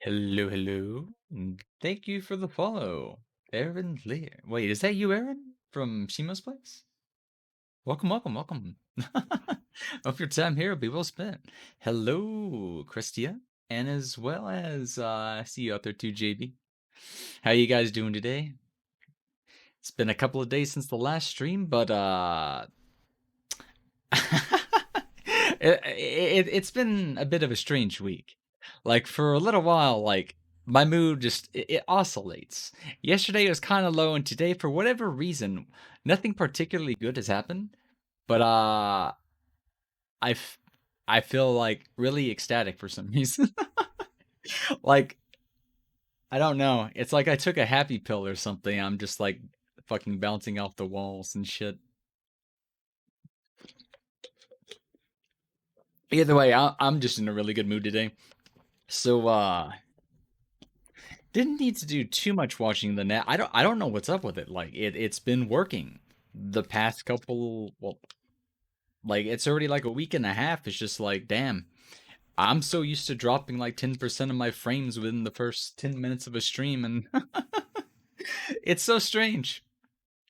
Hello, hello. Thank you for the follow. Aaron Lear. Wait, is that you, Aaron? From Shima's Place? Welcome, welcome, welcome. Hope your time here will be well spent. Hello, Christia. And as well as I see you out there too, JB. How you guys doing today? It's been a couple of days since the last stream, but it's been a bit of a strange week. Like for a little while, like my mood just it oscillates. Yesterday it was kind of low, and today, for whatever reason, nothing particularly good has happened. But I f- I feel like really ecstatic for some reason. Like I don't know. It's like I took a happy pill or something. I'm just like fucking bouncing off the walls and shit. Either way, I'm just in a really good mood today. So didn't need to do too much watching the net. I don't know what's up with it. Like it's been working the past couple, well, like it's already like a week and a half. It's just like, damn. I'm so used to dropping like 10% of my frames within the first 10 minutes of a stream, and it's so strange.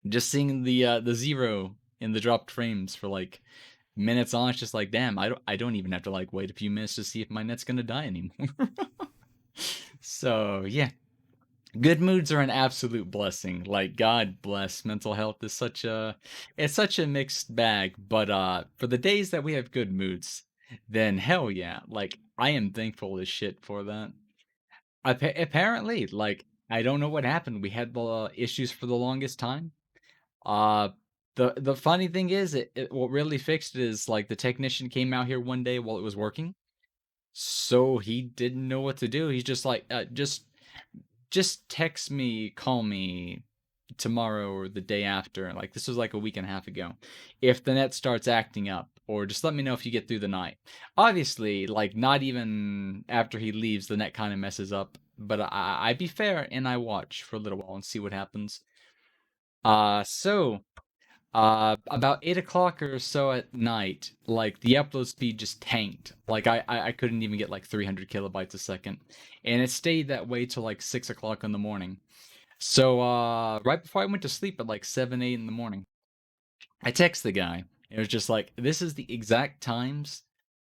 Just seeing the zero in the dropped frames for like minutes on, it's just like, damn, I don't even have to like wait a few minutes to see if my net's gonna die anymore. So yeah, good moods are an absolute blessing. Like God bless, mental health is such a it's such a mixed bag, but for the days that we have good moods, then hell yeah. Like I am thankful as shit for that. Apparently, like I don't know what happened. We had the issues for the longest time. Uh the funny thing is what really fixed it is like the technician came out here one day while it was working. So he didn't know what to do. He's just like just text me, call me tomorrow or the day after. Like this was like a week and a half ago. If the net starts acting up, or just let me know if you get through the night. Obviously, like not even after he leaves, the net kind of messes up. But I be fair and I watch for a little while and see what happens. So about 8 o'clock or so at night, like the upload speed just tanked. Like I couldn't even get like 300 kilobytes a second, and it stayed that way till like 6 o'clock in the morning. So right before I went to sleep at like 7, 8 in the morning, I text the guy. It was just like, this is the exact times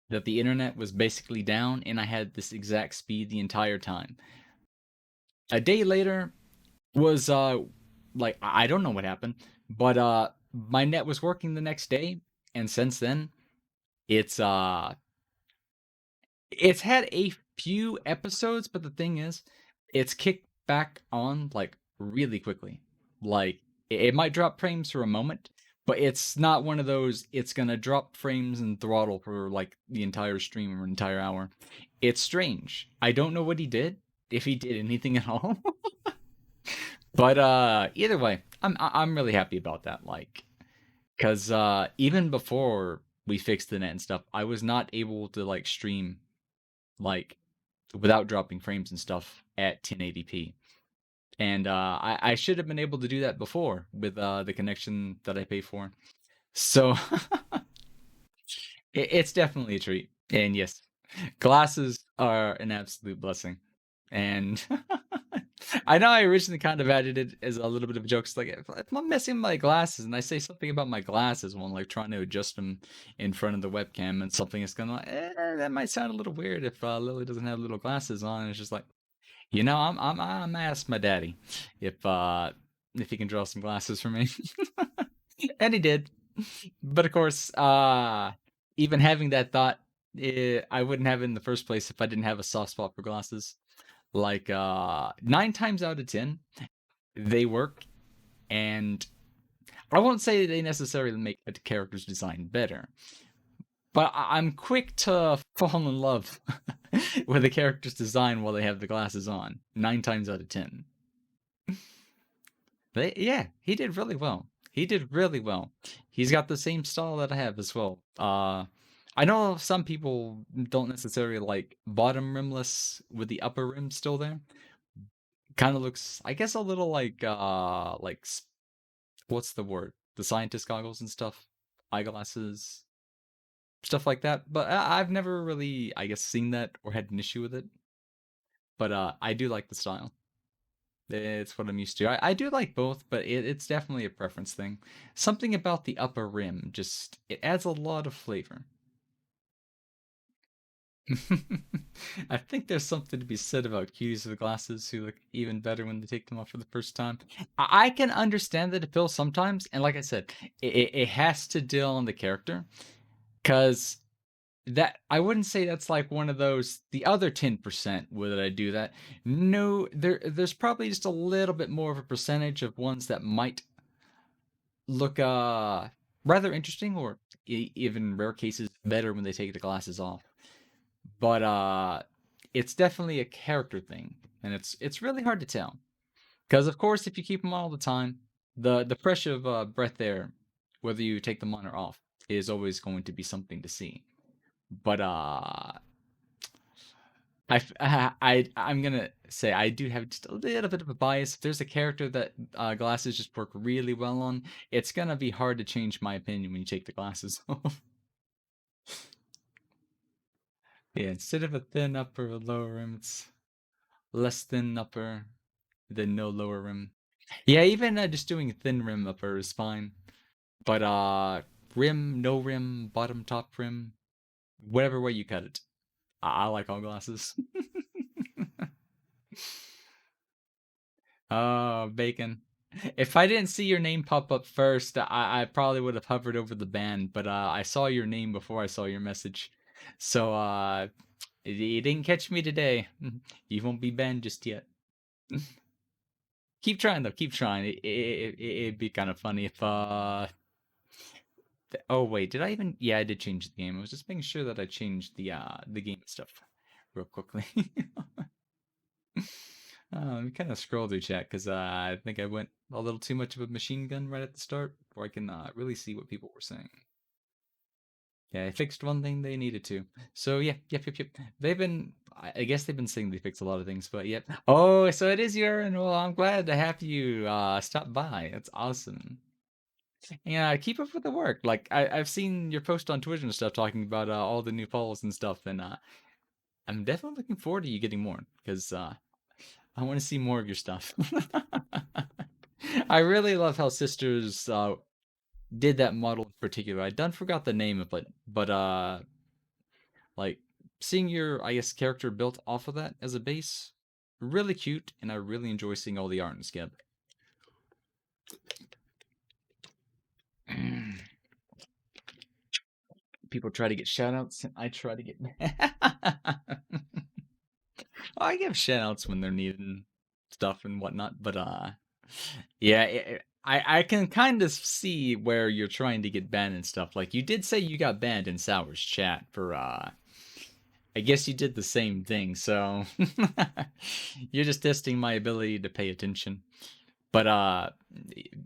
that the internet was basically down, and I had this exact speed the entire time. A day later was like I don't know what happened, but my net was working the next day, and since then it's it's had a few episodes, but the thing is, it's kicked back on like really quickly. Like it might drop frames for a moment, but it's not one of those it's gonna drop frames and throttle for like the entire stream or entire hour. It's strange. I don't know what he did, if he did anything at all. But either way, I'm really happy about that. Like, cause even before we fixed the net and stuff, I was not able to like stream like without dropping frames and stuff at 1080p. And I should have been able to do that before with the connection that I pay for. So it's definitely a treat. And yes, glasses are an absolute blessing. And I know I originally kind of added it as a little bit of a joke. It's like if I'm messing with my glasses and I say something about my glasses while I'm like trying to adjust them in front of the webcam and something is gonna like, that might sound a little weird if Lily doesn't have little glasses on. And it's just like, I'm ask my daddy if he can draw some glasses for me. And he did. But of course, even having that thought, I wouldn't have it in the first place if I didn't have a soft spot for glasses. Like 9 times out of 10, they work, and I won't say they necessarily make a character's design better, but I'm quick to fall in love with a character's design while they have the glasses on. 9 times out of 10. Yeah, he did really well. He did really well. He's got the same style that I have as well. I know some people don't necessarily like bottom rimless with the upper rim still there. Kind of looks, I guess, a little like what's the word? The scientist goggles and stuff, eyeglasses, stuff like that. But I've never really, I guess, seen that or had an issue with it. but I do like the style. It's what I'm used to. I do like both, but it's definitely a preference thing. Something about the upper rim just it adds a lot of flavor. I think there's something to be said about cuties with glasses who look even better when they take them off for the first time. I can understand that appeal sometimes, and like I said, it has to deal on the character, because that I wouldn't say that's like one of those. The other 10% would I do that? No, there's probably just a little bit more of a percentage of ones that might look rather interesting, or even rare cases better when they take the glasses off. But it's definitely a character thing, and it's really hard to tell. Because of course, if you keep them on all the time, the fresh of breath air, whether you take them on or off, is always going to be something to see. But I'm gonna say I do have just a little bit of a bias. If there's a character that glasses just work really well on, it's gonna be hard to change my opinion when you take the glasses off. Yeah, instead of a thin upper or lower rim, it's less thin upper than no lower rim. Yeah, even just doing a thin rim upper is fine. But rim, no rim, bottom, top rim, whatever way you cut it, I like all glasses. Oh, bacon. If I didn't see your name pop up first, I probably would have hovered over the band, but I saw your name before I saw your message. So you didn't catch me today. You won't be banned just yet. Keep trying though, keep trying. It'd be kind of funny if oh wait, did I even? Yeah, I did change the game. I was just making sure that I changed the game stuff real quickly. Let me kind of scroll through chat because I think I went a little too much of a machine gun right at the start, before I can really see what people were saying. Yeah, I fixed one thing they needed to. So yeah, yep. They've been, I guess they've been saying they fixed a lot of things, but yep. Oh, so it is your, and well, I'm glad to have you stop by. That's awesome. Yeah, keep up with the work. Like I've seen your post on Twitter and stuff talking about all the new follows and stuff, and I'm definitely looking forward to you getting more because I want to see more of your stuff. I really love how Sisters did that model in particular. I done forgot the name of it, but like seeing your I guess character built off of that as a base, really cute, and I really enjoy seeing all the art and skip. People try to get shoutouts, and I try to get. I give shoutouts when they're needing stuff and whatnot, but yeah, I can kind of see where you're trying to get banned and stuff. Like you did say you got banned in Sour's chat for I guess you did the same thing, so you're just testing my ability to pay attention. But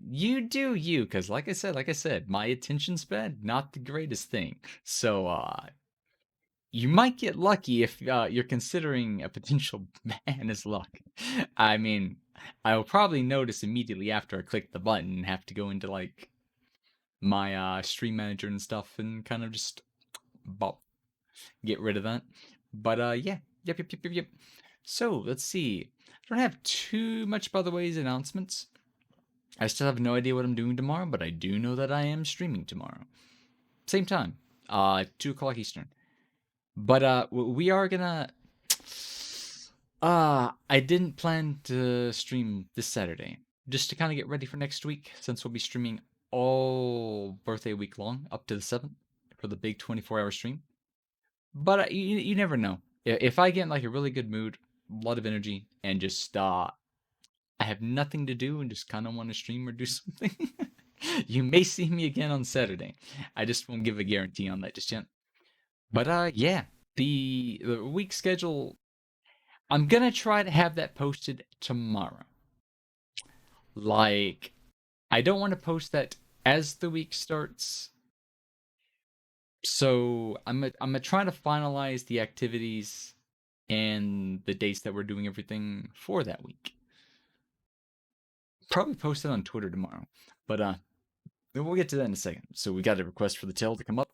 you do you, because like I said, my attention span not the greatest thing. So you might get lucky if you're considering a potential ban as luck. I mean, I'll probably notice immediately after I click the button and have to go into like my stream manager and stuff and kind of just bop, get rid of that. But yeah, yep. So let's see. I don't have too much by the way's announcements. I still have no idea what I'm doing tomorrow, but I do know that I am streaming tomorrow. Same time, 2 o'clock Eastern. But we are gonna. I didn't plan to stream this Saturday, just to kind of get ready for next week, since we'll be streaming all birthday week long up to the 7th for the big 24-hour stream. But you never know. If I get in like a really good mood, a lot of energy, and just I have nothing to do and just kind of want to stream or do something, you may see me again on Saturday. I just won't give a guarantee on that just yet. But yeah, the week schedule. I'm gonna try to have that posted tomorrow. Like, I don't want to post that as the week starts. So I'm gonna try to finalize the activities and the dates that we're doing everything for that week. Probably post it on Twitter tomorrow. But we'll get to that in a second. So we got a request for the tail to come up.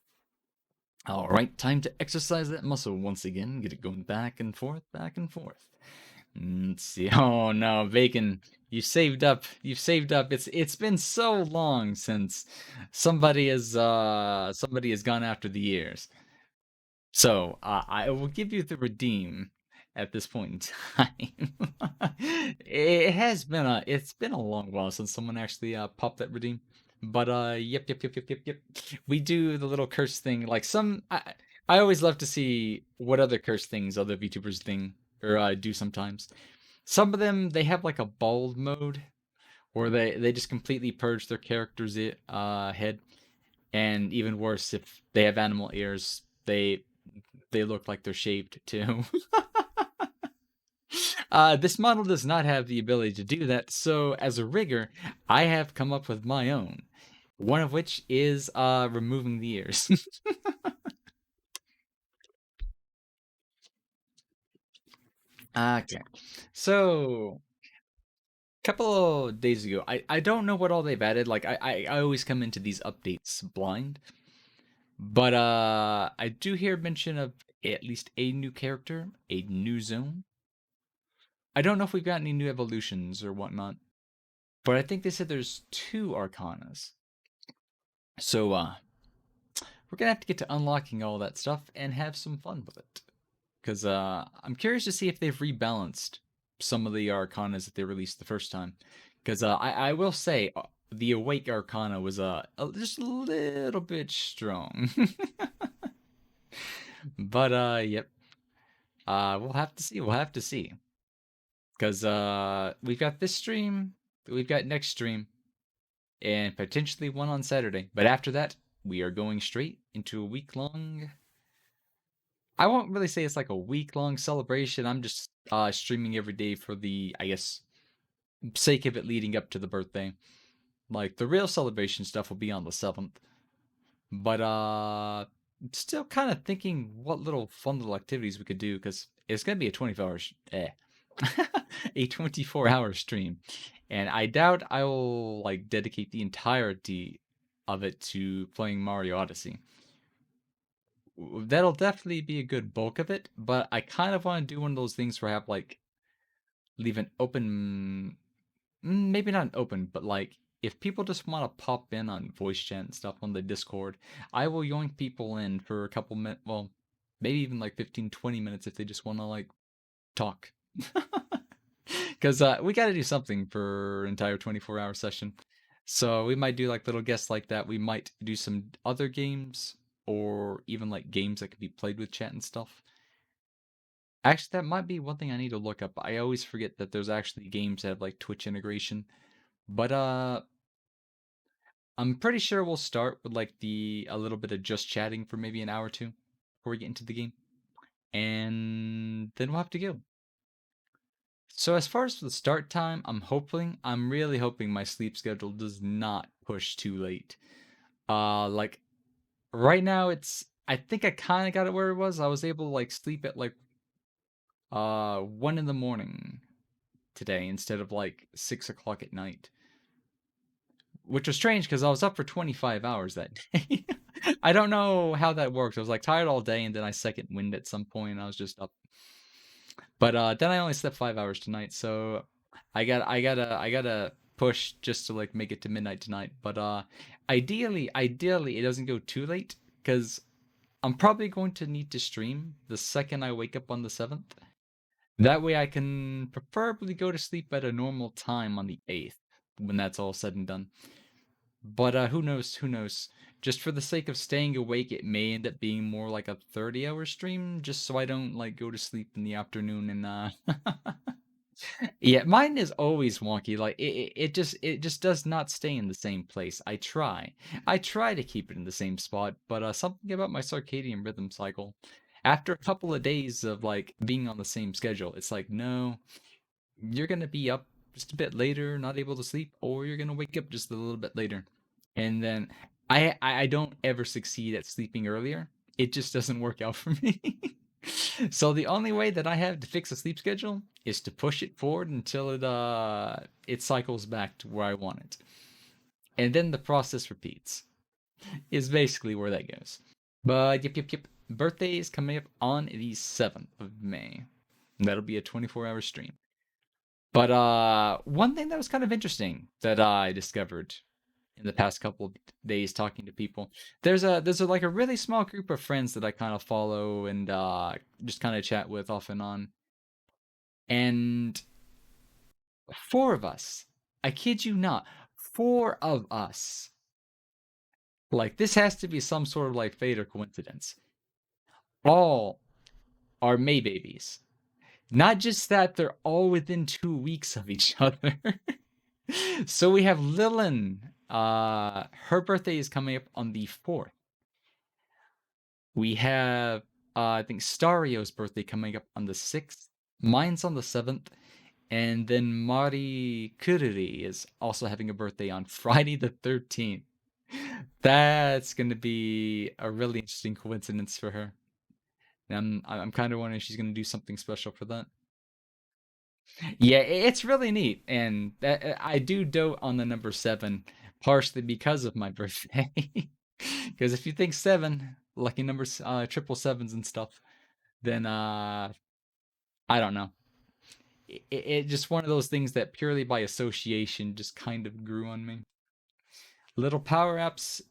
All right, time to exercise that muscle once again. Get it going back and forth, back and forth. Let's see. Oh no, bacon. You saved up. You've saved up. It's been so long since somebody has gone after the years. So I will give you the redeem at this point in time. It's been a long while since someone actually popped that redeem. But yep. We do the little curse thing. Like I always love to see what other curse things other VTubers thing or do sometimes. Some of them they have like a bald mode where they just completely purge their character's head, and even worse if they have animal ears, they look like they're shaved too. This model does not have the ability to do that, so as a rigger, I have come up with my own. One of which is removing the ears. Okay. So couple of days ago, I don't know what all they've added. Like I always come into these updates blind. But I do hear mention of at least a new character, a new zone. I don't know if we've got any new evolutions or whatnot, but I think they said there's two Arcanas. So we're gonna have to get to unlocking all that stuff and have some fun with it. Because I'm curious to see if they've rebalanced some of the Arcanas that they released the first time. Because I will say the Awake Arcana was just a little bit strong. But yep. We'll have to see. We'll have to see. Because we've got this stream, we've got next stream, and potentially one on Saturday. But after that, we are going straight into a week long. I won't really say it's like a week long celebration. I'm just streaming every day for the, I guess, sake of it leading up to the birthday. Like the real celebration stuff will be on the 7th. But still kind of thinking what little fun little activities we could do because it's gonna be a 24 hour a 24-hour stream, and I doubt I will like dedicate the entirety of it to playing Mario Odyssey. That'll definitely be a good bulk of it, but I kind of want to do one of those things where I have like leave an open, maybe not an open, but like if people just want to pop in on voice chat and stuff on the Discord, I will yoink people in for a couple minutes, well, maybe even like 15, 20 minutes if they just want to like talk. Because we got to do something for an entire 24-hour session. So we might do like little guests like that. We might do some other games or even like games that could be played with chat and stuff. Actually, that might be one thing I need to look up. I always forget that there's actually games that have like Twitch integration. But I'm pretty sure we'll start with like the a little bit of just chatting for maybe an hour or two before we get into the game. And then we'll have to go. So as far as the start time, I'm really hoping my sleep schedule does not push too late. Like right now I think I kind of got it where it was. I was able to like sleep at like 1 in the morning today instead of like 6 o'clock at night, which was strange because I was up for 25 hours that day. I don't know how that works. I was like tired all day and then I second wind at some point and I was just up. But then I only slept 5 hours tonight, so I gotta push just to like make it to midnight tonight. But ideally it doesn't go too late because I'm probably going to need to stream the second I wake up on the 7th. That way I can preferably go to sleep at a normal time on the 8th when that's all said and done. But who knows? Who knows? Just for the sake of staying awake, it may end up being more like a 30-hour stream, just so I don't like go to sleep in the afternoon and yeah, mine is always wonky. Like it just does not stay in the same place. I try to keep it in the same spot, but something about my circadian rhythm cycle. After a couple of days of like being on the same schedule, it's like no, you're gonna be up just a bit later, not able to sleep, or you're gonna wake up just a little bit later. And then I don't ever succeed at sleeping earlier. It just doesn't work out for me. So the only way that I have to fix a sleep schedule is to push it forward until it cycles back to where I want it. And then the process repeats. Is basically where that goes. But yep. Birthday is coming up on the 7th of May. That'll be a 24-hour stream. But one thing that was kind of interesting that I discovered in the past couple of days talking to people, there's a like a really small group of friends that I kind of follow and just kind of chat with off and on. And four of us, I kid you not, four of us, like this has to be some sort of like fate or coincidence, all are May babies. Not just that, they're all within 2 weeks of each other. So we have Lillian. Her birthday is coming up on the 4th. We have, I think, Stario's birthday coming up on the 6th. Mine's on the 7th. And then Mari Kuriri is also having a birthday on Friday the 13th. That's going to be a really interesting coincidence for her. And I'm kind of wondering if she's going to do something special for that. Yeah, it's really neat, and I do dote on the number seven, partially because of my birthday. Because if you think seven, lucky numbers, triple sevens and stuff, then I don't know. It just one of those things that purely by association just kind of grew on me. Little power naps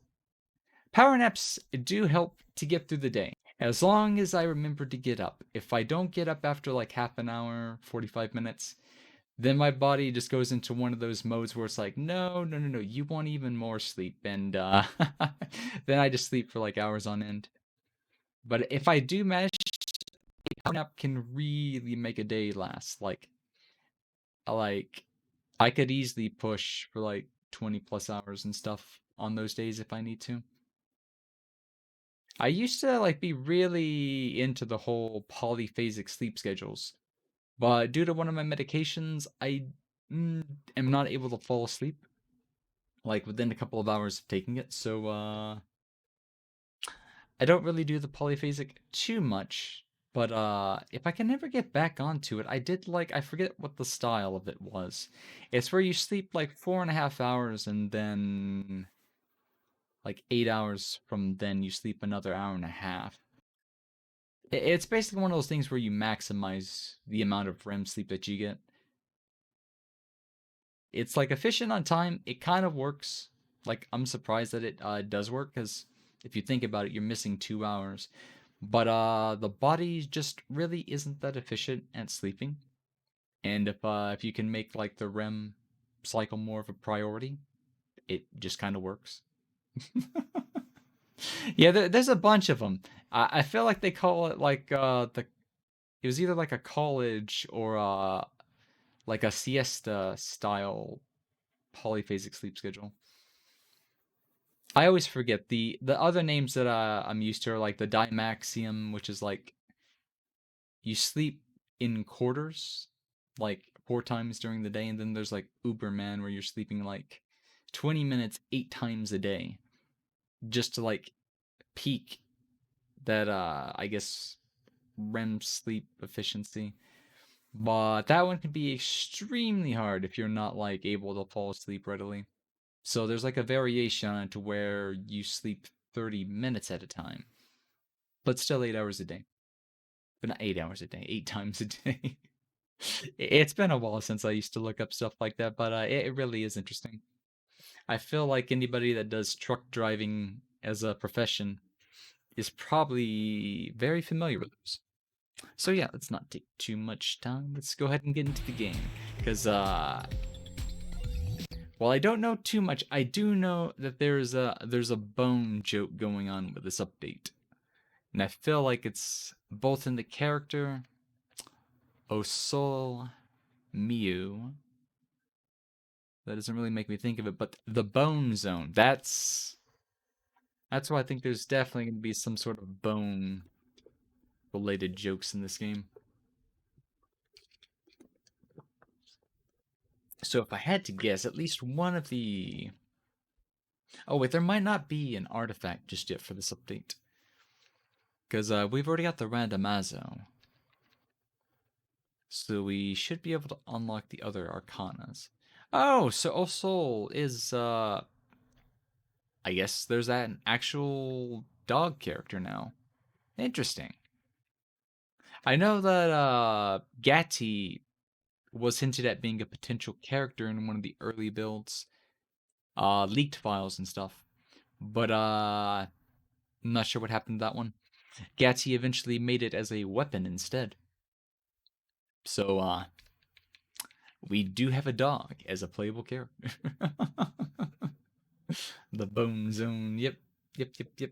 do help to get through the day. As long as I remember to get up. If I don't get up after like half an hour, 45 minutes, then my body just goes into one of those modes where it's like, no, no, no, no, you want even more sleep, and then I just sleep for like hours on end. But if I do manage, a power nap can really make a day last. Like I could easily push for like 20 plus hours and stuff on those days if I need to. I used to like be really into the whole polyphasic sleep schedules, but due to one of my medications, I am not able to fall asleep like within a couple of hours of taking it. So I don't really do the polyphasic too much. But if I can ever get back onto it, I did like I forget what the style of it was. It's where you sleep like 4.5 hours and then like 8 hours from then you sleep another hour and a half. It's basically one of those things where you maximize the amount of REM sleep that you get. It's like efficient on time. It kind of works. Like I'm surprised that it does work because if you think about it, you're missing 2 hours. But the body just really isn't that efficient at sleeping. And if you can make like the REM cycle more of a priority, it just kind of works. Yeah, there's a bunch of them. I feel like they call it like it was either like a college or like a siesta style polyphasic sleep schedule. I always forget the other names that I'm used to are like the dimaxium, which is like you sleep in quarters, like 4 times during the day, and then there's like Uberman where you're sleeping like 20 minutes 8 times a day, just to like peak that I guess REM sleep efficiency. But that one can be extremely hard if you're not like able to fall asleep readily. So there's like a variation on it to where you sleep 30 minutes at a time, but still 8 hours a day. But not 8 hours a day, 8 times a day. It's been a while since I used to look up stuff like that, but it really is interesting. I feel like anybody that does truck driving as a profession is probably very familiar with those. So yeah, let's not take too much time. Let's go ahead and get into the game. Because while I don't know too much, I do know that there's a bone joke going on with this update. And I feel like it's both in the character Osol Miu. That doesn't really make me think of it, but the bone zone. That's why I think there's definitely going to be some sort of bone related jokes in this game. So if I had to guess, at least one of the... Oh wait, there might not be an artifact just yet for this update. Because we've already got the randomazo. So we should be able to unlock the other arcanas. Oh, so Osol is, I guess there's an actual dog character now. Interesting. I know that Gatti was hinted at being a potential character in one of the early builds, leaked files and stuff. But I'm not sure what happened to that one. Gatsy eventually made it as a weapon instead. So we do have a dog as a playable character. The Bone Zone. Yep. Yep, yep, yep.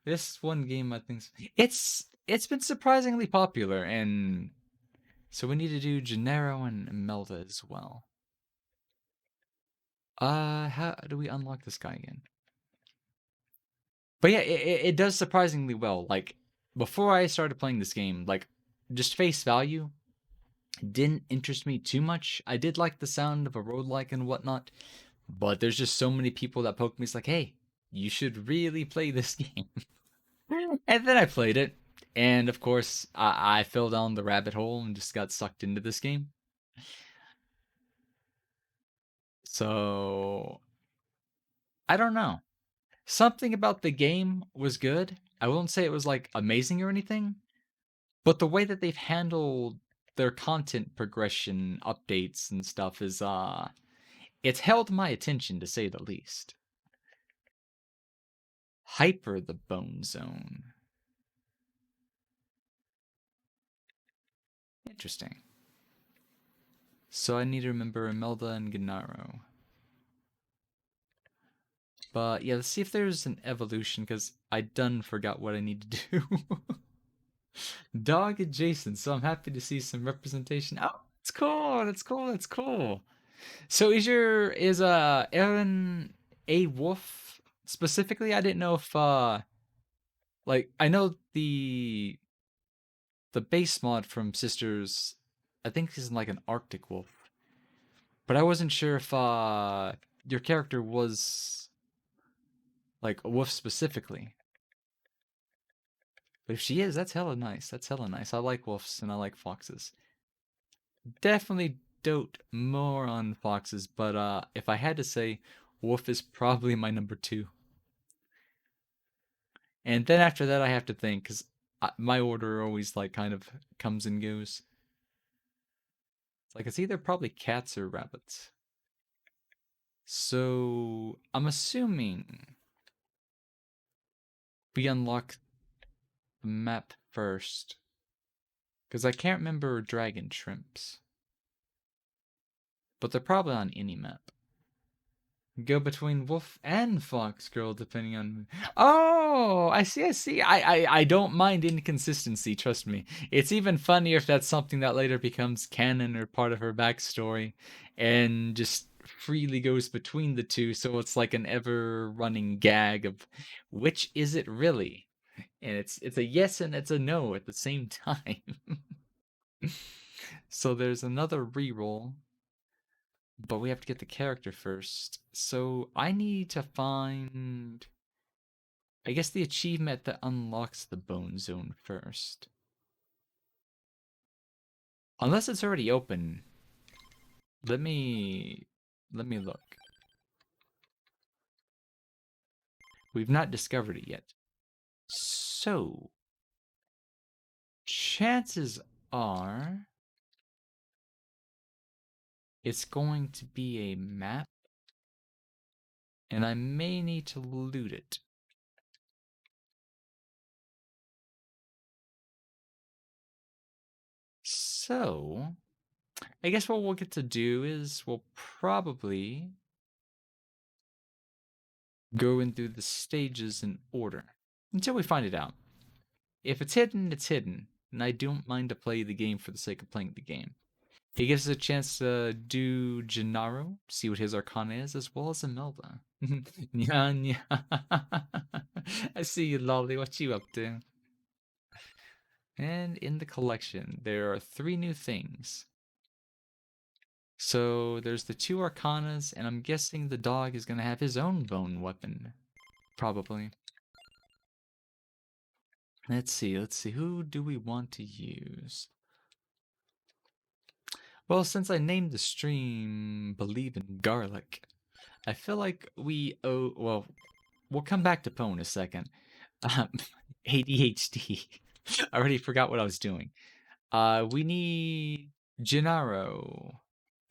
This one game I think it's been surprisingly popular, and so we need to do Gennaro and Imelda as well. How do we unlock this guy again? But yeah, it does surprisingly well. Like, before I started playing this game, like, just face value, didn't interest me too much. I did like the sound of a roguelike and whatnot, but there's just so many people that poke me. It's like, hey, you should really play this game. And then I played it, and of course, I fell down the rabbit hole and just got sucked into this game. So, I don't know. Something about the game was good. I won't say it was like amazing or anything, but the way that they've handled their content progression updates and stuff is it's held my attention to say the least. Hyper the Bone Zone. Interesting. So I need to remember Imelda and Gennaro. But yeah, let's see if there's an evolution, because I done forgot what I need to do. Dog adjacent, so I'm happy to see some representation. Oh, it's cool, that's cool, that's cool. So is Aaron a wolf specifically? I didn't know if like I know the base mod from Sisters, I think he's like an Arctic wolf. But I wasn't sure if your character was like a wolf specifically. But if she is, that's hella nice. That's hella nice. I like wolves and I like foxes. Definitely dote more on foxes, but if I had to say, wolf is probably my number two. And then after that, I have to think, because my order always like kind of comes and goes. It's like it's either probably cats or rabbits. So I'm assuming we unlock the map first, because I can't remember dragon shrimps, but they're probably on any map. Go between wolf and fox girl, depending on. Oh, I see, I see. I don't mind inconsistency, trust me. It's even funnier if that's something that later becomes canon or part of her backstory, and just freely goes between the two, so it's like an ever running gag of which is it really? And it's a yes and it's a no at the same time. So there's another reroll, but we have to get the character first. So I need to find, I guess, the achievement that unlocks the Bone Zone first. Unless it's already open. Let me look. We've not discovered it yet. So chances are it's going to be a map, and I may need to loot it. So I guess what we'll get to do is we'll probably go in through the stages in order until we find it out. If it's hidden, it's hidden, and I don't mind to play the game for the sake of playing the game. It gives us a chance to do Gennaro, see what his arcana is, as well as Imelda. Nya, nya. I see you, Lolly. What you up to? And in the collection, there are 3 new things. So there's the 2 arcanas, and I'm guessing the dog is going to have his own bone weapon. Probably. Let's see. Who do we want to use? Well, since I named the stream Believe in Garlic, I feel like we owe. Well, we'll come back to Poe in a second. Um, ADHD. I already forgot what I was doing. We need Gennaro.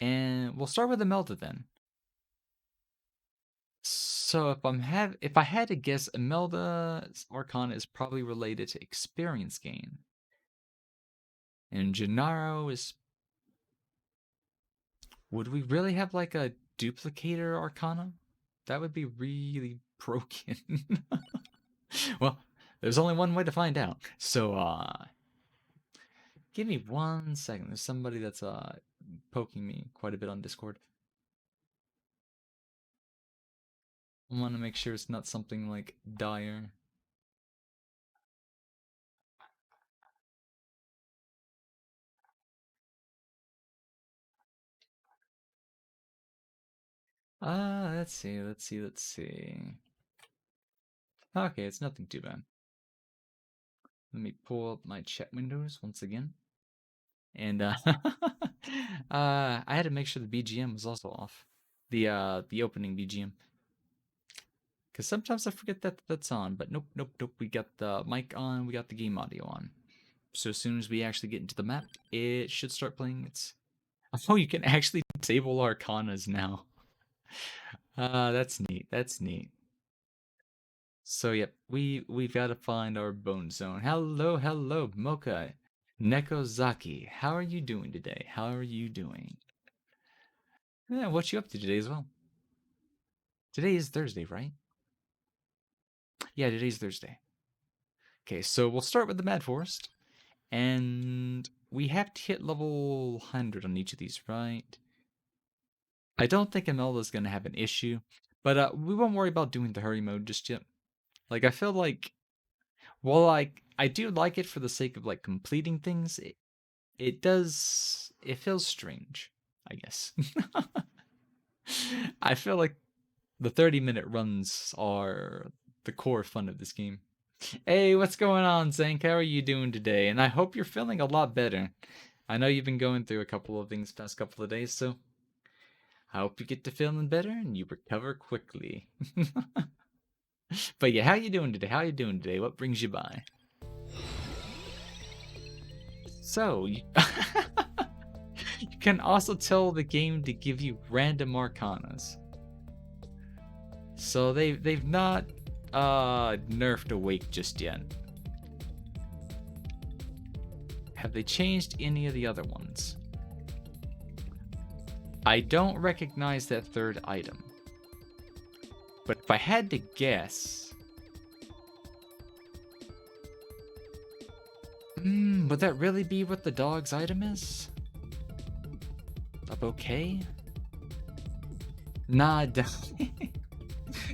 And we'll start with Imelda then. So if I had to guess, Imelda's Arcana is probably related to experience gain. And Gennaro is, would we really have like a duplicator Arcana? That would be really broken. Well, there's only one way to find out. So give me 1 second. There's somebody that's poking me quite a bit on Discord. I want to make sure it's not something like dire. Let's see. Okay, it's nothing too bad. Let me pull up my chat windows once again. And I had to make sure the BGM was also off. The opening BGM. Because sometimes I forget that that's on, but nope. We got the mic on, we got the game audio on. So as soon as we actually get into the map, it should start playing its... Oh, you can actually disable Arcanas now. That's neat. So yep, we've got to find our bone zone. Hello, Mocha. Nekozaki, how are you doing today? How are you doing? Yeah, what you up to today as well? Today is Thursday, right? Yeah, today's Thursday. Okay, so we'll start with the Mad Forest. And we have to hit level 100 on each of these, right? I don't think Imelda's going to have an issue. But we won't worry about doing the hurry mode just yet. Like, I feel like... Well, I do like it for the sake of, like, completing things. It does... It feels strange, I guess. I feel like the 30-minute runs are the core fun of this game. Hey, what's going on, Zank? How are you doing today? And I hope you're feeling a lot better. I know you've been going through a couple of things past couple of days, so I hope you get to feeling better and you recover quickly. But yeah, how you doing today? How you doing today? What brings you by? So, you can also tell the game to give you random arcanas. So they've not nerfed Awake just yet. Have they changed any of the other ones? I don't recognize that third item. But if I had to guess... would that really be what the dog's item is? A bouquet? Nah,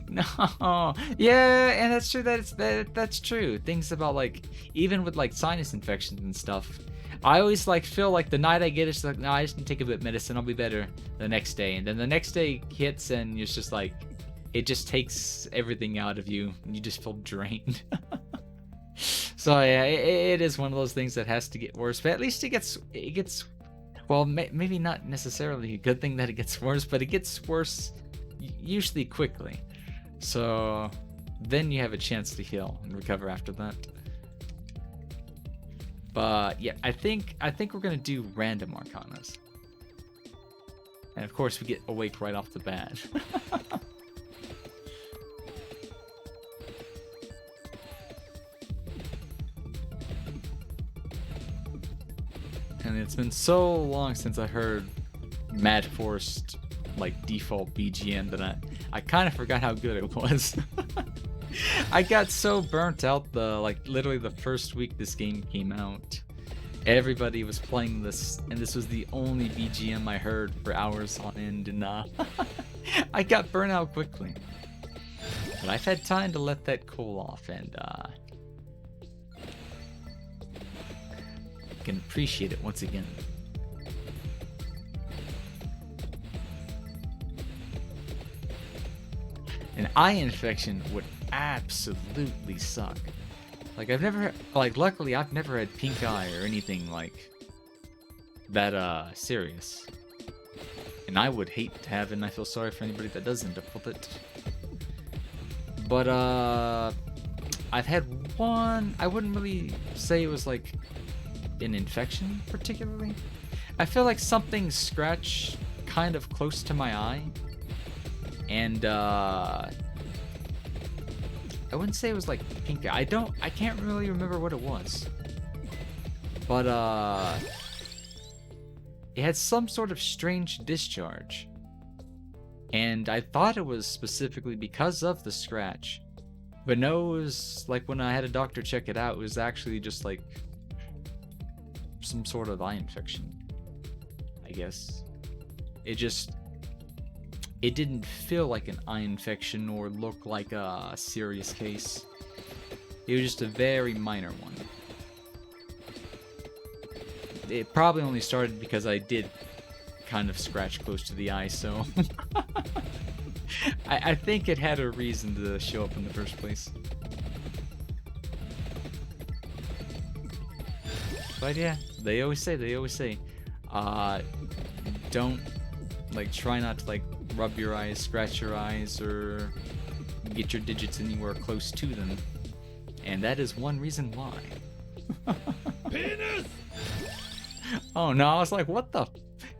no. Yeah, and that's true. That's true. Things about like even with like sinus infections and stuff. I always like feel like the night I get it's like, no, I just need to take a bit of medicine. I'll be better the next day. And then the next day hits and it's just like it just takes everything out of you and you just feel drained. So yeah, it is one of those things that has to get worse. But at least it gets well, maybe not necessarily a good thing that it gets worse, but it gets worse usually quickly. So then you have a chance to heal and recover after that. But yeah, I think we're gonna do random arcanas. And of course we get Awake right off the bat. And it's been so long since I heard Mad Forest like default BGM that I kind of forgot how good it was. I got so burnt out literally the first week this game came out. Everybody was playing this and this was the only BGM I heard for hours on end, and I got burnt out quickly. But I've had time to let that cool off and can appreciate it once again. An eye infection would absolutely suck. Like luckily I've never had pink eye or anything like that serious. And I would hate to have it, and I feel sorry for anybody that does end up with it. But I've had one, I wouldn't really say it was like an infection particularly. I feel like something scratched kind of close to my eye. And I wouldn't say it was like pink. I can't really remember what it was. But it had some sort of strange discharge. And I thought it was specifically because of the scratch. But no, it was like when I had a doctor check it out, it was actually just like some sort of eye infection, I guess. It didn't feel like an eye infection or look like a serious case. It was just a very minor one. It probably only started because I did kind of scratch close to the eye, so I think it had a reason to show up in the first place. But yeah, they always say, don't, like, try not to, like, rub your eyes, scratch your eyes, or get your digits anywhere close to them. And that is one reason why. Penis! Oh no, I was like, what the?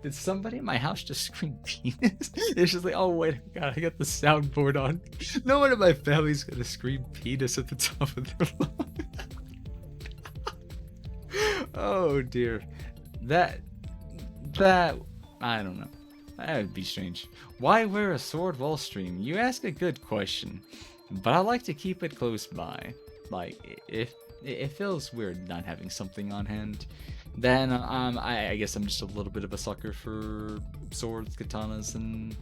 Did somebody in my house just scream penis? It's just like, oh wait, God, I got the soundboard on. No one in my family's gonna scream penis at the top of their lungs. Oh dear. That, I don't know. That would be strange. Why wear a sword while streaming? You ask a good question, but I like to keep it close by. Like, if it feels weird not having something on hand, then I guess I'm just a little bit of a sucker for swords, katanas, and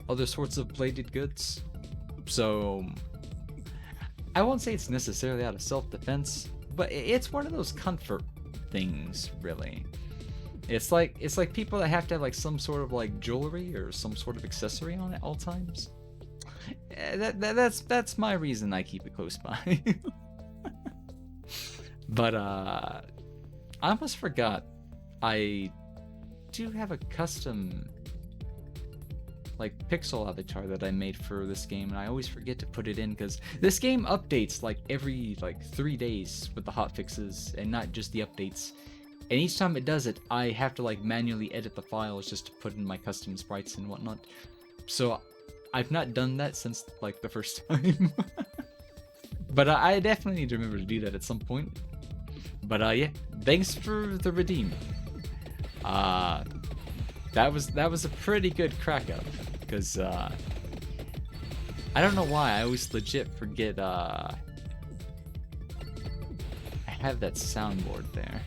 other sorts of bladed goods. So I won't say it's necessarily out of self-defense, but it's one of those comfort things, really. It's like people that have to have like some sort of like jewelry or some sort of accessory on at all times. That's my reason I keep it close by. But I almost forgot, I do have a custom like pixel avatar that I made for this game, and I always forget to put it in because this game updates like every like 3 days with the hotfixes, and not just the updates. And each time it does it, I have to like manually edit the files just to put in my custom sprites and whatnot. So I've not done that since like the first time. But I definitely need to remember to do that at some point. But yeah, thanks for the redeem. That was a pretty good crack up, because I don't know why I always legit forget I have that soundboard there.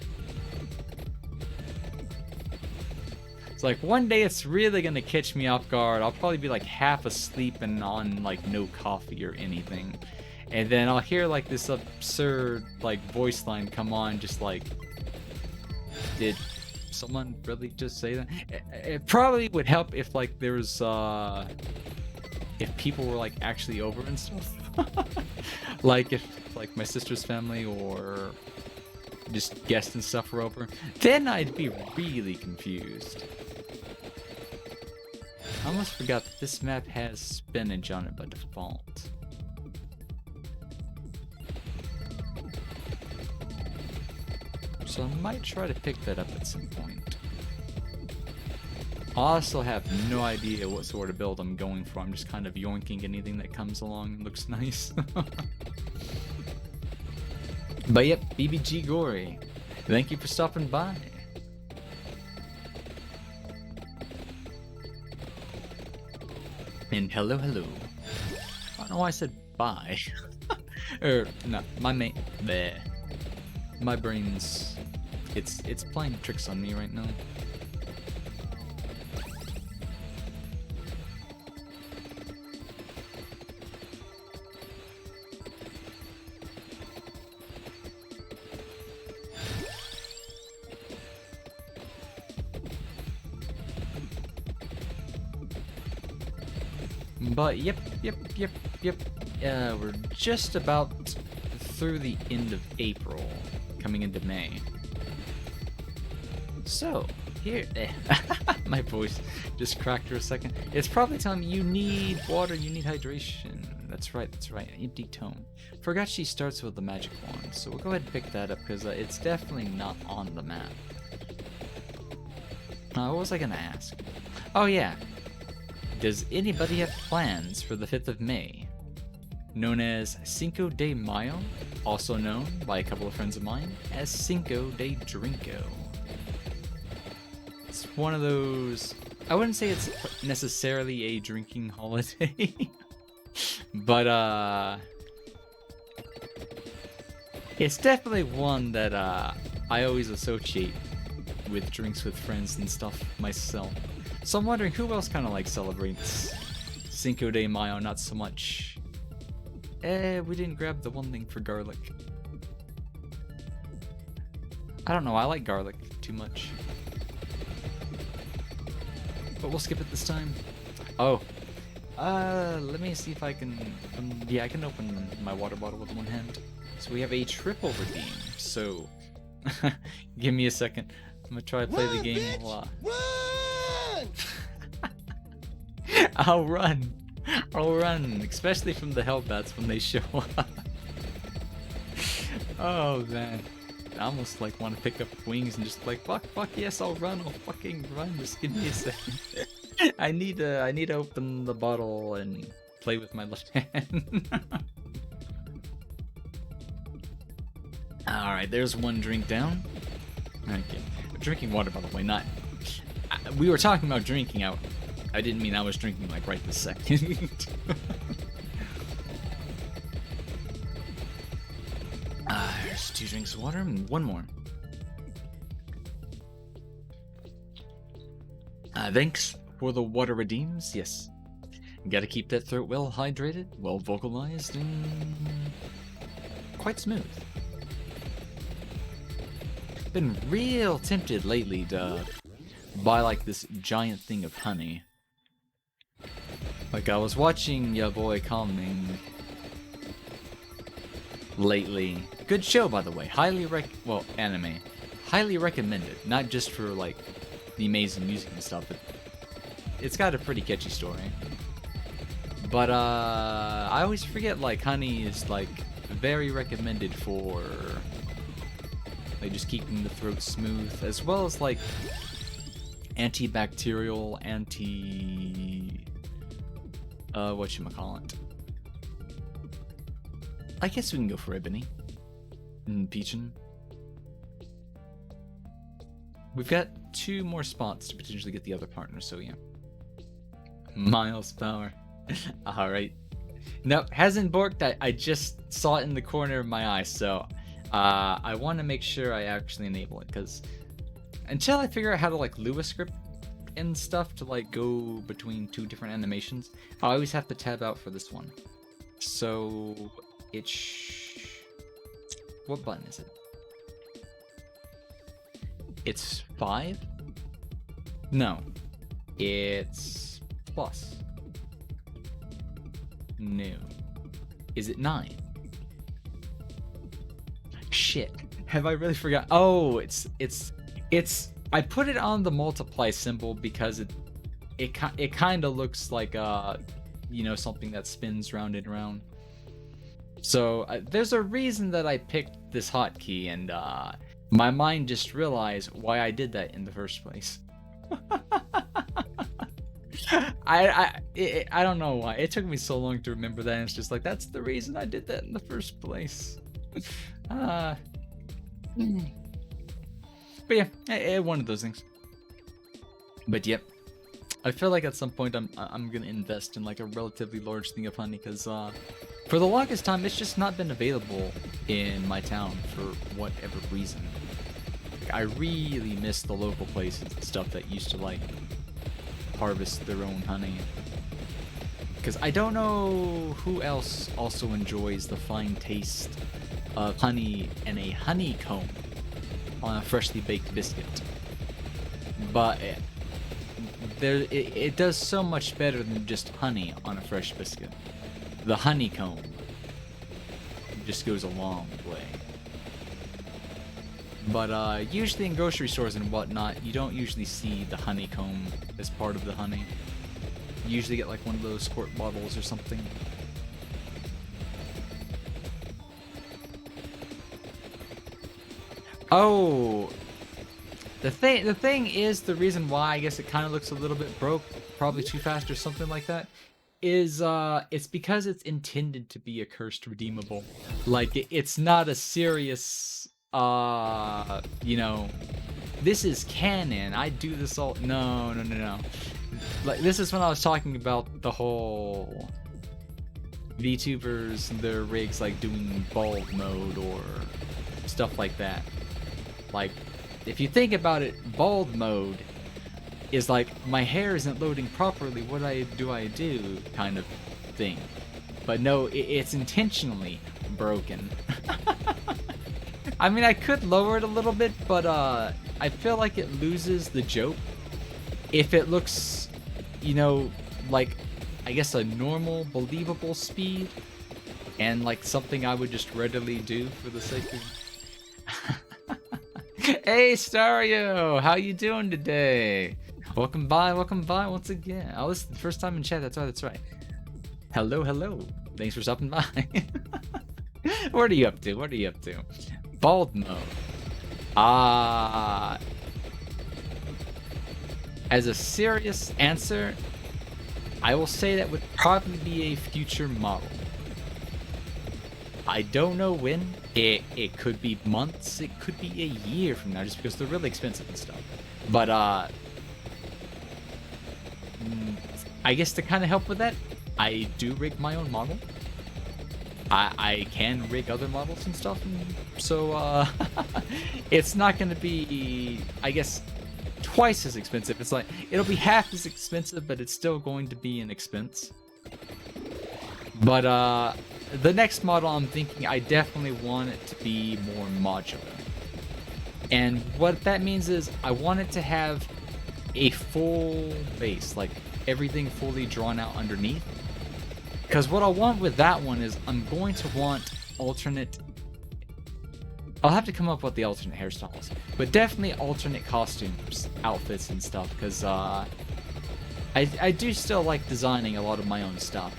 It's like one day it's really gonna catch me off guard. I'll probably be like half asleep and on like no coffee or anything. And then I'll hear like this absurd like voice line come on, just like, did someone really just say that? It probably would help if like there was if people were like actually over and stuff. Like if like my sister's family or just guests and stuff were over, then I'd be really confused. I almost forgot that this map has spinach on it by default. So I might try to pick that up at some point. I also have no idea what sort of build I'm going for. I'm just kind of yoinking anything that comes along and looks nice. But yep, BBG Gory, thank you for stopping by. And hello. I don't know why I said bye. No, my brain's it's playing tricks on me right now. But yep. We're just about through the end of April, coming into May. So here, my voice just cracked for a second. It's probably telling me you need water, you need hydration. That's right. Empty tome. Forgot she starts with the magic wand, so we'll go ahead and pick that up because it's definitely not on the map. What was I gonna ask? Oh yeah. Does anybody have plans for the 5th of May? Known as Cinco de Mayo, also known by a couple of friends of mine as Cinco de Drinko. It's one of those... I wouldn't say it's necessarily a drinking holiday, but it's definitely one that I always associate with drinks with friends and stuff myself. So I'm wondering who else kind of like celebrates Cinco de Mayo, not so much. We didn't grab the one thing for garlic. I don't know, I like garlic too much. But we'll skip it this time. Oh. Let me see if I can... yeah, I can open my water bottle with one hand. So we have a triple redeem, so... give me a second. I'm gonna try to play the game while... Run! I'll run! I'll run, especially from the Hellbats when they show up. Oh man. I almost like want to pick up wings and just like fuck yes, I'll run, I'll fucking run, just give me a second. I need to open the bottle and play with my left hand. Alright, there's one drink down. Okay. Drinking water, by the way, not... we were talking about drinking out. I didn't mean I was drinking like right this second. There's 2 drinks of water and 1 more. Thanks for the water redeems, yes. Gotta keep that throat well hydrated, well vocalized, and quite smooth. Been real tempted lately to buy like this giant thing of honey. Like I was watching ya boy Calming lately. Good show, by the way. Anime. Highly recommended. Not just for like the amazing music and stuff, but it's got a pretty catchy story. But I always forget like honey is like very recommended for like just keeping the throat smooth, as well as like antibacterial, whatchamacallit. I guess we can go for ebony and peachin. We've got 2 more spots to potentially get the other partner, so yeah. Miles power. Alright. No, hasn't borked. I just saw it in the corner of my eye, so I want to make sure I actually enable it, because until I figure out how to like Lua script and stuff to like go between 2 different animations, I always have to tab out for this one. So what button is it? It's 5? No. It's plus. No. Is it 9? Shit. Have I really forgot? Oh, it's I put it on the multiply symbol because it kind of looks like you know, something that spins round and round. So there's a reason that I picked this hotkey, and my mind just realized why I did that in the first place. I don't know why. It took me so long to remember that, and it's just like, that's the reason I did that in the first place. But yeah, one of those things. But yep, I feel like at some point I'm gonna invest in like a relatively large thing of honey, because for the longest time it's just not been available in my town for whatever reason. Like, I really miss the local places and stuff that used to like harvest their own honey. Because I don't know who else also enjoys the fine taste of honey and a honeycomb on a freshly baked biscuit. But it does so much better than just honey on a fresh biscuit. The honeycomb just goes a long way. But usually in grocery stores and whatnot, you don't usually see the honeycomb as part of the honey. You usually get like one of those squirt bottles or something. Oh, The thing is, the reason why I guess it kind of looks a little bit broke, probably too fast or something like that, is it's because it's intended to be a cursed redeemable. Like it's not a serious you know, this is canon. I do this all. No, no, no, no. Like this is when I was talking about the whole VTubers and their rigs like doing bald mode or stuff like that. Like if you think about it, bald mode is like my hair isn't loading properly. What do I do kind of thing. But no, it's intentionally broken. I mean, I could lower it a little bit, but I feel like it loses the joke if it looks, you know, like, I guess a normal, believable speed, and like something I would just readily do for the sake of... Hey, Stario! How you doing today? Welcome by once again. Oh, this is the first time in chat, that's right. Hello, hello. Thanks for stopping by. What are you up to? Bald mode. As a serious answer, I will say that would probably be a future model. I don't know when. It could be months, it could be a year from now, just because they're really expensive and stuff. But I guess to kind of help with that, I do rig my own model. I can rig other models and stuff, and so it's not going to be, I guess, twice as expensive. It's like, it'll be half as expensive, but it's still going to be an expense. But the next model I'm thinking, I definitely want it to be more modular. And what that means is I want it to have a full base, like everything fully drawn out underneath. Because what I want with that one is I'm going to want alternate... I'll have to come up with the alternate hairstyles, but definitely alternate costumes, outfits, and stuff, because I do still like designing a lot of my own stuff.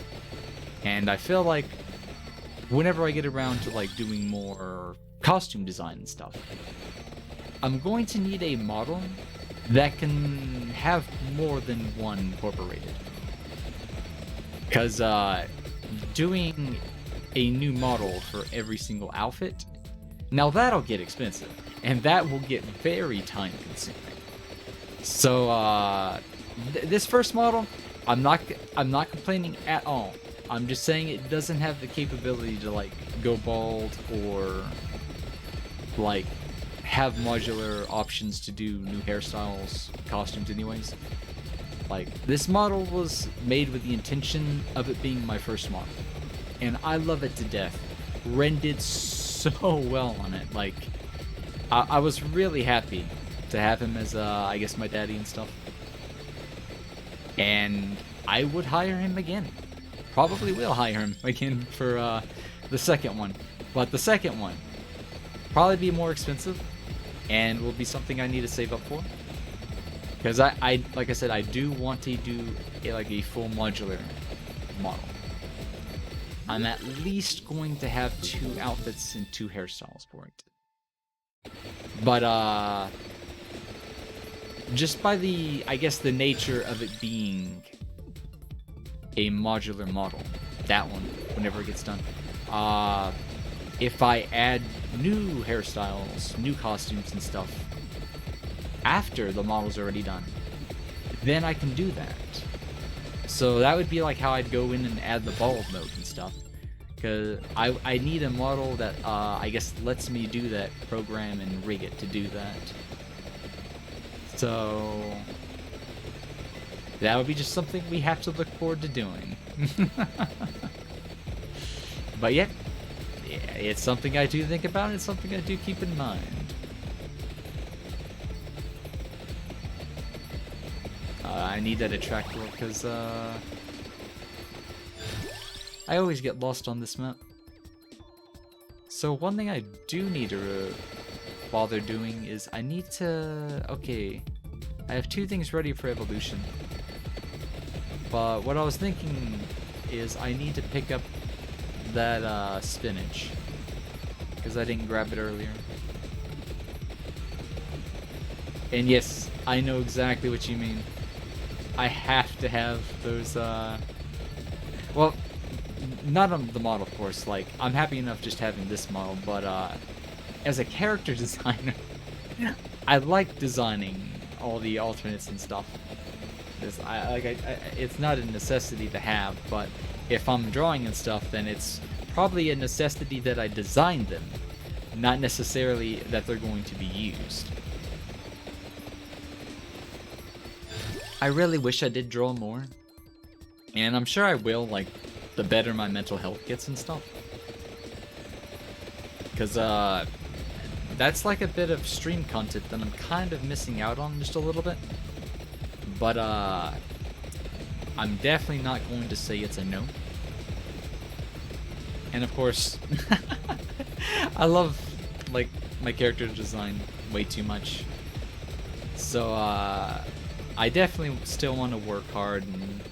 And I feel like whenever I get around to like doing more costume design and stuff, I'm going to need a model that can have more than one incorporated. Because doing a new model for every single outfit, now that'll get expensive, and that will get very time consuming. So this first model, I'm not complaining at all. I'm just saying it doesn't have the capability to like go bald or like have modular options to do new hairstyles, costumes anyways. Like, this model was made with the intention of it being my first model, and I love it to death. Ren did so well on it. Like, I was really happy to have him as, I guess, my daddy and stuff. And I would hire him again. Probably will hire him again for the second one. But the second one, probably be more expensive, and will be something I need to save up for. Because I like I said, I do want to do a full modular model. I'm at least going to have 2 outfits and 2 hairstyles for it. But just by the, I guess, the nature of it being a modular model, that one, whenever it gets done, if I add new hairstyles, new costumes and stuff, after the model's already done, then I can do that. So that would be like how I'd go in and add the bald mode and stuff. Because I need a model that, I guess, lets me do that, program and rig it to do that. So that would be just something we have to look forward to doing. But yeah, it's something I do think about, and it's something I do keep in mind. I need that attractor because I always get lost on this map. So one thing I do need to bother doing is I need to... Okay, I have 2 things ready for evolution. But what I was thinking is I need to pick up that spinach, because I didn't grab it earlier. And yes, I know exactly what you mean. I have to have those, well, not on the model, of course. Like, I'm happy enough just having this model, but, as a character designer, I like designing all the alternates and stuff. It's not a necessity to have, but if I'm drawing and stuff, then it's probably a necessity that I design them, not necessarily that they're going to be used. I really wish I did draw more, and I'm sure I will, like, the better my mental health gets and stuff. Because, that's like a bit of stream content that I'm kind of missing out on just a little bit. But, I'm definitely not going to say it's a no. And of course, I love, like, my character design way too much. So, I definitely still want to work hard and,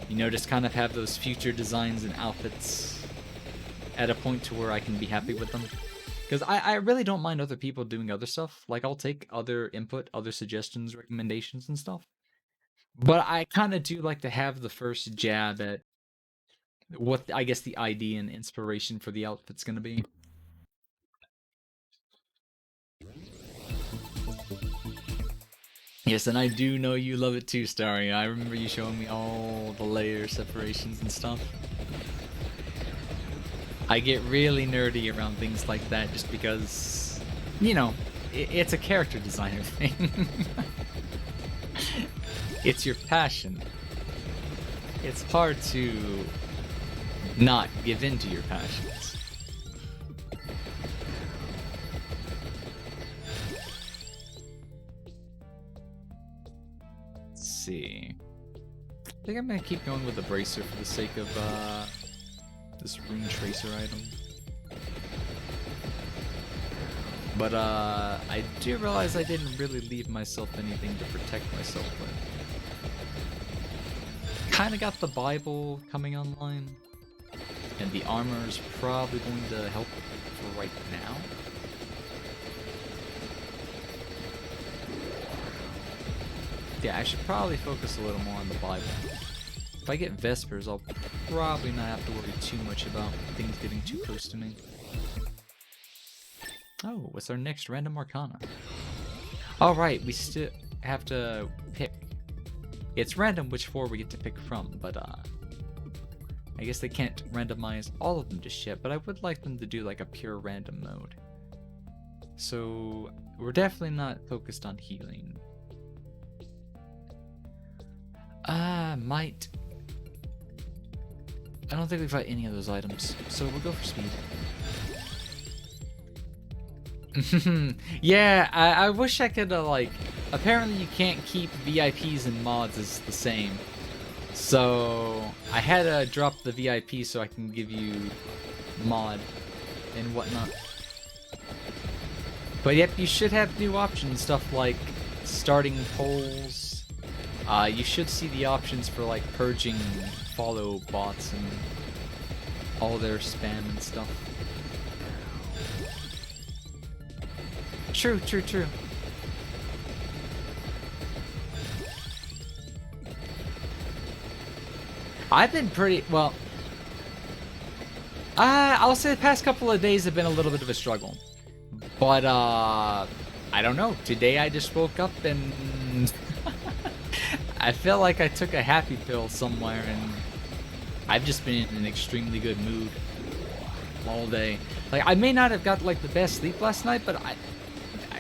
you know, just kind of have those future designs and outfits at a point to where I can be happy with them. Because I really don't mind other people doing other stuff. Like, I'll take other input, other suggestions, recommendations, and stuff. But I kind of do like to have the first jab at what, I guess, the idea and inspiration for the outfit's going to be. Yes, and I do know you love it too, Starry. I remember you showing me all the layer separations and stuff. I get really nerdy around things like that just because, you know, it's a character designer thing. It's your passion. It's hard to not give in to your passions. Let's see. I think I'm gonna keep going with the bracer for the sake of this rune tracer item. But I do realize I didn't really leave myself anything to protect myself with. Kinda got the Bible coming online, and the armor is probably going to help for right now. Yeah, I should probably focus a little more on the Bible. If I get Vespers, I'll probably not have to worry too much about things getting too close to me. Oh, what's our next random arcana? Alright, we still have to pick. It's random which four we get to pick from, but I guess they can't randomize all of them just yet, but I would like them to do like a pure random mode. So, we're definitely not focused on healing. Might. I don't think we've got any of those items, so we'll go for speed. Yeah, I wish I could, like, apparently you can't keep VIPs and mods as the same. So, I had to drop the VIP so I can give you mod and whatnot. But yep, you should have new options, stuff like starting polls. You should see the options for, like, purging follow bots and all their spam and stuff. True. I've been pretty, well, I'll say the past couple of days have been a little bit of a struggle. But, I don't know. Today I just woke up and I feel like I took a happy pill somewhere and I've just been in an extremely good mood all day. Like, I may not have got, like, the best sleep last night, but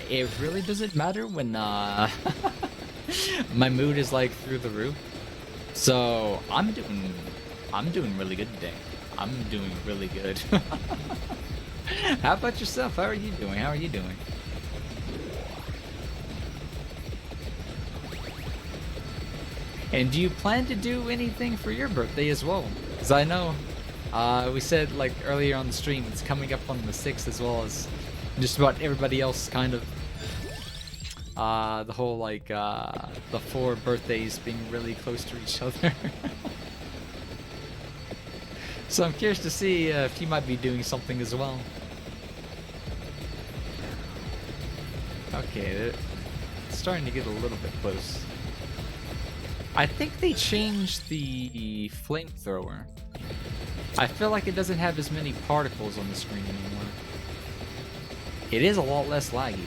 it really doesn't matter when, my mood is, like, through the roof. So, I'm doing really good today. I'm doing really good. How about yourself? How are you doing? And do you plan to do anything for your birthday as well? Because I know, we said, like, earlier on the stream, it's coming up on the 6th as well as just about everybody else, kind of. The whole, like, the 4 birthdays being really close to each other. So I'm curious to see if you might be doing something as well. Okay, they're starting to get a little bit close. I think they changed the flamethrower. I feel like it doesn't have as many particles on the screen anymore. It is a lot less laggy,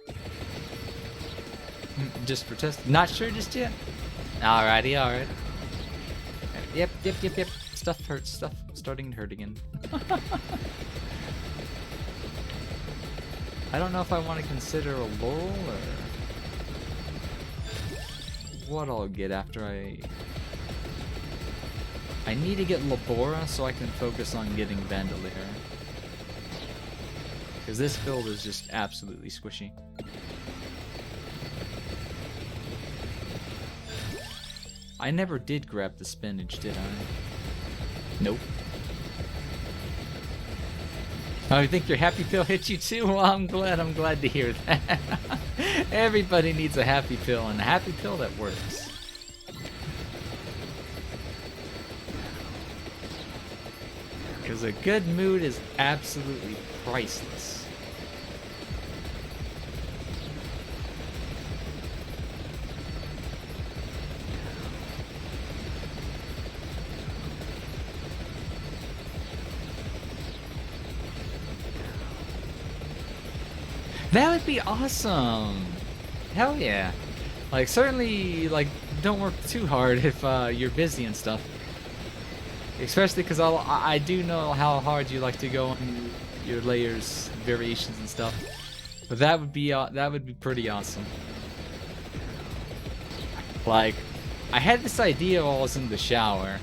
though. Just for test. Not sure just yet. Alrighty, alright. Yep. Stuff hurts. Stuff starting to hurt again. I don't know if I want to consider a laurel or what I'll get after I need to get Labora so I can focus on getting Bandolier. Because this build is just absolutely squishy. I never did grab the spinach, did I? Nope. Oh, you think your happy pill hit you too? Well, I'm glad to hear that. Everybody needs a happy pill, and a happy pill that works. Because a good mood is absolutely priceless. That would be awesome. Hell yeah. Like, certainly, like, don't work too hard if you're busy and stuff. Especially because I do know how hard you like to go on your layers, variations and stuff. But that would be pretty awesome. Like, I had this idea while I was in the shower,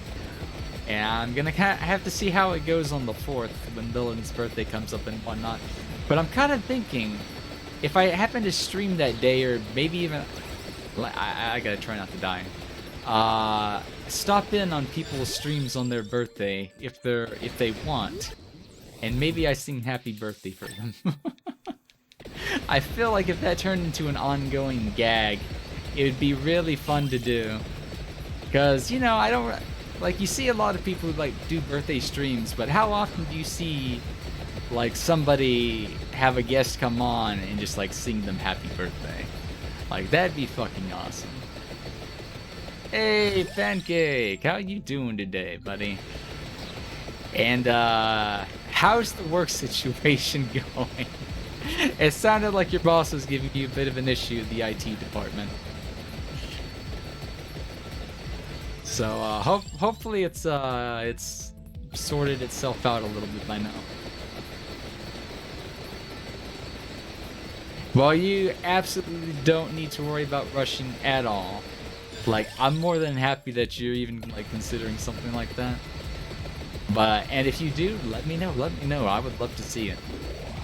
and I'm gonna have to see how it goes on the 4th when Dylan's birthday comes up and whatnot. But I'm kind of thinking, if I happen to stream that day, or maybe even, I gotta try not to die. Stop in on people's streams on their birthday if they want, and maybe I sing happy birthday for them. I feel like if that turned into an ongoing gag, it would be really fun to do. Cause you know, I don't like, you see a lot of people who like do birthday streams, but how often do you see like somebody have a guest come on and just like sing them happy birthday? Like, that'd be fucking awesome. Hey, Pancake, how you doing today, buddy? And how's the work situation going? It sounded like your boss was giving you a bit of an issue in the IT department. So hopefully it's sorted itself out a little bit by now. Well, you absolutely don't need to worry about rushing at all. Like, I'm more than happy that you're even like considering something like that. And if you do, let me know. I would love to see it.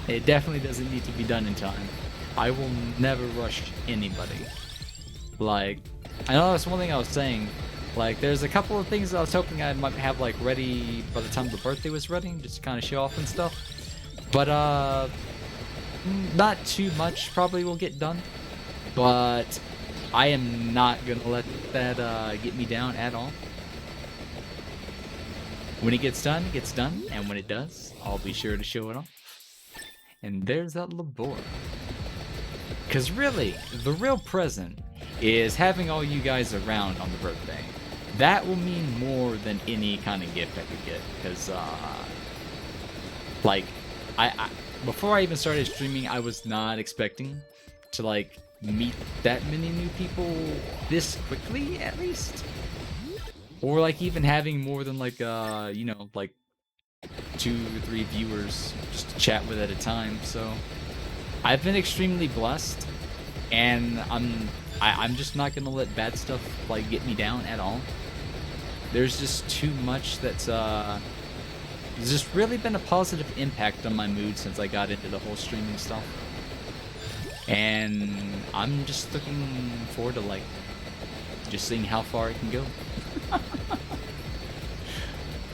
It definitely doesn't need to be done in time. I will never rush anybody. Like, I know that's one thing I was saying. Like, there's a couple of things I was hoping I might have like ready by the time the birthday was ready, just to kind of show off and stuff. But not too much probably will get done. But I am not gonna let that get me down at all. When it gets done, it gets done, and when it does, I'll be sure to show it off. And there's that Labora. Because really, the real present is having all you guys around on the birthday. That will mean more than any kind of gift I could get. Because, like, before I even started streaming, I was not expecting to, like, meet that many new people this quickly, at least. Or, like, even having more than, like, you know, like, 2 or 3 viewers just to chat with at a time. So I've been extremely blessed, and I'm just not gonna let bad stuff like get me down at all. There's just too much that's there's just really been a positive impact on my mood since I got into the whole streaming stuff, and I'm just looking forward to like just seeing how far it can go.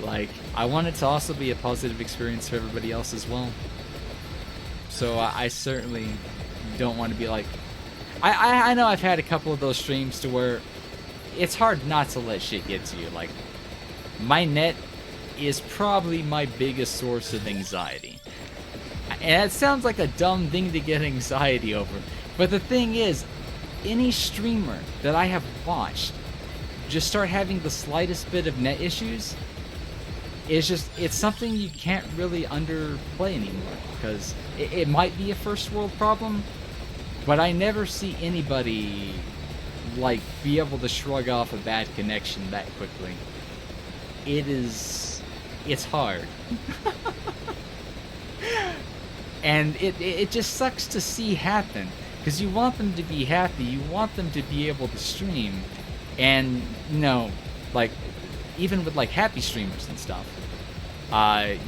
Like, I want it to also be a positive experience for everybody else as well. So I certainly don't want to be like... I know I've had a couple of those streams to where it's hard not to let shit get to you. Like, my net is probably my biggest source of anxiety. And it sounds like a dumb thing to get anxiety over. But the thing is, any streamer that I have watched just start having the slightest bit of net issues, it's something you can't really underplay anymore, because it might be a first world problem, but I never see anybody like be able to shrug off a bad connection that quickly. It's hard. And it just sucks to see happen, because you want them to be happy, you want them to be able to stream, and like even with like happy streamers and stuff,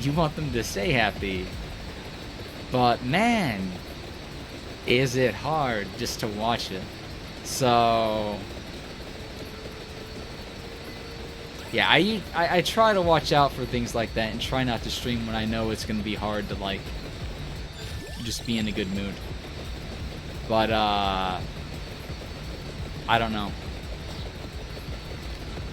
you want them to stay happy, but man, is it hard just to watch it. So yeah, I try to watch out for things like that and try not to stream when I know it's gonna be hard to like just be in a good mood. But I don't know.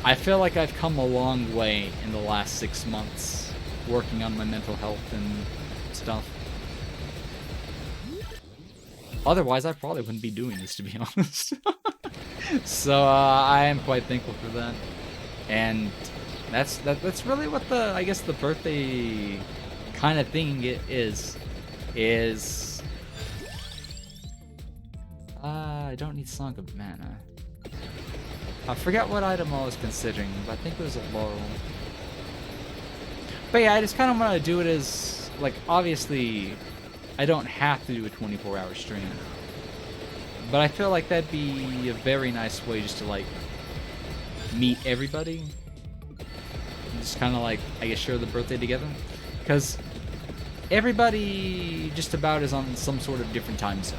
I feel like I've come a long way in the last 6 months working on my mental health and stuff. Otherwise, I probably wouldn't be doing this, to be honest. So I am quite thankful for that. And that's really what I guess the birthday kind of thing is I don't need Song of Mana. I forgot what item I was considering, but I think it was a laurel. But yeah, I just kind of want to do it as, like, obviously I don't have to do a 24-hour stream, but I feel like that'd be a very nice way just to like meet everybody, just kind of like, I guess, share the birthday together, because everybody just about is on some sort of different time zone.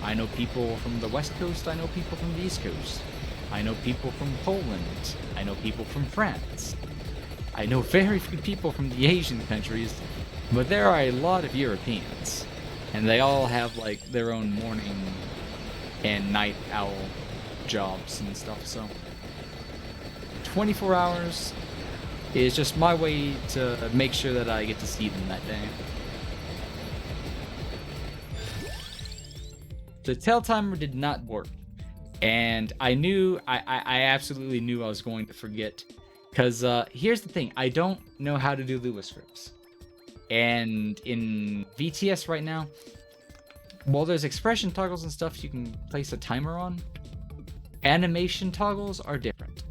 I know people from the West Coast, I know people from the East Coast, I know people from Poland, I know people from France, I know very few people from the Asian countries, but there are a lot of Europeans, and they all have like their own morning and night owl jobs and stuff, so 24 hours is just my way to make sure that I get to see them that day. The tail timer did not work, and I absolutely knew I was going to forget, because here's the thing, I don't know how to do Lua scripts, and in VTS right now, while there's expression toggles and stuff you can place a timer on, animation toggles are different,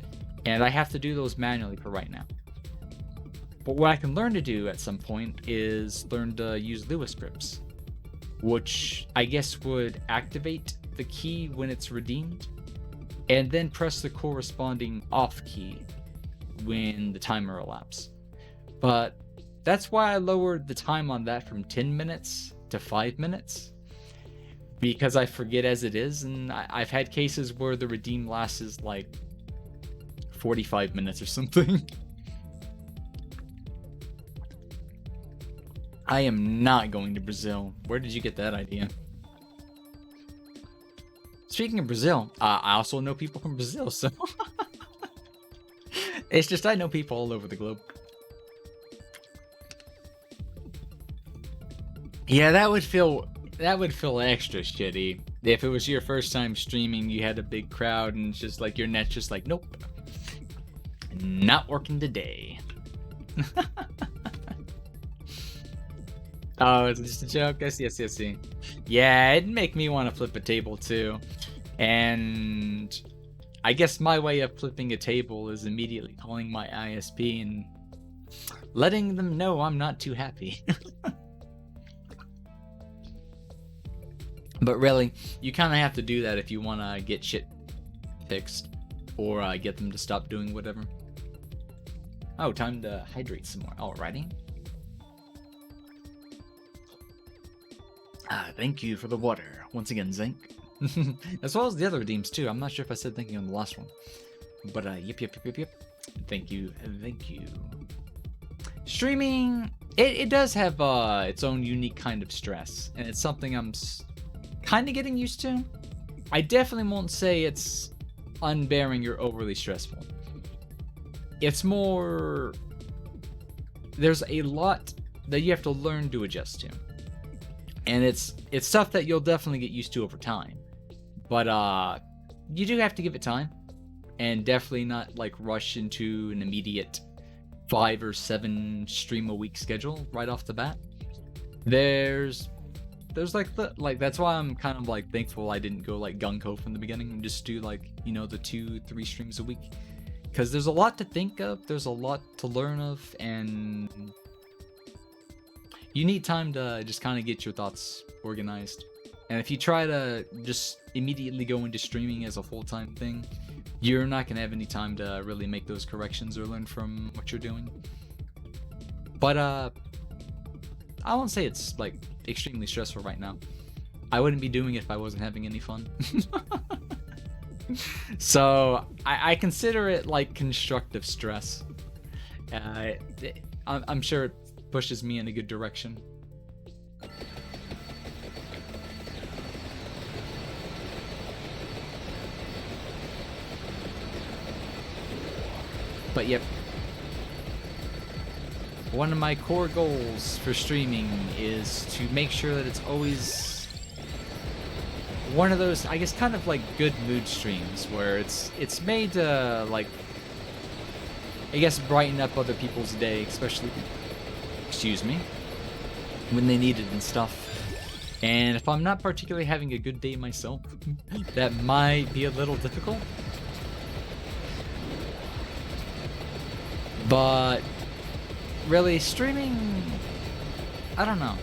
and I have to do those manually for right now. But what I can learn to do at some point is learn to use Lua scripts, which I guess would activate the key when it's redeemed, and then press the corresponding off key when the timer elapses. But that's why I lowered the time on that from 10 minutes to 5 minutes, because I forget as it is, and I've had cases where the redeem lasts like 45 minutes or something. I am not going to Brazil. Where did you get that idea? Speaking of Brazil, I also know people from Brazil, so it's just I know people all over the globe. Yeah, that would feel extra shitty if it was your first time streaming. You had a big crowd, and it's just like your net's just like, nope, not working today. Oh, it's just a joke. Yes. Yeah, it'd make me want to flip a table too. And I guess my way of flipping a table is immediately calling my ISP and letting them know I'm not too happy. But really, you kind of have to do that if you want to get shit fixed, or get them to stop doing whatever. Oh, time to hydrate some more. Alrighty. Thank you for the water. Once again, Zinc. As well as the other redeems too. I'm not sure if I said thank you on the last one. But yep. Thank you. Streaming, it does have its own unique kind of stress. And it's something I'm kind of getting used to. I definitely won't say it's unbearing or overly stressful. It's more, there's a lot that you have to learn to adjust to. And it's stuff that you'll definitely get used to over time. But you do have to give it time, and definitely not like rush into an immediate 5 or 7 stream a week schedule right off the bat. There's like that's why I'm kind of like thankful I didn't go like gung-ho from the beginning and just do like, you know, the 2-3 streams a week, because there's a lot to think of, there's a lot to learn of, and you need time to just kind of get your thoughts organized. And if you try to just immediately go into streaming as a full-time thing, you're not gonna have any time to really make those corrections or learn from what you're doing. But I won't say it's like extremely stressful right now. I wouldn't be doing it if I wasn't having any fun. So I consider it like constructive stress. I'm sure it pushes me in a good direction. But yep, one of my core goals for streaming is to make sure that it's always one of those, I guess, kind of like good mood streams where it's made to like, I guess, brighten up other people's day, especially, excuse me, when they need it and stuff. And if I'm not particularly having a good day myself, that might be a little difficult. But really, streaming, I don't know,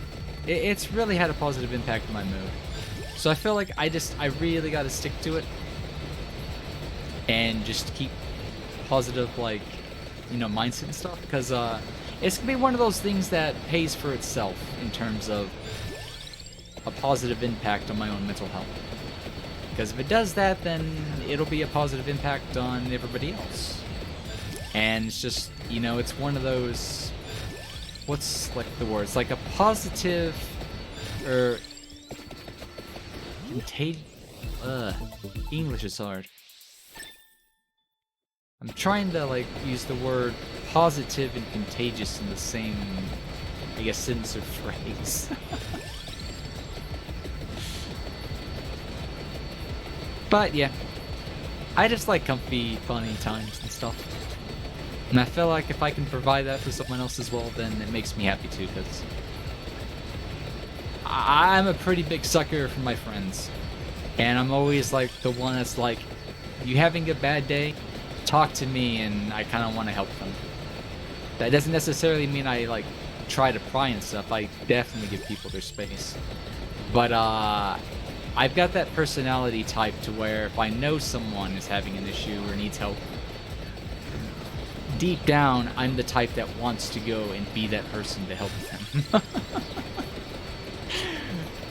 it's really had a positive impact on my mood. So I feel like I really got to stick to it and just keep positive, like, you know, mindset and stuff, because it's gonna be one of those things that pays for itself in terms of a positive impact on my own mental health. Because if it does that, then it'll be a positive impact on everybody else. And it's just, you know, it's one of those, what's like the word? It's like a positive, or English is hard. I'm trying to like use the word positive and contagious in the same, I guess, sentence or phrase. But yeah, I just like comfy, funny times and stuff. And I feel like if I can provide that for someone else as well, then it makes me happy too, because I'm a pretty big sucker for my friends. And I'm always like the one that's like, you having a bad day? Talk to me, and I kind of want to help them. That doesn't necessarily mean I like try to pry and stuff. I definitely give people their space. But I've got that personality type to where if I know someone is having an issue or needs help, deep down, I'm the type that wants to go and be that person to help them.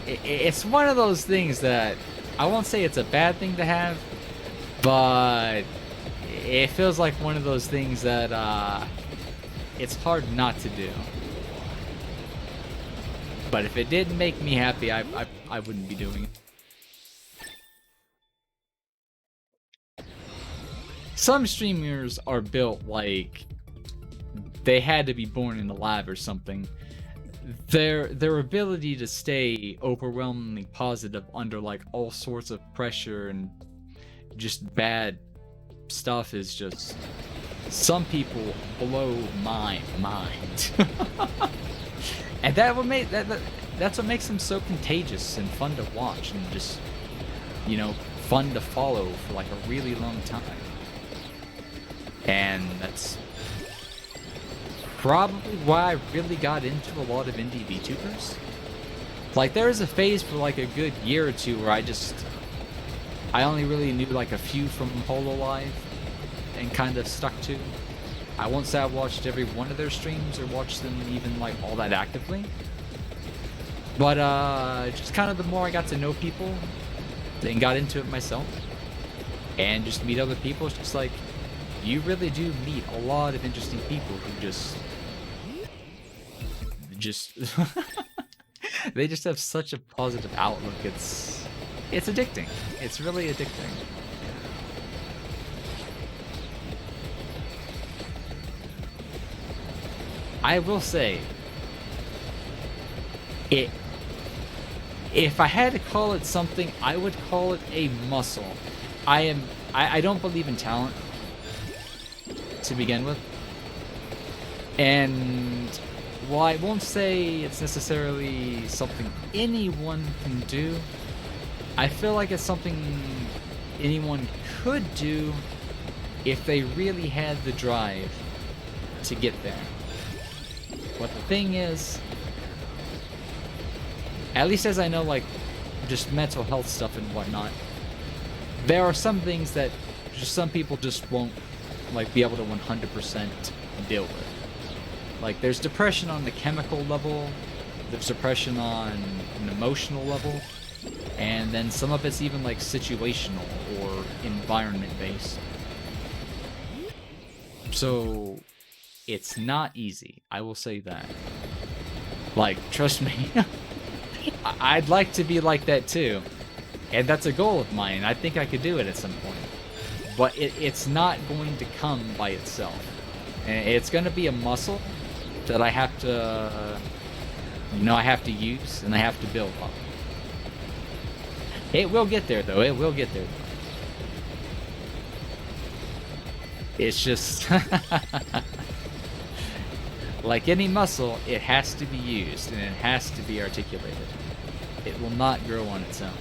It's one of those things that I won't say it's a bad thing to have, but it feels like one of those things that it's hard not to do. But if it didn't make me happy, I wouldn't be doing it. Some streamers are built like they had to be born in a lab or something. Their ability to stay overwhelmingly positive under like all sorts of pressure and just bad stuff is just, some people blow my mind. And that's what makes them so contagious and fun to watch, and just, you know, fun to follow for like a really long time. And that's probably why I really got into a lot of indie VTubers. Like, there was a phase for like a good year or two where I only really knew like a few from Hololive and kind of stuck to. I won't say I watched every one of their streams or watched them even like all that actively. But just kind of the more I got to know people and got into it myself and just meet other people, it's just like, you really do meet a lot of interesting people who just they just have such a positive outlook. It's addicting. It's really addicting. I will say, If I had to call it something, I would call it a muscle. I don't believe in talent to begin with. And while I won't say it's necessarily something anyone can do, I feel like it's something anyone could do if they really had the drive to get there. But the thing is, at least as I know, like, just mental health stuff and whatnot, there are some things that just some people just won't, like, be able to 100% deal with. Like, there's depression on the chemical level, there's depression on an emotional level, and then some of it's even, like, situational or environment-based. So, it's not easy, I will say that. Like, trust me, I'd like to be like that too. And that's a goal of mine. I think I could do it at some point. But it's not going to come by itself. And it's going to be a muscle that I have to, I have to use and I have to build up. It will get there, though. It will get there. It's just... like any muscle, it has to be used and it has to be articulated. It will not grow on its own.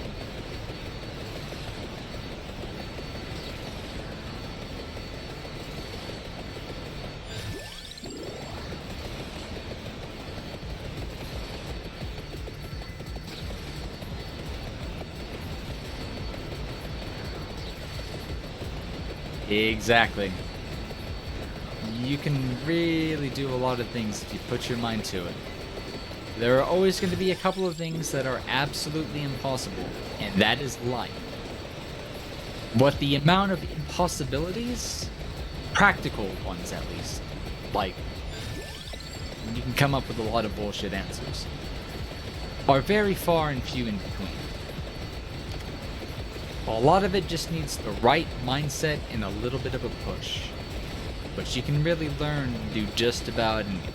Exactly. You can really do a lot of things if you put your mind to it. There are always going to be a couple of things that are absolutely impossible, and that is life. But the amount of impossibilities, practical ones at least, like, you can come up with a lot of bullshit answers, are very far and few in between. A lot of it just needs the right mindset and a little bit of a push. But you can really learn to do just about anything.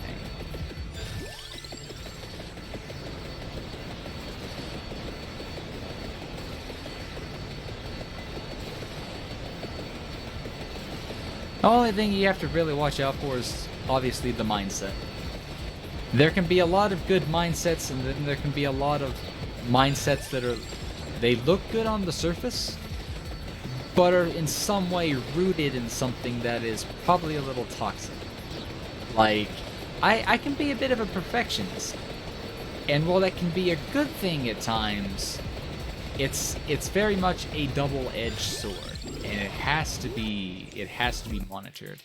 The only thing you have to really watch out for is obviously the mindset. There can be a lot of good mindsets, and then there can be a lot of mindsets that are, they look good on the surface, but are in some way rooted in something that is probably a little toxic. Like, I can be a bit of a perfectionist, and while that can be a good thing at times, it's very much a double-edged sword, and it has to be monitored.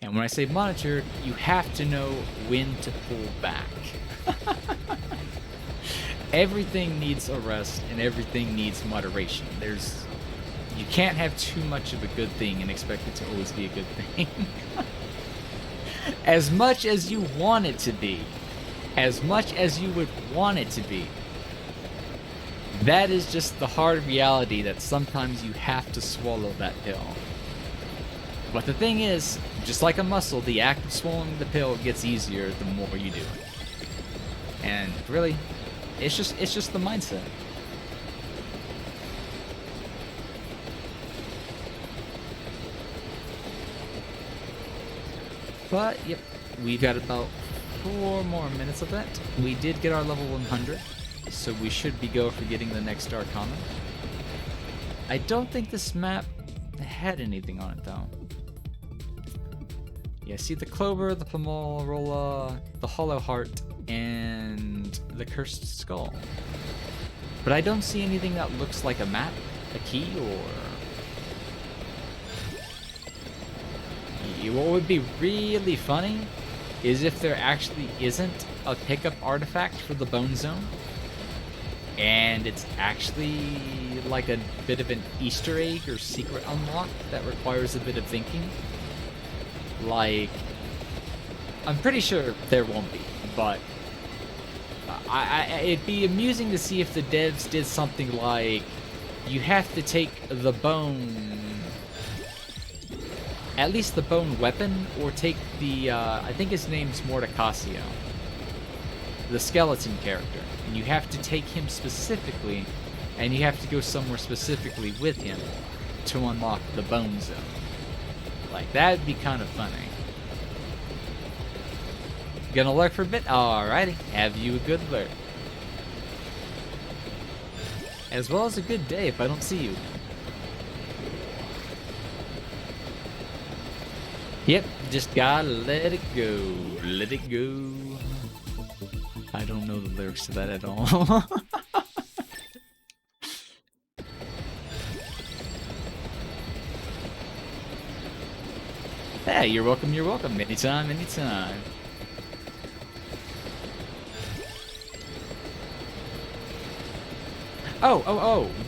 And when I say monitored, you have to know when to pull back. Everything needs a rest, and everything needs moderation. You can't have too much of a good thing and expect it to always be a good thing. As much as you want it to be, as much as you would want it to be, that is just the hard reality that sometimes you have to swallow that pill. But the thing is, just like a muscle, the act of swallowing the pill gets easier the more you do it. And really, it's just the mindset. But, yep, we got about 4 more minutes of that. We did get our level 100, so we should be go for getting the next star common. I don't think this map had anything on it, though. Yeah, see the Clover, the Pomarola, the Hollow Heart, and the Cursed Skull. But I don't see anything that looks like a map, a key, or... What would be really funny is if there actually isn't a pickup artifact for the Bone Zone, and it's actually like a bit of an Easter egg or secret unlock that requires a bit of thinking. Like, I'm pretty sure there won't be, but it'd be amusing to see if the devs did something like, you have to take the bone, at least the bone weapon, or take the, I think his name's Mordecasio. the skeleton character, and you have to take him specifically, and you have to go somewhere specifically with him to unlock the bone zone. Like, that'd be kind of funny. Gonna lurk for a bit? Alrighty, have you a good lurk. As well as a good day if I don't see you. Yep, just gotta let it go. Let it go. I don't know the lyrics to that at all. Hey, you're welcome, you're welcome. Anytime, anytime.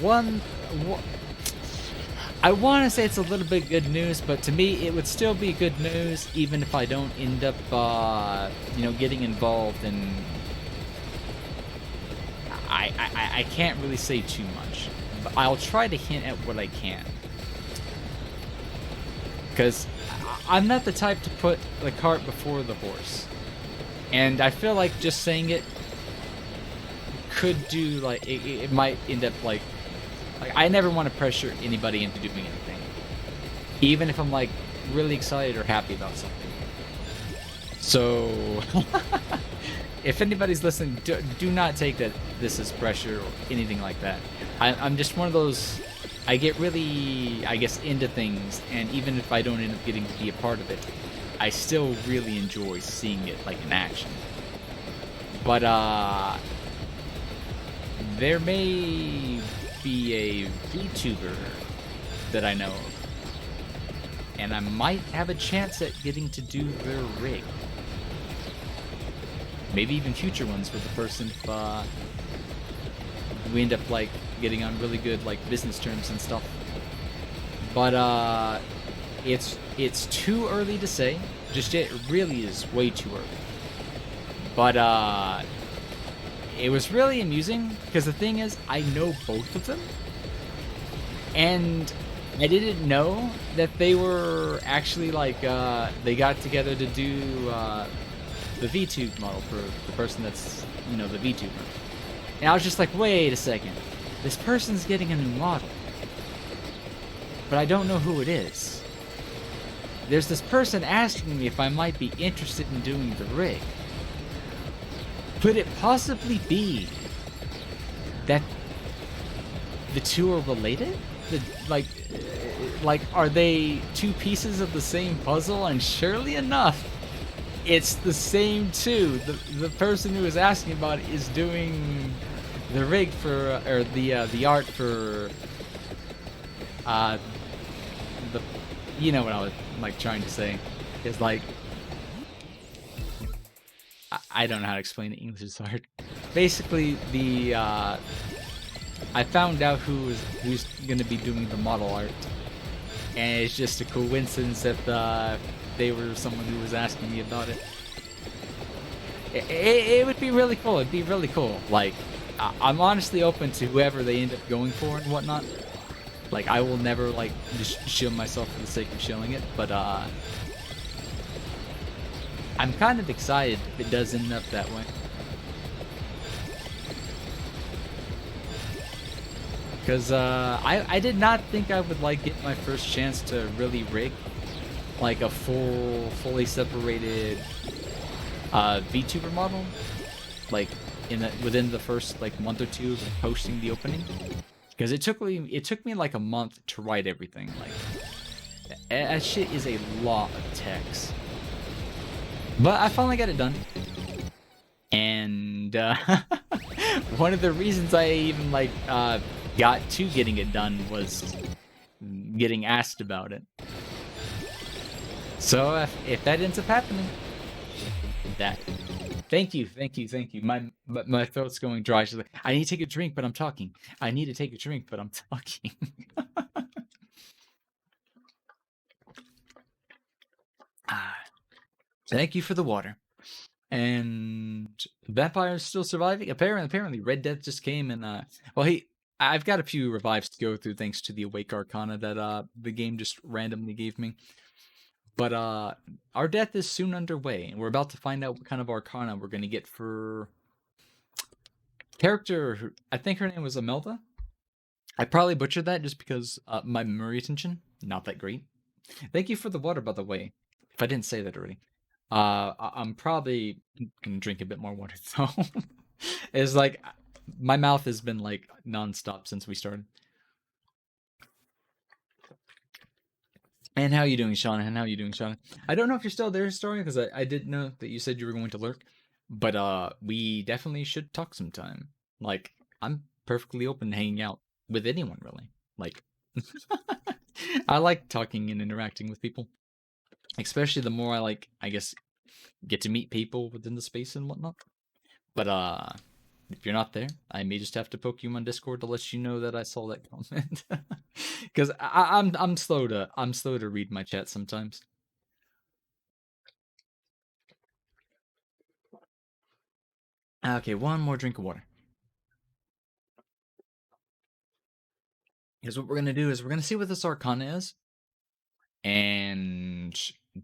One, I want to say it's a little bit good news, but to me, it would still be good news even if I don't end up, getting involved in... I can't really say too much, but I'll try to hint at what I can. Because I'm not the type to put the cart before the horse. And I feel like just saying it could do, like, it might end up, like, I never want to pressure anybody into doing anything. Even if I'm, like, really excited or happy about something. So, if anybody's listening, do not take that this is pressure or anything like that. I'm just one of those, I get really, I guess, into things, and even if I don't end up getting to be a part of it, I still really enjoy seeing it, like, in action. But, there may be a VTuber that I know of, and I might have a chance at getting to do their rig. Maybe even future ones with the person if we end up, like, getting on really good, like, business terms and stuff. But it's too early to say just yet. It really is way too early. But it was really amusing because the thing is, I know both of them, and I didn't know that they were actually, like, they got together to do the VTube model for the person that's, the VTuber. And I was just like, wait a second, this person's getting a new model, but I don't know who it is. There's this person asking me if I might be interested in doing the rig. Could it possibly be that the two are related? Like, are they two pieces of the same puzzle? And surely enough, it's the same two. The person who was asking about it is doing the rig for, or the art for, the, you know what I was, like, trying to say, is, like, I don't know how to explain it. English is hard. Basically, I found out who's going to be doing the model art, and it's just a coincidence that they were someone who was asking me about it. It would be really cool. It'd be really cool. Like, I'm honestly open to whoever they end up going for and whatnot. Like, I will never, like, just shill myself for the sake of shilling it, but I'm kind of excited if it does end up that way. Because I did not think I would, like, get my first chance to really rig, like, a fully separated VTuber model, like, within the first, like, month or two of posting the opening. Because it took me like a month to write everything. Like, that shit is a lot of text. But I finally got it done. And one of the reasons I even, like, got to getting it done was getting asked about it. So if that ends up happening, that... Thank you. My throat's going dry. She's like, I need to take a drink, but I'm talking. I need to take a drink, but I'm talking. Thank you for the water. And Vampire's still surviving. Apparently, Red Death just came and well, I've got a few revives to go through thanks to the Awake Arcana that the game just randomly gave me. But our death is soon underway, and we're about to find out what kind of Arcana we're going to get for Character, I think her name was Imelda. I probably butchered that just because my memory retention not that great. Thank you for the water, by the way. If I didn't say that already, I'm probably gonna drink a bit more water though. It's like my mouth has been like nonstop since we started. And how you doing, Shauna? And how you doing, Shauna? I don't know if you're still there, Historia, because I did know that you said you were going to lurk. But we definitely should talk sometime. Like, I'm perfectly open to hanging out with anyone, really. Like, I like talking and interacting with people. Especially the more I like, I guess, get to meet people within the space and whatnot. But if you're not there, I may just have to poke you on Discord to let you know that I saw that comment. Because I'm slow to read my chat sometimes. Okay, one more drink of water. Because what we're gonna do is we're gonna see what this Arcana is, and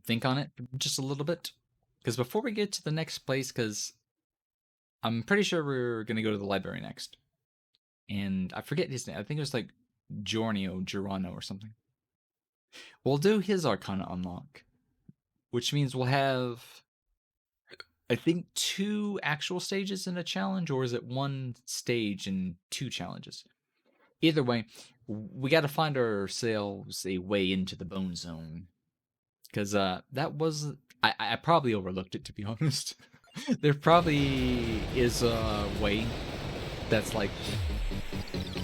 think on it just a little bit. Because before we get to the next place, because I'm pretty sure we're gonna go to the library next, and I forget his name. I think it was like Giorno or something. We'll do his Arcana unlock, which means we'll have, I think, 2 actual stages in a challenge, or is it 1 stage and 2 challenges? Either way, we got to find ourselves a way into the bone zone, because that was, I probably overlooked it, to be honest. There probably is a way that's like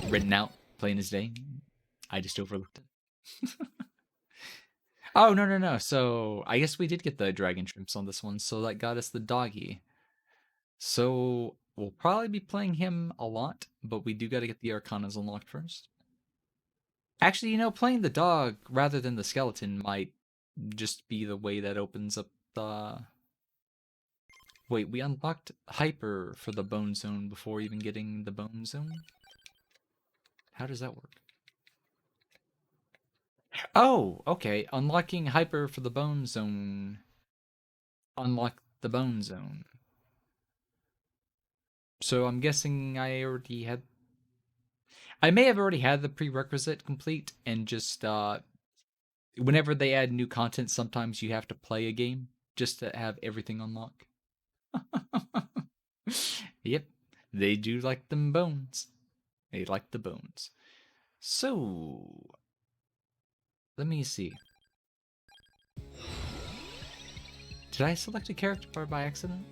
written out plain as day. I just overlooked it. Oh, no, no, no. So I guess we did get the dragon shrimps on this one, so that got us the doggy. So we'll probably be playing him a lot, but we do got to get the Arcanas unlocked first. Actually, playing the dog rather than the skeleton might just be the way that opens up the... Wait, we unlocked Hyper for the Bone Zone before even getting the Bone Zone? How does that work? Oh, okay. Unlocking Hyper for the Bone Zone. Unlock the Bone Zone. So I'm guessing I already had... I may have already had the prerequisite complete, and just, whenever they add new content, sometimes you have to play a game just to have everything unlocked. Yep, they do like them bones. They like the bones. So, let me see. Did I select a character by accident?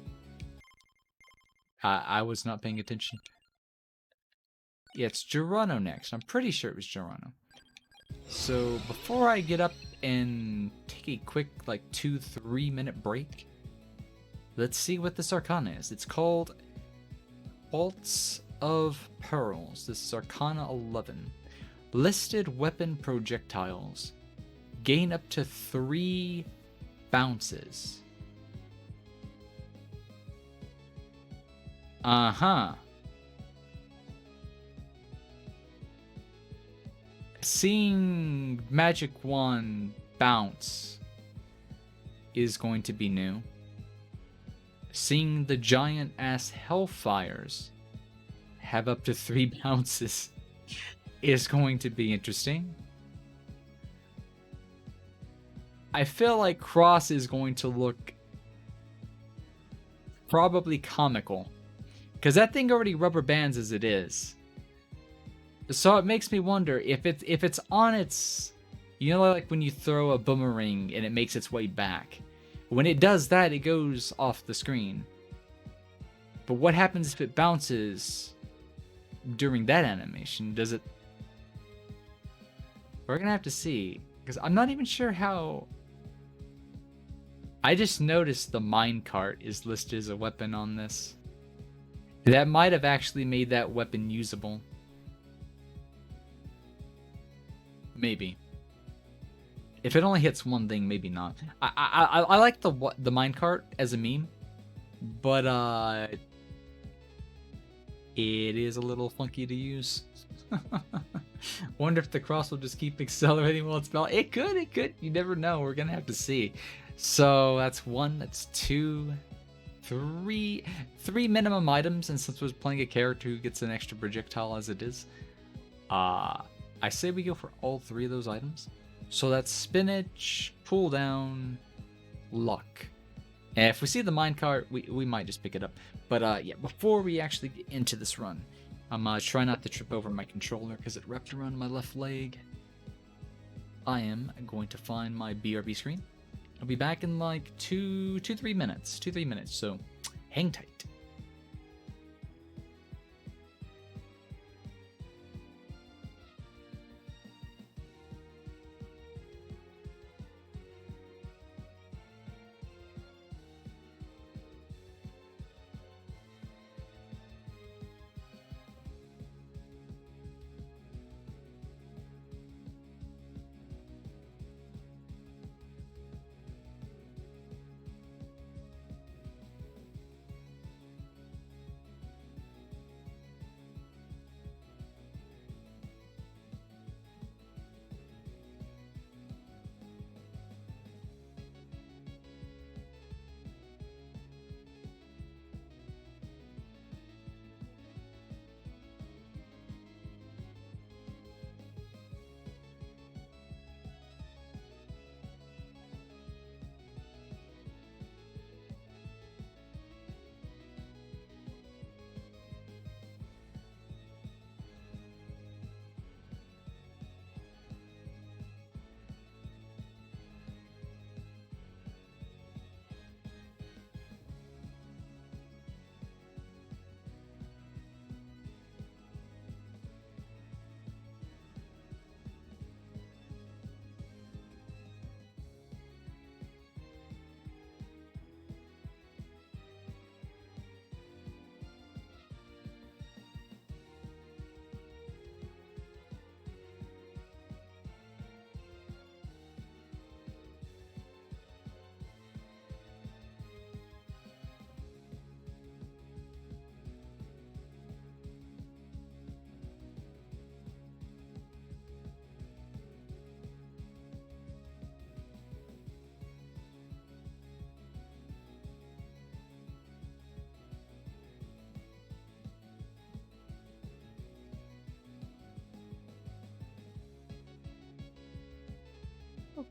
I was not paying attention. Yeah, it's Girano next. I'm pretty sure it was Girano. So, before I get up and take a quick, like, 2-3 minute break, let's see what this Arcana is. It's called Bolts of Pearls. This is Arcana 11. Listed weapon projectiles. Gain up to 3 bounces. Uh-huh. Seeing Magic Wand bounce is going to be new. Seeing the giant-ass Hellfires have up to 3 bounces is going to be interesting. I feel like Cross is going to look probably comical, because that thing already rubber bands as it is. So it makes me wonder if it's on its, like when you throw a boomerang and it makes its way back. When it does that, it goes off the screen. But what happens if it bounces during that animation? Does it... We're gonna have to see, because I'm not even sure how... I just noticed the minecart is listed as a weapon on this. That might have actually made that weapon usable. Maybe. If it only hits one thing, maybe not. I like the minecart as a meme, but it is a little funky to use. Wonder if the cross will just keep accelerating while it's balanced. It could. You never know. We're gonna have to see. So that's 1, that's 2, three minimum items, and since I was playing a character who gets an extra projectile as it is, I say we go for all three of those items. So that's spinach, pull down, luck. And if we see the minecart, we might just pick it up. But yeah, before we actually get into this run, I'm trying not to trip over my controller because it wrapped around my left leg. I am going to find my BRB screen. I'll be back in like 3 minutes. 2-3 minutes, so hang tight.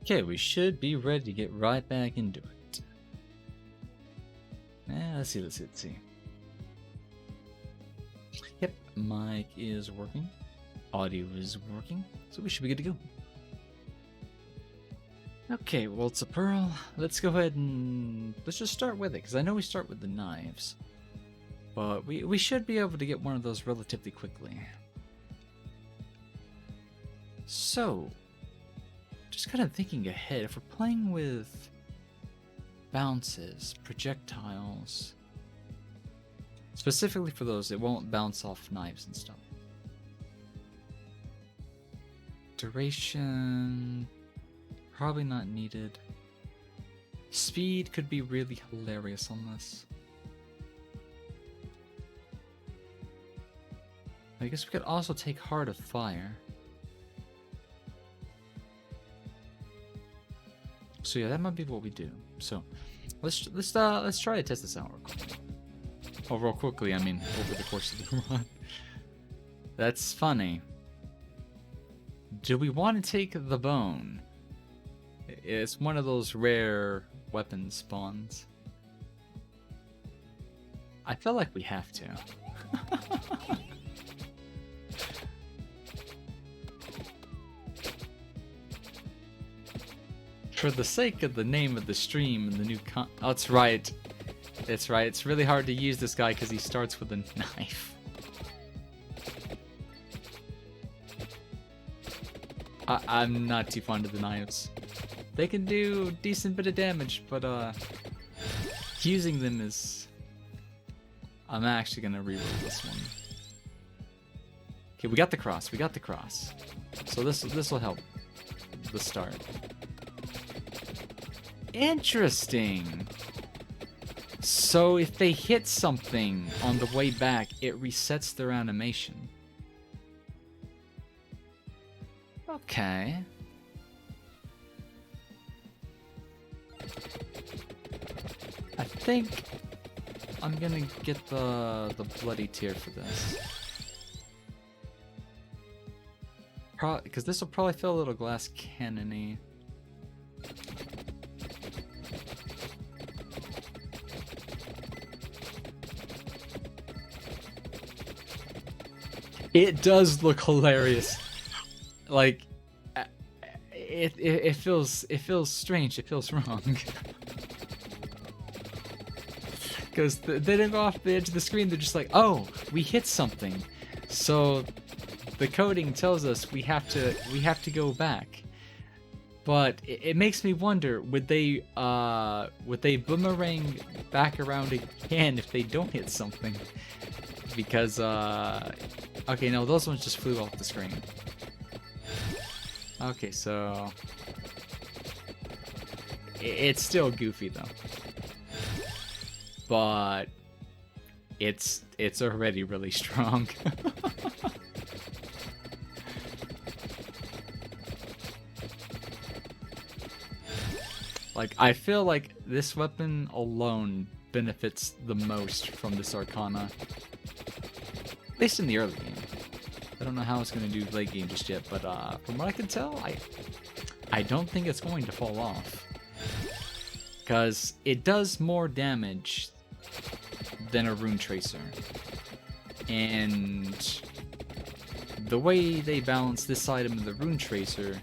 Okay, we should be ready to get right back into it. Let's see. Yep, mic is working. Audio is working, so we should be good to go. Okay, well, it's a pearl. Let's go ahead and let's just start with it, because I know we start with the knives. But we should be able to get one of those relatively quickly. So, just kind of thinking ahead, if we're playing with bounces, projectiles, specifically for those, it won't bounce off knives and stuff. Duration, probably not needed. Speed could be really hilarious on this. I guess we could also take Heart of Fire. So yeah, that might be what we do. So let's try to test this out real quick. Oh, real quickly, I mean over the course of the run. That's funny. Do we want to take the bone? It's one of those rare weapon spawns. I feel like we have to. For the sake of the name of the stream and the new oh, it's right. It's right. It's really hard to use this guy because he starts with a knife. I'm not too fond of the knives. They can do a decent bit of damage, but using them is... I'm actually gonna reroll this one. Okay, we got the cross. We got the cross. So this will help the start. Interesting. So if they hit something on the way back, it resets their animation. Okay. I think I'm gonna get the bloody tear for this. Because this will probably feel a little glass cannon-y. It does look hilarious. Like, it feels strange. It feels wrong. Because they didn't go off the edge of the screen. They're just like, oh, we hit something. So the coding tells us we have to go back. But it makes me wonder, would they boomerang back around again if they don't hit something? Because okay, no, those ones just flew off the screen. Okay, so it's still goofy though. But it's already really strong. Like, I feel like this weapon alone benefits the most from this Arcana. At least in the early game. I don't know how it's going to do late game just yet, but from what I can tell, I don't think it's going to fall off. Because it does more damage than a Rune Tracer. And the way they balance this item in the Rune Tracer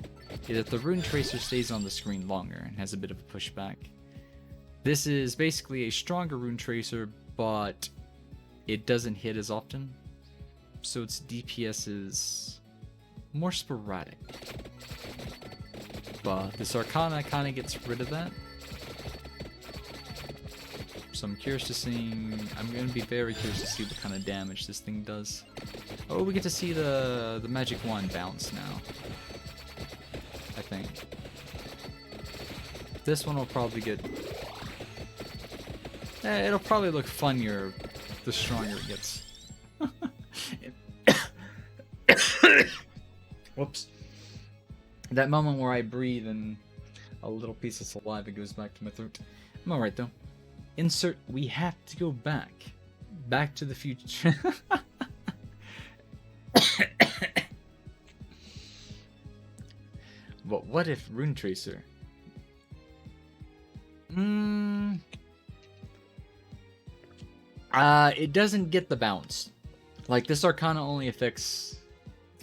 is that the Rune Tracer stays on the screen longer and has a bit of a pushback. This is basically a stronger Rune Tracer, but it doesn't hit as often. So its DPS is more sporadic. But this Arcana kind of gets rid of that. So I'm curious to see. I'm going to be very curious to see what kind of damage this thing does. Oh, we get to see the magic wand bounce now. I think. This one will probably get. It'll probably look funnier the stronger it gets. Whoops. That moment where I breathe and a little piece of saliva goes back to my throat. I'm alright though. Insert, we have to go back. Back to the future. But what if Rune Tracer? It doesn't get the bounce. Like, this Arcana only affects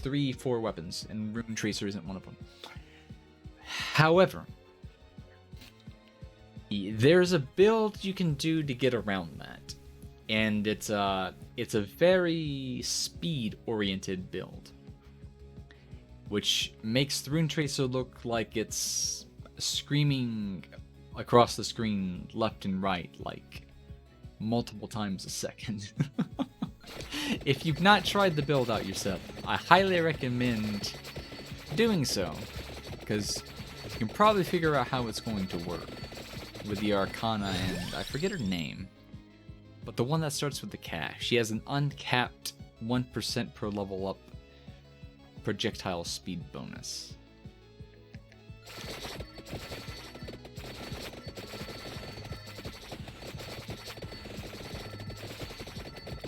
3-4 weapons, and Rune Tracer isn't one of them. However, there's a build you can do to get around that, and it's a very speed-oriented build, which makes the Rune Tracer look like it's screaming across the screen left and right, like multiple times a second. If you've not tried the build out yourself, I highly recommend doing so, because you can probably figure out how it's going to work with the Arcana, and I forget her name, but the one that starts with the K. She has an uncapped 1% per level up projectile speed bonus.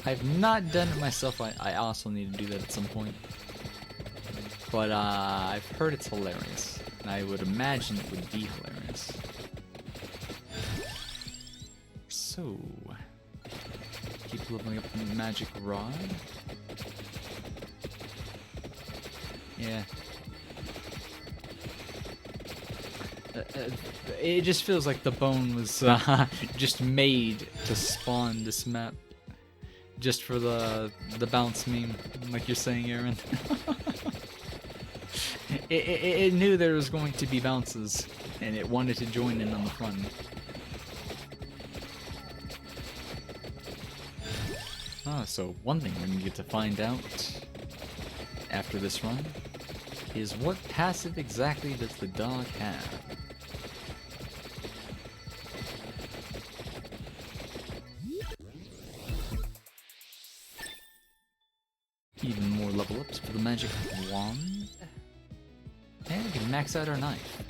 I've not done it myself. I also need to do that at some point. But I've heard it's hilarious, and I would imagine it would be hilarious. So, keep leveling up the magic rod. Yeah. It just feels like the bone was just made to spawn this map. Just for the bounce meme, like you're saying, Aaron. it knew there was going to be bounces, and it wanted to join in on the fun. So one thing we're going to get to find out after this run is what passive exactly does the dog have? Even more level ups for the magic wand. And we can max out our knife.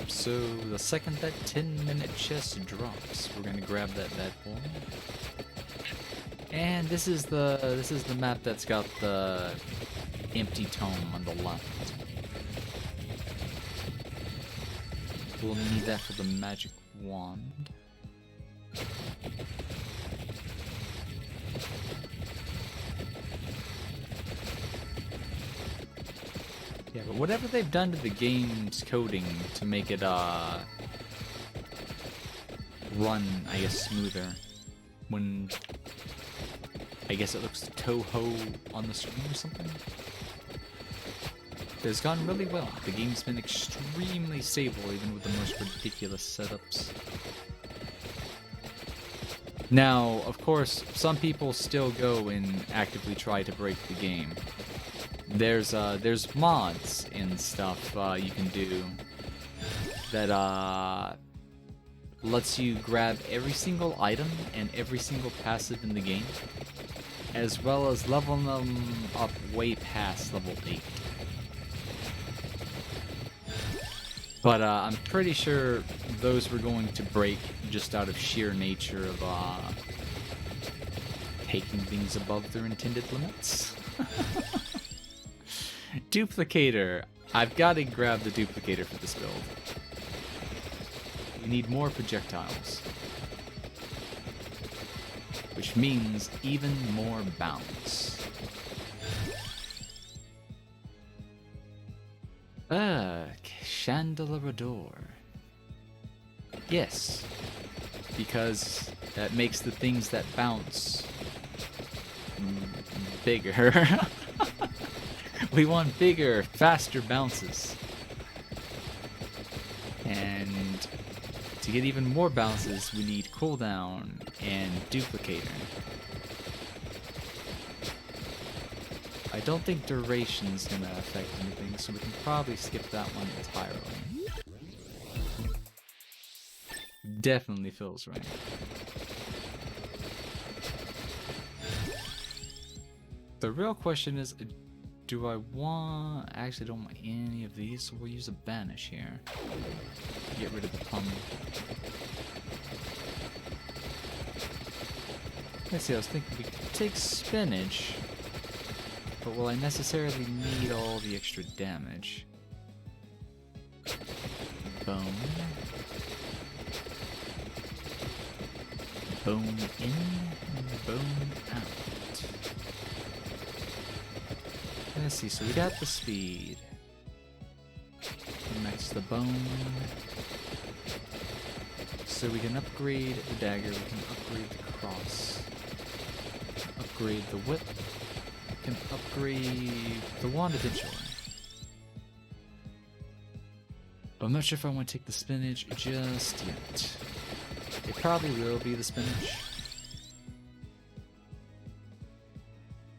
So the second that 10-minute chest drops, we're gonna grab that bad boy. And this is the map that's got the empty tome on the left. We'll need that for the magic wand. Yeah, but whatever they've done to the game's coding to make it run, I guess, smoother when I guess it looks Toho on the screen or something. It's gone really well. The game's been extremely stable even with the most ridiculous setups. Now, of course, some people still go and actively try to break the game. There's mods and stuff you can do that lets you grab every single item and every single passive in the game, as well as level them up way past level 8. But I'm pretty sure those were going to break just out of sheer nature of taking things above their intended limits. Duplicator. I've got to grab the duplicator for this build. We need more projectiles. Which means even more bounce. Chandelier. Yes, because that makes the things that bounce bigger. We want bigger, faster bounces. And to get even more bounces, we need cooldown and duplicator. I don't think duration's gonna affect anything, so we can probably skip that one entirely. Definitely feels right. The real question is, do I want... I actually don't want any of these, so we'll use a banish here. Get rid of the pummel. Let's see, I was thinking we could take spinach, but will I necessarily need all the extra damage? Bone. Bone in, and bone out. Let's see, so we got the speed. Match the bone. So we can upgrade the dagger, we can upgrade the cross. Upgrade the whip. We can upgrade the wand eventually. But I'm not sure if I want to take the spinach just yet. It probably will be the spinach.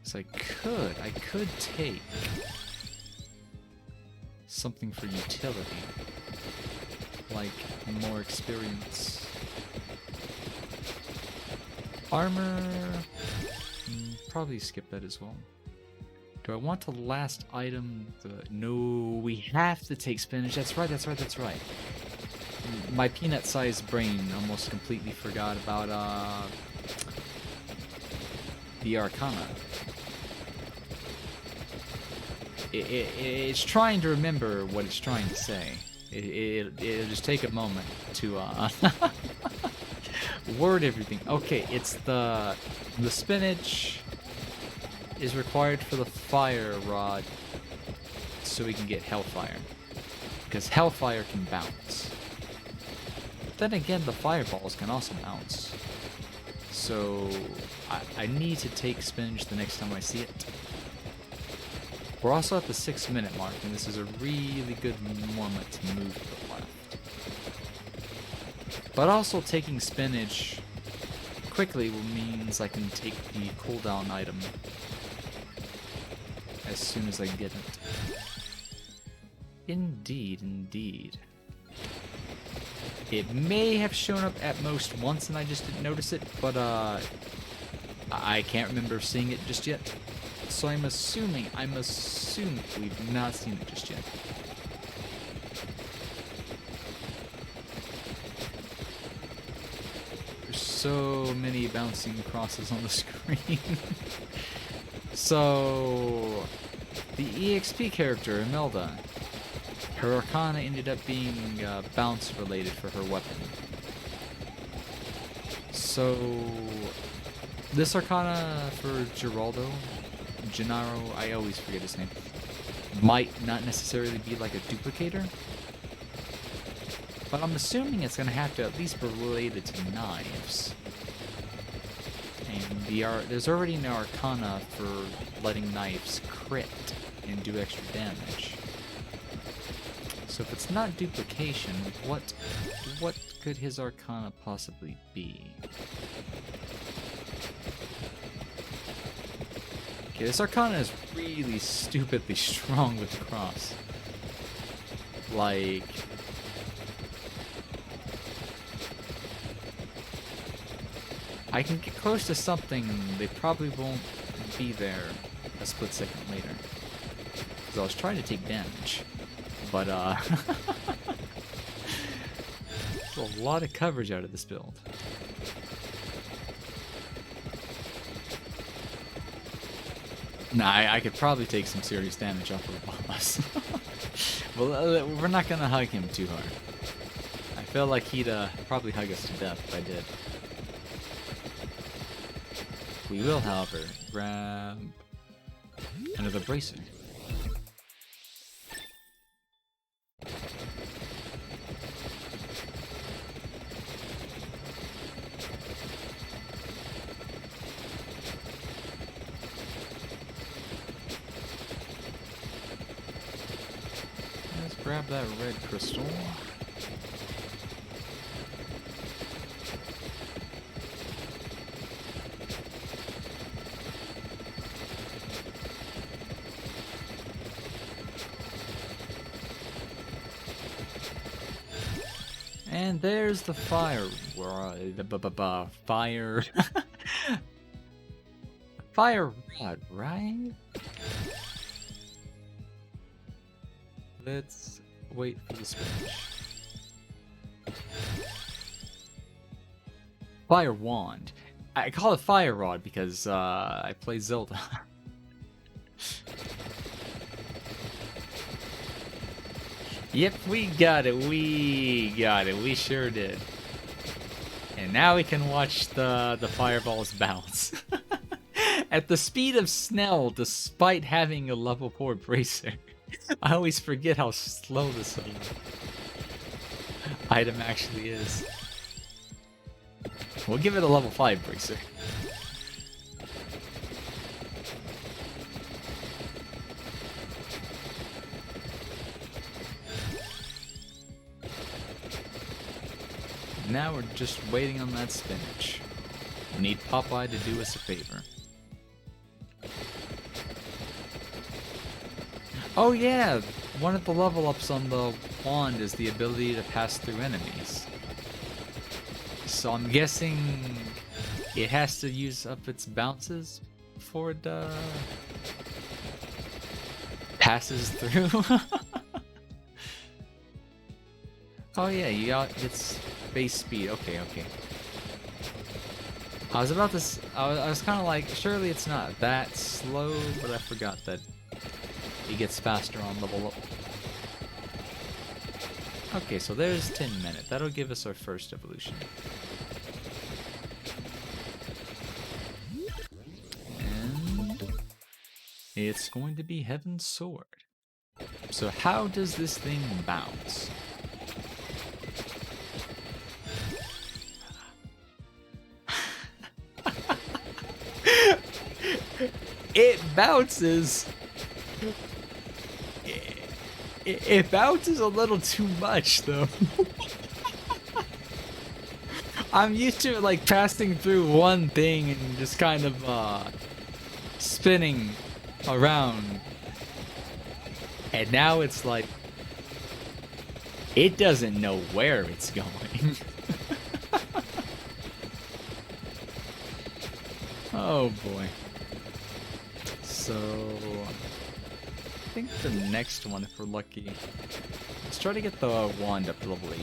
So I could take something for utility, like more experience. Armor, probably skip that as well. Do I want the last item? No, we have to take spinach. That's right. My peanut-sized brain almost completely forgot about the Arcana. It's trying to remember what it's trying to say. It'll just take a moment to word everything. Okay, it's the spinach is required for the fire rod so we can get hellfire, because hellfire can bounce. But then again, the fireballs can also bounce. So I need to take spinach the next time I see it. We're also at the 6-minute mark, and this is a really good moment to move to the left. But also taking spinach quickly means I can take the cooldown item as soon as I get it. Indeed. It may have shown up at most once and I just didn't notice it, but I can't remember seeing it just yet. So I'm assuming we've not seen it just yet. so many bouncing crosses on the screen. So, the EXP character, Imelda, her Arcana ended up being bounce related for her weapon. So, this Arcana for Gennaro, I always forget his name, might not necessarily be like a duplicator, but I'm assuming it's going to have to at least be related to knives. And there's already an Arcana for letting knives crit and do extra damage. So if it's not duplication, what could his Arcana possibly be? Okay, this Arcana is really stupidly strong with the cross. Like, I can get close to something and they probably won't be there a split second later. Because I was trying to take damage. But, there's a lot of coverage out of this build. Nah, I could probably take some serious damage off of the boss. Well, we're not gonna hug him too hard. I feel like he'd probably hug us to death if I did. We will, however, grab another bracer. Let's grab that red crystal. And there's the fire, fire, fire rod, right? Let's wait for the spinach. Fire wand. I call it fire rod because I play Zelda. Yep, we got it, we sure did. And now we can watch the fireballs bounce. At the speed of Snell, despite having a level 4 bracer. I always forget how slow this item actually is. We'll give it a level 5 bracer. Now we're just waiting on that spinach. We need Popeye to do us a favor. Oh yeah, one of the level ups on the wand is the ability to pass through enemies. So I'm guessing it has to use up its bounces before it passes through. Oh yeah, you got its base speed. Okay. I was about to. I was kind of like, surely it's not that slow, but I forgot that it gets faster on level up. Okay, so there's 10 minutes. That'll give us our first evolution. And it's going to be Heaven's Sword. So how does this thing bounce? It bounces. It bounces a little too much, though. I'm used to it, like, passing through one thing and just kind of spinning around. And now it's like it doesn't know where it's going. Oh boy. So I think the next one, if we're lucky, let's try to get the wand up to level 8.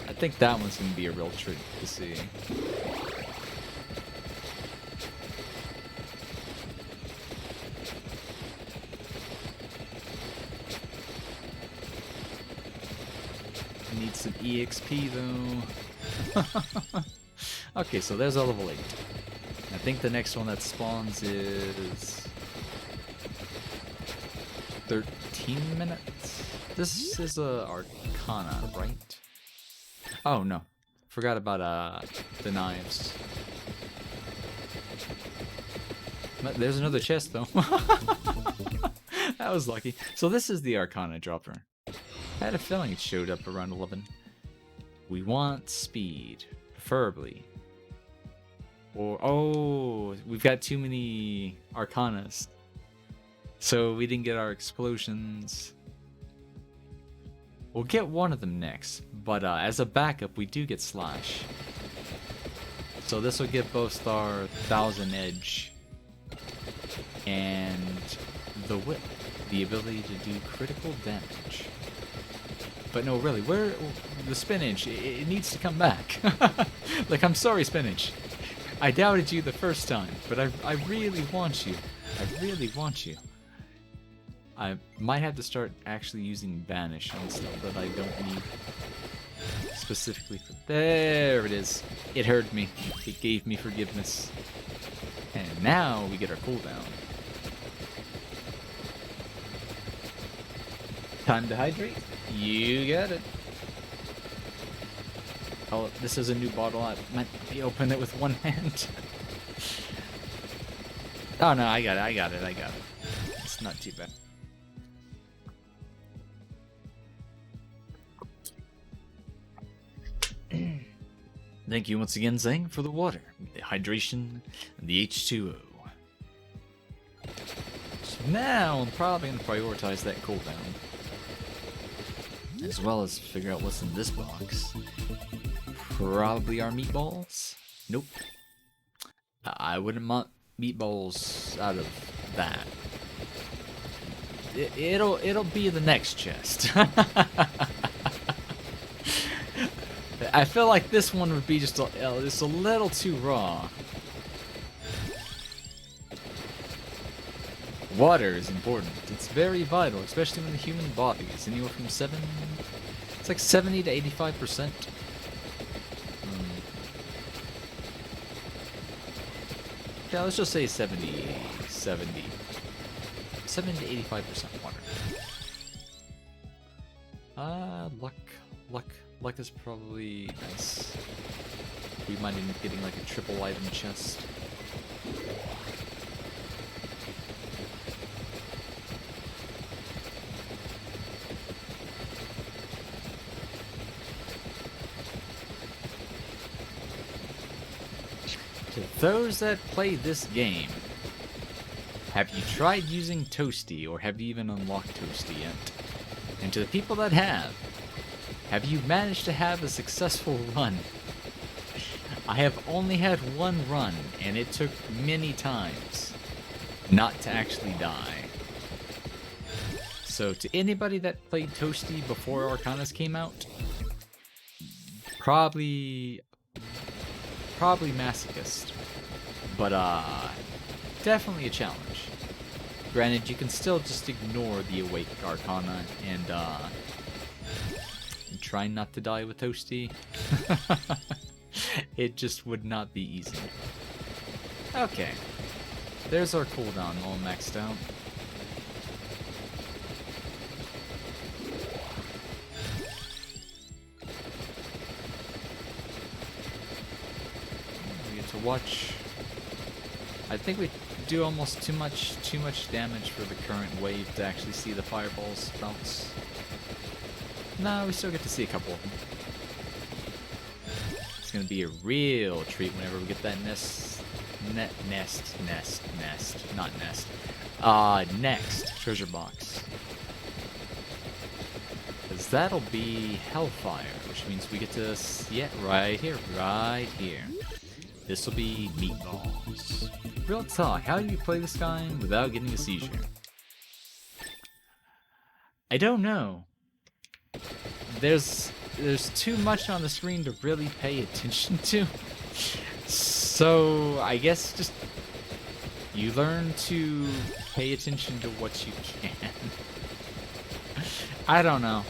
I think that one's gonna be a real treat to see. Need some EXP though. Okay, so there's a level 8. I think the next one that spawns is 13 minutes. This is a Arcana, right? Oh no, forgot about the knives. But there's another chest though. That was lucky. So this is the Arcana dropper. I had a feeling it showed up around 11. We want speed, preferably. Or, oh, we've got too many Arcanas. So we didn't get our explosions. We'll get one of them next, but as a backup, we do get Slash. So this will give both our 1000 edge and the whip, the ability to do critical damage. But no, really, where the spinach? It needs to come back. Like, I'm sorry, spinach. I doubted you the first time, but I really want you. I really want you. I might have to start actually using banish on stuff that I don't need specifically for. There it is. It heard me. It gave me forgiveness. And now we get our cooldown. Time to hydrate? You got it. Oh, this is a new bottle. I might be open it with one hand. Oh no, I got it. It's not too bad. Thank you once again, Zang, for the water, the hydration, and the H2O. So now I'm probably going to prioritize that cooldown, as well as figure out what's in this box. Probably our meatballs? Nope. I wouldn't want meatballs out of that. It'll be the next chest. I feel like this one would be just a little too raw. Water is important. It's very vital, especially when the human body is anywhere from 70 to 85%. Yeah, let's just say 70 to 85% water. Luck is probably nice. We might end up getting like a triple item chest. To those that play this game, have you tried using Toasty, or have you even unlocked Toasty yet? And to the people that have you managed to have a successful run? I have only had one run, and it took many times not to actually die. So to anybody that played Toasty before Arcanas came out, probably masochist, but definitely a challenge. Granted, you can still just ignore the Awake Arcana and try not to die with Toasty. It just would not be easy. Okay, there's our cooldown all maxed out. We get to watch. I think we do almost too much damage for the current wave to actually see the fireballs bounce. No, we still get to see a couple of them. It's gonna be a real treat whenever we get that next treasure box. Because that'll be Hellfire, which means we get to see it right here. This will be meatballs. Real talk, how do you play this game without getting a seizure? I don't know. There's too much on the screen to really pay attention to. So I guess just you learn to pay attention to what you can. I don't know.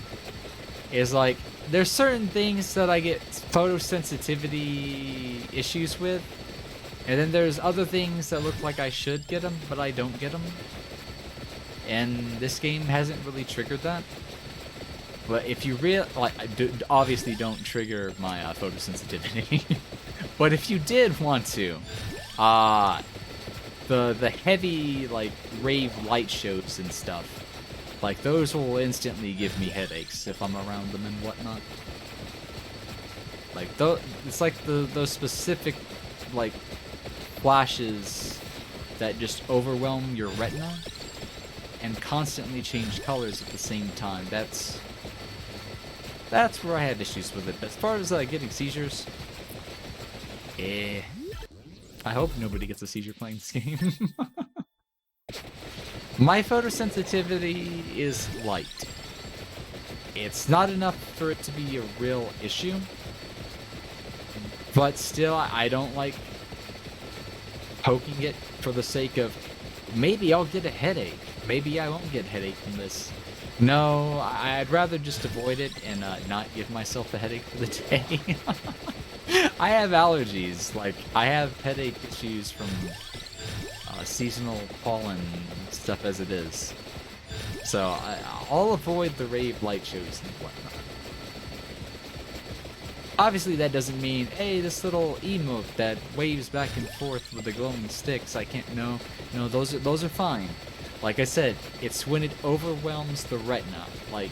It's like there's certain things that I get photosensitivity issues with, and then there's other things that look like I should get them, but I don't get them. And this game hasn't really triggered that. But if you obviously don't trigger my photosensitivity. But if you did want to, the heavy like rave light shows and stuff, like those will instantly give me headaches if I'm around them and whatnot. Like it's like those specific like flashes that just overwhelm your retina and constantly change colors at the same time. That's where I have issues with it. As far as getting seizures, I hope nobody gets a seizure playing this game. My photosensitivity is light. It's not enough for it to be a real issue, but still, I don't like poking it for the sake of maybe I'll get a headache. Maybe I won't get a headache from this. No, I'd rather just avoid it and not give myself a headache for the day. I have allergies. Like, I have headache issues from seasonal pollen stuff as it is. So I'll avoid the rave light shows and whatnot. Obviously, that doesn't mean, hey, this little emote that waves back and forth with the glowing sticks, I can't, no, those are fine. Like I said, it's when it overwhelms the retina. Like,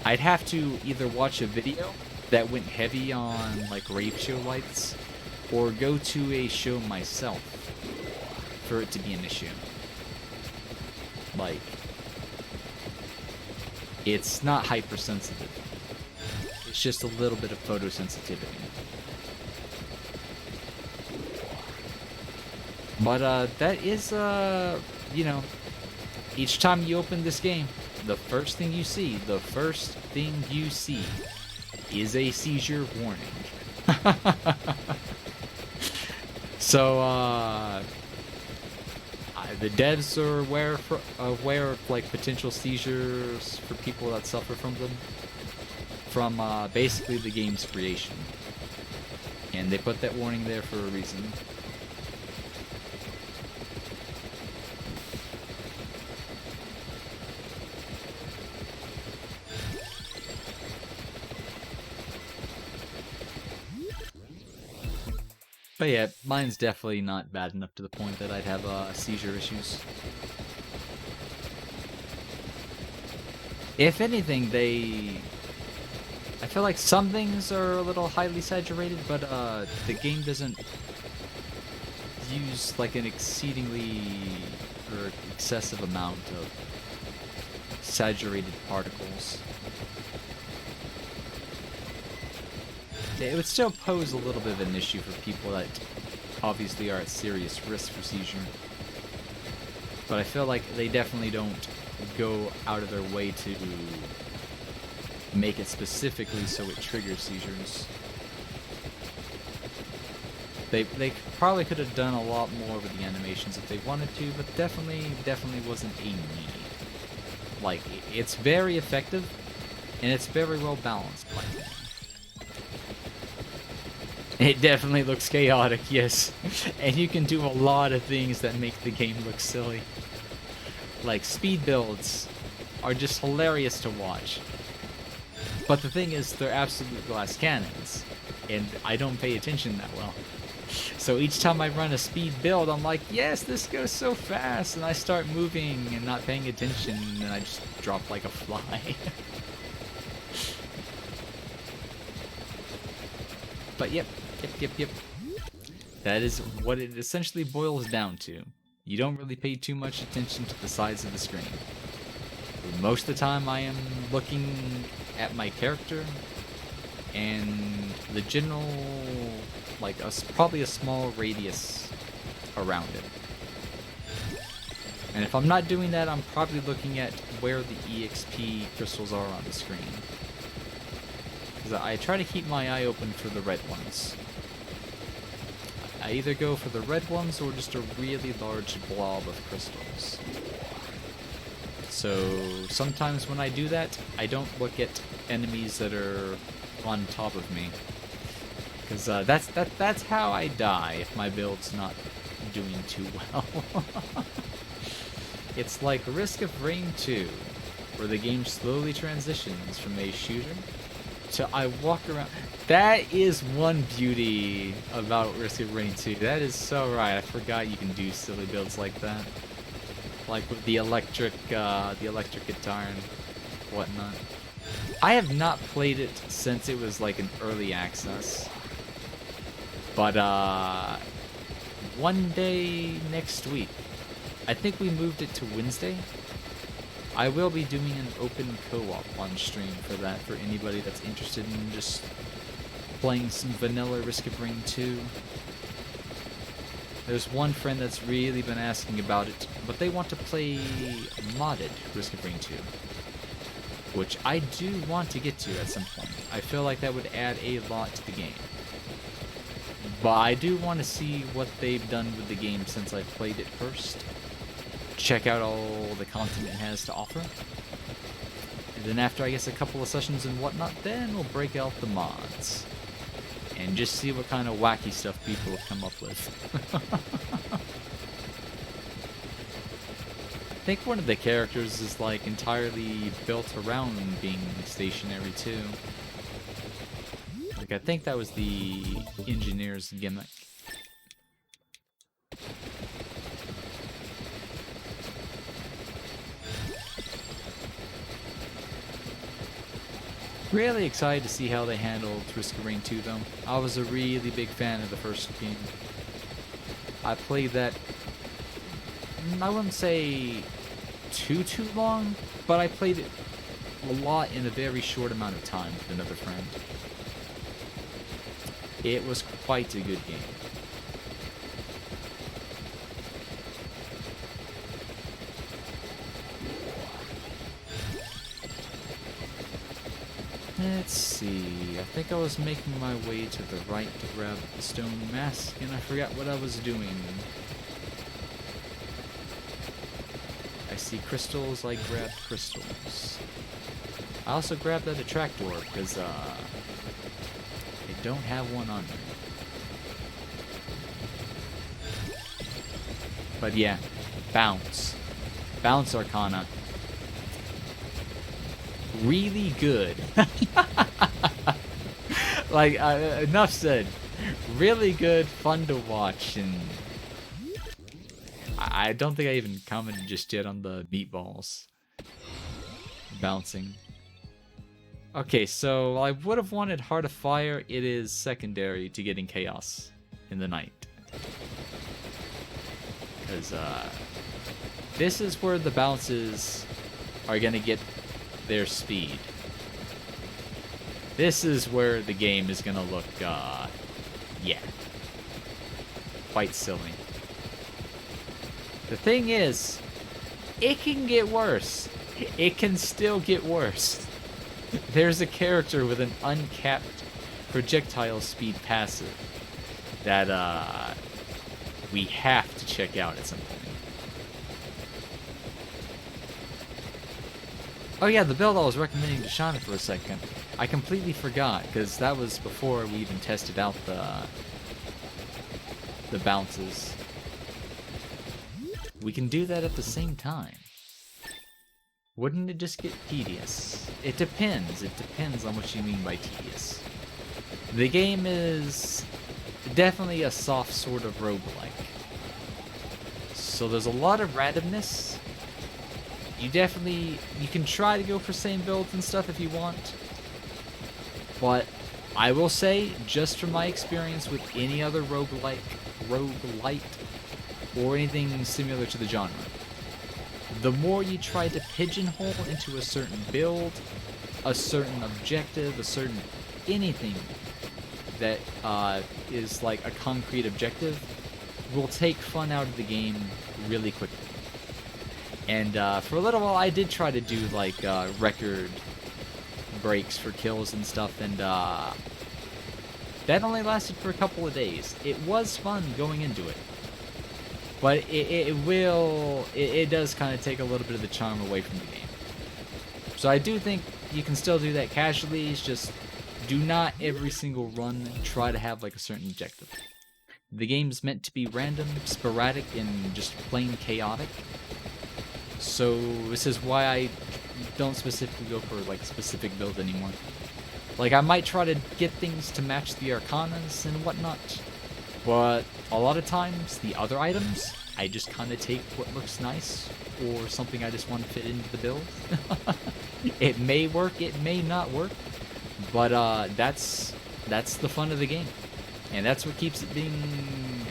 I'd have to either watch a video that went heavy on, like, rave show lights, or go to a show myself for it to be an issue. Like, it's not hypersensitive. It's just a little bit of photosensitivity. But, that is, you know, each time you open this game, the first thing you see is a seizure warning. So, the devs are aware of like potential seizures for people that suffer from them, from basically the game's creation, and they put that warning there for a reason. But yeah, mine's definitely not bad enough to the point that I'd have seizure issues. If anything, I feel like some things are a little highly saturated, but the game doesn't use like an exceedingly or excessive amount of saturated particles. It would still pose a little bit of an issue for people that obviously are at serious risk for seizure. But I feel like they definitely don't go out of their way to make it specifically so it triggers seizures. They probably could have done a lot more with the animations if they wanted to, but definitely wasn't a need. Like, it's very effective, and it's very well balanced by them. It definitely looks chaotic, yes. And you can do a lot of things that make the game look silly. Like, speed builds are just hilarious to watch. But the thing is, they're absolute glass cannons, and I don't pay attention that well. So each time I run a speed build, I'm like, yes, this goes so fast, and I start moving and not paying attention, and I just drop like a fly. But yep. That is what it essentially boils down to. You don't really pay too much attention to the size of the screen. Most of the time I am looking at my character and the general, like, probably a small radius around it. And if I'm not doing that, I'm probably looking at where the EXP crystals are on the screen. Because I try to keep my eye open for the red ones. I either go for the red ones or just a really large blob of crystals. So sometimes when I do that, I don't look at enemies that are on top of me. Because that's how I die if my build's not doing too well. It's like Risk of Rain 2, where the game slowly transitions from a shooter to I walk around. That is one beauty about Risk of Rain 2. That is so right. I forgot you can do silly builds like that. Like with the electric guitar and whatnot. I have not played it since it was like an early access. But one day next week, I think we moved it to Wednesday. I will be doing an open co-op on stream for that, for anybody that's interested in just playing some vanilla Risk of Rain 2. There's one friend that's really been asking about it, but they want to play modded Risk of Rain 2, which I do want to get to at some point. I feel like that would add a lot to the game. But I do want to see what they've done with the game since I played it first. Check out all the content it has to offer. And then after, I guess, a couple of sessions and whatnot, then we'll break out the mods. And just see what kind of wacky stuff people have come up with. I think one of the characters is like entirely built around being stationary too. Like I think that was the engineer's gimmick. Really excited to see how they handled Risk of Rain 2 though. I was a really big fan of the first game. I played that, I wouldn't say too long, but I played it a lot in a very short amount of time with another friend. It was quite a good game. Let's see, I think I was making my way to the right to grab the stone mask, and I forgot what I was doing. I see crystals, I grabbed crystals. I also grabbed that attractor, because, I don't have one on me. But yeah, Bounce. Bounce Arcana. Really good. Like, enough said. Really good, fun to watch, and I don't think I even commented just yet on the meatballs bouncing. Okay, so I would have wanted Heart of Fire. It is secondary to getting Chaos in the night. Because this is where the bounces are going to get their speed. This is where the game is going to look, yeah, quite silly. The thing is, it can get worse. It can still get worse. There's a character with an uncapped projectile speed passive that we have to check out at some point. Oh yeah, the build I was recommending to Shauna for a second. I completely forgot, because that was before we even tested out the bounces. We can do that at the same time. Wouldn't it just get tedious? It depends. It depends on what you mean by tedious. The game is definitely a soft sort of roguelike. So there's a lot of randomness. You can try to go for same builds and stuff if you want. But I will say, just from my experience with any other roguelite, or anything similar to the genre, the more you try to pigeonhole into a certain build, a certain objective, a certain anything that is like a concrete objective, will take fun out of the game really quickly. And for a little while, I did try to do like record breaks for kills and stuff, and that only lasted for a couple of days. It was fun going into it, But it does kind of take a little bit of the charm away from the game. So I do think you can still do that casually. It's just do not every single run try to have like a certain objective. The game's meant to be random, sporadic, and just plain chaotic. So this is why I don't specifically go for like a specific build anymore. Like I might try to get things to match the Arcanas and whatnot, but a lot of times the other items, I just kind of take what looks nice or something I just want to fit into the build. It may work, it may not work, but that's the fun of the game. And that's what keeps it being,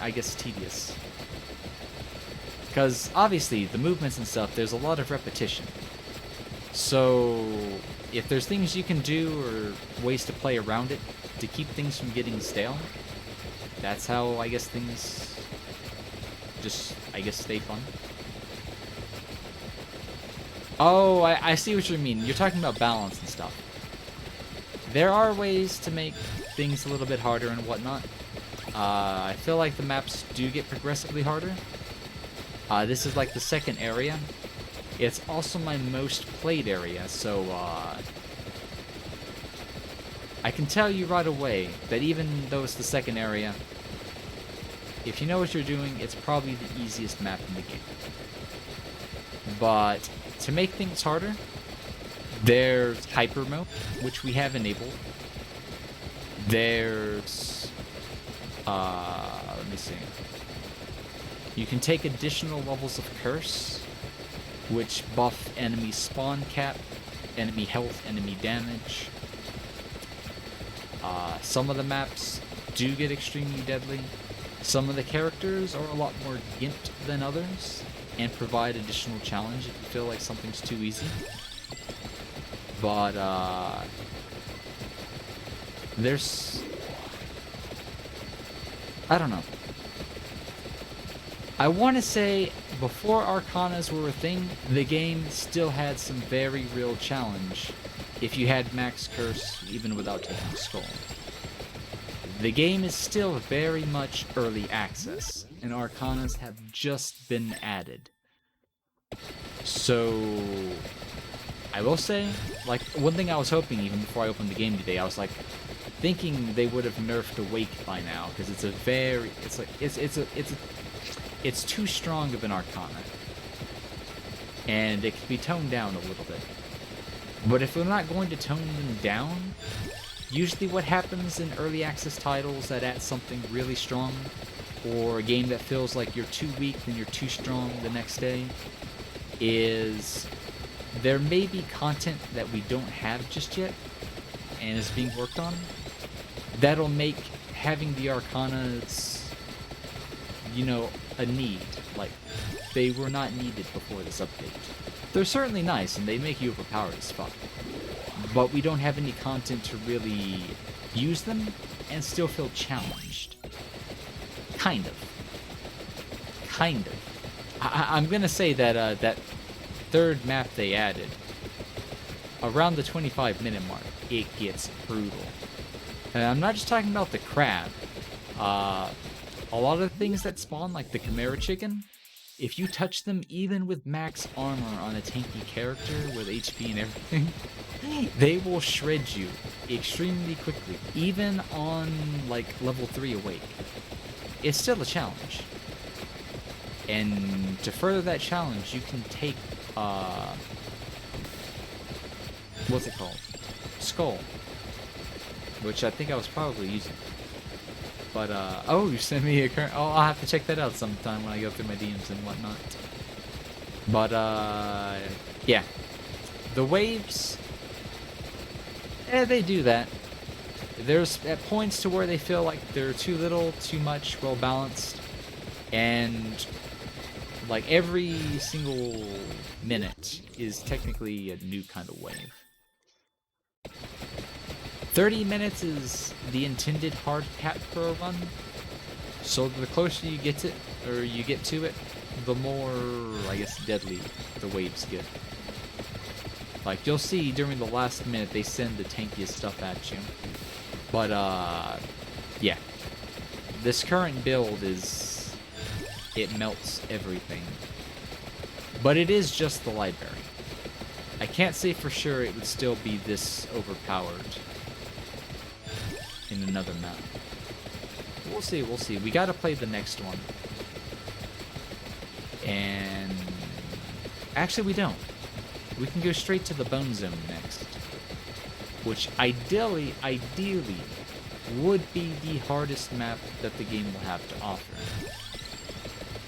I guess, tedious. Because obviously, the movements and stuff, there's a lot of repetition. So, if there's things you can do or ways to play around it to keep things from getting stale, that's how, I guess, things just, I guess, stay fun. Oh, I see what you mean. You're talking about balance and stuff. There are ways to make things a little bit harder and whatnot. I feel like the maps do get progressively harder. This is like the second area. It's also my most played area, so I can tell you right away that even though it's the second area, if you know what you're doing, it's probably the easiest map in the game. But to make things harder, there's Hyper Mode, which we have enabled. There's let me see. You can take additional levels of Curse, which buff enemy spawn cap, enemy health, enemy damage. Some of the maps do get extremely deadly. Some of the characters are a lot more gimped than others, and provide additional challenge if you feel like something's too easy. But, there's... I don't know. I want to say, before Arcanas were a thing, the game still had some very real challenge if you had max curse, even without taking Skull. The game is still very much early access, and Arcanas have just been added. So, I will say, like, one thing I was hoping even before I opened the game today, I was like, thinking they would have nerfed Awake by now, because it's a very, it's too strong of an Arcana. And it can be toned down a little bit. But if they're not going to tone them down, usually what happens in early access titles that add something really strong, or a game that feels like you're too weak and you're too strong the next day, is there may be content that we don't have just yet, and is being worked on, that'll make having the Arcanas, you know, a need. Like, they were not needed before this update. They're certainly nice, and they make you overpowered as fuck. But we don't have any content to really use them, and still feel challenged. Kind of. Kind of. I'm gonna say that, that third map they added, around the 25-minute mark, it gets brutal. And I'm not just talking about the crab. A lot of things that spawn, like the Chimera Chicken, if you touch them even with max armor on a tanky character with HP and everything, they will shred you extremely quickly, even on, like, level 3 Awake. It's still a challenge. And to further that challenge, you can take, what's it called? Skull. Which I think I was probably using. But, oh, you sent me a current... Oh, I'll have to check that out sometime when I go through my DMs and whatnot. But, yeah. The waves... they do that. There's at points to where they feel like they're too little, too much, well balanced. And, like, every single minute is technically a new kind of wave. 30 minutes is the intended hard cap for a run, so the closer you get to it, the more, I guess, deadly the waves get. Like, you'll see during the last minute they send the tankiest stuff at you. But, yeah. This current build is it melts everything. But it is just the library. I can't say for sure it would still be this overpowered in another map. We'll see, we'll see. We gotta play the next one. And actually we don't. We can go straight to the Bone Zone next. Which ideally would be the hardest map that the game will have to offer.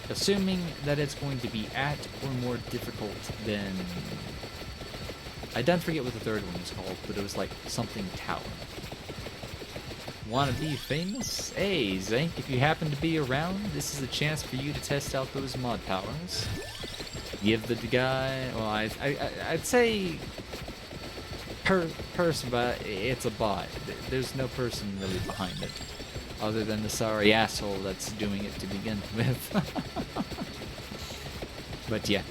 Assuming that it's going to be at or more difficult than... I don't forget what the third one was called, but it was like something tower. Wanna be famous? Hey, Zank, if you happen to be around, this is a chance for you to test out those mod powers. Give the guy... Well, I'd say... person, but it's a bot. There's no person really behind it. Other than the sorry asshole that's doing it to begin with. But yeah.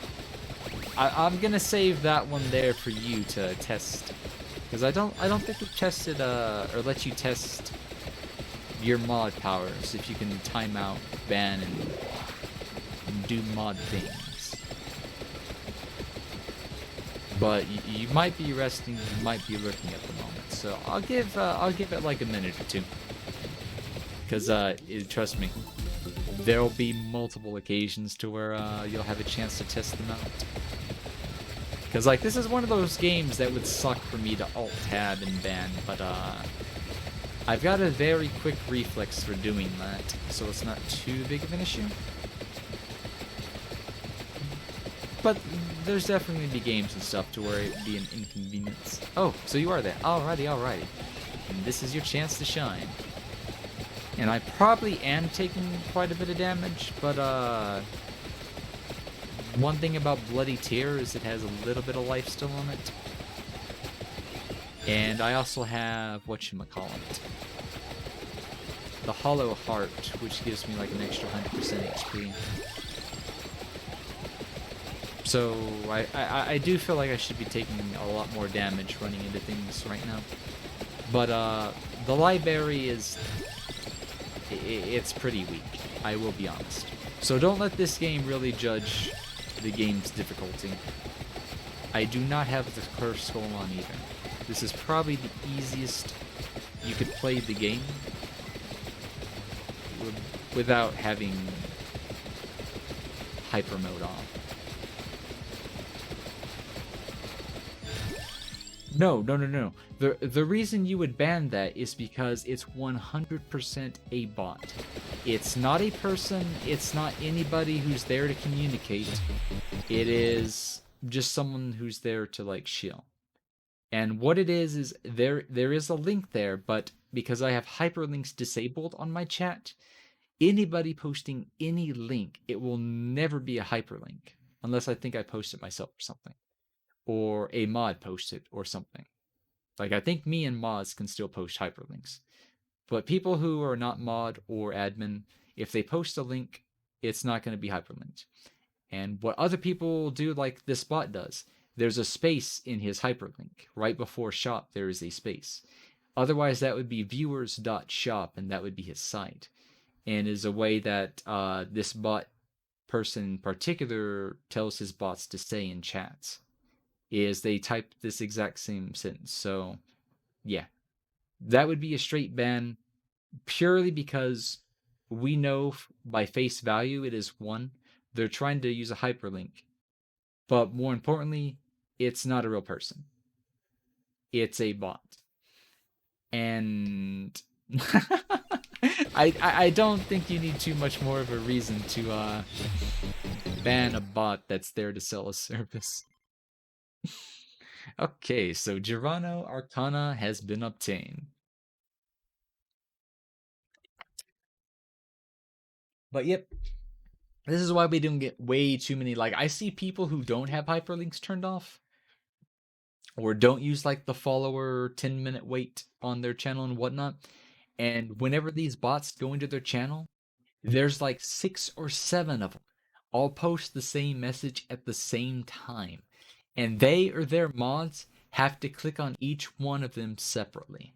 I'm gonna save that one there for you to test. Because I don't think we've tested, or let you test your mod powers, if you can time out, ban, and do mod things. But you might be resting, you might be lurking at the moment, so I'll give it like a minute or two. Because trust me, there'll be multiple occasions to where you'll have a chance to test them out. Because like this is one of those games that would suck for me to alt-tab and ban, but I've got a very quick reflex for doing that, so it's not too big of an issue. But there's definitely be games and stuff to where it'd be an inconvenience. Oh, so you are there. Alrighty, alrighty. And this is your chance to shine. And I probably am taking quite a bit of damage, but one thing about Bloody Tear is it has a little bit of life still on it. And I also have, whatchamacallit, the Hollow Heart, which gives me like an extra 100% HP. So I do feel like I should be taking a lot more damage running into things right now. But the library is... it's pretty weak, I will be honest. So don't let this game really judge the game's difficulty. I do not have the curse going on either. This is probably the easiest you could play the game without having hyper mode on. No. The reason you would ban that is because it's 100% a bot. It's not a person, it's not anybody who's there to communicate. It is just someone who's there to like shill. And what it is there is a link there, but because I have hyperlinks disabled on my chat, anybody posting any link, it will never be a hyperlink unless I think I post it myself or something. Or a mod post it or something. Like I think me and mods can still post hyperlinks. But people who are not mod or admin, if they post a link, it's not going to be hyperlinked. And what other people do, like this bot does, there's a space in his hyperlink. Right before shop, there is a space. Otherwise, that would be viewers.shop, and that would be his site. And is a way that this bot person in particular tells his bots to say in chats. Is they type this exact same sentence. So, yeah. That would be a straight ban purely because we know by face value it is one. They're trying to use a hyperlink. But more importantly, it's not a real person. It's a bot. And I don't think you need too much more of a reason to ban a bot that's there to sell a service. Okay, so Girano Arcana has been obtained. But yep, this is why we don't get way too many, like, I see people who don't have hyperlinks turned off. Or don't use, like, the follower 10-minute wait on their channel and whatnot. And whenever these bots go into their channel, there's like 6 or 7 of them. All post the same message at the same time. And they or their mods have to click on each one of them separately.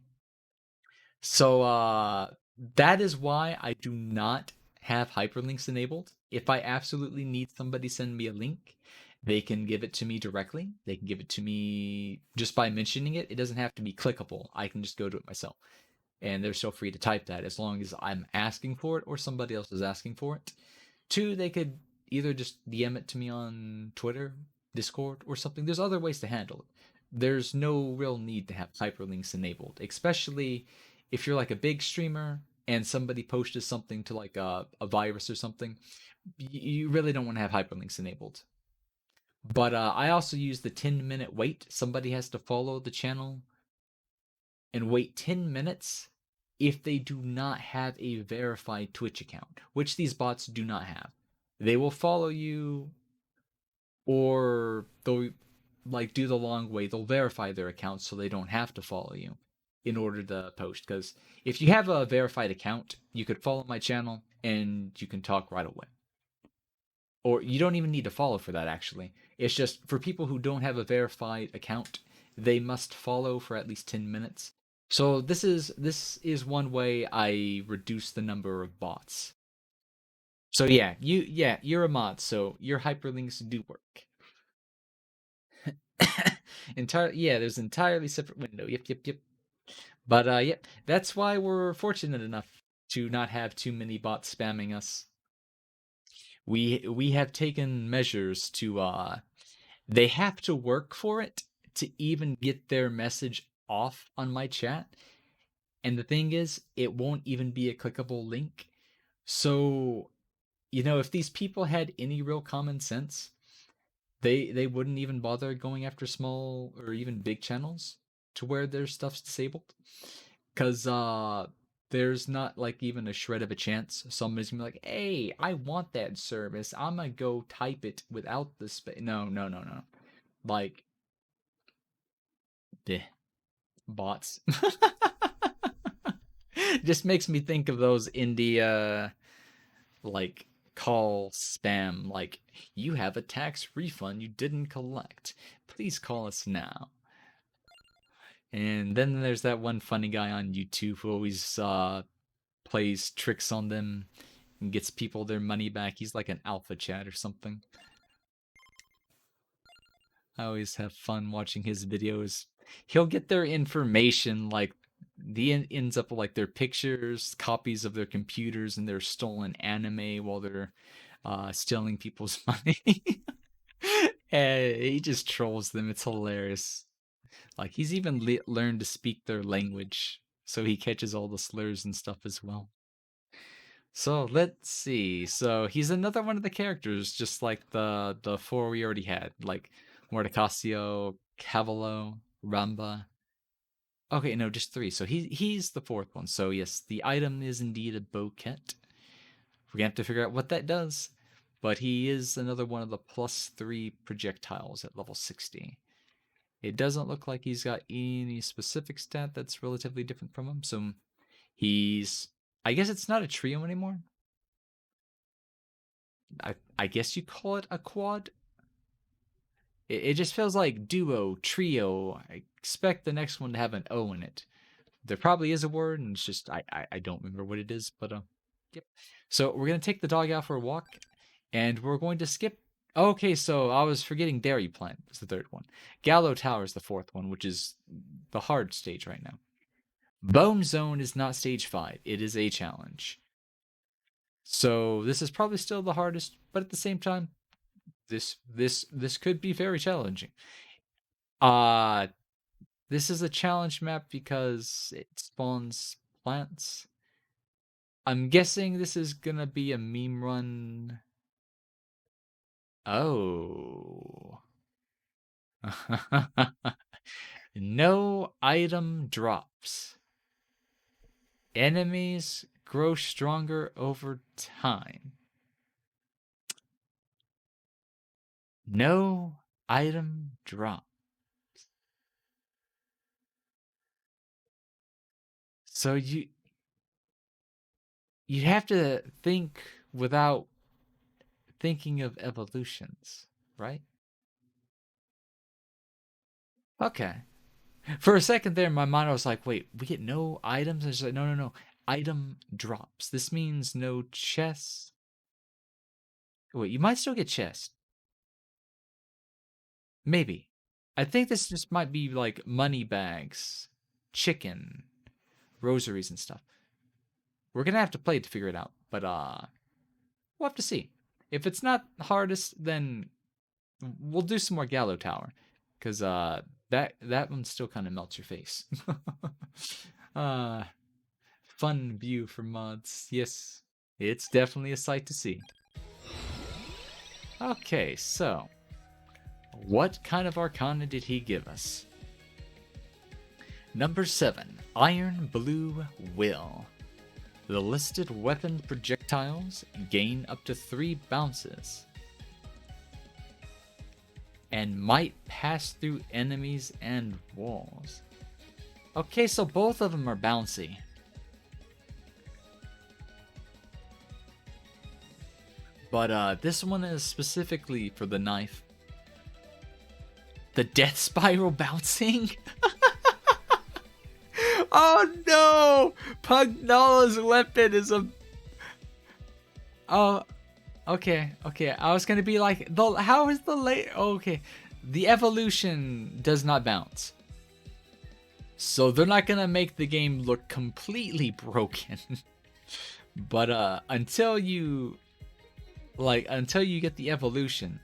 So, that is why I do not have hyperlinks enabled. If I absolutely need somebody to send me a link, they can give it to me directly. They can give it to me just by mentioning it. It doesn't have to be clickable. I can just go to it myself. And they're still free to type that as long as I'm asking for it or somebody else is asking for it. Two, they could either just DM it to me on Twitter, Discord, or something. There's other ways to handle it. There's no real need to have hyperlinks enabled, especially if you're like a big streamer and somebody posted something to like a virus or something. You really don't want to have hyperlinks enabled. But I also use the 10-minute wait. Somebody has to follow the channel and wait 10 minutes if they do not have a verified Twitch account, which these bots do not have. They will follow you or they'll like do the long way. They'll verify their account so they don't have to follow you in order to post. Because if you have a verified account, you could follow my channel and you can talk right away. Or you don't even need to follow for that actually. It's just for people who don't have a verified account, they must follow for at least 10 minutes. So this is one way I reduce the number of bots. So you're a mod, so your hyperlinks do work. There's an entirely separate window. Yep. But yep, that's why we're fortunate enough to not have too many bots spamming us. We have taken measures to they have to work for it to even get their message off on my chat. And the thing is, it won't even be a clickable link. So, if these people had any real common sense, they wouldn't even bother going after small or even big channels to where their stuff's disabled. Cause there's not like even a shred of a chance somebody's gonna be like, hey, I want that service. I'm gonna go type it without the space. No. Like, bleh, bots. Just makes me think of those India like call spam like you have a tax refund you didn't collect. Please call us now. And then there's that one funny guy on YouTube who always plays tricks on them and gets people their money back. He's like an alpha chat or something. I always have fun watching his videos. He'll get their information like ends up with like their pictures, copies of their computers, and their stolen anime while they're stealing people's money. And he just trolls them. It's hilarious. Like he's even learned to speak their language, so he catches all the slurs and stuff as well. So let's see. So he's another one of the characters, just like the four we already had, like Mordecasio, Cavallo, Ramba. Okay, no, just three. So he's the fourth one. So yes, the item is indeed a bouquet. We're gonna have to figure out what that does. But he is another one of the +3 projectiles at level 60. It doesn't look like he's got any specific stat that's relatively different from him. So he's, I guess it's not a trio anymore. I guess you call it a quad. It just feels like duo, trio. I expect the next one to have an O in it. There probably is a word, and it's just I don't remember what it is, but yep. So we're gonna take the dog out for a walk, and we're going to skip. Okay, so I was forgetting Dairy Plant is the third one. Gallow Tower is the fourth one, which is the hard stage right now. Bone Zone is not stage 5. It is a challenge. So this is probably still the hardest, but at the same time, this could be very challenging. Uh this is a challenge map because it spawns plants. I'm guessing this is gonna be a meme run. Oh. No item drops. Enemies grow stronger over time. No item drop. So you have to think without thinking of evolutions, right? Okay. For a second there, my mind was like, wait, we get no items? And it's like, no. item drops. This means no chest. Wait, you might still get chest. Maybe. I think this just might be like money bags, chicken, rosaries and stuff. We're gonna have to play it to figure it out, but we'll have to see. If it's not hardest, then we'll do some more Gallo Tower, because that one still kind of melts your face. uh, fun view for mods. Yes, it's definitely a sight to see. Okay, so what kind of Arcana did he give us? Number 7, Iron Blue Will. The listed weapon projectiles gain up to 3 bounces and might pass through enemies and walls. Okay, so both of them are bouncy. But this one is specifically for the knife. The death spiral bouncing? Oh no! Pugnala's weapon is a... Oh, okay. I was gonna be like, how is the late... Okay, the evolution does not bounce. So they're not gonna make the game look completely broken. But until you get the evolution,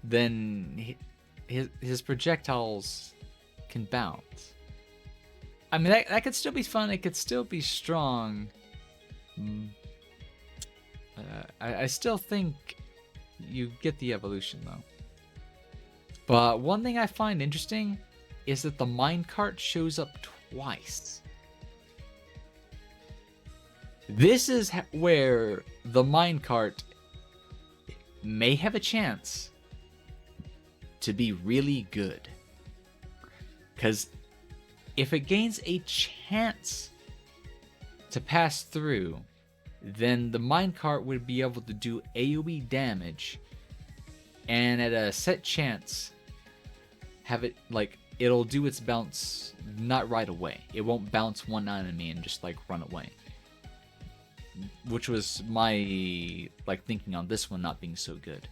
then his projectiles can bounce. I mean, that could still be fun. It could still be strong. I still think you get the evolution, though. But one thing I find interesting is that the minecart shows up twice. This is where the minecart may have a chance to be really good. Because if it gains a chance to pass through, then the minecart would be able to do AoE damage, and at a set chance, have it, like, it'll do its bounce not right away. It won't bounce one enemy and just, like, run away. Which was my, like, thinking on this one not being so good.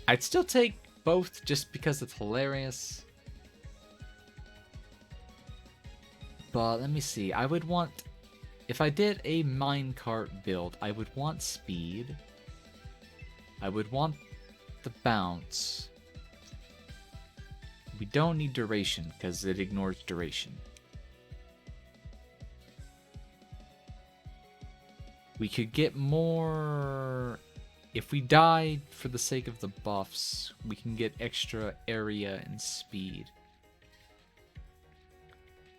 I'd still take both just because it's hilarious. But let me see. I would want... If I did a minecart build, I would want speed. I would want the bounce. We don't need duration, because it ignores duration. We could get more... If we died for the sake of the buffs, we can get extra area and speed.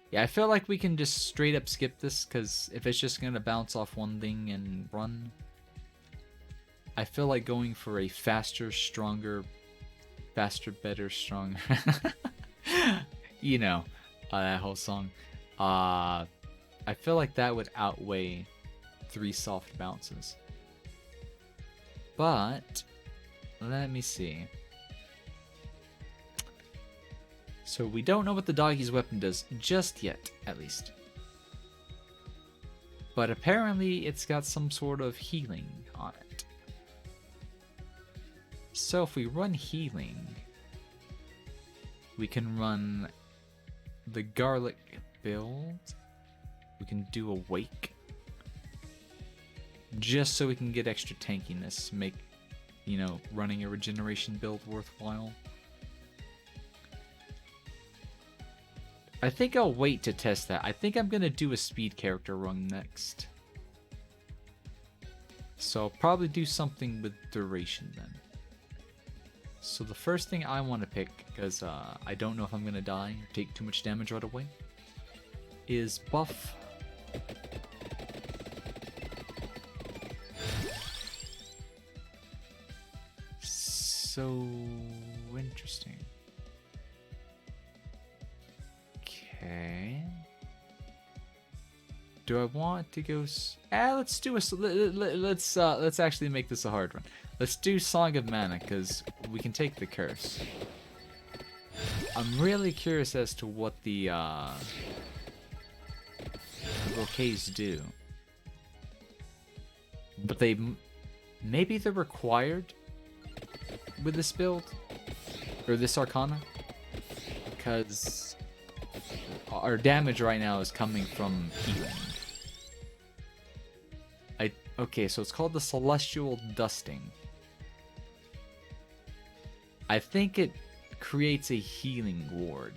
Yeah, I feel like we can just straight up skip this, because if it's just going to bounce off one thing and run, I feel like going for a faster, stronger, faster, better, stronger. You know, that whole song. I feel like that would outweigh 3 soft bounces. But, let me see. So we don't know what the doggy's weapon does just yet, at least. But apparently it's got some sort of healing on it. So if we run healing, we can run the garlic build. We can do a wake. Just so we can get extra tankiness, make, you know, running a regeneration build worthwhile. I think I'll wait to test that. I think I'm going to do a speed character run next. So I'll probably do something with duration then. So the first thing I want to pick, because I don't know if I'm going to die or take too much damage right away, is buff. So interesting. Okay. Do I want to go? Let's do a. Let's actually make this a hard one. Let's do Song of Mana, because we can take the curse. I'm really curious as to what the little Ks do. But maybe they're required with this build, or this Arcana, because our damage right now is coming from healing. Okay, so it's called the Celestial Dusting. I think it creates a healing ward.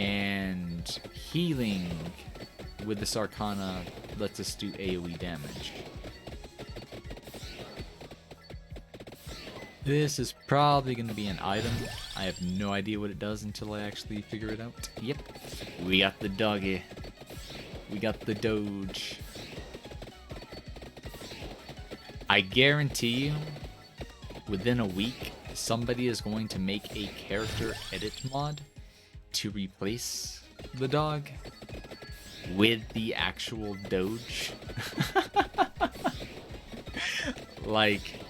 And healing with this Arcana lets us do AoE damage. This is probably going to be an item. I have no idea what it does until I actually figure it out. Yep, we got the doggy. We got the Doge. I guarantee you, within a week, somebody is going to make a character edit mod to replace the dog with the actual Doge. Like,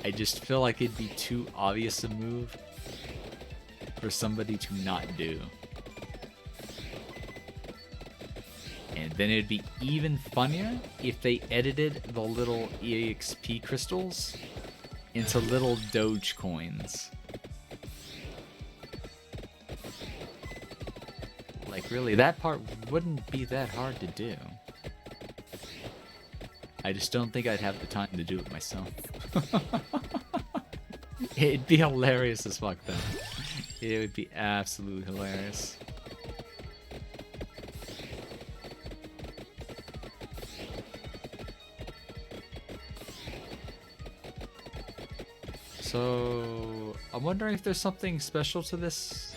I just feel like it'd be too obvious a move for somebody to not do. And then it'd be even funnier if they edited the little EXP crystals into little Doge coins. Like, really, that part wouldn't be that hard to do. I just don't think I'd have the time to do it myself. It'd be hilarious as fuck, though. It would be absolutely hilarious. So, I'm wondering if there's something special to this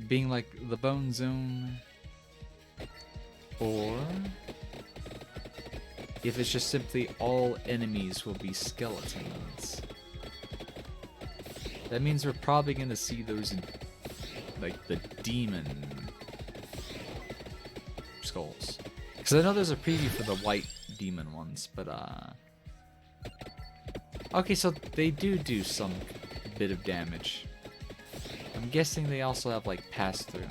being like the Bone Zone, or if it's just simply all enemies will be skeletons. That means we're probably going to see those in, like, the demon skulls. Because I know there's a preview for the white demon ones, but okay, so they do some bit of damage. I'm guessing they also have, like, pass-through.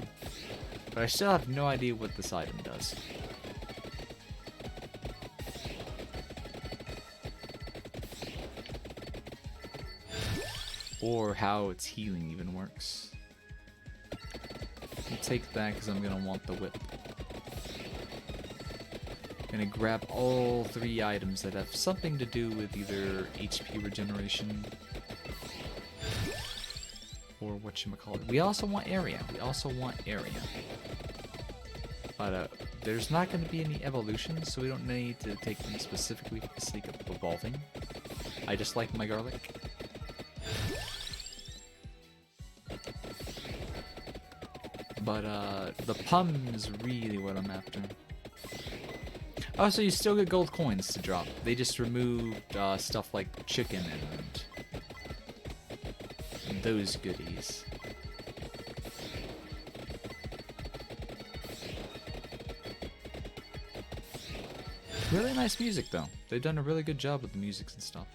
But I still have no idea what this item does. Or how its healing even works. I'll take that because I'm going to want the whip. Gonna grab all 3 items that have something to do with either HP regeneration or whatchamacallit. We also want area. But there's not going to be any evolutions, so we don't need to take them specifically for the sake of evolving. I just like my garlic. But the pum is really what I'm after. Oh, so you still get gold coins to drop. They just removed stuff like chicken and those goodies. Really nice music, though. They've done a really good job with the music and stuff.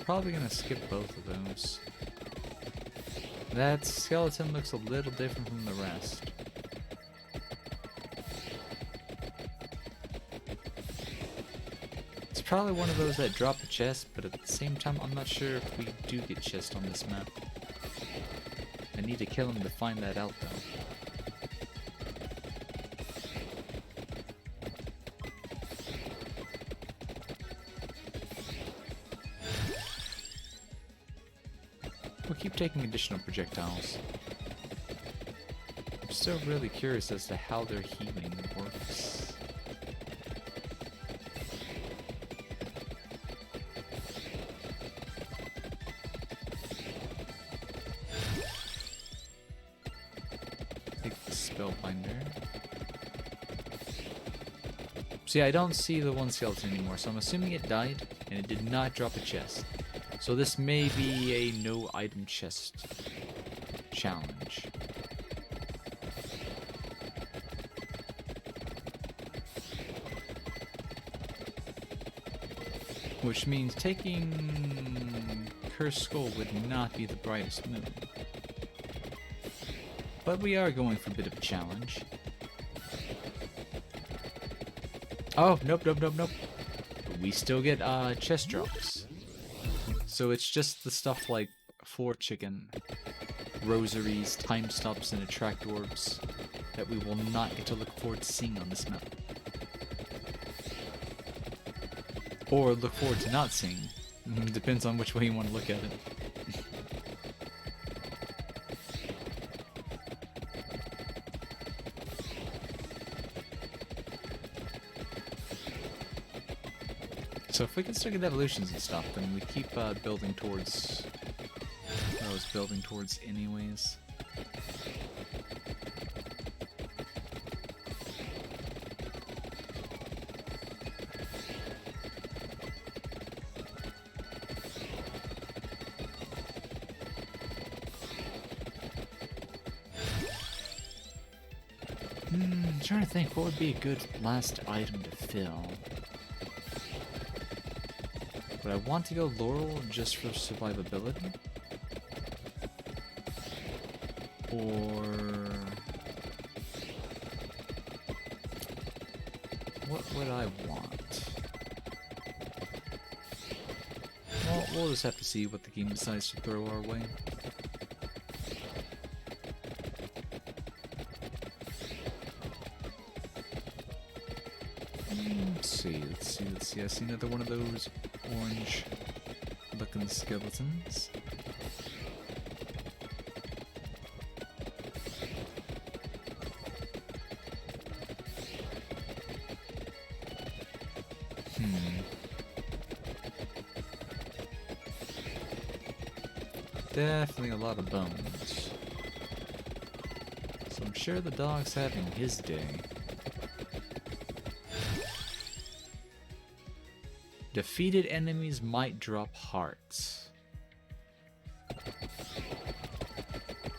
Probably gonna skip both of those. That skeleton looks a little different from the rest. It's probably one of those that drop a chest, but at the same time I'm not sure if we do get chest on this map. I need to kill him to find that out, though. We'll keep taking additional projectiles. I'm still really curious as to how their healing works. Take the spellbinder. See, I don't see the one skeleton anymore, so I'm assuming it died and it did not drop a chest. So this may be a no item chest challenge. Which means taking Cursed Skull would not be the brightest move. But we are going for a bit of a challenge. Oh, nope. We still get chest drops. So it's just the stuff like Floor Chicken, Rosaries, Time Stops, and Attract Orbs that we will not get to look forward to seeing on this map. Or look forward to not seeing. Depends on which way you want to look at it. So if we can still get evolutions and stuff, then we keep building towards what I was building towards anyways. I'm trying to think what would be a good last item to fill. But I want to go Laurel just for survivability. Or what would I want? Well, we'll just have to see what the game decides to throw our way. Let's see. I see another one of those orange looking skeletons. Definitely a lot of bones. So I'm sure the dog's having his day. Defeated enemies might drop hearts.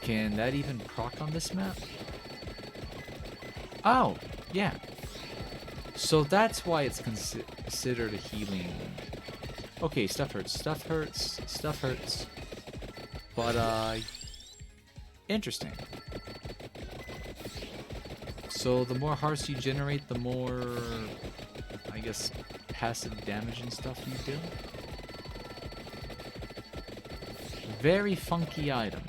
Can that even proc on this map? Oh, yeah. So that's why it's considered a healing. Okay, stuff hurts. But, interesting. So the more hearts you generate, the more, I guess, passive damage and stuff you do. Very funky item.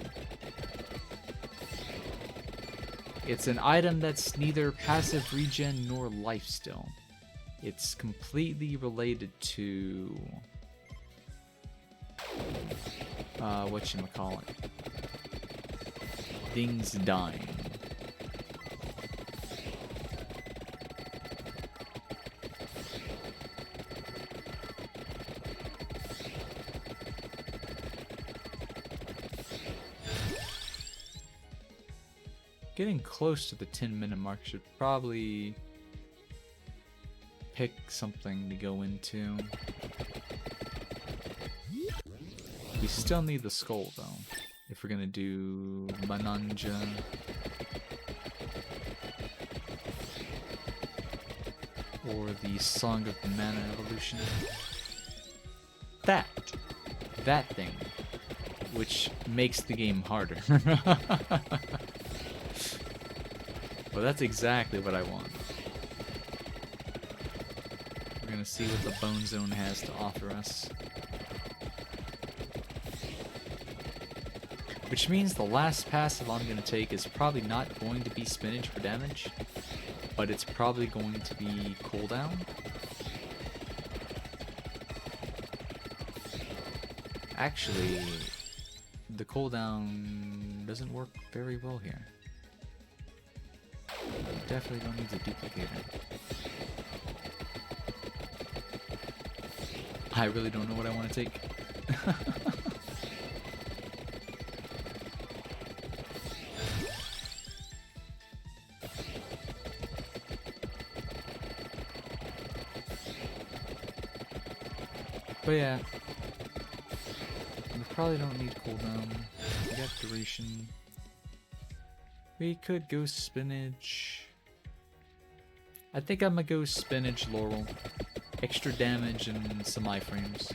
It's an item that's neither passive regen nor lifesteal. It's completely related to whatchamacallit, things dying. Getting close to the 10-minute mark, should probably pick something to go into. We still need the skull though, if we're gonna do Mananja. Or the Song of the Mana evolution. That thing, which makes the game harder. Well, that's exactly what I want. We're gonna see what the Bone Zone has to offer us. Which means the last passive I'm gonna take is probably not going to be Spinach for damage, but it's probably going to be cooldown. Actually, the cooldown doesn't work very well here. Definitely don't need the duplicator. I really don't know what I want to take. But yeah, we probably don't need cooldown. We got duration. We could go spinach. I think I'm gonna go spinach laurel. Extra damage and some iframes.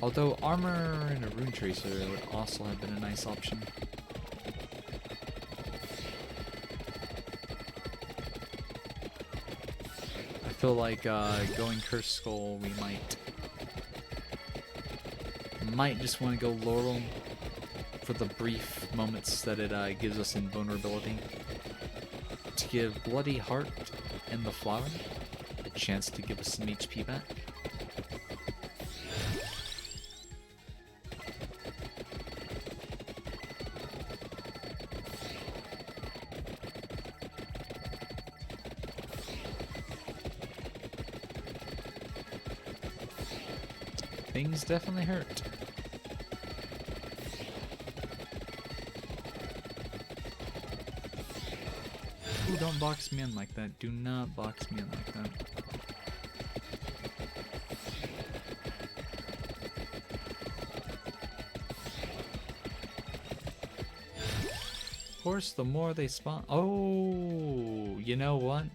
Although armor and a rune tracer would also have been a nice option. I feel like going Curse Skull, we might just want to go Laurel for the brief moments that it gives us invulnerability. To give Bloody Heart and the Flower a chance to give us some HP back. Things definitely hurt. Ooh, don't box me in like that. Do not box me in like that. Of course, the more they spawn... Oh, you know what?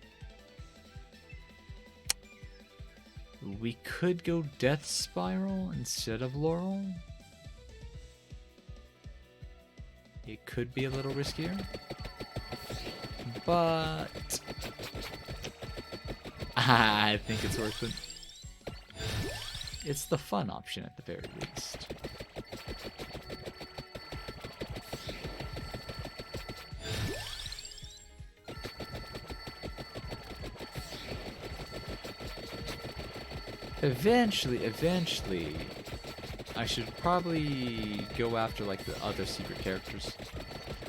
We could go Death Spiral instead of Laurel. It could be a little riskier. But... I think it's worth it. It's the fun option at the very least. Eventually, I should probably go after like the other secret characters.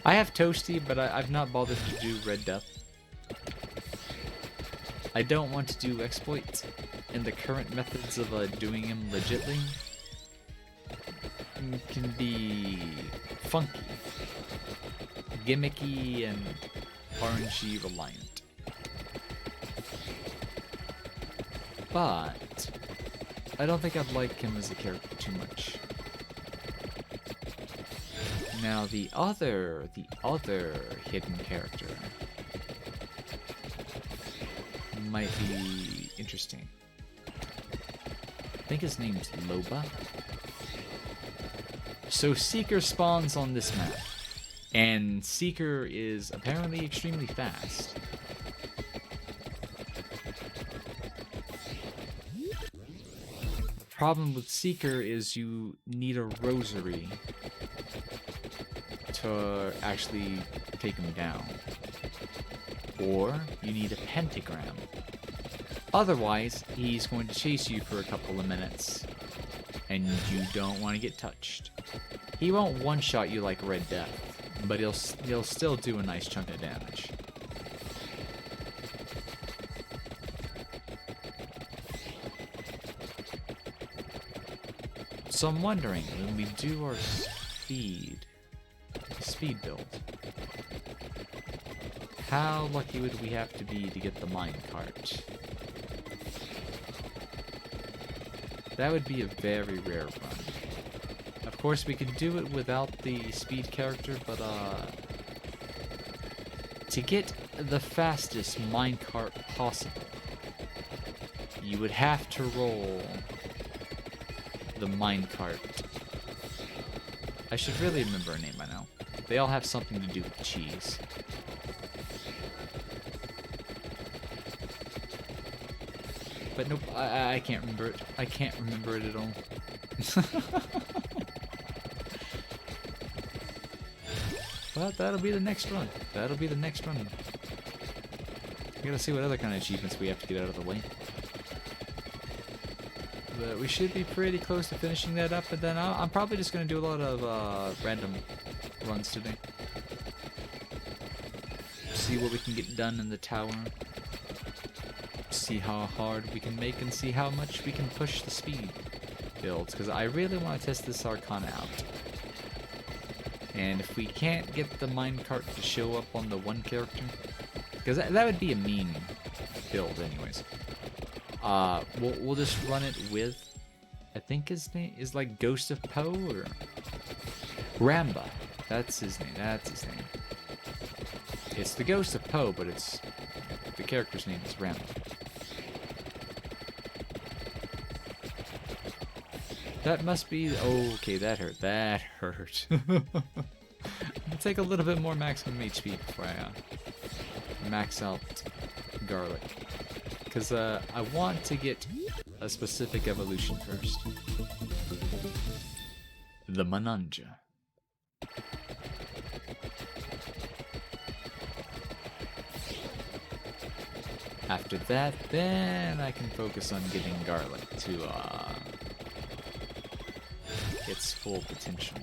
I have Toasty, but I've not bothered to do Red Death. I don't want to do exploits, and the current methods of doing him legitly can be funky, gimmicky, and RNG reliant. But I don't think I'd like him as a character too much. Now the other hidden character might be interesting. I think his name's Loba. So Seeker spawns on this map, and Seeker is apparently extremely fast. The problem with Seeker is you need a rosary to actually take him down. Or you need a pentagram. Otherwise, he's going to chase you for a couple of minutes, and you don't want to get touched. He won't one-shot you like Red Death, but he'll still do a nice chunk of damage. So I'm wondering, when we do our speed build, how lucky would we have to be to get the minecart? That would be a very rare run. Of course, we could do it without the speed character, but to get the fastest minecart possible, you would have to roll the minecart. I should really remember a name by now. They all have something to do with cheese. But nope, I can't remember it. I can't remember it at all. But that'll be the next run. That'll be the next run. We gotta see what other kind of achievements we have to get out of the way. But we should be pretty close to finishing that up, and then I'm probably just gonna do a lot of random runs today. See what we can get done in the tower. See how hard we can make and see how much we can push the speed builds, because I really want to test this Arcana out. And if we can't get the minecart to show up on the one character, because that would be a mean build anyways, we'll just run it with, I think his name is like Ghost of Poe, or Ramba. That's his name. That's his name. It's the ghost of Poe, but it's the character's name is Ramba. That must be. Oh, okay, that hurt. That hurt. I'll take a little bit more maximum HP before I max out Garlic, because I want to get a specific evolution first. The Mananja. After that, then I can focus on getting Garlic to its full potential.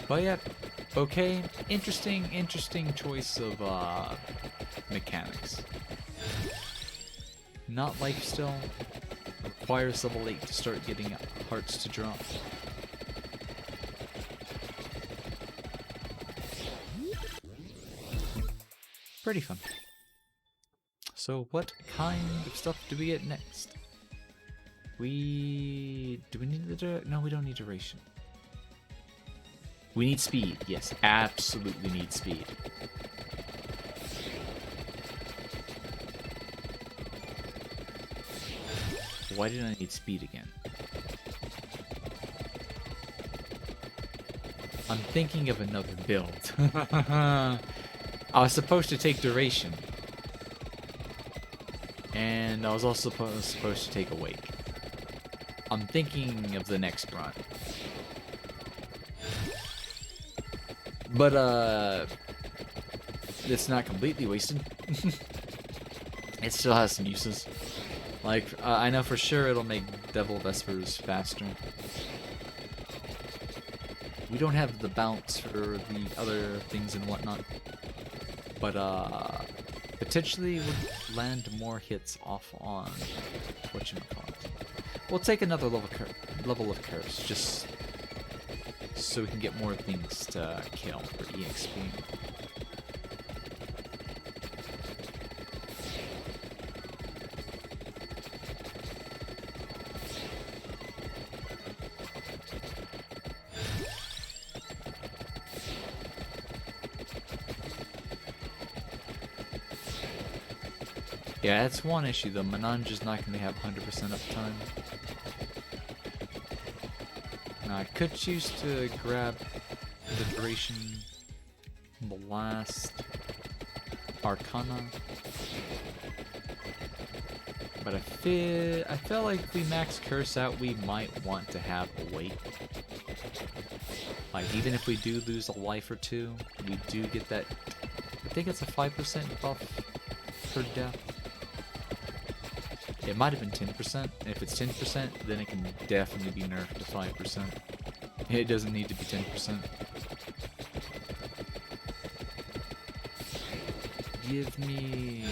But yeah, okay, interesting choice of mechanics. Not lifesteal, requires level 8 to start getting hearts to drop. Pretty fun. So what kind of stuff do we get next? Do we need the no, we don't need duration. We need speed. Yes, absolutely need speed. Why did I need speed again? I'm thinking of another build. I was supposed to take duration. And I was also supposed to take awake. I'm thinking of the next run. But, it's not completely wasted. It still has some uses. Like, I know for sure it'll make Devil Vespers faster. We don't have the bounce for the other things and whatnot. But, potentially would land more hits off on whatchamacallit. We'll take another level of curse, just so we can get more things to kill for EXP. Yeah, that's one issue though. Mananja's not going to have 100% uptime. Now, I could choose to grab the duration in the last Arcana. But I feel like if we max Curse out, we might want to have Awake. Like, even if we do lose a life or two, we do get that. I think it's a 5% buff for death. It might have been 10%. If it's 10%, then it can definitely be nerfed to 5%. It doesn't need to be 10%. Give me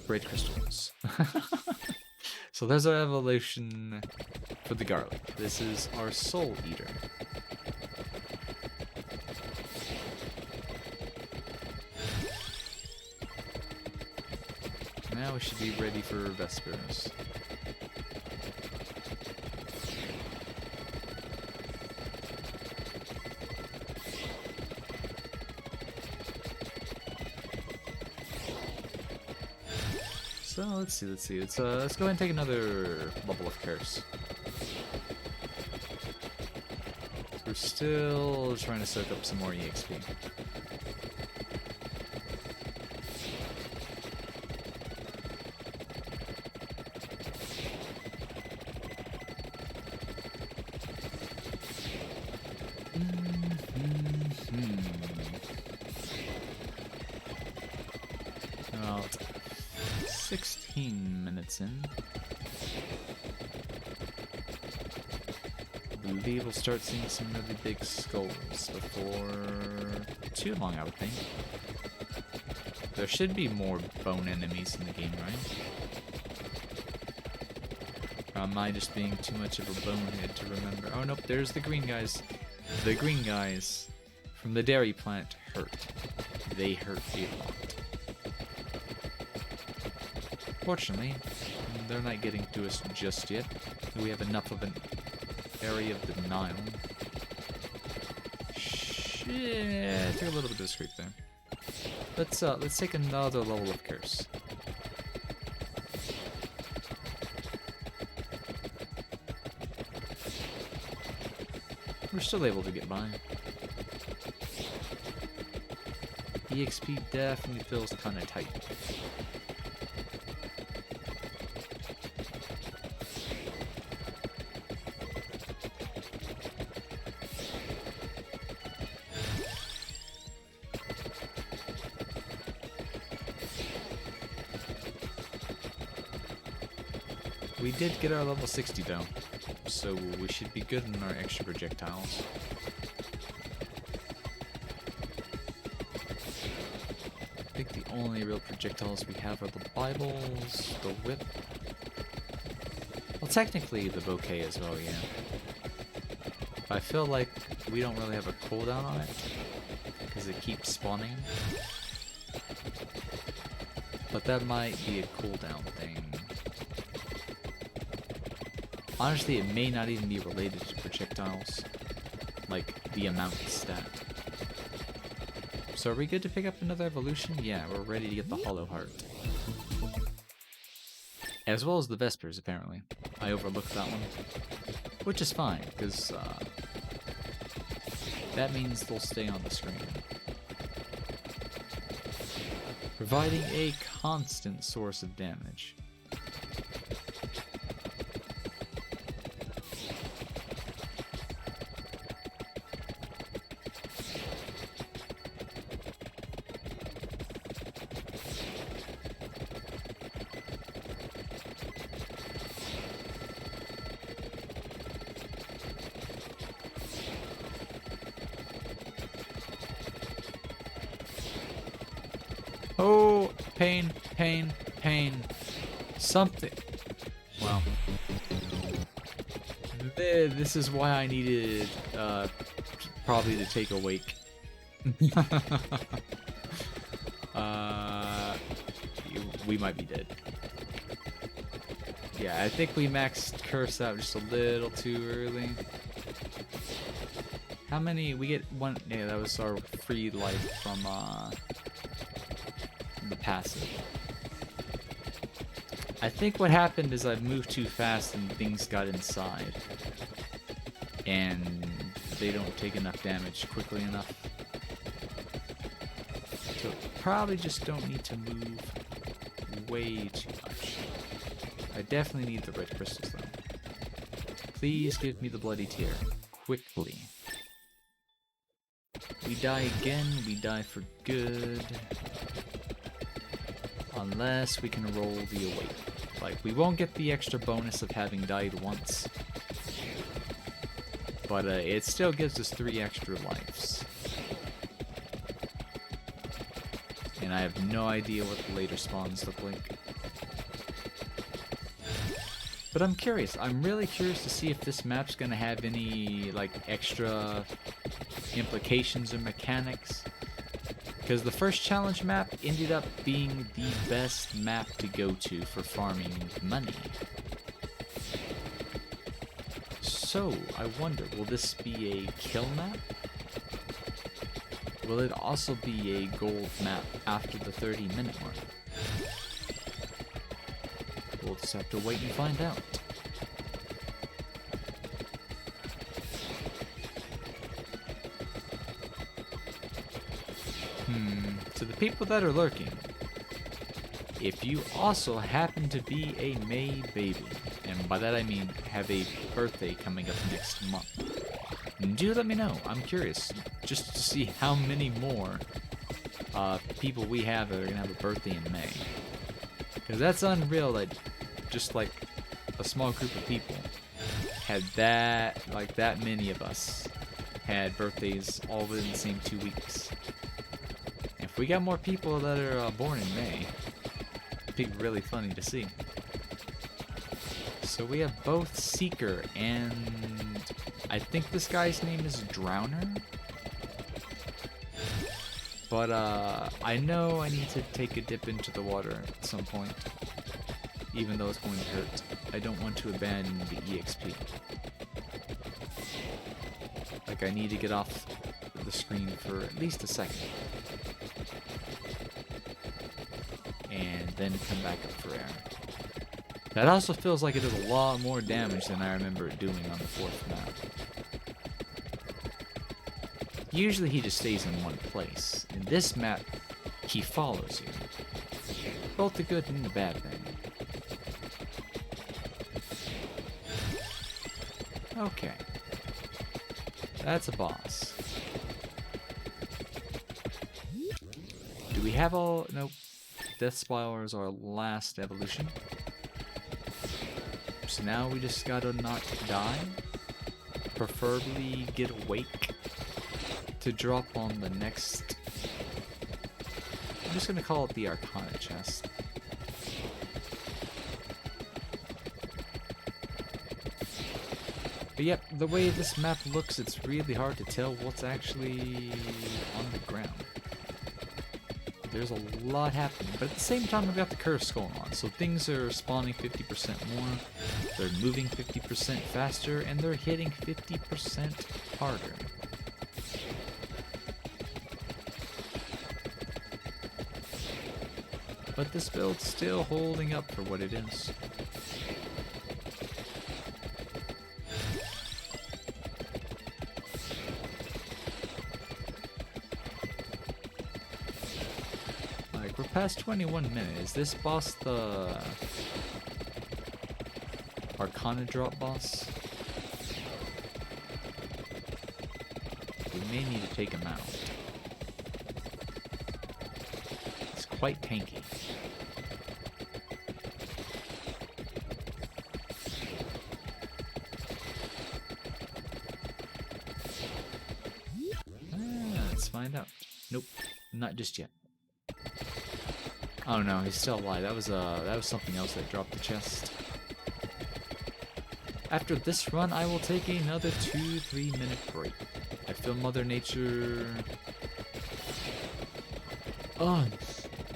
Great Crystals. So there's our evolution for the Garlic. This is our Soul Eater. Now we should be ready for Vespers. So let's see. Let's go ahead and take another level of Curse. We're still trying to soak up some more EXP. Well, 16 minutes in. I believe we'll start seeing some really big skulls before too long, I would think. There should be more bone enemies in the game, right? Or am I just being too much of a bonehead to remember? Oh nope, there's the green guys. The green guys from the dairy plant hurt. They hurt a lot. Fortunately, they're not getting to us just yet. We have enough of an area of denial. Shit, took a little bit of scrape there. Let's take another level of curse. We're still able to get by. EXP definitely feels kind of tight. We did get our level 60 though, so we should be good in our extra projectiles. I think the only real projectiles we have are the Bibles, the whip. Well, technically the bouquet as well, yeah. But I feel like we don't really have a cooldown on it, because it keeps spawning. But that might be a cooldown thing. Honestly, it may not even be related to projectiles, like the amount stat. So are we good to pick up another evolution? Yeah, we're ready to get the Hollow Heart. As well as the Vespers, apparently. I overlooked that one. Which is fine, because that means they'll stay on the screen. Providing a constant source of damage. Oh, pain, pain, pain. Something. Wow. This is why I needed, probably to take a wake. We might be dead. Yeah, I think we maxed Curse out just a little too early. How many? We get one. Yeah, that was our free life from, the passive. I think what happened is I moved too fast and things got inside. And they don't take enough damage quickly enough. So probably just don't need to move way too much. I definitely need the red crystals though. Please give me the bloody tear. Quickly. We die again, we die for good. Unless we can roll the awake. Like, we won't get the extra bonus of having died once. But it still gives us 3 extra lives. And I have no idea what the later spawns look like. But I'm curious. I'm really curious to see if this map's gonna have any, like, extra implications or mechanics. Because the first challenge map ended up being the best map to go to for farming money. So, I wonder, will this be a kill map? Will it also be a gold map after the 30-minute mark? We'll just have to wait and find out. To the people that are lurking, if you also happen to be a May baby, and by that I mean have a birthday coming up next month, do let me know. I'm curious, just to see how many more people we have that are gonna have a birthday in May. Because that's unreal that just like a small group of people had that, like that many of us had birthdays all within the same 2 weeks. If we got more people that are born in May, it'd be really funny to see. So we have both Seeker and I think this guy's name is Drowner. But I know I need to take a dip into the water at some point. even though it's going to hurt. I don't want to abandon the EXP. Like, I need to get off the screen for at least a second. And then come back up for air. That also feels like it does a lot more damage than I remember it doing on the 4th map. Usually he just stays in one place. In this map, he follows you. Both the good and the bad thing. Okay. That's a boss. Do we have all... Nope. Death Spiral is our last evolution. So now we just gotta not die. Preferably get awake to drop on the next... I'm just gonna call it the Arcana chest. But yep, the way this map looks, it's really hard to tell what's actually on the ground. There's a lot happening, but at the same time I've got the curse going on, so things are spawning 50% more, they're moving 50% faster, and they're hitting 50% harder. But this build's still holding up for what it is. Like, we're past 21 minutes. Is this boss the Arcana drop boss? We may need to take him out. It's quite tanky. Let's find out. Nope, not just yet. Oh no, he's still alive. That was something else that dropped the chest. After this run, I will take another 2-3 minute break. I feel Mother Nature... Oh,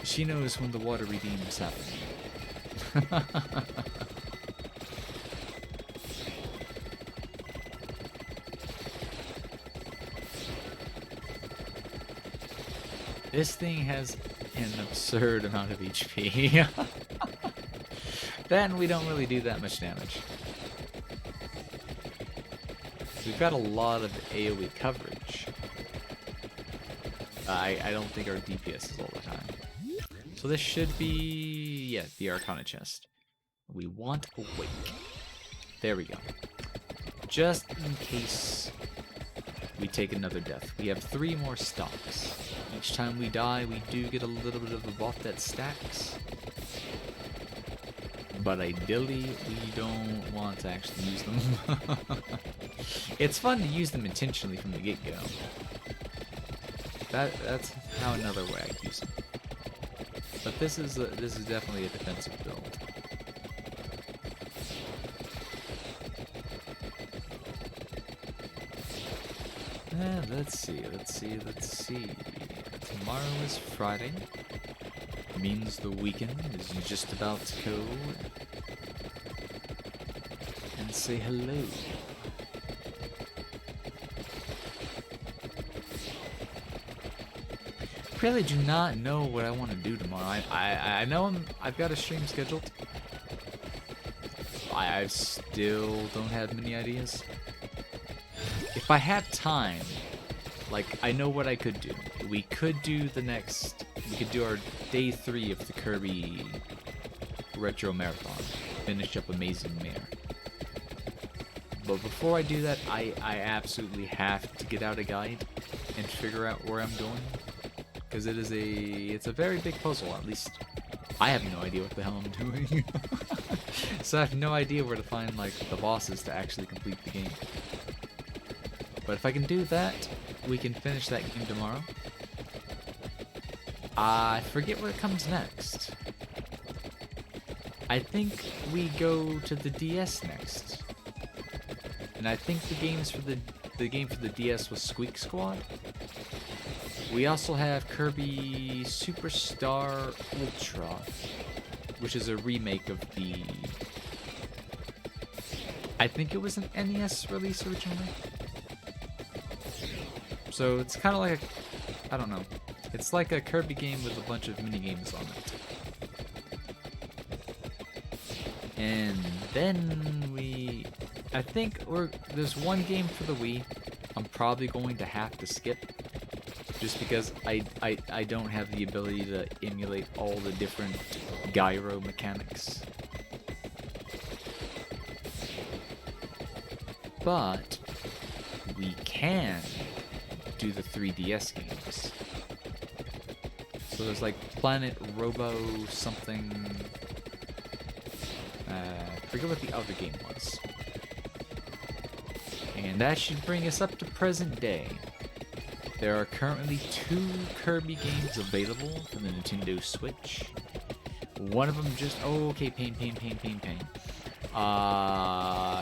she knows when the water redeem is happening. This thing has an absurd amount of HP. Then we don't really do that much damage. We've got a lot of AoE coverage. I don't think our DPS is all the time. So this should be, yeah, the Arcana chest. We want awake. There we go. Just in case we take another death. We have 3 more stocks. Each time we die, we do get a little bit of a buff that stacks. But ideally, we don't want to actually use them. It's fun to use them intentionally from the get-go. That's how another way I use them. But this is definitely a defensive build. Let's see. Tomorrow is Friday. Means the weekend is just about to go and say hello. Really do not know what I want to do tomorrow. I know I've got a stream scheduled. I still don't have many ideas. If I had time, like, I know what I could do. We could do our day 3 of the Kirby Retro Marathon. Finish up Amazing Mare. But before I do that, I absolutely have to get out a guide and figure out where I'm going. Because it's a very big puzzle, at least I have no idea what the hell I'm doing. So I have no idea where to find, like, the bosses to actually complete the game. But if I can do that, we can finish that game tomorrow. I forget what comes next. I think we go to the DS next. And I think the game for the DS was Squeak Squad. We also have Kirby Superstar Ultra, which is a remake of the... I think it was an NES release originally. So it's kind of like a... I don't know. It's like a Kirby game with a bunch of mini-games on it. And then we... I think there's one game for the Wii I'm probably going to have to skip. Just because I don't have the ability to emulate all the different gyro mechanics. But we can do the 3DS games. So there's like Planet Robo something. I forget what the other game was. And that should bring us up to present day. There are currently 2 Kirby games available for the Nintendo Switch. One of them just... Oh, okay, pain.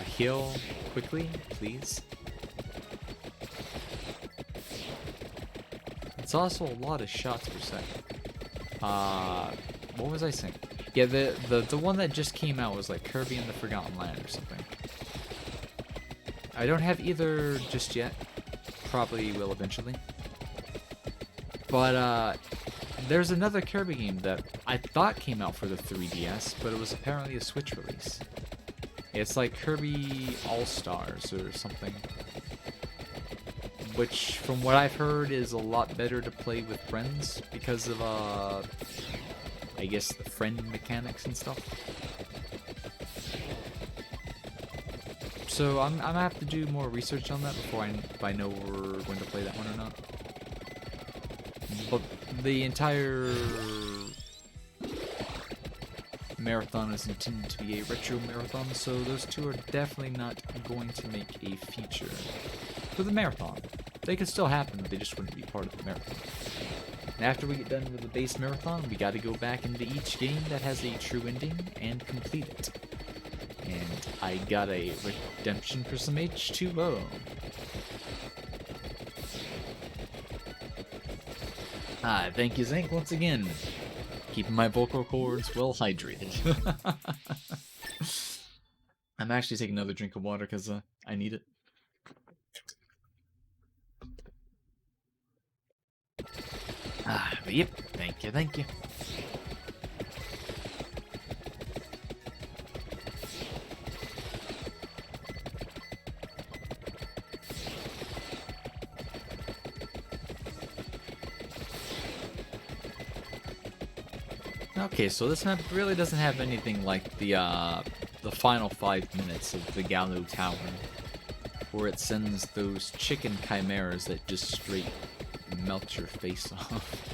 Heal quickly, please. It's also a lot of shots per second. What was I saying? Yeah, the one that just came out was like Kirby and the Forgotten Land or something. I don't have either just yet. Probably will eventually. But there's another Kirby game that I thought came out for the 3DS, but it was apparently a Switch release. It's like Kirby All-Stars or something. Which, from what I've heard, is a lot better to play with friends because of, I guess, the friend mechanics and stuff. So I'm gonna have to do more research on that before I know we're going to play that one or not. But the entire marathon is intended to be a retro marathon, so those 2 are definitely not going to make a feature for the marathon. They could still happen, but they just wouldn't be part of the marathon. And after we get done with the base marathon, we gotta go back into each game that has a true ending and complete it. And I got a redemption for some H2O. Thank you, Zank, once again. Keeping my vocal cords well hydrated. I'm actually taking another drink of water because I need it. Yep, thank you. Okay, so this map really doesn't have anything like the final 5 minutes of the Gallo Tower, where it sends those chicken chimeras that just straight melt your face off.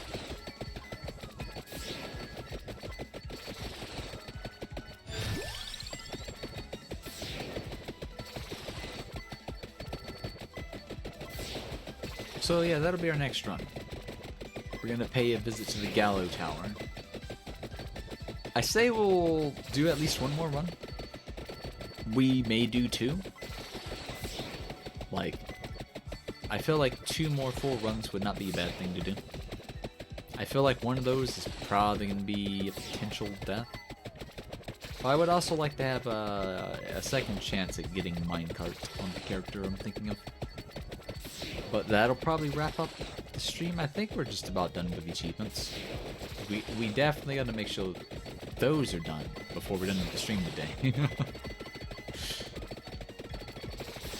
So yeah, that'll be our next run. We're gonna pay a visit to the Gallo Tower. I say we'll do at least one more run. We may do 2. Like, I feel like 2 more full runs would not be a bad thing to do. I feel like one of those is probably going to be a potential death. But I would also like to have a second chance at getting minecart on the character I'm thinking of. But that'll probably wrap up the stream. I think we're just about done with the achievements. We definitely got to make sure those are done before we're done with the stream today.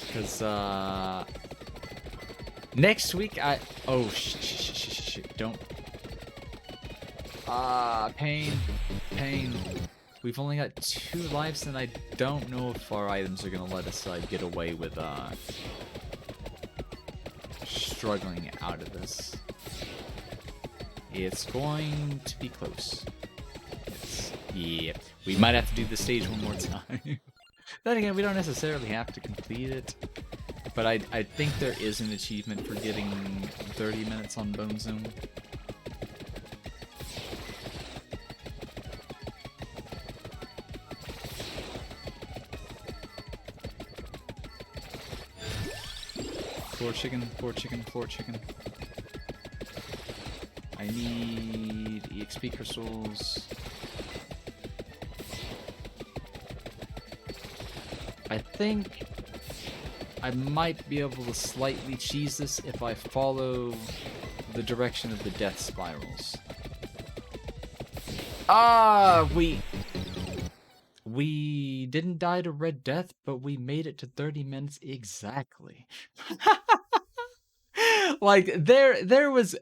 Because, next week oh, shit, don't. Pain. We've only got 2 lives, and I don't know if our items are gonna let us, get away with, struggling out of this. It's going to be close. Yeah, we might have to do this stage one more time. Then again, we don't necessarily have to complete it. But I think there is an achievement for getting 30 minutes on Bone Zone. Floor chicken. I need EXP crystals. I think I might be able to slightly cheese this if I follow the direction of the death spirals. Ah, we didn't die to Red Death, but we made it to 30 minutes exactly. Like there was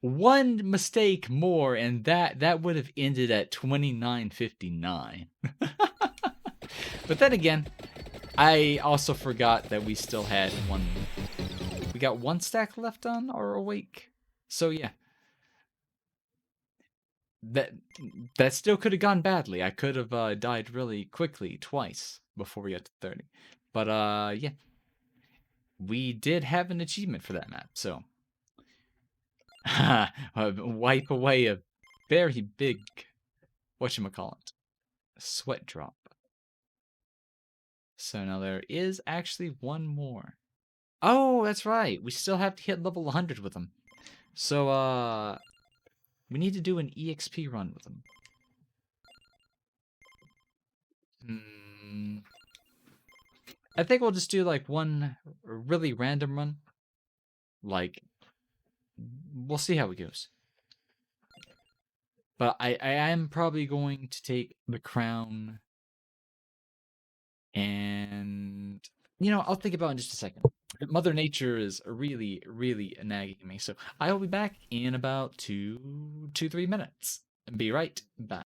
one mistake more, and that would have ended at 29:59. But then again, I also forgot that we still had one. We got one stack left on our awake. So yeah. That still could have gone badly. I could have died really quickly twice before we got to 30. But yeah. We did have an achievement for that map, so wipe away a very big whatchamacallit sweat drop. So now there is actually one more. Oh, that's right. We still have to hit level 100 with them. So we need to do an EXP run with them. I think we'll just do like one really random run. Like, we'll see how it goes. But I am probably going to take the crown. And, I'll think about it in just a second. Mother Nature is really, really nagging me. So I will be back in about 3 minutes. Be right back.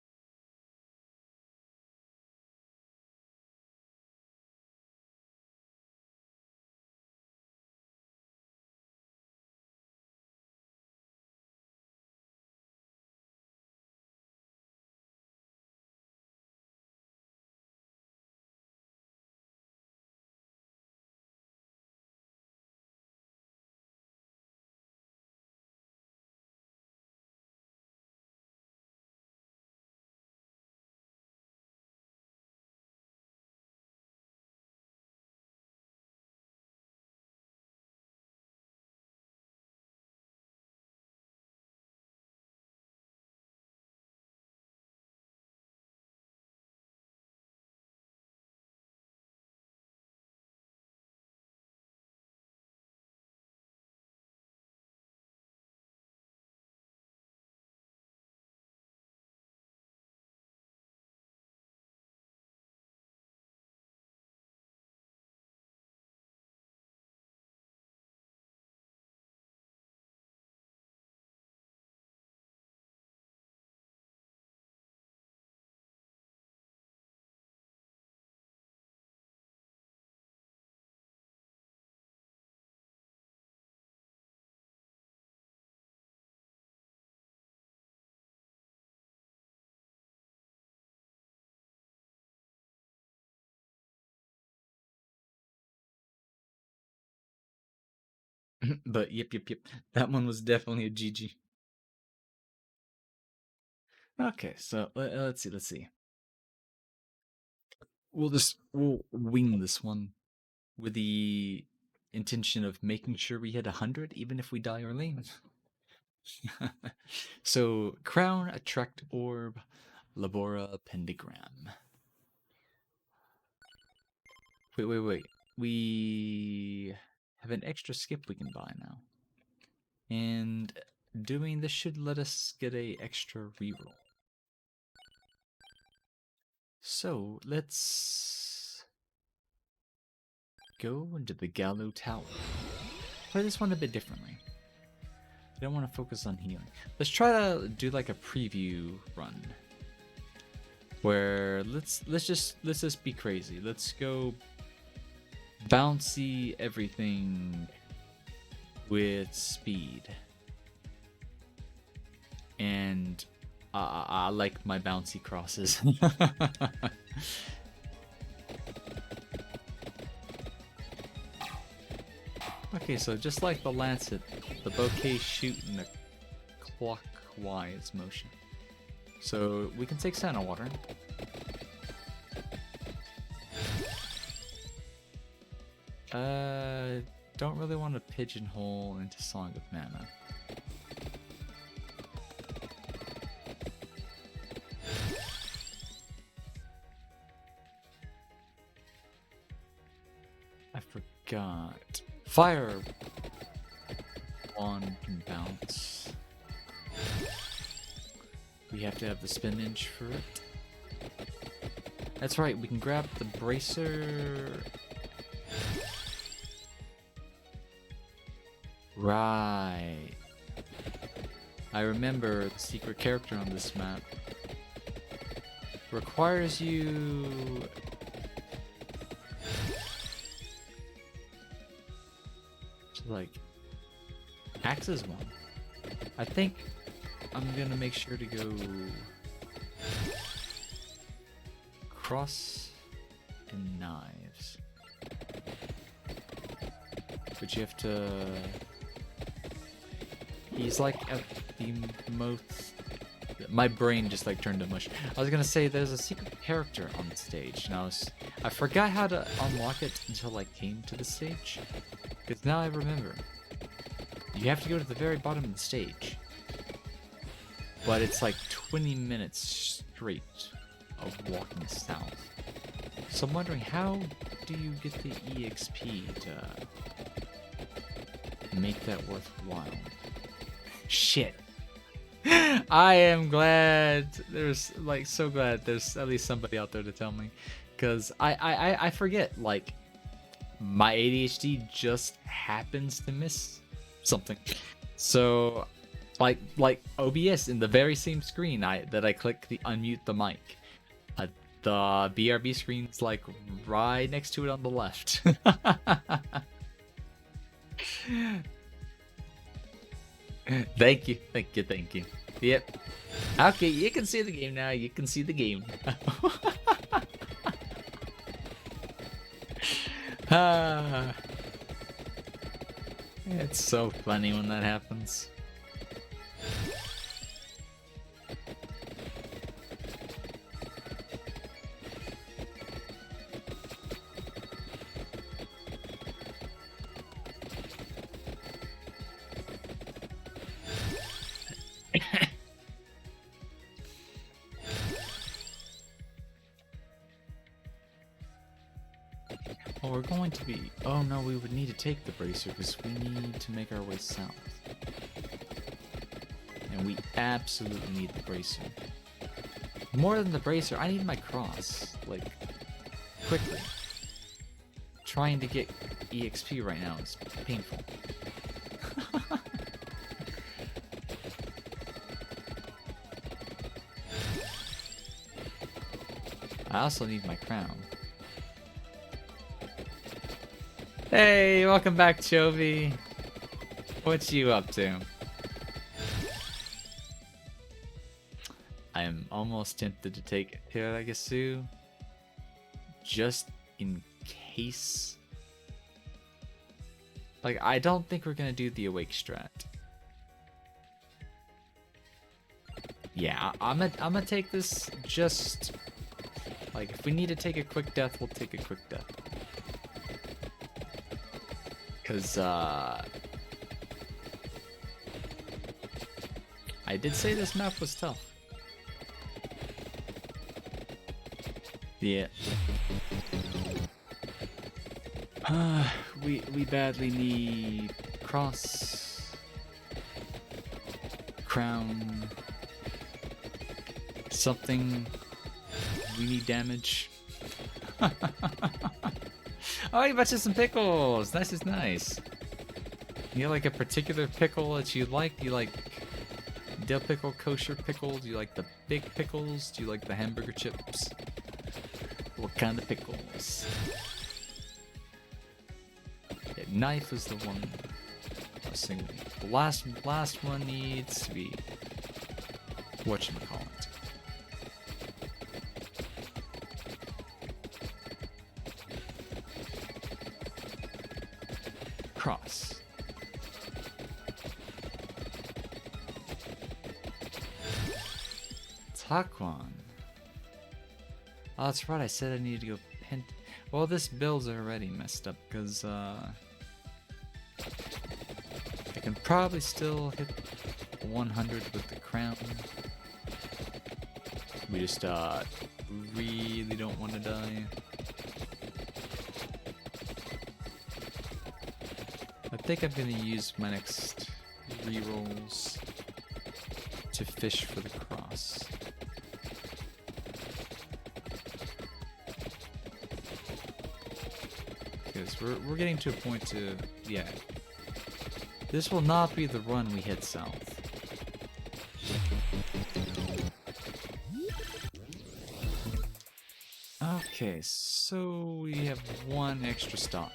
But yep. That one was definitely a GG. Okay, so let's see. We'll wing this one with the intention of making sure we hit 100, even if we die early. So, crown, attract orb, labora, pentagram. Wait. We have an extra skip we can buy now. And doing this should let us get a extra reroll. So, let's go into the Gallo Tower. Play this one a bit differently. I don't want to focus on healing. Let's try to do like a preview run. Where let's just be crazy. Let's go bouncy everything with speed. And I like my bouncy crosses. Okay, so just like the Lancet, the bouquet shoot in a clockwise motion. So we can take Santa Water. Don't really want to pigeonhole into Song of Mana. got fire. One can bounce. We have to have the spinach for it. That's right, we can grab the bracer. Right. I remember the secret character on this map requires you to like axes one. I think I'm gonna make sure to go cross and knives. But you have to... He's like at the most... My brain just like turned to mush. I was gonna say there's a secret character on the stage, and I forgot how to unlock it until I came to the stage. Because now I remember. You have to go to the very bottom of the stage. But it's like 20 minutes straight of walking south. So I'm wondering, how do you get the EXP to make that worthwhile? Shit. I am glad so glad there's at least somebody out there to tell me, because I forget, like, my ADHD just happens to miss something. So like OBS, in the very same screen that I click the unmute the mic, the BRB screen's like right next to it on the left. Thank you. Yep. Okay, you can see the game now. You can see the game. It's so funny when that happens. Well, we're going to be... Oh no, we would need to take the bracer because we need to make our way south. And we absolutely need the bracer. More than the bracer, I need my cross. Like, quickly. Trying to get EXP right now is painful. I also need my crown. Hey, welcome back, Chovy. What you up to? I am almost tempted to take Teragasu, just in case. Like, I don't think we're gonna do the awake strat. Yeah, I'm gonna take this just... Like, if we need to take a quick death, we'll take a quick death. Because, I did say this map was tough. Yeah. We badly need cross, crown, something. We need damage. Oh, you bought you some pickles. Nice is nice. You have like a particular pickle that you like? Do you like dill pickle, kosher pickle? Do you like the big pickles? Do you like the hamburger chips? What kind of pickles? Yeah, knife is the one I was thinking. The last one needs to be whatchamacallit. Cross. Taquan. Oh, that's right, I said I needed to go pent. Well, this build's already messed up because I can probably still hit 100 with the crown. We just really don't want to die. I think I'm gonna use my next rerolls to fish for the cross. Because we're getting to a point to, yeah. This will not be the run we head south. Okay, so we have one extra stop,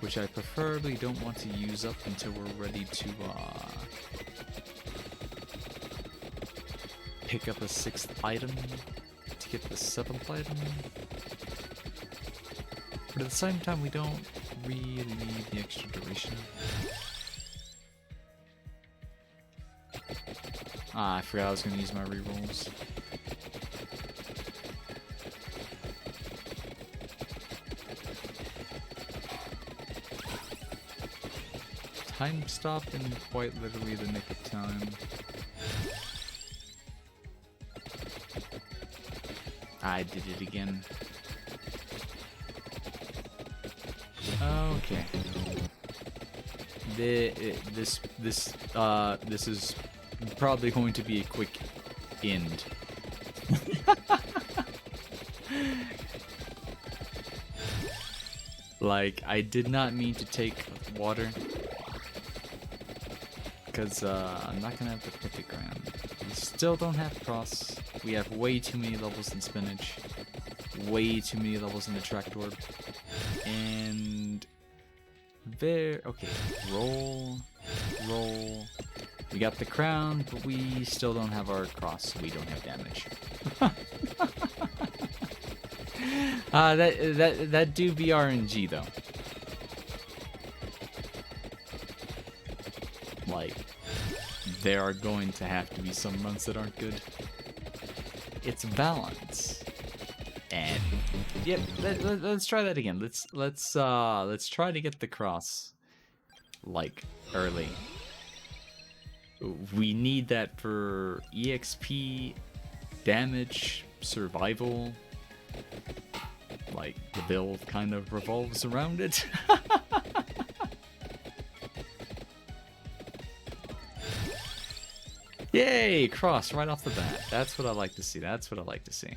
which I preferably don't want to use up until we're ready to pick up a 6th item to get the 7th item. But at the same time, we don't really need the extra duration. Ah, I forgot I was going to use my rerolls. Time stop in quite literally the nick of time. I did it again. Okay. This is probably going to be a quick end. Like, I did not mean to take water. Because I'm not gonna have the pentagram. We still don't have cross. We have way too many levels in spinach. Way too many levels in the track orb. And okay, roll. We got the crown, but we still don't have our cross, so we don't have damage. That do be RNG though. Like, there are going to have to be some runs that aren't good. It's balance. And yep, let's try that again. Let's try to get the cross like early. We need that for EXP, damage, survival. Like, the build kind of revolves around it. Yay! Cross right off the bat. That's what I like to see. That's what I like to see.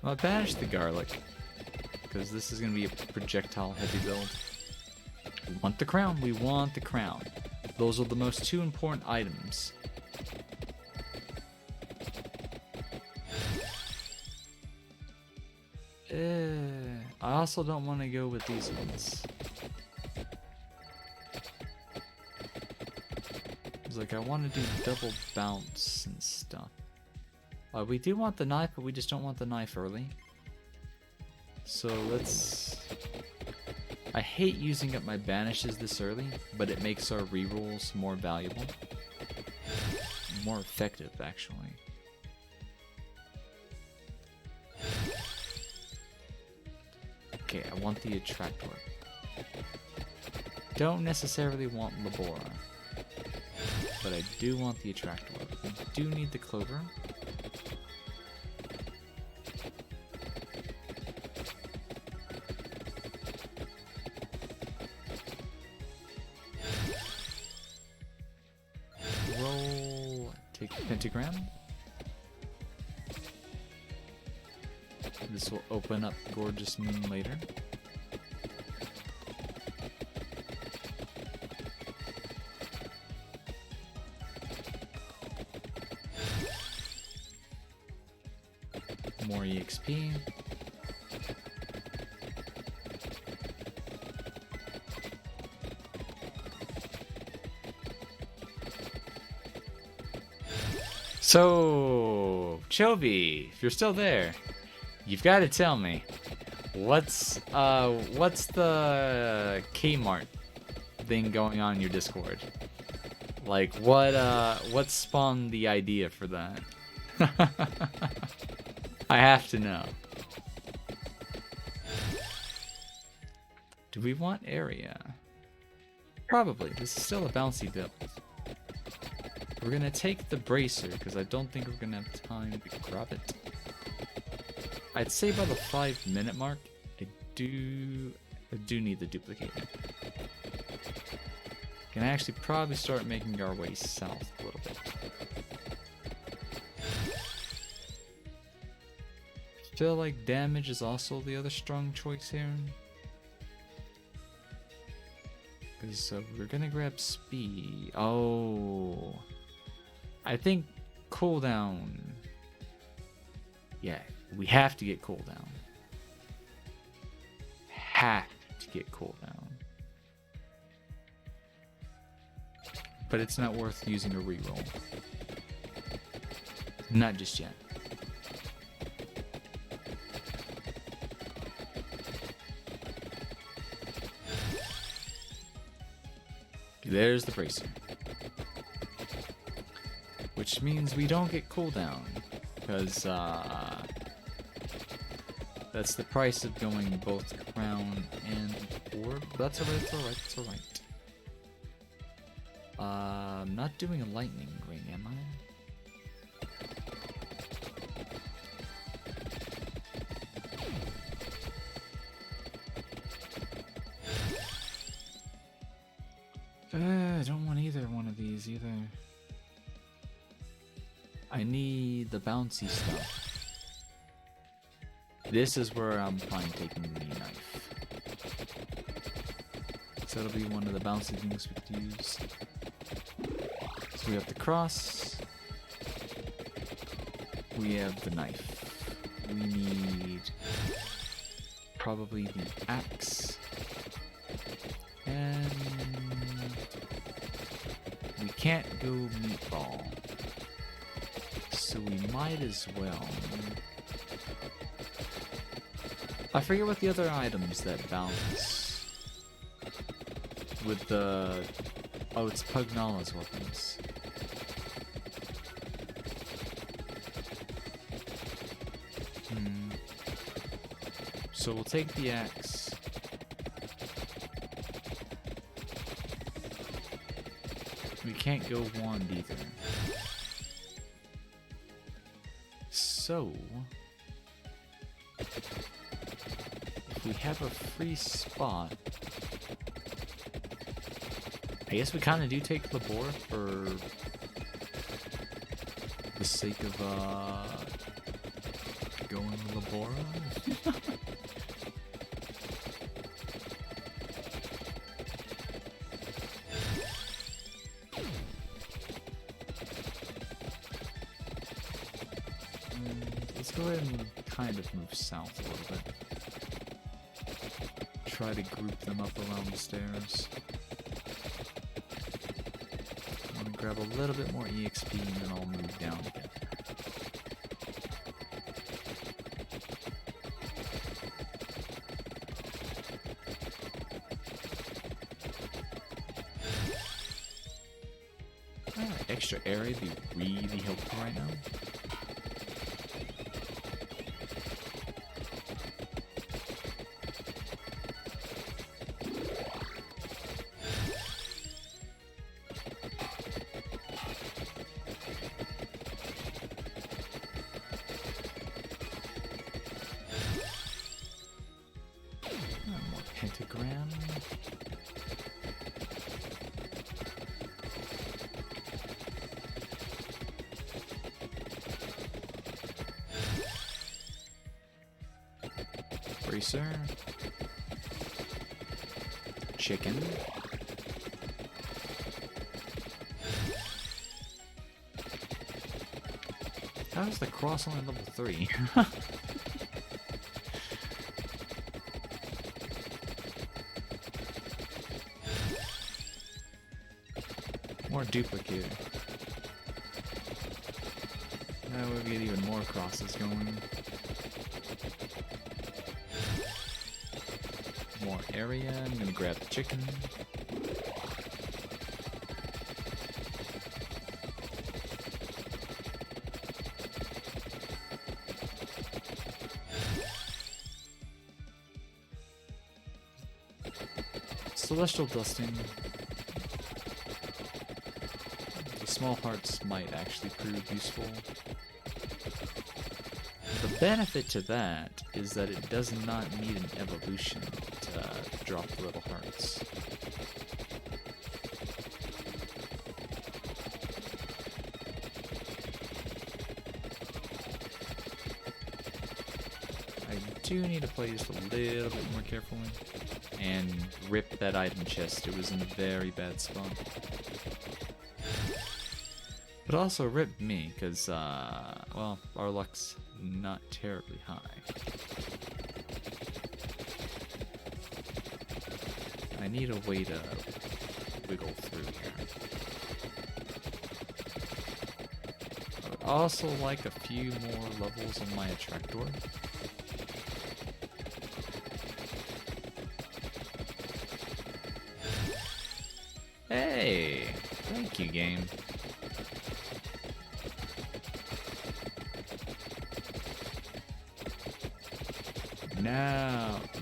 Well, I banished the garlic, because this is going to be a projectile heavy build. We want the crown. We want the crown. Those are the most 2 important items. I also don't want to go with these ones. It's like I want to do double bounce and stuff. We do want the knife, but we just don't want the knife early. So let's... I hate using up my banishes this early, but it makes our rerolls more valuable. More effective, actually. Okay, I want the attractor. Don't necessarily want Labora, but I do want the attractor. We do need the clover. Roll, take pentagram. This will open up Gorgeous Moon later. More EXP. So, Chovy, if you're still there, you've got to tell me, what's the Kmart thing going on in your Discord? Like, what spawned the idea for that? I have to know. Do we want area? Probably. This is still a bouncy build. We're gonna take the bracer, because I don't think we're gonna have time to grab it. I'd say by the 5-minute mark, I do need the duplicator. Can actually probably start making our way south a little bit. Feel like damage is also the other strong choice here. Because we're gonna grab speed. Oh, I think cooldown. Yeah, we have to get cooldown. Have to get cooldown. But it's not worth using a reroll. Not just yet. There's the bracer. Which means we don't get cooldown. Because, that's the price of going both crown and orb. That's alright, it's alright, it's alright. I'm not doing a lightning ring, am I? I don't want either one of these either. I need the bouncy stuff. This is where I'm fine taking the knife. So that'll be one of the bouncy things we could use. So we have the cross. We have the knife. We need probably the axe. And we can't go meatball. So we might as well. I forget what the other items that bounce with the... Oh, it's Pugnala's weapons. So we'll take the axe. We can't go wand either. So... if we have a free spot... I guess we kind of do take Labor for the sake of going Labora. Let's go ahead and kind of move south a little bit. Try to group them up around the stairs. Grab a little bit more EXP and then I'll move down again. Extra area would be really helpful right now. Pentagram. Bracer. Chicken. How's the cross only level 3? More duplicator. Now we'll get even more crosses going. More area. I'm gonna grab the chicken. Celestial dusting. small hearts might actually prove useful. The benefit to that is that it does not need an evolution to drop the little hearts. I do need to play just a little bit more carefully and rip that item chest. It was in a very bad spot. But also ripped me, because, well, our luck's not terribly high. I need a way to wiggle through here. I would also like a few more levels on my attractor. Hey! Thank you, game.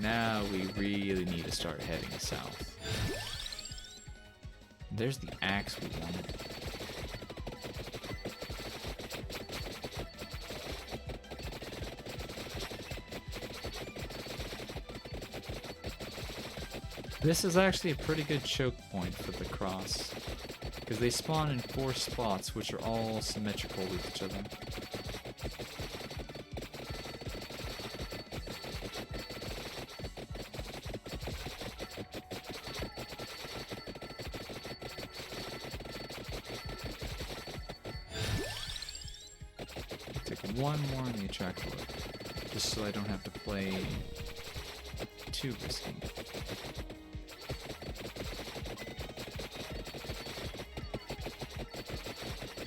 Now we really need to start heading south. There's the axe we wanted. This is actually a pretty good choke point for the cross, because they spawn in 4 spots which are all symmetrical with each other. Take one more on the attractor, just so I don't have to play too risky.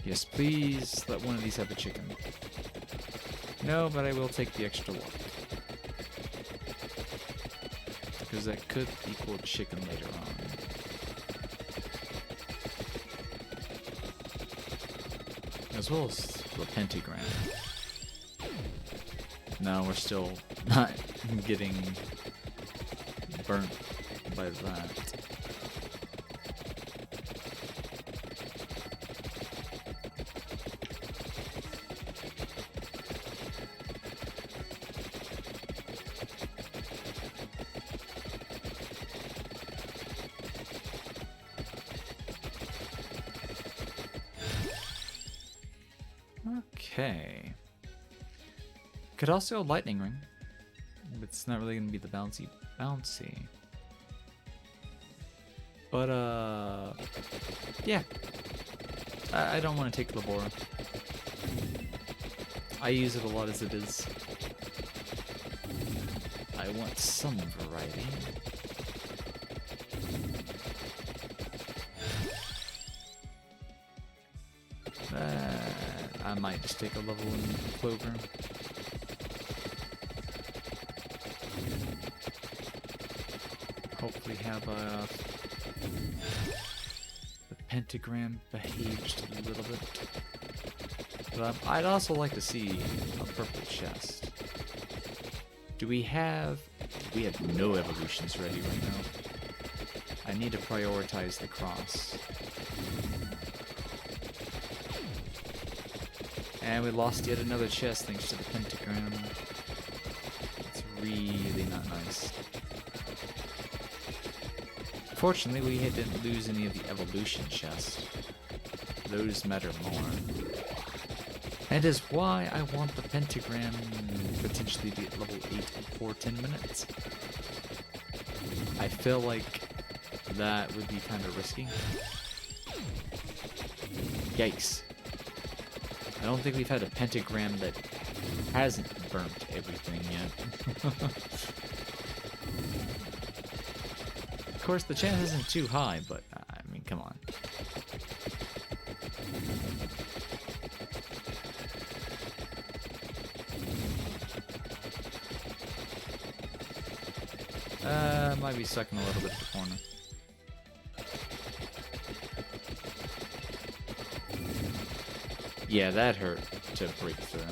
Yes, please let one of these have a chicken. No, but I will take the extra one. Because that could equal chicken later on. As well as the pentagram. No, we're still not getting burnt by that. Okay. Could also a lightning ring. But it's not really gonna be the bouncy. But yeah. I don't want to take Labora. I use it a lot as it is. I want some variety. I might just take a level in Clover. Hopefully have the pentagram behave just a little bit. But I'd also like to see a purple chest. We have no evolutions ready right now. I need to prioritize the cross. And we lost yet another chest thanks to the pentagram. It's really not nice. Fortunately, we didn't lose any of the evolution chests. Those matter more. And is why I want the pentagram potentially be at level 8 for 10 minutes. I feel like that would be kind of risky. Yikes. I don't think we've had a pentagram that hasn't burnt everything yet. Of course, the chance isn't too high, but I mean, come on. Might be stuck in a little bit of the corner. Yeah, that hurt to break through.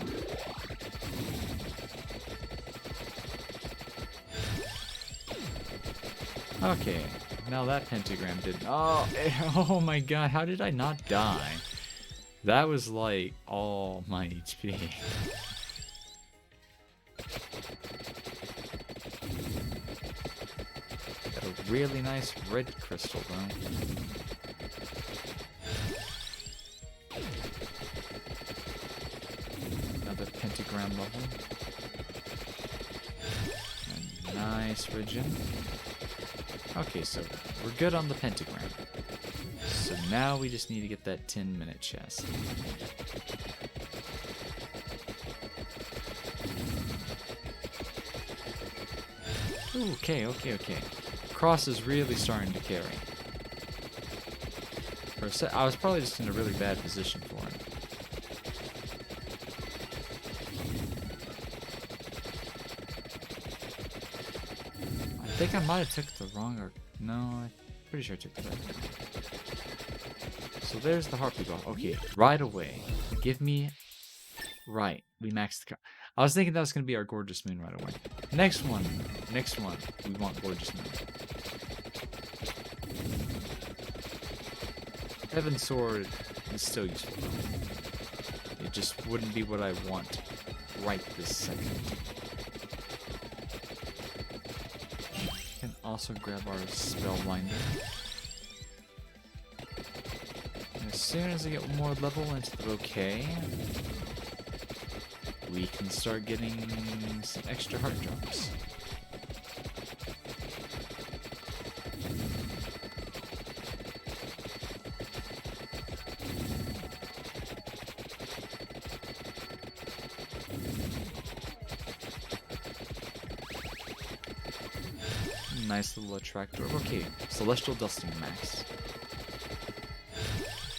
Okay, now that pentagram didn't. Oh, oh my god, how did I not die? That was like all my HP. Got a really nice red crystal though. Another pentagram level. A nice region. Okay, so we're good on the pentagram. So now we just need to get that 10-minute chest. Ooh, okay. Cross is really starting to carry. For a sec, I was probably just in a really bad position for him. I think I might have took the wrong, or no, I'm pretty sure I took the right one. So there's the Harpy Ball. Okay, right away. Give me... Right, we maxed the... I was thinking that was going to be our Gorgeous Moon right away. Next one. We want Gorgeous Moon. Heaven Sword is still useful though. It just wouldn't be what I want right this second. Can also grab our Spellbinder. And as soon as I get one more level into the bouquet, we can start getting some extra heart drops. Nice little attractor. Okay, Celestial Dusting Max.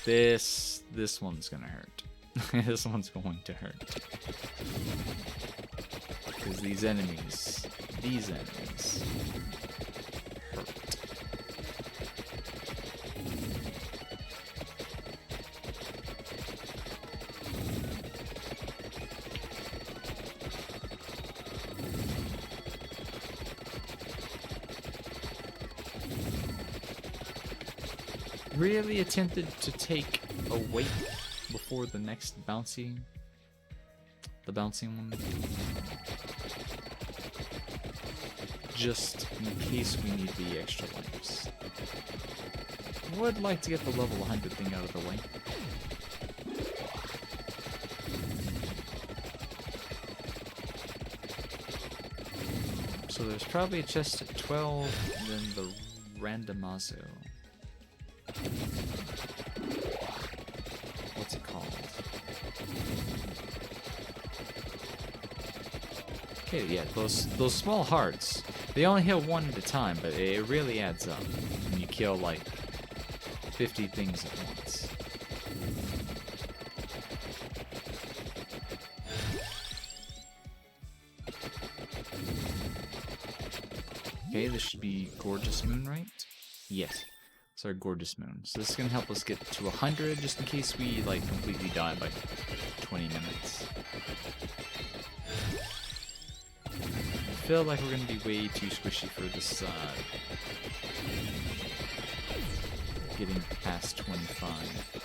This one's gonna hurt. This one's going to hurt. Because these enemies hurt. Really attempted to take a weight before the next bouncing one. Just in case we need the extra lives. Would like to get the level 100 thing out of the way. So there's probably a chest at 12, and then the randomazo. What's it called? Okay, yeah, those small hearts, they only hit one at a time, but it really adds up when you kill like 50 things at once. Okay, this should be Gorgeous Moon, right? Yes. It's our Gorgeous Moon. So this is going to help us get to 100 just in case we like completely die by 20 minutes. I feel like we're going to be way too squishy for this getting past 25.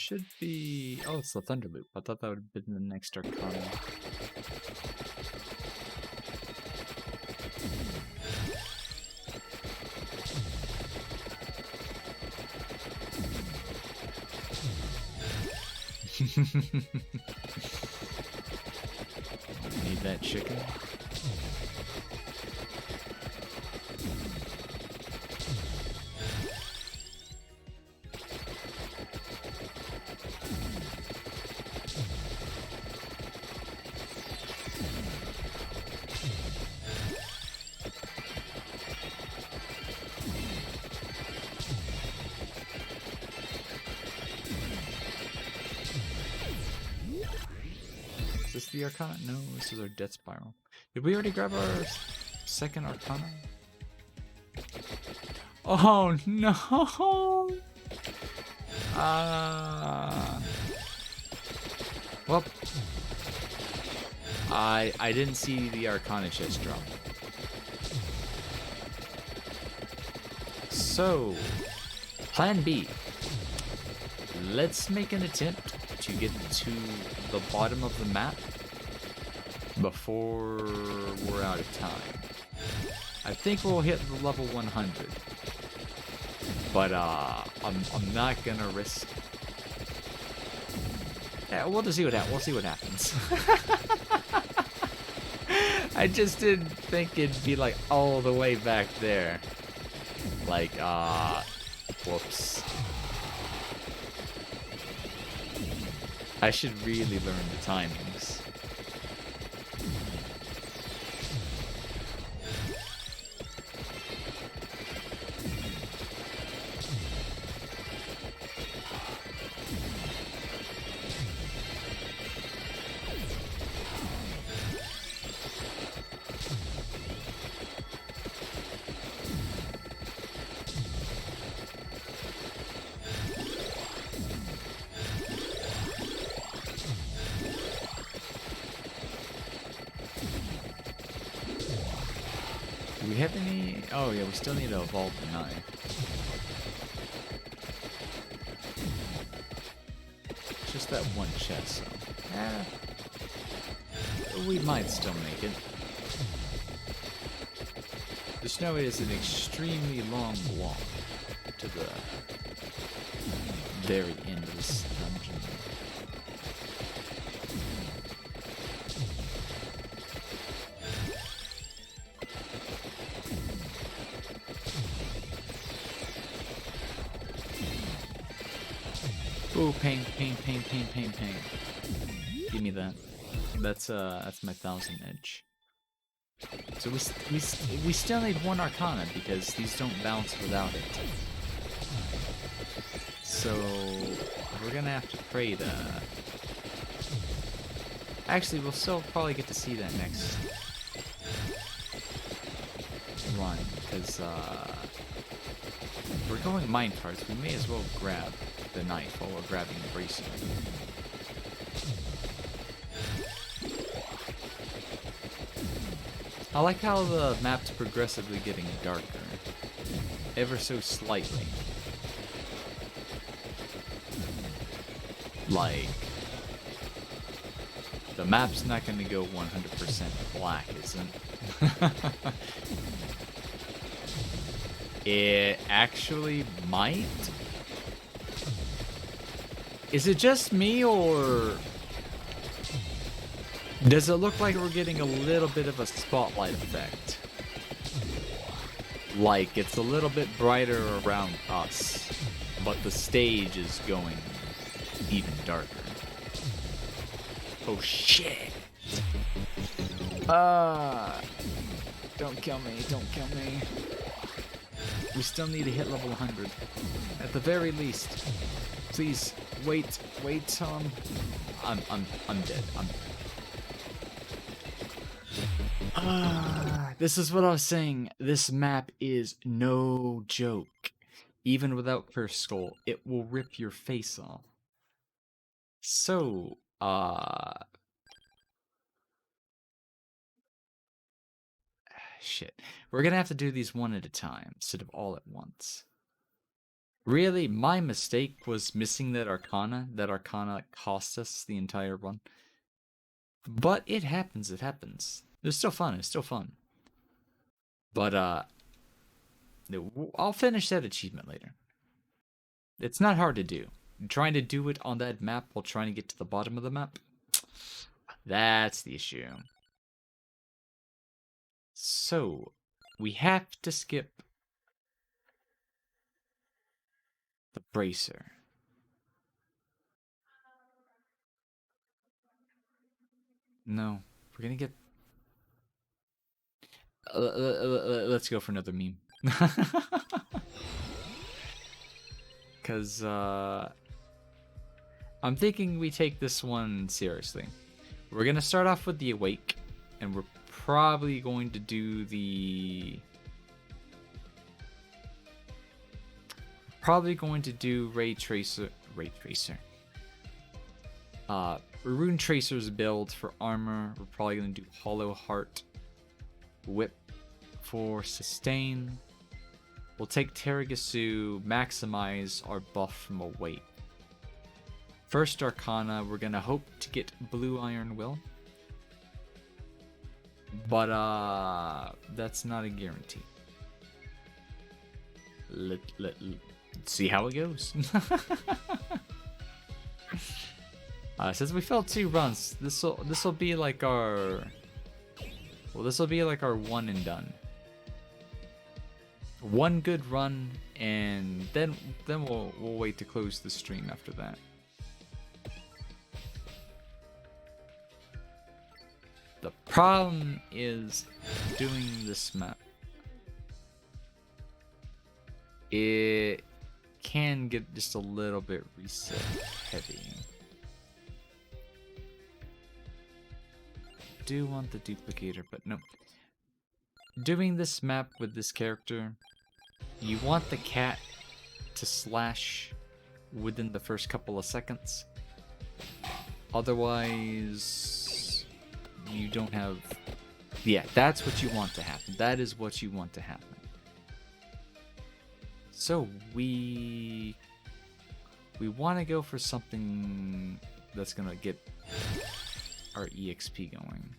should be... Oh, it's the Thunder Loop. I thought that would have been the next Arcana. Need that chicken. Is this the Arcana? No, this is our Death Spiral. Did we already grab our second Arcana? Oh no! Well, I didn't see the Arcana chest drop. So, Plan B. Let's make an attempt to get to the bottom of the map before we're out of time. I think we'll hit the level 100. But I'm not gonna risk. Yeah, we'll just see what happens. We'll see what happens. I just didn't think it'd be like all the way back there. Like whoops. I should really learn the timings. Do we have any? Oh yeah, we still need to evolve the knife. It's just that one chest, so we might still make it. The snow is an extremely long walk to the very end of this dungeon. Ooh, pain, pain, pain, pain, pain, pain. Give me that. That's my 1000 edge. So we still need one Arcana because these don't bounce without it. So we're gonna have to pray to. Actually, we'll still probably get to see that next run because we're going mine carts. We may as well grab the knife while we're grabbing the bracelet. I like how the map's progressively getting darker, ever so slightly. Like, the map's not going to go 100% black, is it? It actually might. Is it just me, or does it look like we're getting a little bit of a spotlight effect? Like, it's a little bit brighter around us, but the stage is going even darker. Oh shit! Don't kill me, don't kill me. We still need to hit level 100. At the very least. Please, wait till I'm dead. This is what I was saying. This map is no joke. Even without Cursed Skull, it will rip your face off. So, shit. We're gonna have to do these one at a time instead of all at once. Really, my mistake was missing that Arcana. That Arcana cost us the entire run. But it happens, it happens. It's still fun, it's still fun. But I'll finish that achievement later. It's not hard to do. Trying to do it on that map while trying to get to the bottom of the map, that's the issue. So, we have to skip the bracer. No, we're gonna get... let's go for another meme. Because, I'm thinking we take this one seriously. We're gonna start off with the Awake, and we're probably going to do the... Probably going to do Ray Tracer. Rune Tracer's build for armor. We're probably going to do Hollow Heart Whip for sustain. We'll take Teragasu, maximize our buff from Awake. First Arcana, we're going to hope to get Blue Iron Will. But that's not a guarantee. Let's see how it goes. Since we failed 2 runs, this will be like our... Well, this will be like our one and done. One good run, and then we'll wait to close the stream after that. The problem is doing this map. It can get just a little bit reset heavy. Do want the duplicator, but no. Doing this map with this character, you want the cat to slash within the first couple of seconds. Otherwise, you don't have... Yeah, that's what you want to happen. That is what you want to happen. So, we want to go for something that's going to get our EXP going.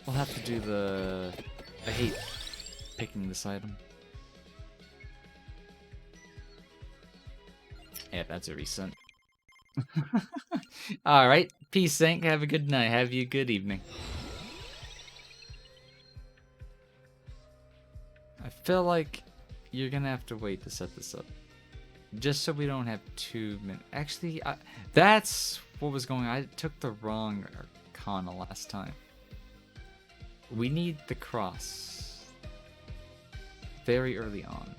We'll have to do the... I hate picking this item. Yeah, that's a reset. Alright, peace, Hank. Have a good night. Have you a good evening. I feel like you're gonna have to wait to set this up. Just so we don't have 2 minutes. Actually, that's what was going on. I took the wrong Arcana last time. We need the cross. Very early on.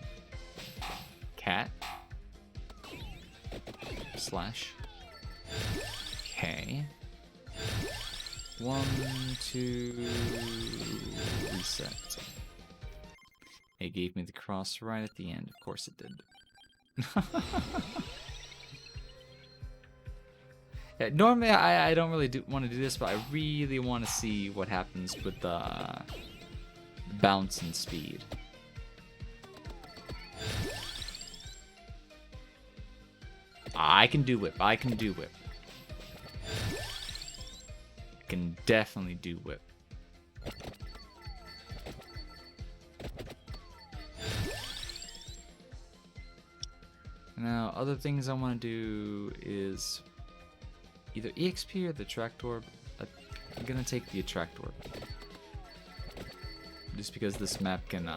Cat. Slash. Okay. 1, 2... Reset. It gave me the cross right at the end. Of course it did. Yeah, normally I don't really want to do this, but I really want to see what happens with the bounce and speed. I can do whip. I can do whip. I can definitely do whip. Now, other things I want to do is either EXP or the Attract Orb. I'm gonna take the Attract Orb. Just because this map can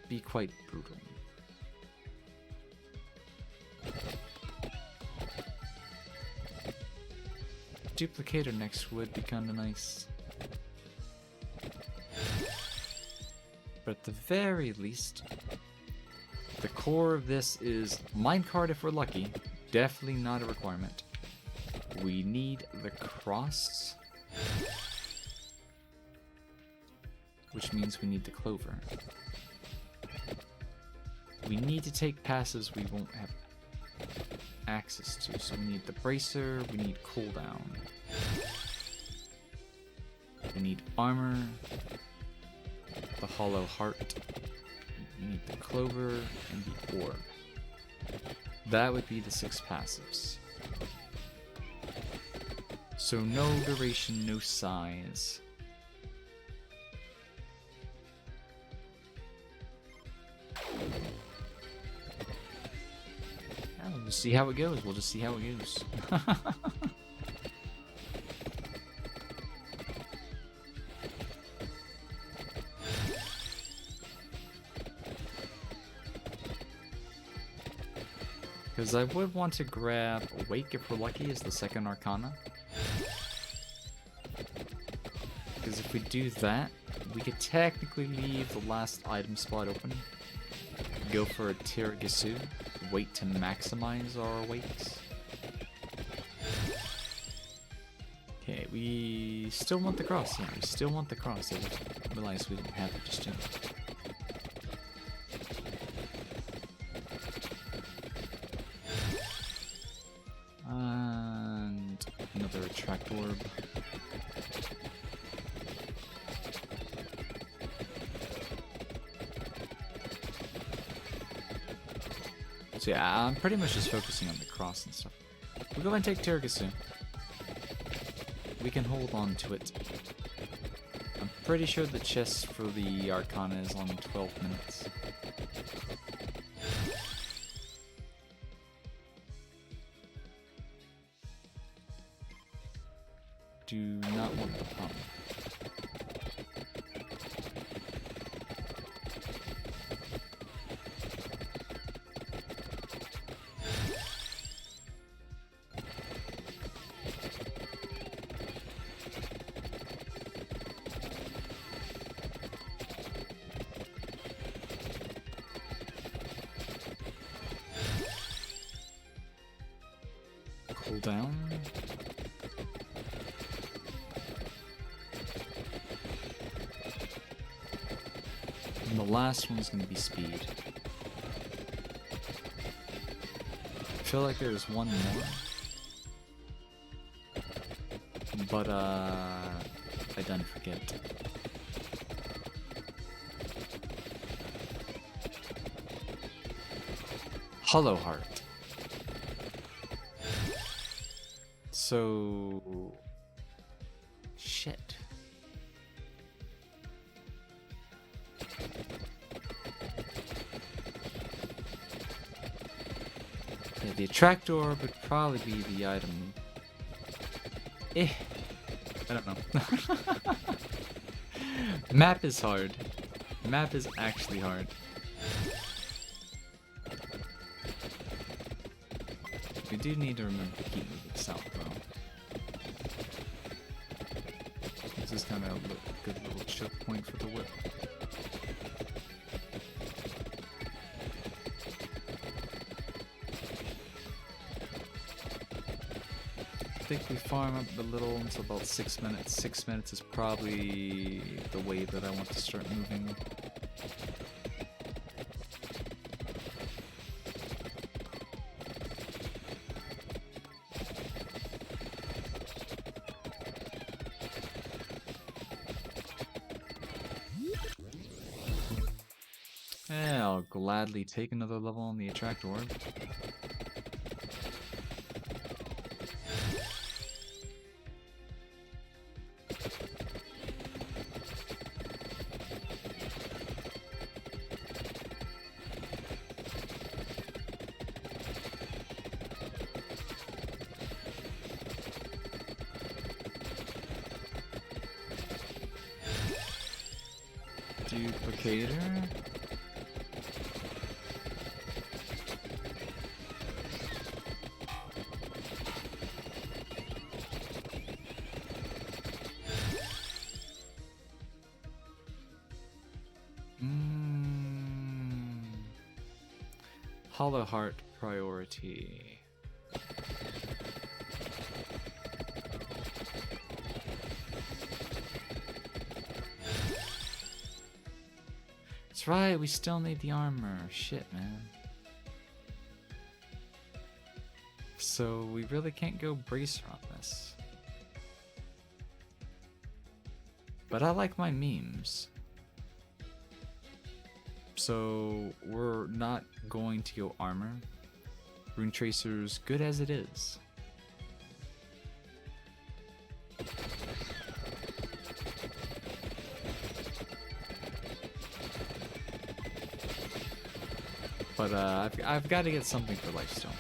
be quite brutal. Duplicator next would be kinda nice. But at the very least, the core of this is minecart if we're lucky. Definitely not a requirement. We need the cross, which means we need the clover. we need to take passes we won't have access to. So we need the bracer, we need cooldown. We need armor, the hollow heart, you need the clover, and the orb. That would be the 6 passives. So no duration, no size. Yeah, we'll just see how it goes. We'll just see how it goes. Because I would want to grab Awake if we're lucky as the second Arcana. Because if we do that, we could technically leave the last item spot open. Go for a Tiragasu. Wait to maximize our Awakes. Okay, we still want the cross. Yeah, we still want the cross. I just realized we didn't have it just yet. And another attract orb. So yeah, I'm pretty much just focusing on the cross and stuff. We'll go and take Tiragasu. We can hold on to it. I'm pretty sure the chest for the Arcana is on 12 minutes. Do not want the pump. Cool down. And the last one's gonna be speed. I feel like there's one more. But I done forget. Hollow Heart. So shit. Yeah, the attract orb would probably be the item. I don't know. Map is hard. Map is actually hard. We do need to remember to keep moving south, though. This is kind of a good little choke point for the whip. I think we farm up a little until about 6 minutes. 6 minutes is probably the way that I want to start moving. Yeah, I'll gladly take another level on the attract orb. Duplicator. Hollow Heart priority. It's That's right, we still need the armor. Shit, man. So we really can't go bracer on this. But I like my memes. So we're not going to go armor. Rune Tracer's good as it is. But I've got to get something for Lifestone.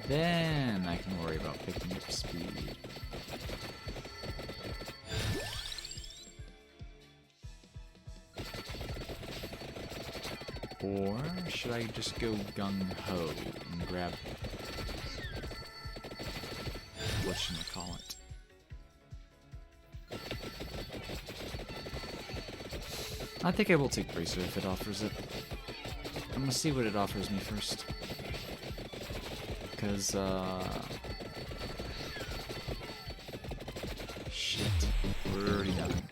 Then I can worry about picking up speed. Or should I just go gung-ho and grab whatchamacallit? I think I will take Bracer if it offers it. I'm gonna see what it offers me first. Because, shit, we're already nothing.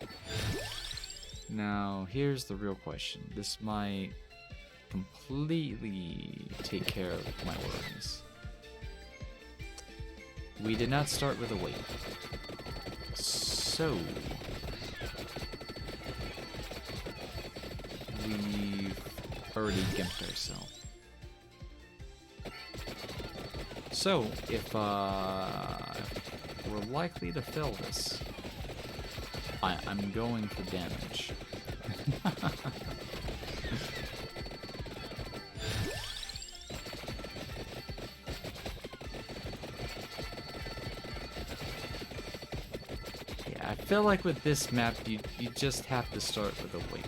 Now, here's the real question. This might completely take care of my worries. We did not start with a weight. So, we've already gimped ourselves. So, if we're likely to fail this, I'm going for damage. Yeah, I feel like with this map, you just have to start with a weight.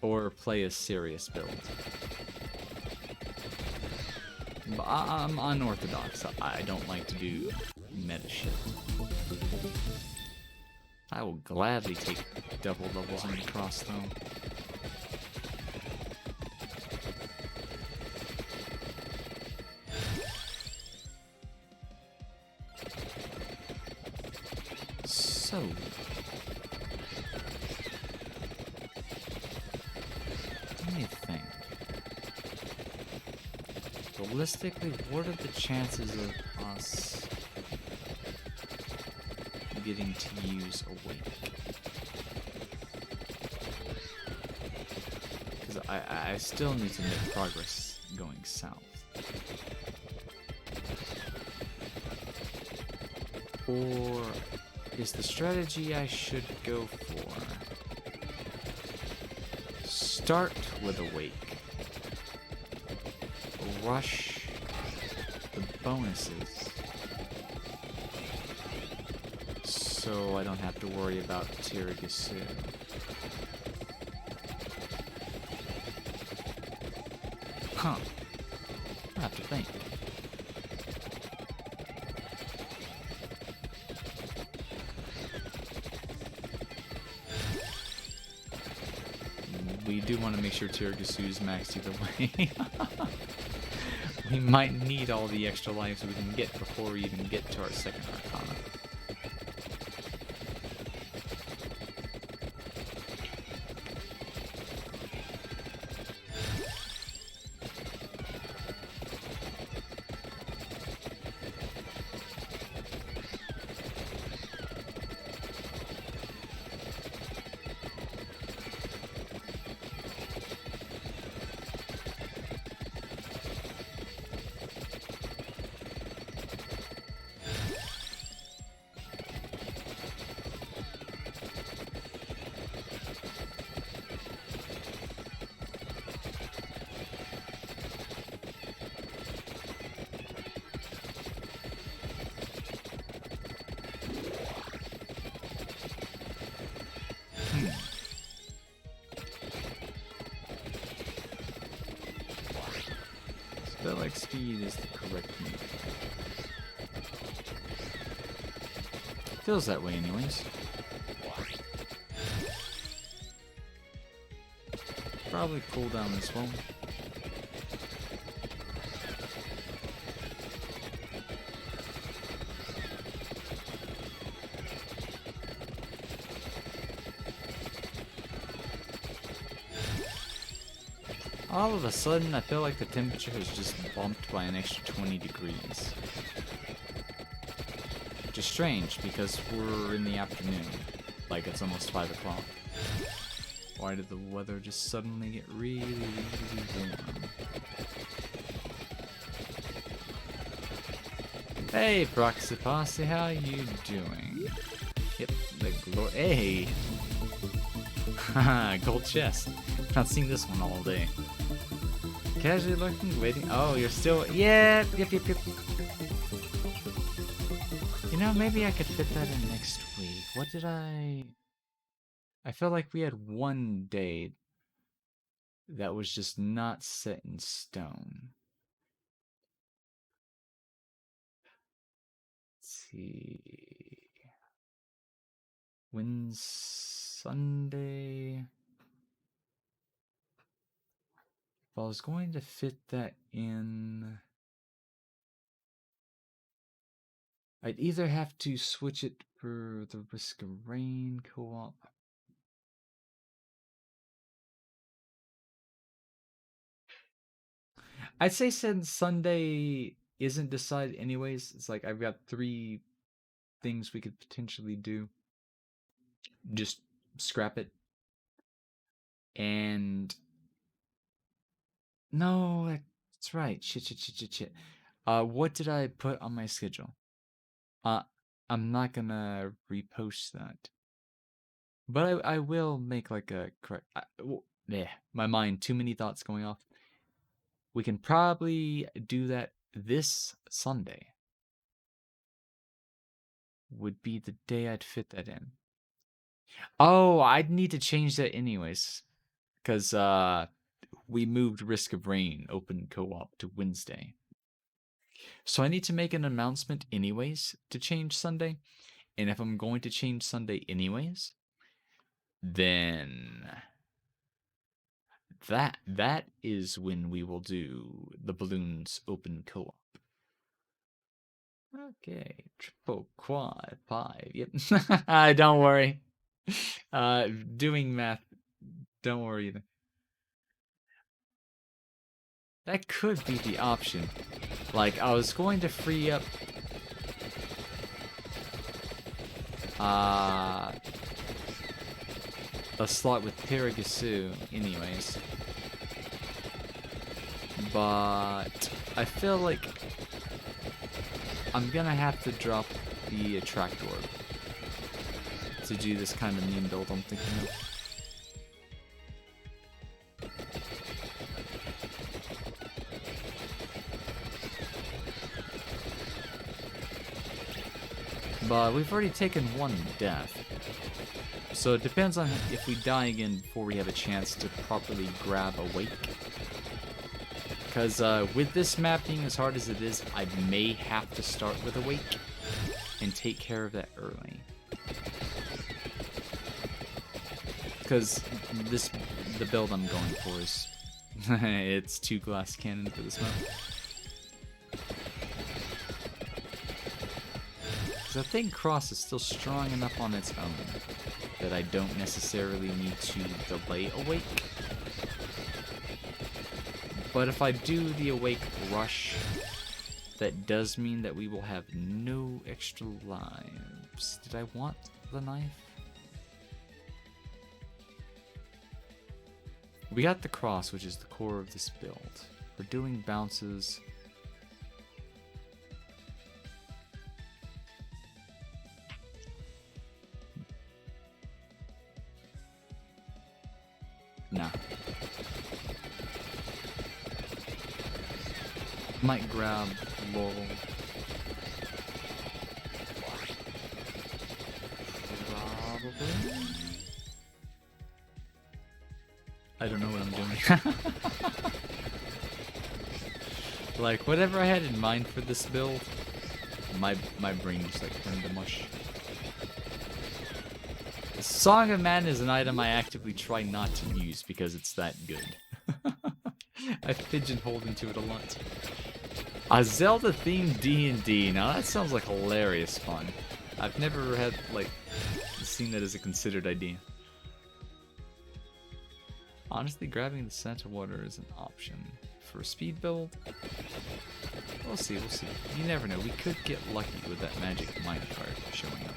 Or play a serious build. But I'm unorthodox. I don't like to do meta shit. I will gladly take double levels on the cross though. So let me think. Realistically, what are the chances of us getting to use a wake? Because I still need to make progress going south. Or is the strategy I should go for start with a wake, rush the bonuses so I don't have to worry about Tiragasu. Huh. I have to think. We do want to make sure Tiragasu is maxed either way. We might need all the extra lives we can get before we even get to our second Arcana. Feel like speed is the correct move. Feels that way anyways. Probably cool down this one. All of a sudden, I feel like the temperature has just bumped by an extra 20 degrees. Which is strange, because we're in the afternoon. Like, it's almost 5 o'clock. Why did the weather just suddenly get really, really warm? Hey, Proxy Posse, how you doing? Yep, the glory. Hey! Haha, gold chest. Not seen this one all day. Casually looking, waiting. Oh, you're still. Yeah, yep. You know, maybe I could fit that in next week. What did I felt like we had one day that was just not set in stone. Let's see. When's Sunday? If I was going to fit that in, I'd either have to switch it for the Risk of Rain co-op. I'd say since Sunday isn't decided anyways, it's like I've got 3 things we could potentially do. Just scrap it. And no, that's right. Shit. What did I put on my schedule? I'm not gonna repost that. But I will make like a correct. Yeah, my mind, too many thoughts going off. We can probably do that this Sunday. Would be the day I'd fit that in. Oh, I'd need to change that anyways. Because we moved Risk of Rain open co-op to Wednesday. So I need to make an announcement anyways to change Sunday. And if I'm going to change Sunday anyways, then that is when we will do the Balloons open co-op. Okay, triple, quad, 5. Yep. Don't worry. Doing math. Don't worry either. That could be the option. Like, I was going to free up a slot with Paragasu anyways. But I feel like I'm gonna have to drop the attract orb to do this kind of meme build I'm thinking of. But we've already taken 1 death. So it depends on if we die again before we have a chance to properly grab Awake. Because with this map being as hard as it is, I may have to start with Awake and take care of that early. Because the build I'm going for is it's 2 glass cannon for this map. I think Cross is still strong enough on its own that I don't necessarily need to delay Awake. But if I do the Awake rush, that does mean that we will have no extra lives. Did I want the knife? We got the Cross, which is the core of this build. We're doing bounces. Nah. Might grab Laurel. Probably. I don't know what I'm doing. Like, whatever I had in mind for this build, my brain just like turned to mush. Song of Man is an item I actively try not to use because it's that good. I pigeonholed into it a lot. A Zelda-themed D&D. Now that sounds like hilarious fun. I've never had, like, seen that as a considered idea. Honestly, grabbing the Santa water is an option. For a speed build, we'll see, we'll see. You never know, we could get lucky with that magic minecart showing up.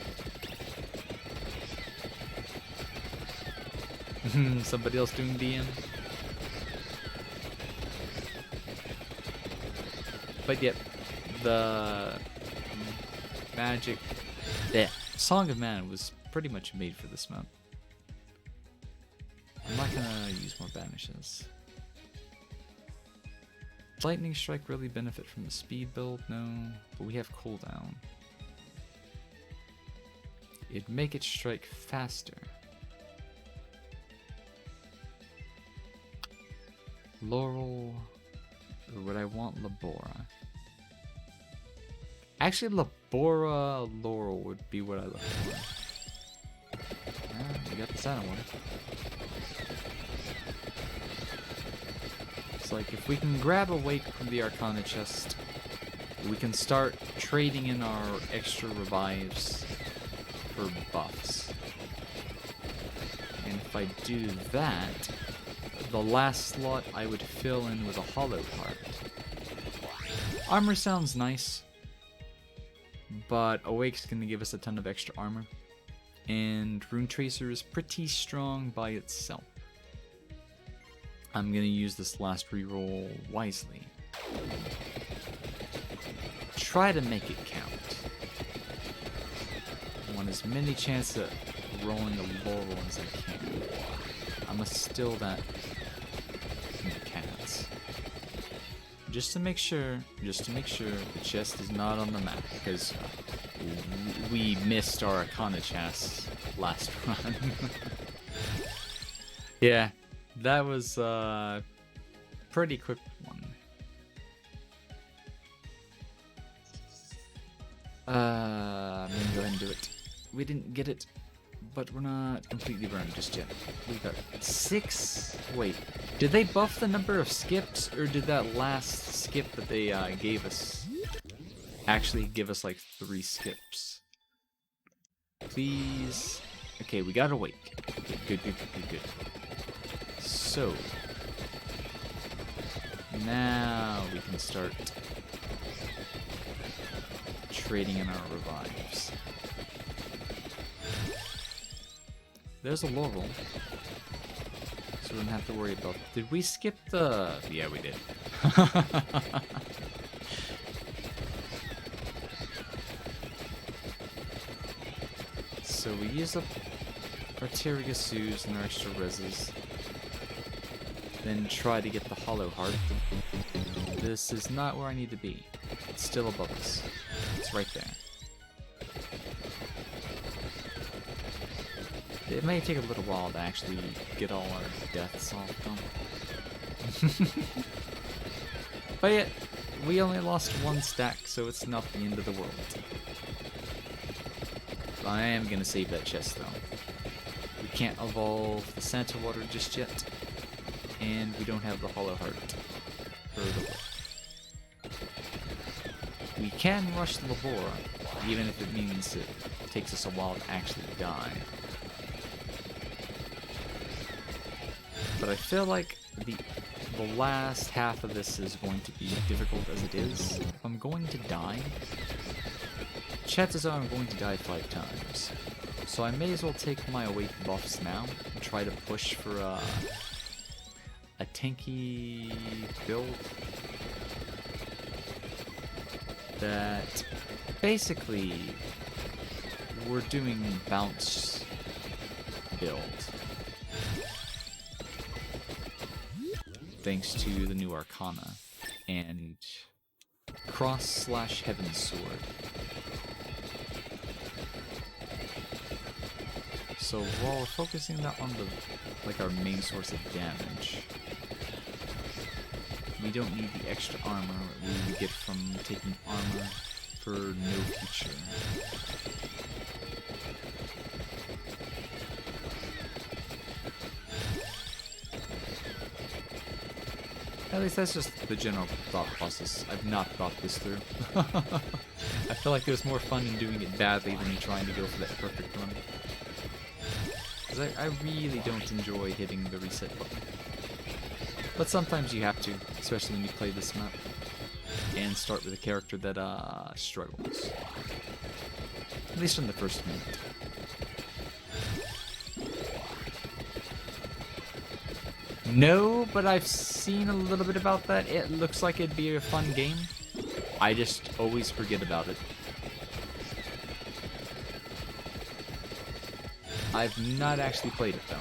Somebody else doing DM? But yep, the magic... Yeah, Song of Mana was pretty much made for this map. I'm not gonna use more banishes. Lightning Strike really benefit from the speed build? No, but we have cooldown. It'd make it strike faster. Laurel, or would I want Labora? Actually, Labora Laurel would be what I look for. We got the Santa one. It's like, if we can grab a Wake from the Arcana chest, we can start trading in our extra revives for buffs. And if I do that, the last slot I would fill in with a Hollow Heart. Armor sounds nice, but Awake's going to give us a ton of extra armor, and Rune Tracer is pretty strong by itself. I'm going to use this last reroll wisely. Try to make it count. I want as many chances at rolling a Laurel as I can. I must steal that from the cats. Just to make sure the chest is not on the map, because we missed our Arcana chest last run. Yeah, that was a pretty quick one. I'm gonna go ahead and do it. We didn't get it, but we're not completely burned just yet. We got 6. Wait, did they buff the number of skips, or did that last skip that they gave us actually give us like 3 skips? Please. Okay, we got a Wake. Good. So now we can start trading in our revives. There's a Laurel, so we don't have to worry about... Did we skip the... Yeah, we did. So we use up our Tiragasus and our extra reses, then try to get the Hollow Heart. This is not where I need to be. It's still above us. It's right there. It may take a little while to actually get all our deaths off them. But yet, we only lost 1 stack, so it's not the end of the world. I am going to save that chest though. We can't evolve the Santa water just yet, and we don't have the Hollow Heart for the Wake. We can rush the Labora, even if it means it takes us a while to actually die. But I feel like the last half of this is going to be difficult as it is. If I'm going to die, chances are I'm going to die 5 times. So I may as well take my Awake buffs now and try to push for a tanky build that basically we're doing bounce build. Thanks to the new Arcana and Cross/Heaven Sword. So while we're focusing that on our main source of damage, we don't need the extra armor we would get from taking armor for no future. At least that's just the general thought process. I've not thought this through. I feel like it was more fun in doing it badly than trying to go for that perfect run. because I really don't enjoy hitting the reset button. But sometimes you have to, especially when you play this map. And start with a character that struggles. At least in the first minute. No, but I've seen a little bit about that. It looks like it'd be a fun game. I just always forget about it. I've not actually played it, though.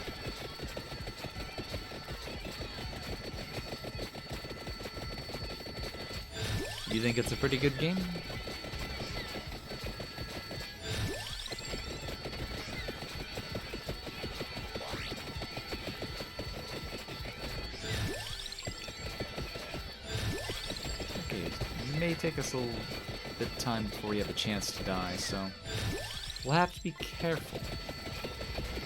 You think it's a pretty good game? Okay, it may take us a little bit of time before we have a chance to die, so we'll have to be careful.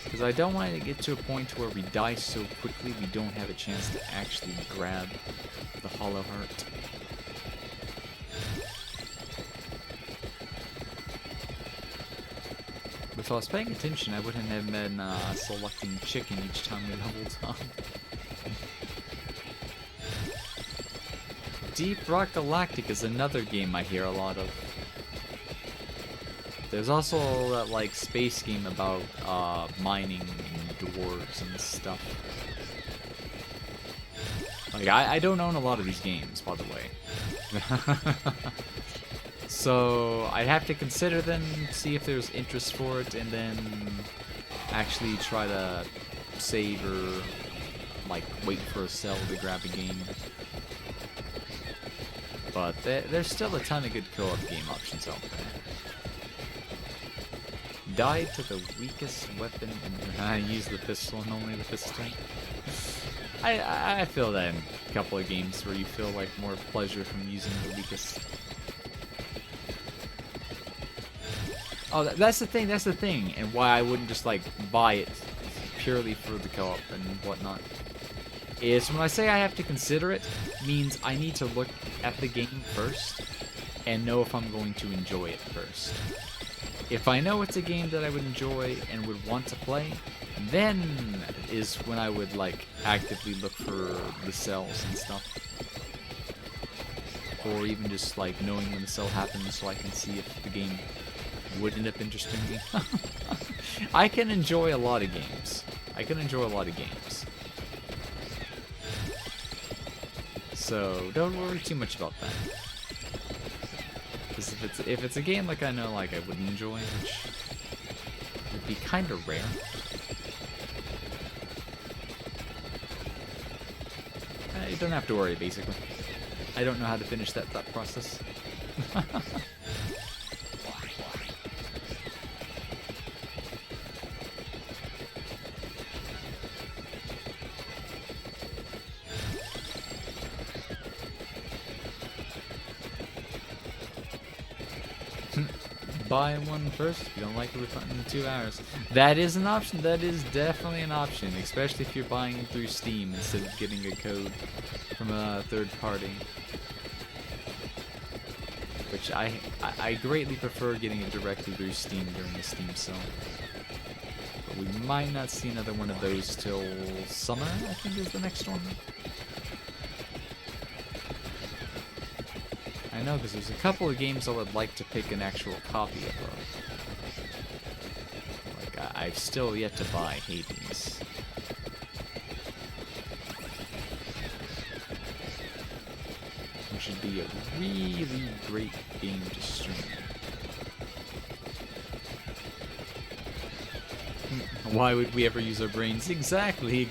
Because I don't want to get to a point where we die so quickly we don't have a chance to actually grab the hollow heart. If I was paying attention, I wouldn't have been selecting chicken each time we leveled up. Deep Rock Galactic is another game I hear a lot of. There's also that like space game about mining and dwarves and stuff. Like I don't own a lot of these games, by the way. So I'd have to consider them, see if there's interest for it, and then actually try to save or like wait for a sale to grab a game. But there's still a ton of good co-op game options out there. Died to the weakest weapon, and I use the pistol and only the pistol. I feel that in a couple of games where you feel like more pleasure from using the weakest. Oh, that's the thing, and why I wouldn't just, like, buy it purely for the co-op and whatnot. Is when I say I have to consider it, means I need to look at the game first, and know if I'm going to enjoy it first. If I know it's a game that I would enjoy and would want to play, then is when I would, like, actively look for the sales and stuff. Or even just, like, knowing when the sale happens so I can see if the game would end up interesting me. I can enjoy a lot of games. So don't worry too much about that. Because if it's a game like I know like I wouldn't enjoy, which would be kind of rare. You don't have to worry, basically. I don't know how to finish that thought process. Buy one first. If you don't like it, refund in 2 hours. That is an option. That is definitely an option, especially if you're buying it through Steam instead of getting a code from a third party. Which I greatly prefer getting it directly through Steam during the Steam sale. But we might not see another one of those till summer, I think is the next one. I know, because there's a couple of games I would like to pick an actual copy of. Like, I've still yet to buy Hades. Which would be a really great game to stream. Why would we ever use our brains? Exactly.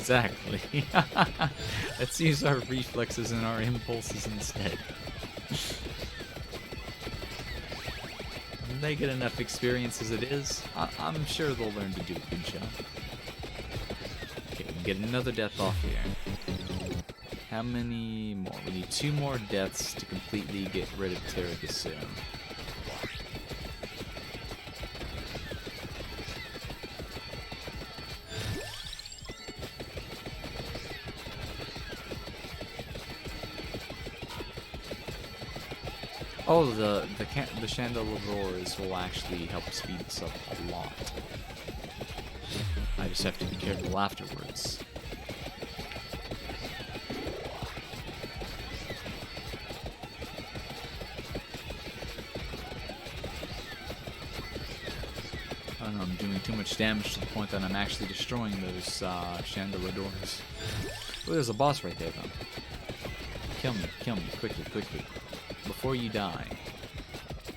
Let's use our reflexes and our impulses instead. They get enough experience as it is. I'm sure they'll learn to do a good job. Okay, we can get another death off here. How many more? We need 2 more deaths to completely get rid of Terragasoo. Oh, the Chandelivores will actually help speed this up a lot. I just have to be careful afterwards. I don't know, I'm doing too much damage to the point that I'm actually destroying those chandelier doors. Oh, there's a boss right there, though. Kill me, quickly, quickly. Before you die.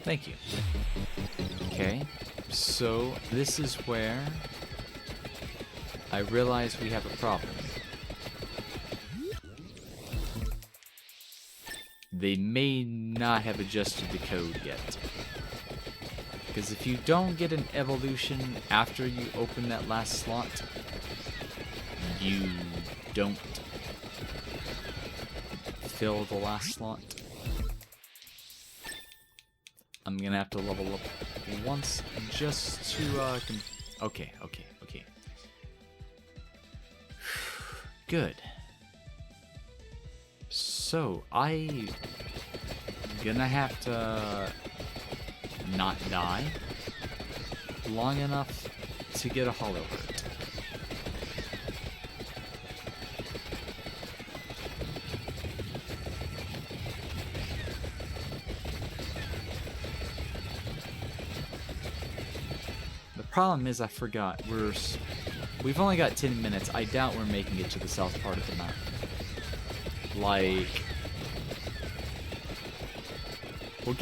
Thank you. Okay, so this is where I realize we have a problem. They may not have adjusted the code yet. Because if you don't get an evolution after you open that last slot, you don't fill the last slot. I'm gonna have to level up once just to, okay. Good. So, I'm gonna have to not die long enough to get a hollow heart. The problem is I forgot. We've only got 10 minutes. I doubt we're making it to the south part of the map. Like, we'll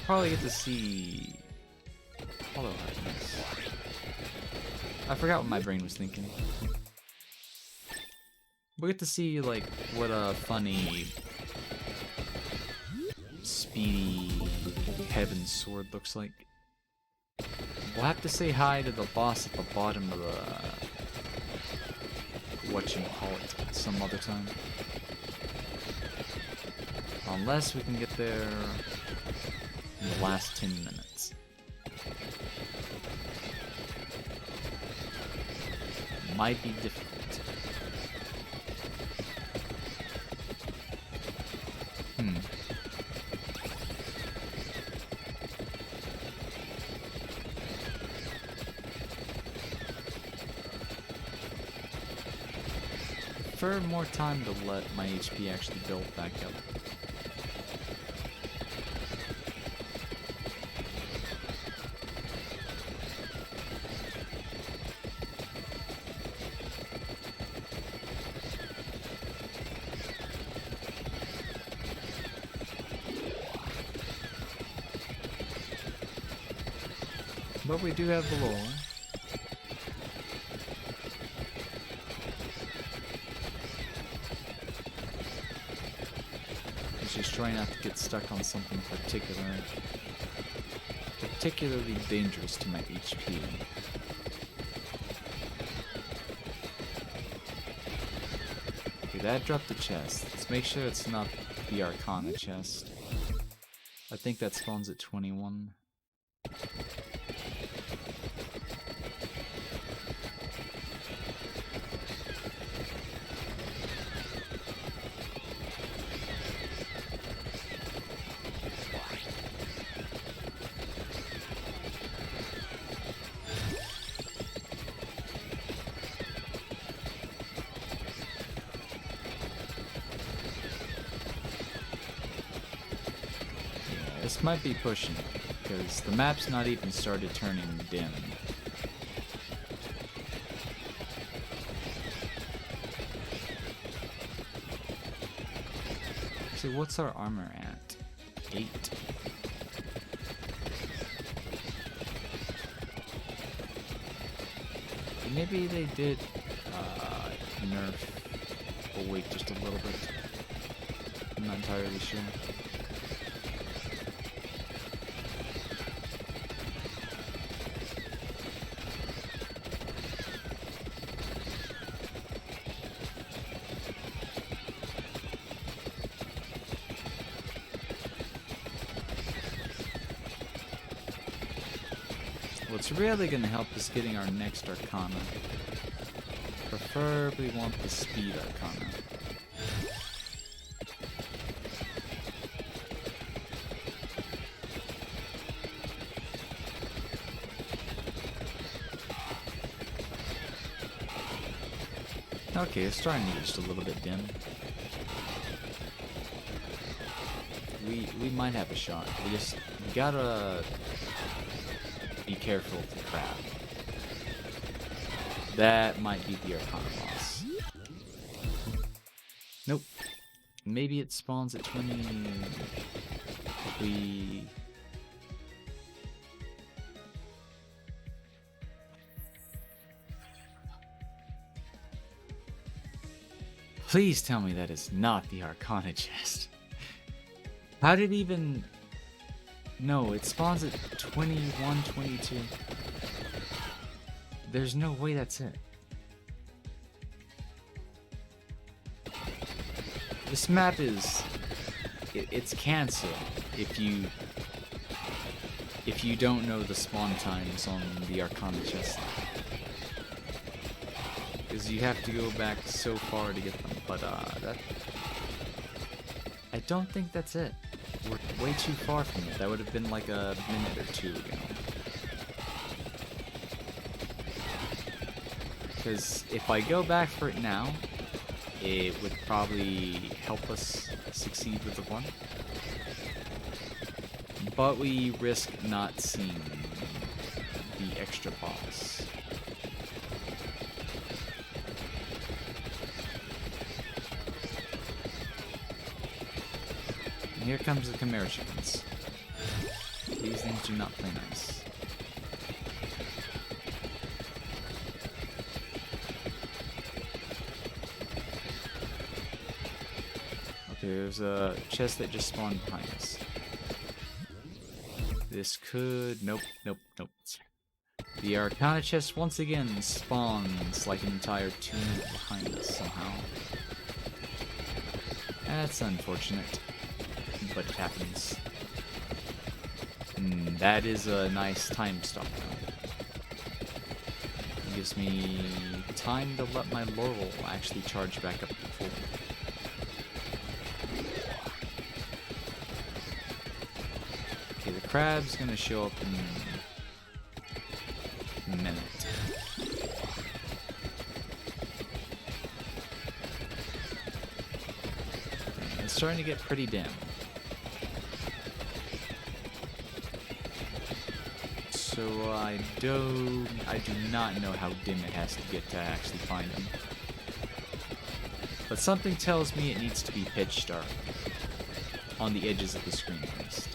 probably get to see Hollow Heart. I forgot what my brain was thinking. We'll get to see like what a funny, speedy heaven sword looks like. We'll have to say hi to the boss at the bottom of the whatchamacallit some other time. Unless we can get there in the last 10 minutes. Might be difficult. I prefer more time to let my HP actually build back up. But we do have the lore. Let's just try not to get stuck on something particularly dangerous to my HP. Okay, that dropped the chest. Let's make sure it's not the Arcana chest. I think that spawns at 21. This might be pushing it, because the map's not even started turning dim. So what's our armor at? 8. Maybe they did nerf Awake just a little bit. I'm not entirely sure. What's really going to help is getting our next Arcana. Preferably want the Speed Arcana. Okay, it's starting to get just a little bit dim. We might have a shot. We gotta be careful with the crab. That might be the Arcana boss. Nope. Maybe it spawns at 20. We... Please tell me that is not the Arcana chest. How did it even... No, it spawns at 21, 22. There's no way that's it. This map is... It's cancer if you don't know the spawn times on the Arcana chest. Because you have to go back so far to get them, but that... I don't think that's it. We're way too far from it. That would have been like a minute or two ago. Because if I go back for it now, it would probably help us succeed with the one. But we risk not seeing the extra boss. And here comes the Chimera chickens. These things do not play nice. Okay, there's a chest that just spawned behind us. This could... Nope, nope, nope. The Arcana chest once again spawns like an entire 2 minutes behind us somehow. That's unfortunate, but it happens. That is a nice time stop though. It gives me time to let my laurel actually charge back up to full. Okay, the crab's gonna show up in a minute. It's starting to get pretty dim. So I do not know how dim it has to get to actually find him. But something tells me it needs to be pitch dark. On the edges of the screen at least.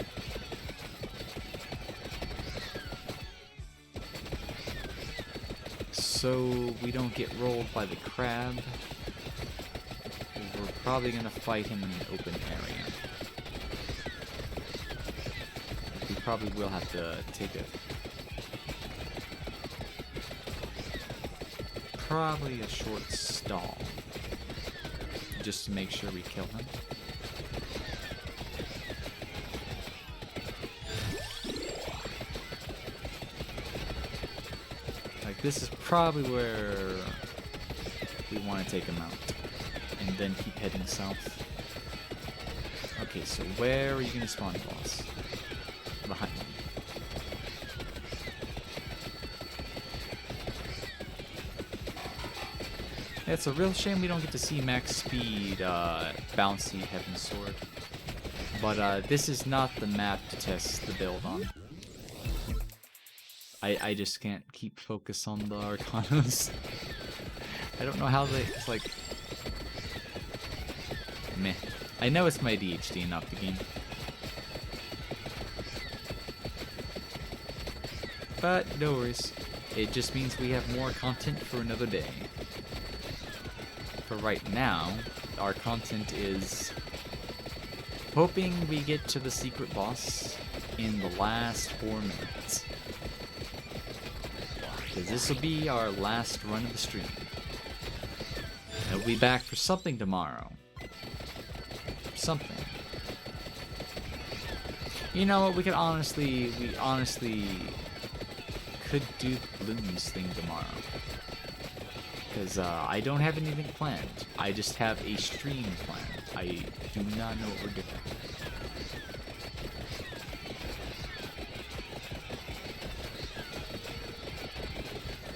So we don't get rolled by the crab. We're probably gonna fight him in an open area. We probably will have to take probably a short stall just to make sure we kill him. Like, this is probably where we want to take him out and then keep heading south. Okay, so where are you gonna spawn, boss? Behind me. It's a real shame we don't get to see max speed, bouncy Heaven Sword. But this is not the map to test the build on. I just can't keep focus on the Arcanas. I don't know how it's like... Meh. I know it's my ADHD and not the game. But no worries. It just means we have more content for another day. For right now, our content is hoping we get to the secret boss in the last 4 minutes. Because this will be our last run of the stream. And we'll be back for something tomorrow. Something. You know what, we honestly could do the balloons thing tomorrow. Because I don't have anything planned. I just have a stream planned. I do not know what we're doing.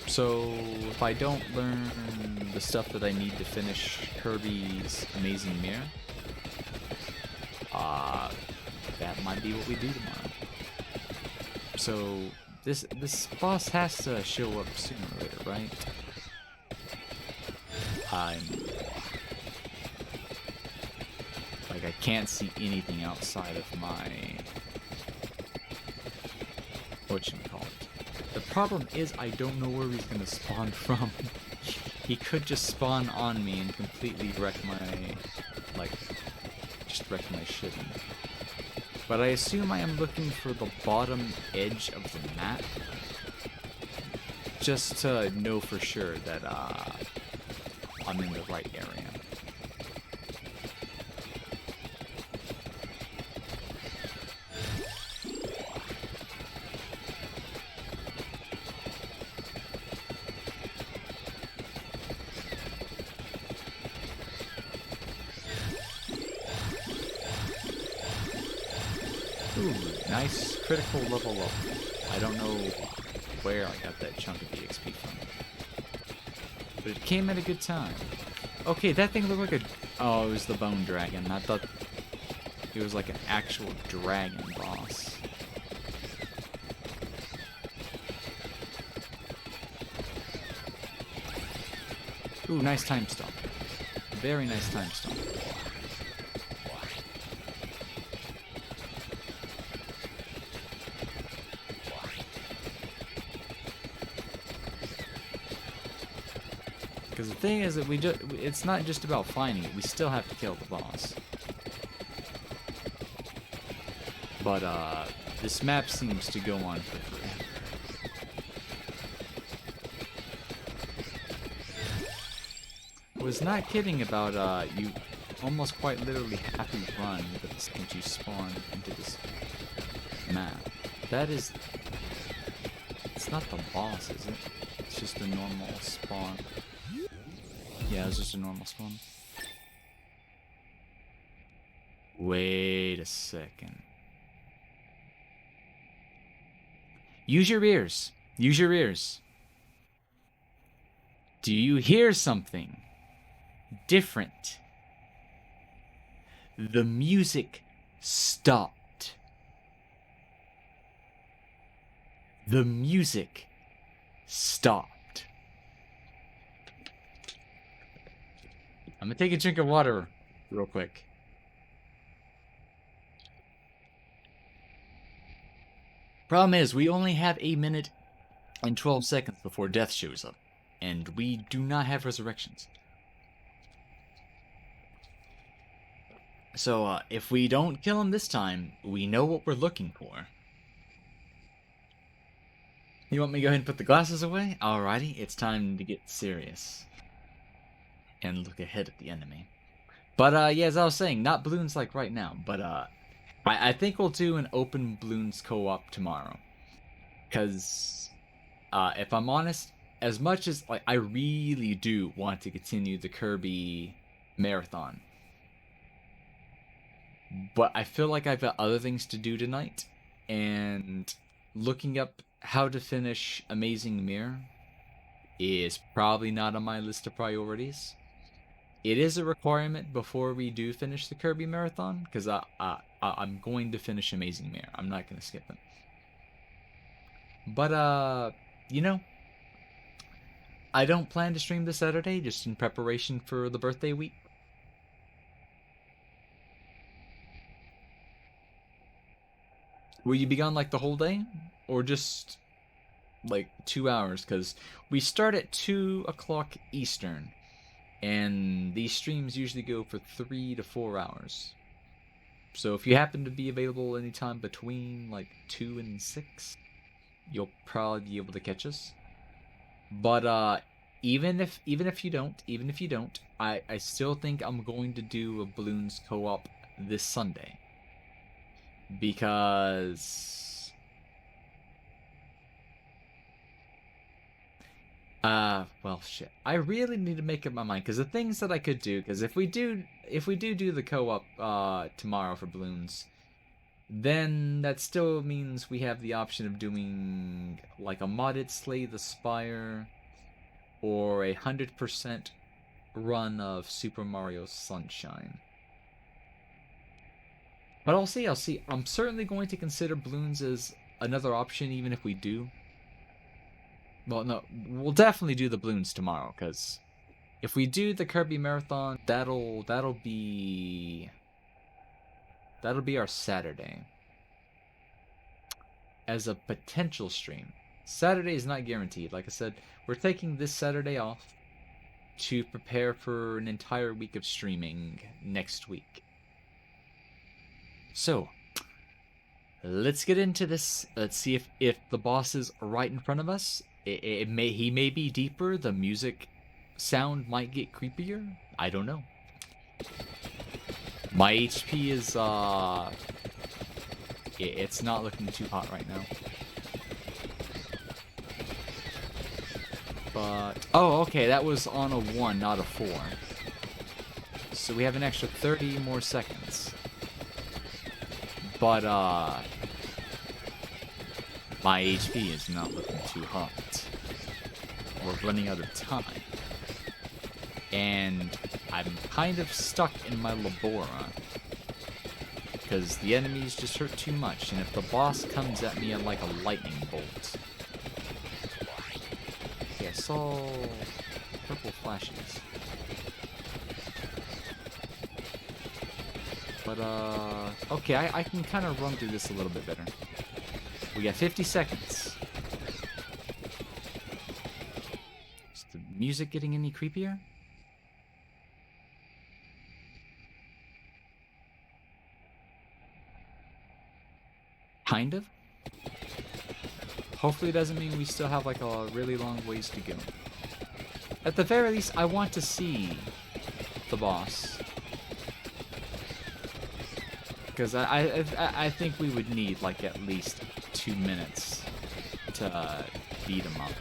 So if I don't learn the stuff that I need to finish Kirby's Amazing Mirror, that might be what we do tomorrow. So this boss has to show up sooner or later, right? Like, I can't see anything outside of my whatchamacallit. The problem is I don't know where he's gonna spawn from. He could just spawn on me and completely wreck my, like, just wreck my shit. But I assume I am looking for the bottom edge of the map, just to know for sure that I'm in the right area. Ooh, nice critical level up. I don't know where I got that chunk of EXP from, but it came at a good time. Okay, that thing looked like a... Oh, it was the bone dragon. I thought it was like an actual dragon boss. Ooh, nice time stomp. Very nice time stomp. Because the thing is that it's not just about finding it, we still have to kill the boss. But, this map seems to go on for free. I was not kidding about, you almost quite literally have to run the second you spawn into this map. That is... It's not the boss, is it? It's just a normal spawn. Yeah, it's just a normal spawn. Wait a second. Use your ears. Use your ears. Do you hear something different? The music stopped. The music stopped. I'm gonna take a drink of water real quick. Problem is, we only have 1 minute and 12 seconds before death shows up, and we do not have resurrections. So, if we don't kill him this time, we know what we're looking for. You want me to go ahead and put the glasses away? Alrighty, it's time to get serious. And look ahead at the enemy. But, yeah, as I was saying, not balloons like right now, but, I think we'll do an open balloons co-op tomorrow. Because, if I'm honest, as much as, like, I really do want to continue the Kirby marathon, but I feel like I've got other things to do tonight, and looking up how to finish Amazing Mirror is probably not on my list of priorities. It is a requirement before we do finish the Kirby marathon, because I'm going to finish Amazing Mirror. I'm not going to skip it. But, you know, I don't plan to stream this Saturday, just in preparation for the birthday week. Will you be gone, like, the whole day? Or just, like, 2 hours? Because we start at 2 o'clock Eastern. And these streams usually go for 3 to 4 hours. So if you happen to be available anytime between like 2 and 6, you'll probably be able to catch us. But even if you don't, I still think I'm going to do a balloons co-op this Sunday. Because well, shit. I really need to make up my mind, because the things that I could do, because if we do the co-op tomorrow for balloons, then that still means we have the option of doing like a modded Slay the Spire, or 100% run of Super Mario Sunshine. But I'll see, I'll see. I'm certainly going to consider balloons as another option, even if we do. Well, no, we'll definitely do the balloons tomorrow, because if we do the Kirby Marathon, that'll be our Saturday as a potential stream. Saturday is not guaranteed. Like I said, we're taking this Saturday off to prepare for an entire week of streaming next week. So, let's get into this. Let's see if the boss is right in front of us. He may be deeper. The music sound might get creepier. I don't know. My HP is it's not looking too hot right now. But oh, okay, that was on a 1, not a 4. So we have an extra 30 more seconds. But my HP is not looking too hot. We're running out of time. And I'm kind of stuck in my Labora. Because the enemies just hurt too much. And if the boss comes at me like a lightning bolt. Okay, I saw purple flashes. But, okay, I can kind of run through this a little bit better. We got 50 seconds. Is the music getting any creepier? Kind of. Hopefully it doesn't mean we still have like a really long ways to go. At the very least, I want to see the boss. Because I think we would need like at least 2 minutes to beat him up.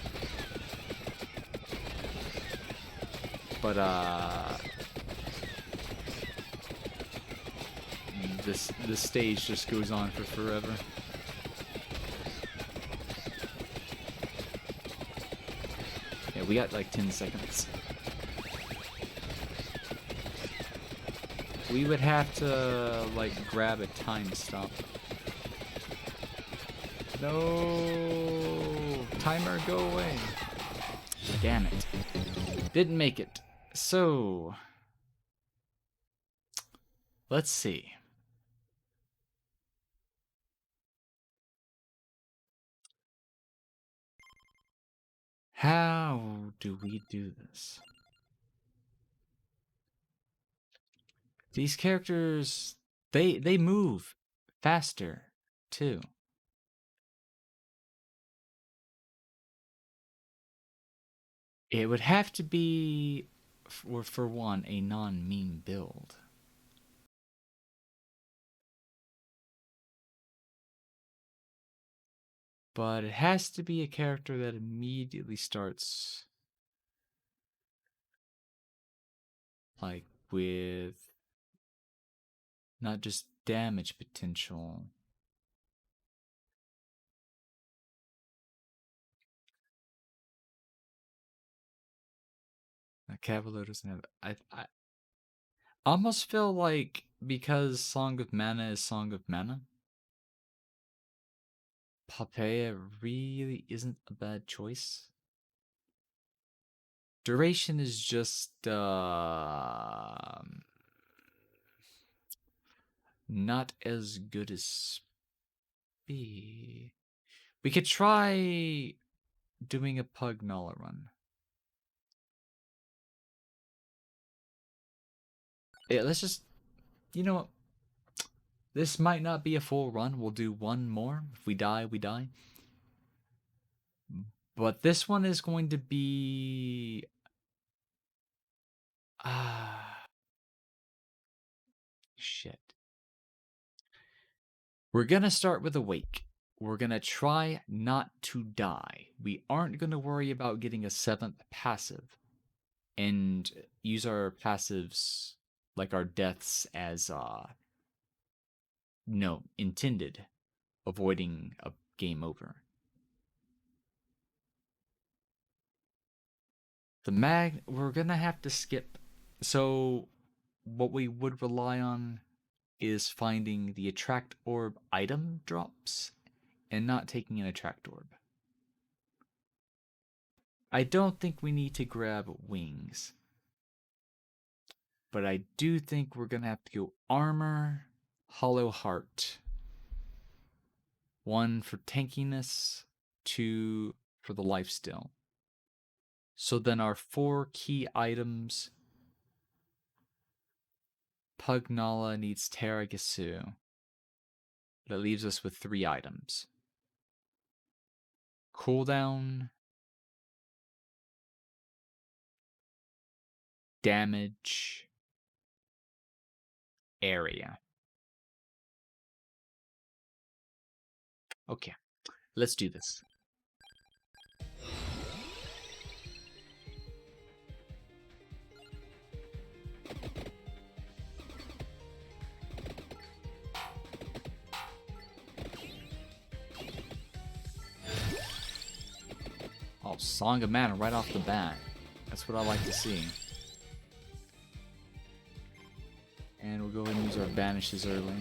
But this stage just goes on for forever. Yeah, we got like 10 seconds. We would have to, like, grab a time stop. No! Timer, go away. Damn it. Didn't make it. So, let's see. How do we do this? These characters, they move faster, too. It would have to be, for one, a non-meme build. But it has to be a character that immediately starts, like, with not just damage potential. Cavalier doesn't have. I almost feel like because Song of Mana is Song of Mana, Papaya really isn't a bad choice. Duration is just not as good as speed. We could try doing a Pugnala run. Yeah, let's just, you know what? This might not be a full run. We'll do one more. If we die, we die. But this one is going to be... shit. We're going to start with Awake. We're going to try not to die. We aren't going to worry about getting a 7th passive. And use our passives, like our deaths, as, no, intended. Avoiding a game over. We're gonna have to skip So, what we would rely on is finding the attract orb item drops and not taking an attract orb. I don't think we need to grab wings, but I do think we're gonna have to go armor, hollow heart. 1 for tankiness, 2 for the lifesteal. So then our 4 key items, Pugnala needs Teragasu. That leaves us with 3 items. Cooldown, damage, area. Okay, let's do this. Oh, Song of Mana right off the bat. That's what I like to see. And we'll go ahead and use our banishes early.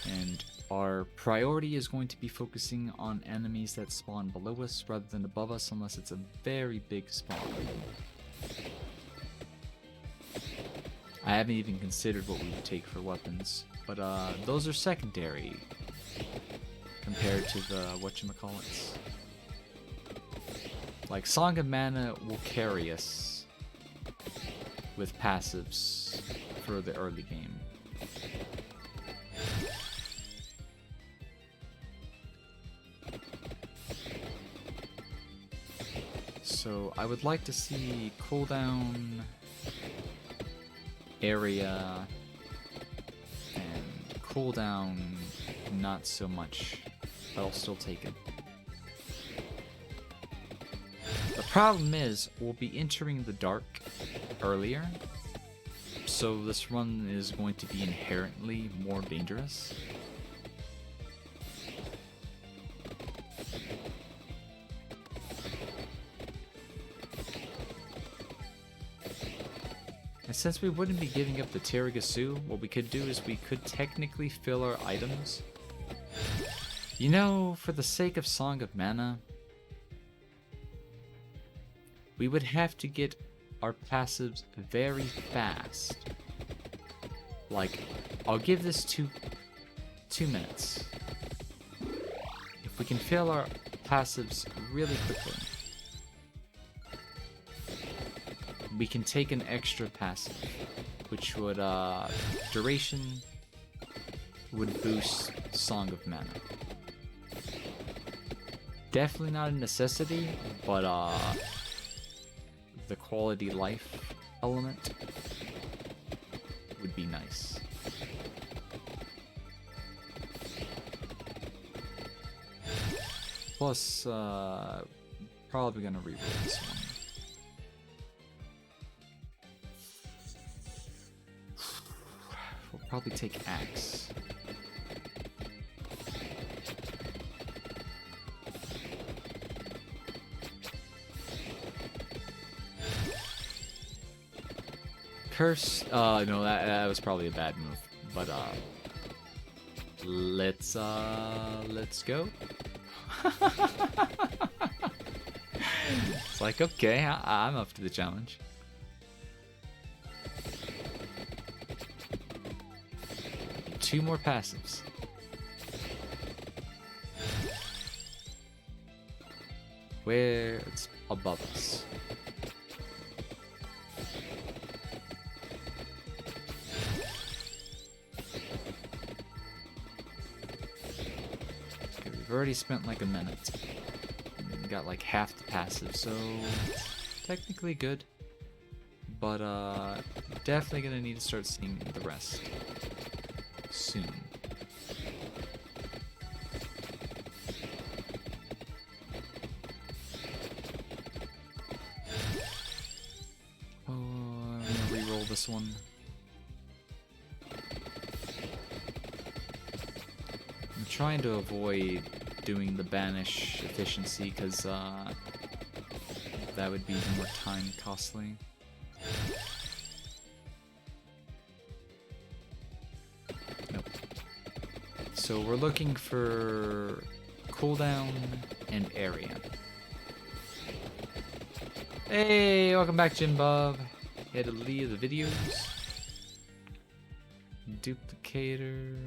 And our priority is going to be focusing on enemies that spawn below us rather than above us, unless it's a very big spawn. I haven't even considered what we would take for weapons, but those are secondary compared to the whatchamacallits. Like, Song of Mana will carry us with passives for the early game. So I would like to see cooldown, area, and cooldown not so much, but I'll still take it. The problem is, we'll be entering the dark earlier, so this run is going to be inherently more dangerous. And since we wouldn't be giving up the Teragasu, what we could do is we could technically fill our items. You know, for the sake of Song of Mana, we would have to get our passives very fast. Like, I'll give this 2 minutes. If we can fill our passives really quickly, we can take an extra passive, which would, duration would boost Song of Mana. Definitely not a necessity, but, the quality life element would be nice. Plus, probably gonna reroll this one. We'll probably take Axe. Curse, no, that was probably a bad move, but, let's go. It's like, okay, I'm up to the challenge. Two more passives. Where it's above us. Okay, we've already spent like a minute. And we got like half the passive, so technically good. But definitely gonna need to start seeing the rest soon. Oh, I'm gonna re-roll this one. I'm trying to avoid doing the banish efficiency because that would be more time costly. Nope. So we're looking for cooldown and area. Hey, welcome back, Jim Bob. Head to leave the videos. Duplicator.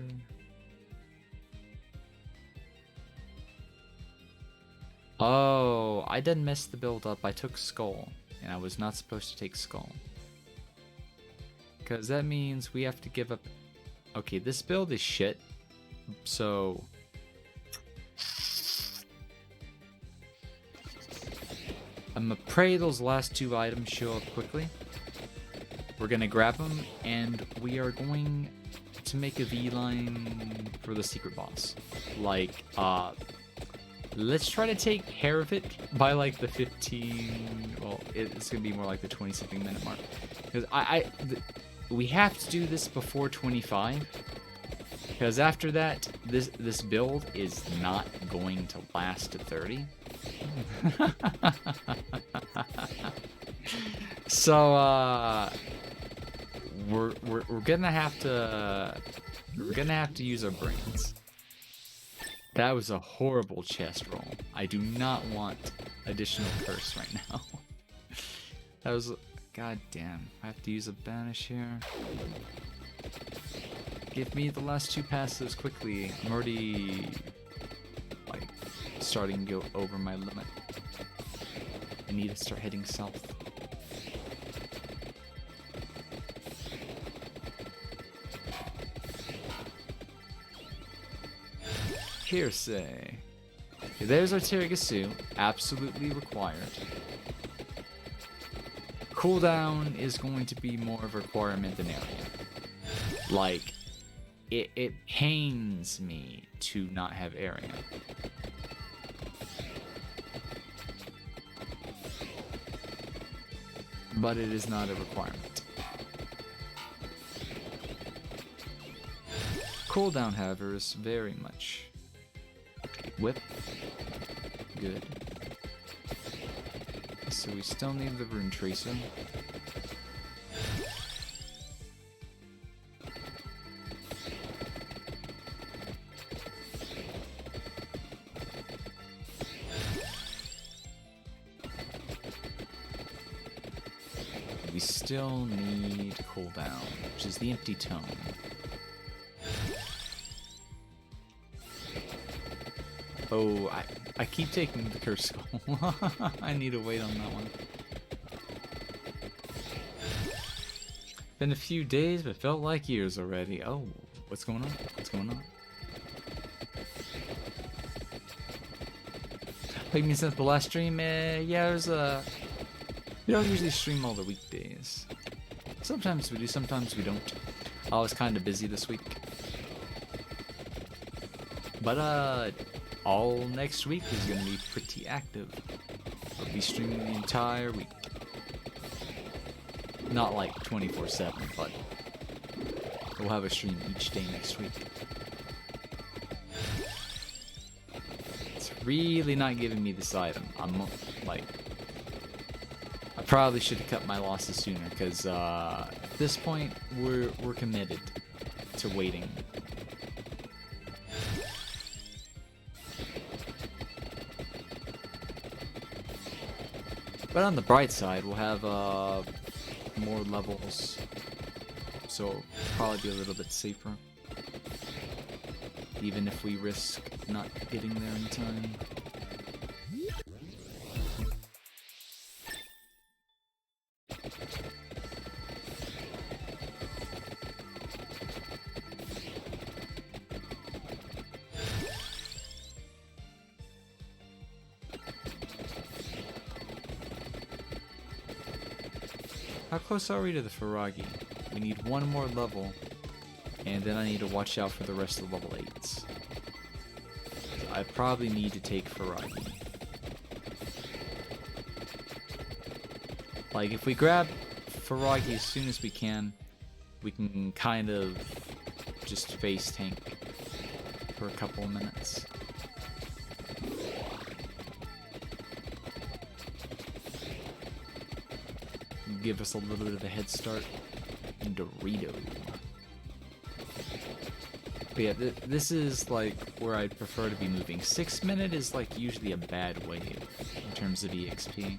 Oh, I didn't mess the build up. I took Skull, and I was not supposed to take Skull. Because that means we have to give up... Okay, this build is shit. So... I'm gonna pray those last two items show up quickly. We're gonna grab them, and we are going to make a V-line for the secret boss. Like, let's try to take care of it by like the 15... Well, it's gonna be more like the 20-something minute mark. Because we have to do this before 25. Because after that, this build is not going to last to 30. So we're gonna have to use our brains. That was a horrible chest roll. I do not want additional curse right now. That was... God damn. I have to use a banish here. Give me the last two passes quickly. I'm already... like, starting to go over my limit. I need to start heading south. Hearsay. Okay, there's our Teragasu. Absolutely required. Cooldown is going to be more of a requirement than area. Like, it pains me to not have area. But it is not a requirement. Cooldown, however, is very much... Whip. Good. So we still need the Rune Tracer. We still need cooldown, which is the Empty Tome. Oh, I keep taking the Curse Skull. I need to wait on that one. Been a few days, but felt like years already. Oh, what's going on? What's going on? Played me since the last stream. Yeah, there's a... We don't usually stream all the weekdays. Sometimes we do, sometimes we don't. I was kind of busy this week. But, all next week is going to be pretty active. I'll be streaming the entire week. Not like 24/7, but we'll have a stream each day next week. It's really not giving me this item. I'm like... I probably should have cut my losses sooner, because at this point, we're committed to waiting. But on the bright side, we'll have more levels, so it'll probably be a little bit safer. Even if we risk not getting there in time. How close are we to the Faragi? We need one more level, and then I need to watch out for the rest of the level 8s. I probably need to take Faragi. Like, if we grab Faragi as soon as we can kind of just face tank for a couple of minutes. give us a little bit of a head start. Dorito. But yeah, this is like where I'd prefer to be moving. 6 minute is like usually a bad way in terms of EXP.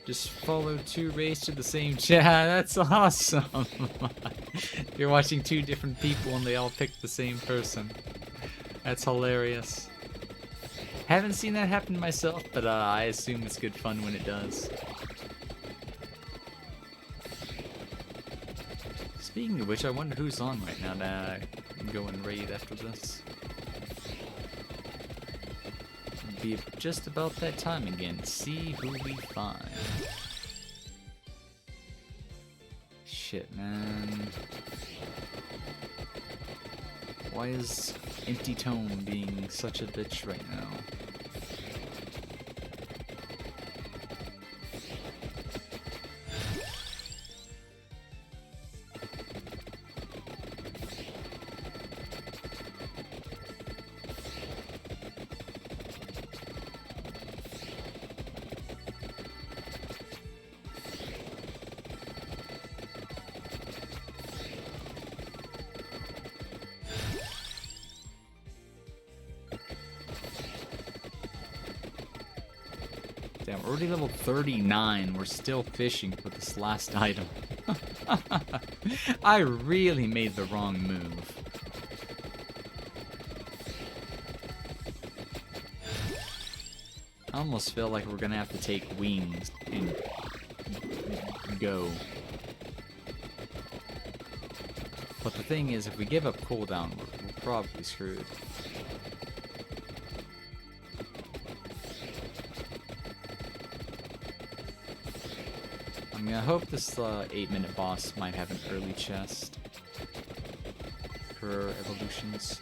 Just follow 2 rays to the same chat. That's awesome. You're watching 2 different people and they all picked the same person. That's hilarious. Haven't seen that happen myself, but I assume it's good fun when it does. Speaking of which, I wonder who's on right now that I can go and raid after this. It'll be just about that time again. See who we find. Shit, man. Why is Empty Tome being such a bitch right now? Damn, we're already level 39. We're still fishing for this last item. I really made the wrong move. I almost feel like we're gonna have to take wings and go. But the thing is, if we give up cooldown, we're probably screwed. I mean, I hope this 8-minute boss might have an early chest for evolutions.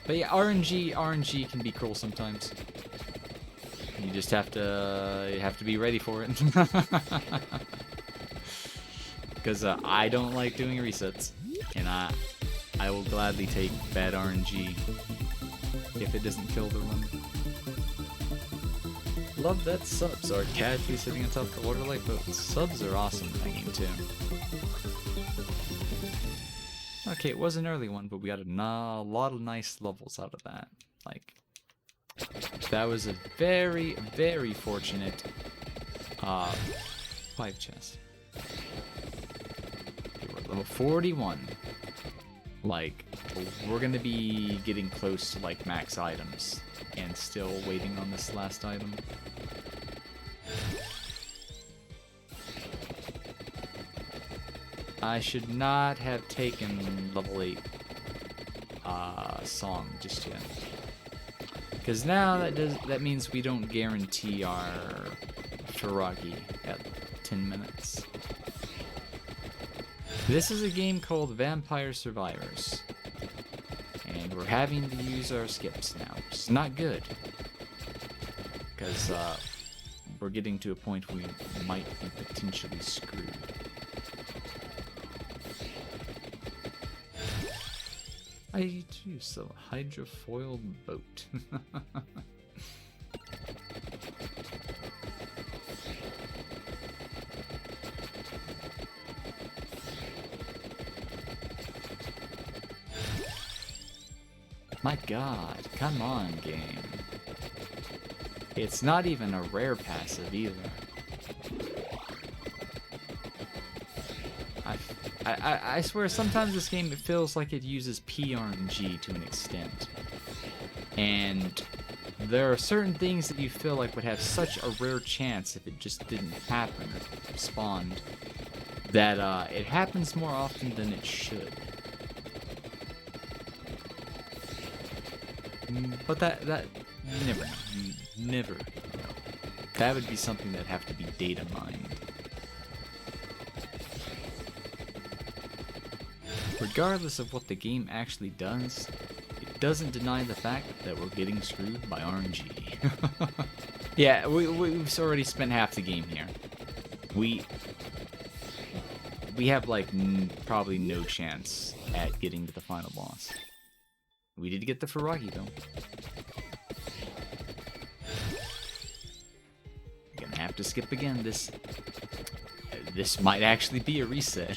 But yeah, RNG can be cruel sometimes. You just have to be ready for it. Because I don't like doing resets, and I will gladly take bad RNG if it doesn't kill the run. Love that subs are casually sitting on top of the water like boats. Subs are awesome in that game too. Okay, it was an early one, but we got a lot of nice levels out of that. Like, that was a very, very fortunate 5 chest. Okay, we're level 41. Like, we're gonna be getting close to like max items, and still waiting on this last item. I should not have taken level 8 song just yet, because now that means we don't guarantee our Shiragi at 10 minutes. This is a game called Vampire Survivors, and we're having to use our skips now, which is not good, because we're getting to a point where we might be potentially screwed. I choose a hydrofoil boat. My god, come on, game. It's not even a rare passive either. I swear, sometimes this game, it feels like it uses PRNG to an extent. And there are certain things that you feel like would have such a rare chance if it just didn't happen or spawned, that it happens more often than it should. But that you never know. You never know. That would be something that'd have to be data mined. Regardless of what the game actually does, it doesn't deny the fact that we're getting screwed by RNG. Yeah, we've already spent half the game here. We have like probably no chance at getting to the final boss. We did get the Ferrari though. Gonna have to skip again. This might actually be a reset.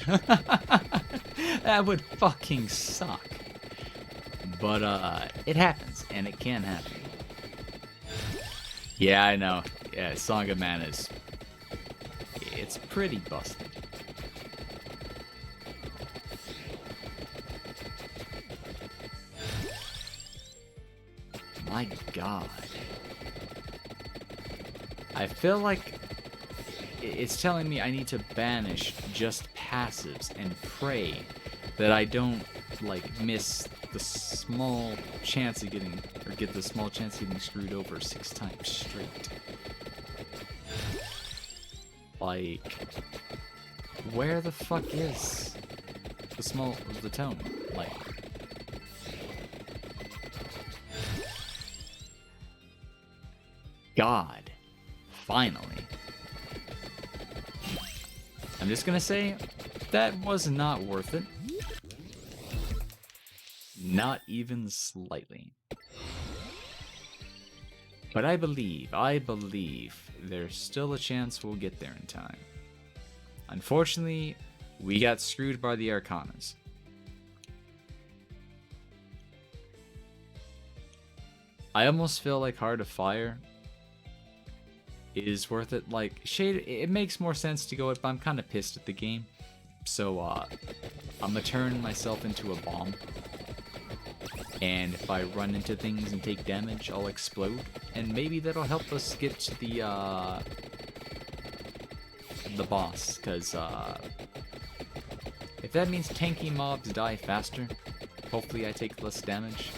That would fucking suck. But it happens, and it can happen. Yeah, I know. Yeah, Song of Mana it's pretty busted. My god. I feel like it's telling me I need to banish just passives and pray that I don't, like, miss the small chance of getting, or get the small chance of getting screwed over 6 times straight. Like, where the fuck is the tone? Like, God, finally. I'm just gonna say, that was not worth it. Not even slightly. But I believe there's still a chance we'll get there in time. Unfortunately, we got screwed by the Arcanas. I almost feel like Heart of Fire is worth it. Like, Shade, it makes more sense to go it, but I'm kind of pissed at the game. So, I'm gonna turn myself into a bomb. And if I run into things and take damage, I'll explode. And maybe that'll help us get to the boss. Because, if that means tanky mobs die faster, hopefully I take less damage.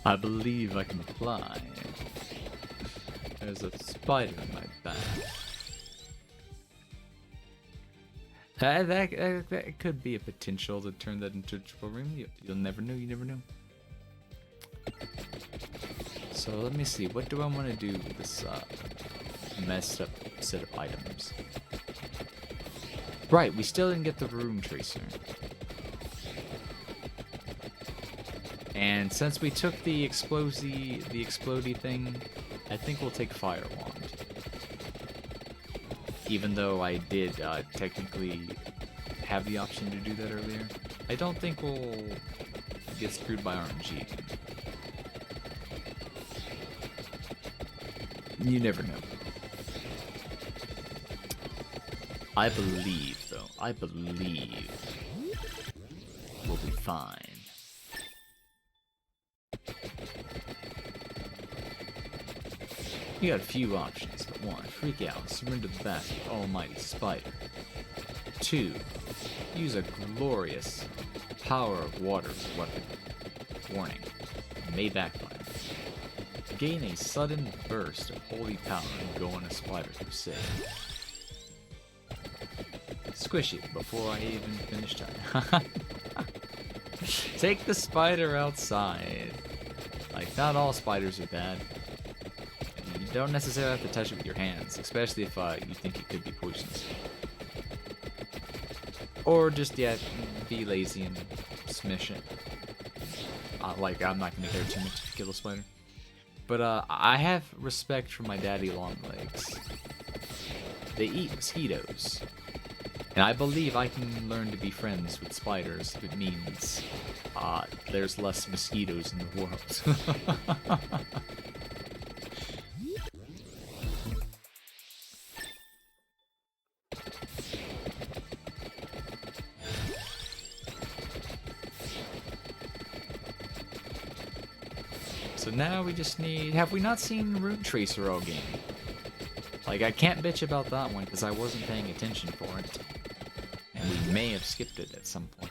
I believe I can fly. There's a spider in my back. That could be a potential to turn that into a triple room. You'll never know, you never know. So let me see, what do I want to do with this messed up set of items? Right, we still didn't get the room tracer. And since we took the explodey thing, I think we'll take Fire Wand. Even though I did technically have the option to do that earlier. I don't think we'll get screwed by RNG. You never know. I believe, though. I believe we'll be fine. You got a few options, but 1. Freak out, surrender the bat to the almighty spider. 2. Use a glorious power of water weapon. Warning, may backfire. Gain a sudden burst of holy power and go on a spider crusade. Squish it before I even finish time. Take the spider outside. Like, not all spiders are bad. You don't necessarily have to touch it with your hands, especially if you think it could be poisonous. Or just, yeah, be lazy and smish it. Like, I'm not going to care too much to kill a spider. But I have respect for my daddy longlegs. They eat mosquitoes. And I believe I can learn to be friends with spiders if it means there's less mosquitoes in the world. So now we just need... Have we not seen Root Tracer all game? Like, I can't bitch about that one because I wasn't paying attention for it. And we may have skipped it at some point.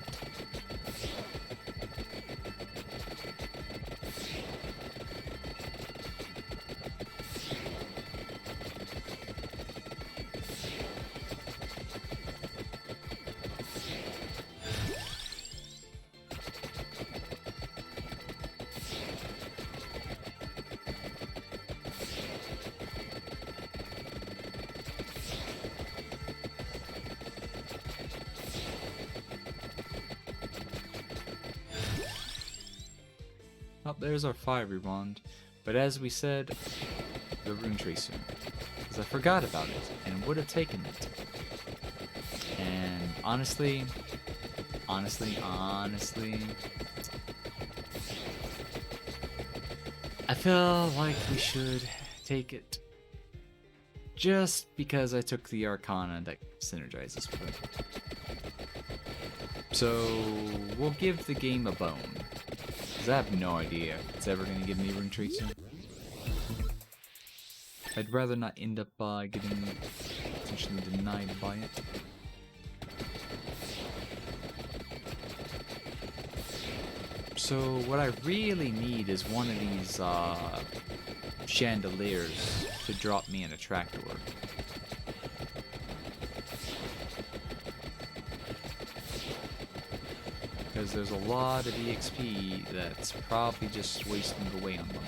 Oh, there's our fiery wand. But as we said, the Rune Tracer. because I forgot about it and would have taken it. And honestly, I feel like we should take it. Just because I took the Arcana that synergizes with it. So, we'll give the game a bone. Because I have no idea if it's ever going to give me Ring Tracing. I'd rather not end up getting potentially denied by it. So, what I really need is one of these chandeliers to drop me an attractor. Because there's a lot of EXP that's probably just wasting away on the map.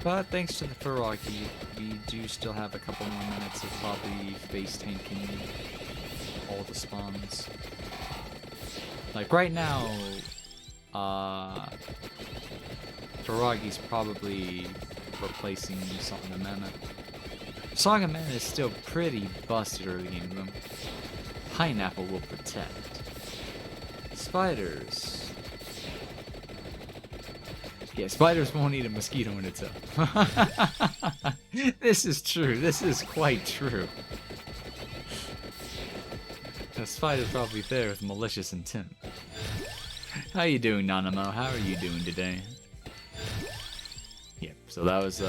But thanks to the Ferraki, we do still have a couple more minutes of probably face tanking all the spawns. Like right now, Faragi's probably replacing Song of Mana. Song of Mana is still pretty busted early game though. Pineapple will protect. Spiders. Yeah, spiders won't eat a mosquito in itself. This is true. This is quite true. The spider's probably there with malicious intent. How you doing, Nanamo? How are you doing today? Yeah, so that was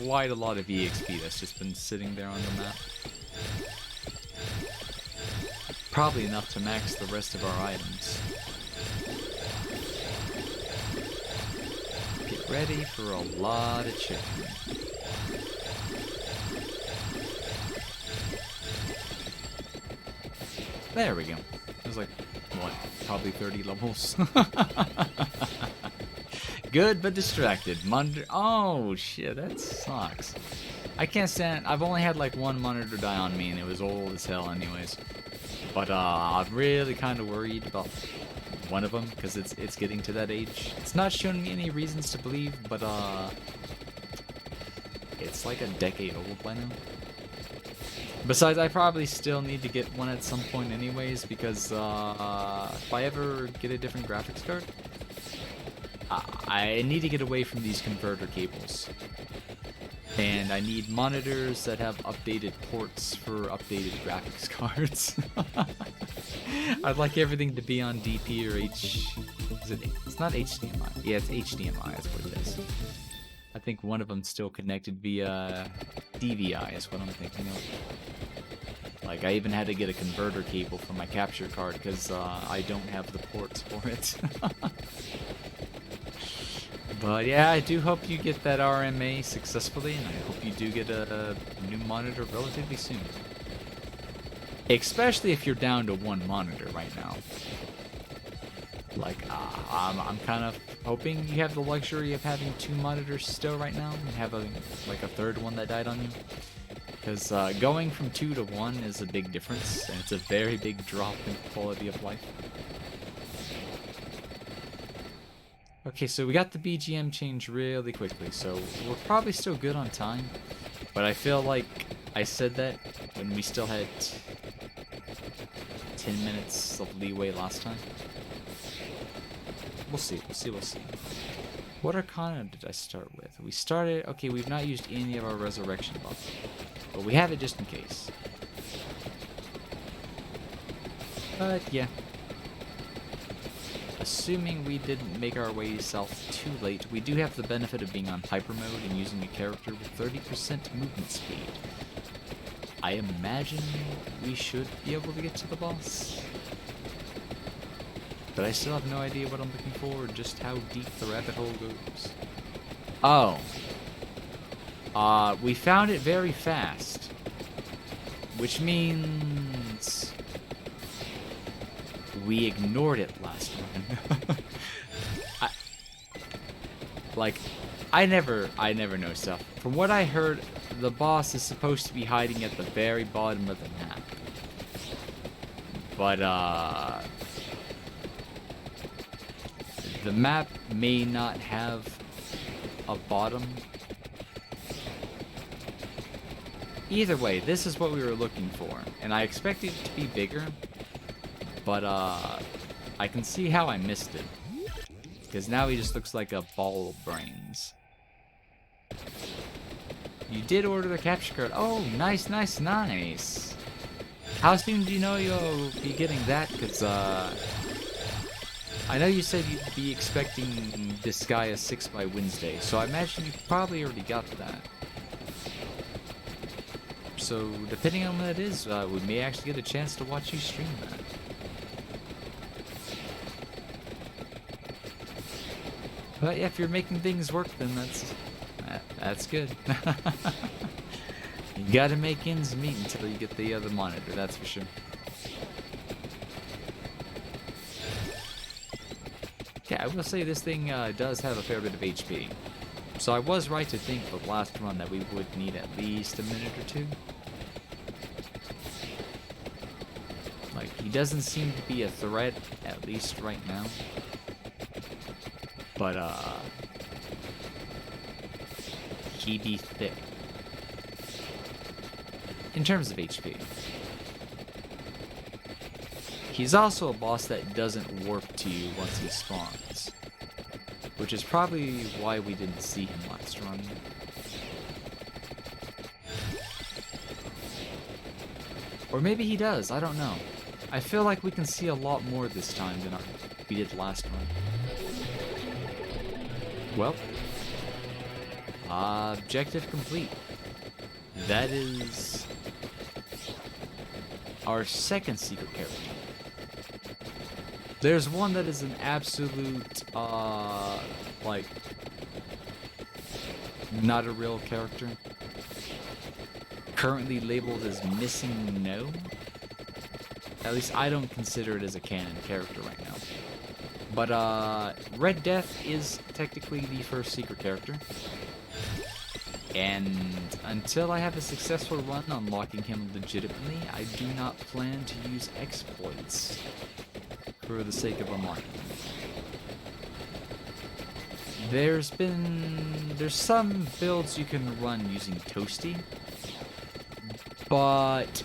quite a lot of EXP that's just been sitting there on the map. Probably enough to max the rest of our items. Get ready for a lot of chicken. There we go. It was like, what, probably 30 levels? Good, but distracted. Oh, shit, that sucks. I can't stand... I've only had like one monitor die on me, and it was old as hell anyways. But, I'm really kind of worried about one of them, because it's getting to that age. It's not showing me any reasons to believe, but, it's like a decade old by now. Besides, I probably still need to get one at some point anyways, because, if I ever get a different graphics card, I need to get away from these converter cables. And I need monitors that have updated ports for updated graphics cards. I'd like everything to be on DP or it's not HDMI. Yeah, it's HDMI, that's what it is. I think one of them's still connected via DVI is what I'm thinking of. Like, I even had to get a converter cable for my capture card because I don't have the ports for it. But yeah, I do hope you get that RMA successfully, and I hope you do get a new monitor relatively soon. Especially if you're down to one monitor right now. Like, I'm kind of hoping you have the luxury of having two monitors still right now, and have like a third one that died on you. Because going from 2 to 1 is a big difference, and it's a very big drop in quality of life. Okay, so we got the BGM change really quickly, so we're probably still good on time. But I feel like I said that when we still had 10 minutes of leeway last time. We'll see. What Arcana did I start with? We started... Okay, we've not used any of our Resurrection buff. But we have it just in case. But, yeah. Assuming we didn't make our way south too late, we do have the benefit of being on Hyper Mode and using a character with 30% movement speed. I imagine we should be able to get to the boss. But I still have no idea what I'm looking for, or just how deep the rabbit hole goes. Oh. We found it very fast. Which means... we ignored it last time. I never know stuff. From what I heard, the boss is supposed to be hiding at the very bottom of the map. But, the map may not have a bottom. Either way, this is what we were looking for, and I expected it to be bigger, but, I can see how I missed it. Because now he just looks like a ball of brains. You did order the capture card. Oh, nice, nice, nice. How soon do you know you'll be getting that? Because, I know you said you'd be expecting Disgaea 6 by Wednesday, so I imagine you probably already got that. So, depending on when it is, we may actually get a chance to watch you stream that. But yeah, if you're making things work, then that's good. You gotta make ends meet until you get the other monitor, that's for sure. Yeah, I will say this thing does have a fair bit of HP. So I was right to think the last run that we would need at least a minute or two. Like, he doesn't seem to be a threat, at least right now. But, he be thick. In terms of HP. He's also a boss that doesn't warp to you once he spawns. Which is probably why we didn't see him last run. Or maybe he does, I don't know. I feel like we can see a lot more this time than we did last run. Well, objective complete. That is our second secret character. There's one that is an absolute, like, not a real character. Currently labeled as missing no. At least I don't consider it as a canon character right now. But, Red Death is technically the first secret character. And until I have a successful run unlocking him legitimately, I do not plan to use exploits for the sake of unlocking him. There's some builds you can run using Toasty, but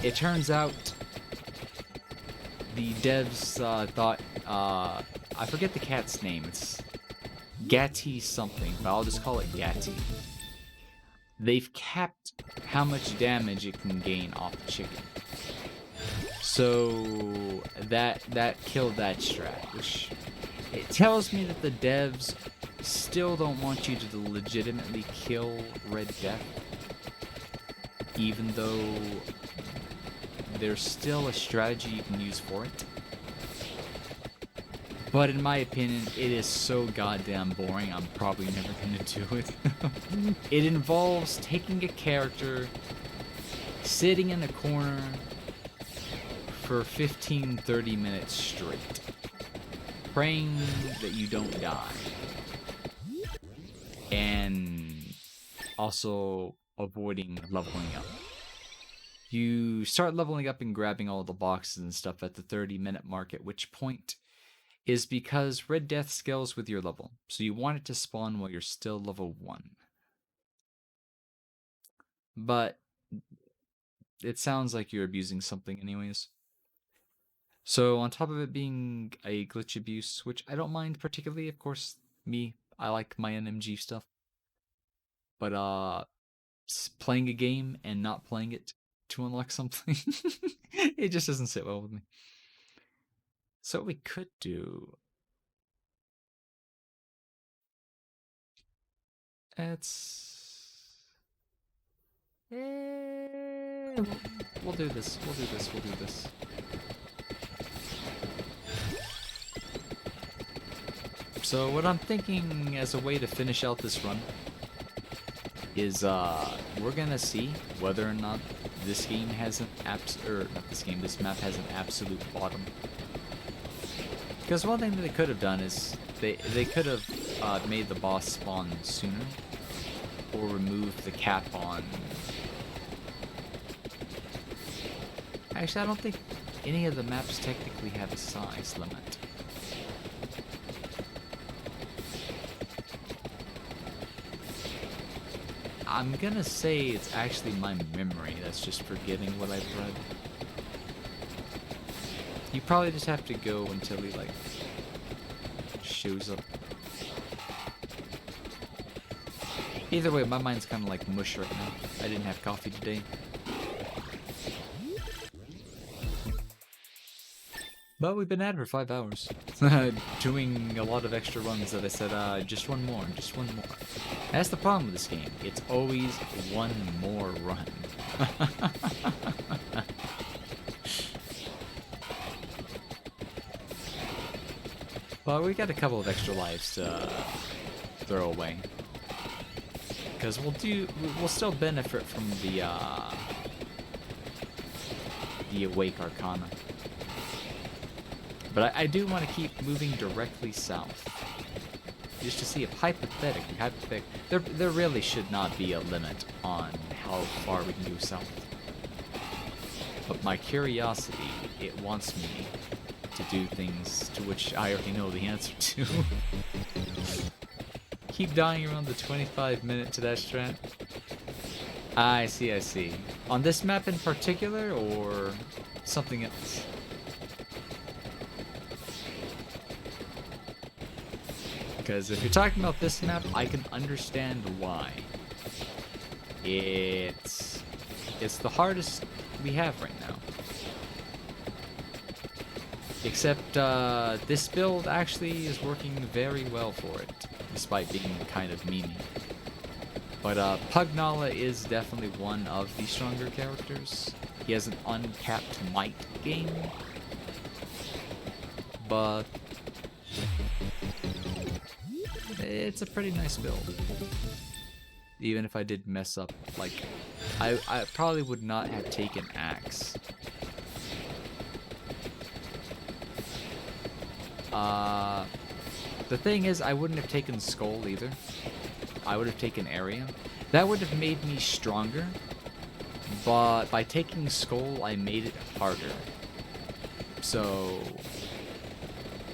it turns out the devs thought, I forget the cat's name, it's Gatti something, but I'll just call it Gatti. They've capped how much damage it can gain off the chicken. So that killed that strat, which it tells me that the devs still don't want you to legitimately kill Red Death, even though there's still a strategy you can use for it. But in my opinion, it is so goddamn boring, I'm probably never gonna do it. It involves taking a character, sitting in a corner for 15-30 minutes straight, praying that you don't die, and also avoiding leveling up. You start leveling up and grabbing all the boxes and stuff at the 30-minute mark, at which point is because Red Death scales with your level, so you want it to spawn while you're still level 1. But it sounds like you're abusing something anyways. So on top of it being a glitch abuse, which I don't mind particularly, of course, I like my NMG stuff. But playing a game and not playing it to unlock something, it just doesn't sit well with me. So what we could do, we'll do this. So what I'm thinking as a way to finish out this run is we're gonna see whether or not this game has an this map has an absolute bottom. Because one thing that they could have done is they could have made the boss spawn sooner. or remove the cap on. Actually, I don't think any of the maps technically have a size limit. I'm gonna say it's actually my memory that's just forgetting what I've read. You probably just have to go until he, like, shows up. Either way, my mind's kind of like mush right now. I didn't have coffee today. But we've been at it for 5 hours. Doing a lot of extra runs that I said, just one more, just one more. That's the problem with this game. It's always one more run. But we got a couple of extra lives to throw away. Because we'll still benefit from the Awake Arcana. But I do want to keep moving directly south. Just to see if hypothetically, there really should not be a limit on how far we can go south. But my curiosity, it wants me to do things to which I already know the answer to. Keep dying around the 25-minute to that strat. I see, I see. On this map in particular, or something else? Because if you're talking about this map, I can understand why. It's the hardest we have right now. Except this build actually is working very well for it, despite being kind of memey. But Pugnala is definitely one of the stronger characters. He has an uncapped might gain. But it's a pretty nice build. Even if I did mess up, like, I probably would not have taken Axe. The thing is, I wouldn't have taken Skull either. I would have taken Area. That would have made me stronger, but by taking Skull, I made it harder. So,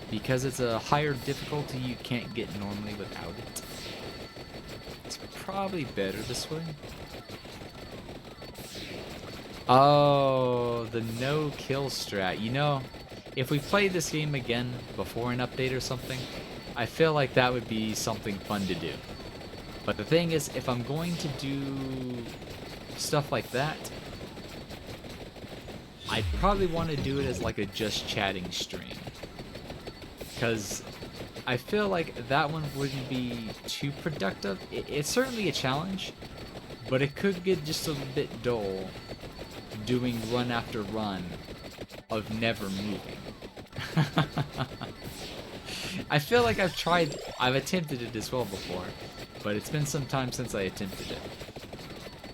because it's a higher difficulty you can't get normally without it, it's probably better this way. Oh, the no-kill strat. You know, if we played this game again before an update or something, I feel like that would be something fun to do. But the thing is, if I'm going to do stuff like that, I'd probably want to do it as like a just chatting stream. Because I feel like that one wouldn't be too productive. It's certainly a challenge, but it could get just a bit dull doing run after run of never moving. I feel like I've attempted it as well before, but it's been some time since I attempted it.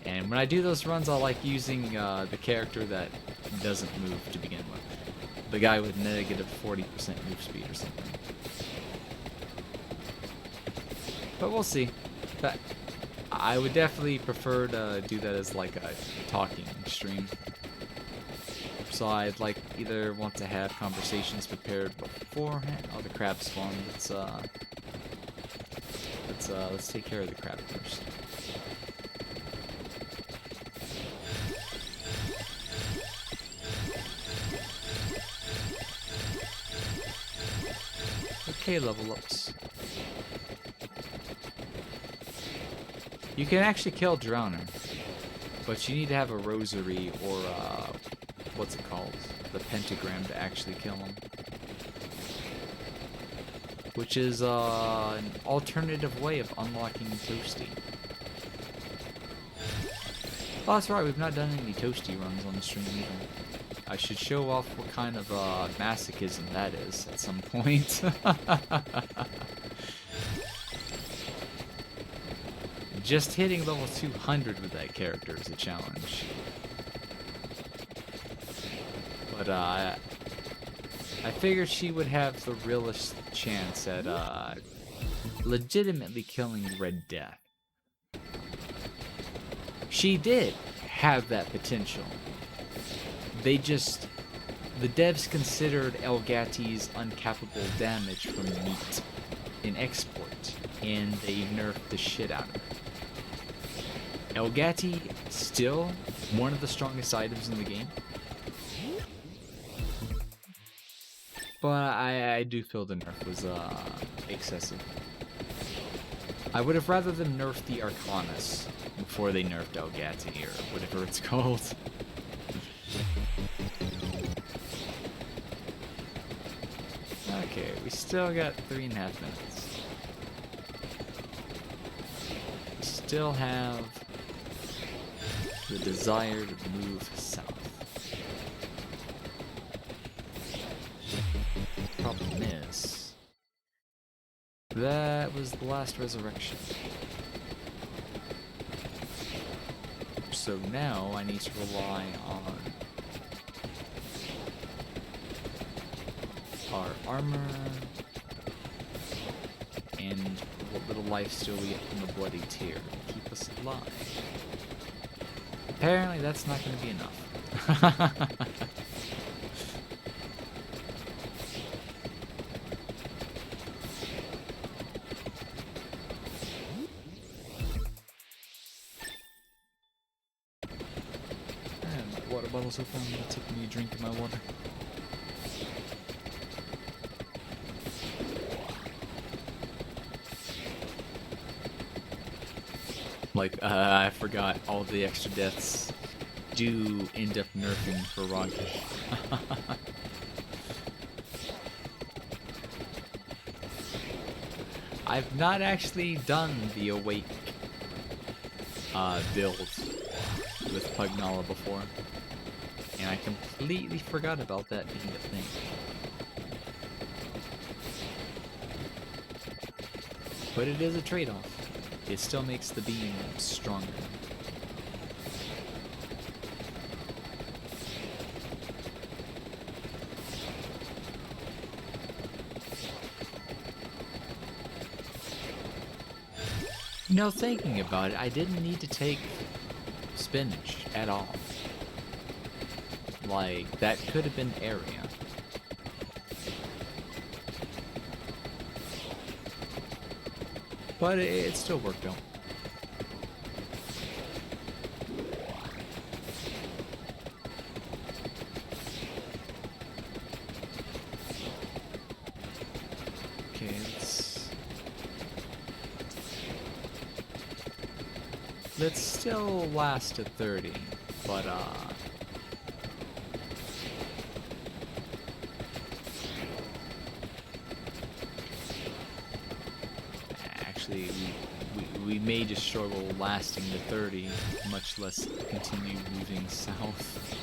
And when I do those runs, I like using the character that doesn't move to begin with. The guy with negative 40% move speed or something. But we'll see. But I would definitely prefer to do that as like a talking stream. So I'd like either want to have conversations prepared beforehand. Oh, the crab spawn. Let's take care of the crab first. Okay, level ups. You can actually kill Drowner, but you need to have a rosary or what's it called? The pentagram to actually kill him. Which is an alternative way of unlocking Toasty. Oh, that's right, we've not done any Toasty runs on the stream either. I should show off what kind of masochism that is at some point. Just hitting level 200 with that character is a challenge. But I figured she would have the realest chance at legitimately killing Red Death. She did have that potential. They just, the devs considered Elgati's uncappable damage from meat in export, and they nerfed the shit out of it. Elgati, still one of the strongest items in the game, but I do feel the nerf was excessive. I would have rather them nerfed the Arcanus before they nerfed Elgati, or whatever it's called. Okay, we still got 3.5 minutes. We still have the desire to move south. Problem is, that was the last resurrection. So now I need to rely on our armor and what little life steal we get from the bloody tear to keep us alive. Apparently that's not going to be enough. My water bottle's open. I'm gonna take me a drink of my water. Like, I forgot all the extra deaths do end up nerfing for Rocky. I've not actually done the Awake build with Pugnala before, and I completely forgot about that being a thing. But it is a trade-off. It still makes the beam stronger. You know, thinking about it, I didn't need to take spinach at all. Like, that could have been area. But it still worked out. Okay, let's still last at 30, but actually we may just struggle lasting to 30, much less continue moving south.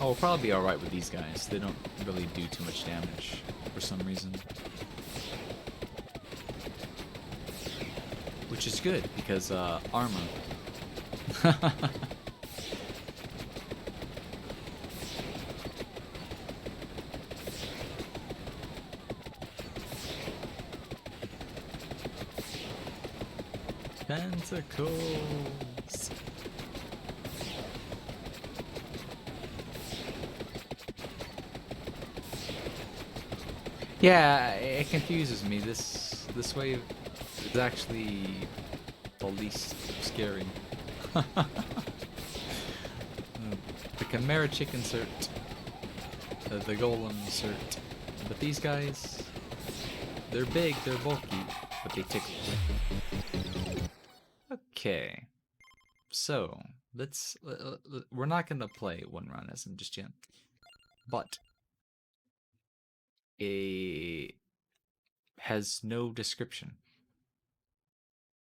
Oh, we'll probably be alright with these guys. They don't really do too much damage for some reason. Which is good, because, armor. Tentacles! Yeah, it confuses me. This wave is actually the least scary. The Chimera Chicken cert, the Golem cert, but these guys, they're big, they're bulky, but they tickle. Okay, so let's. We're not gonna play one run as him just yet, but has no description.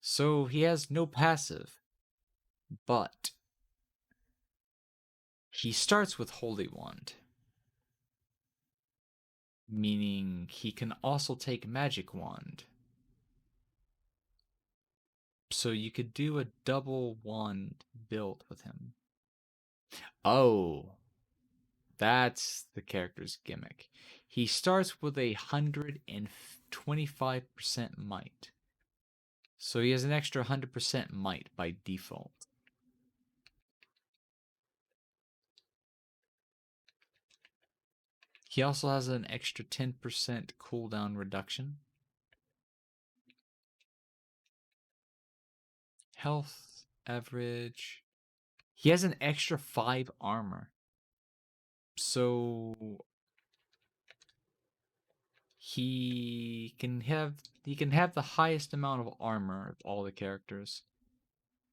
So he has no passive, but he starts with Holy Wand, meaning he can also take Magic Wand. So you could do a double wand build with him. Oh, That's the character's gimmick. He starts with 125% might. So he has an extra 100% might by default. He also has an extra 10% cooldown reduction. Health, average. He has an extra 5 armor. So he can have the highest amount of armor of all the characters.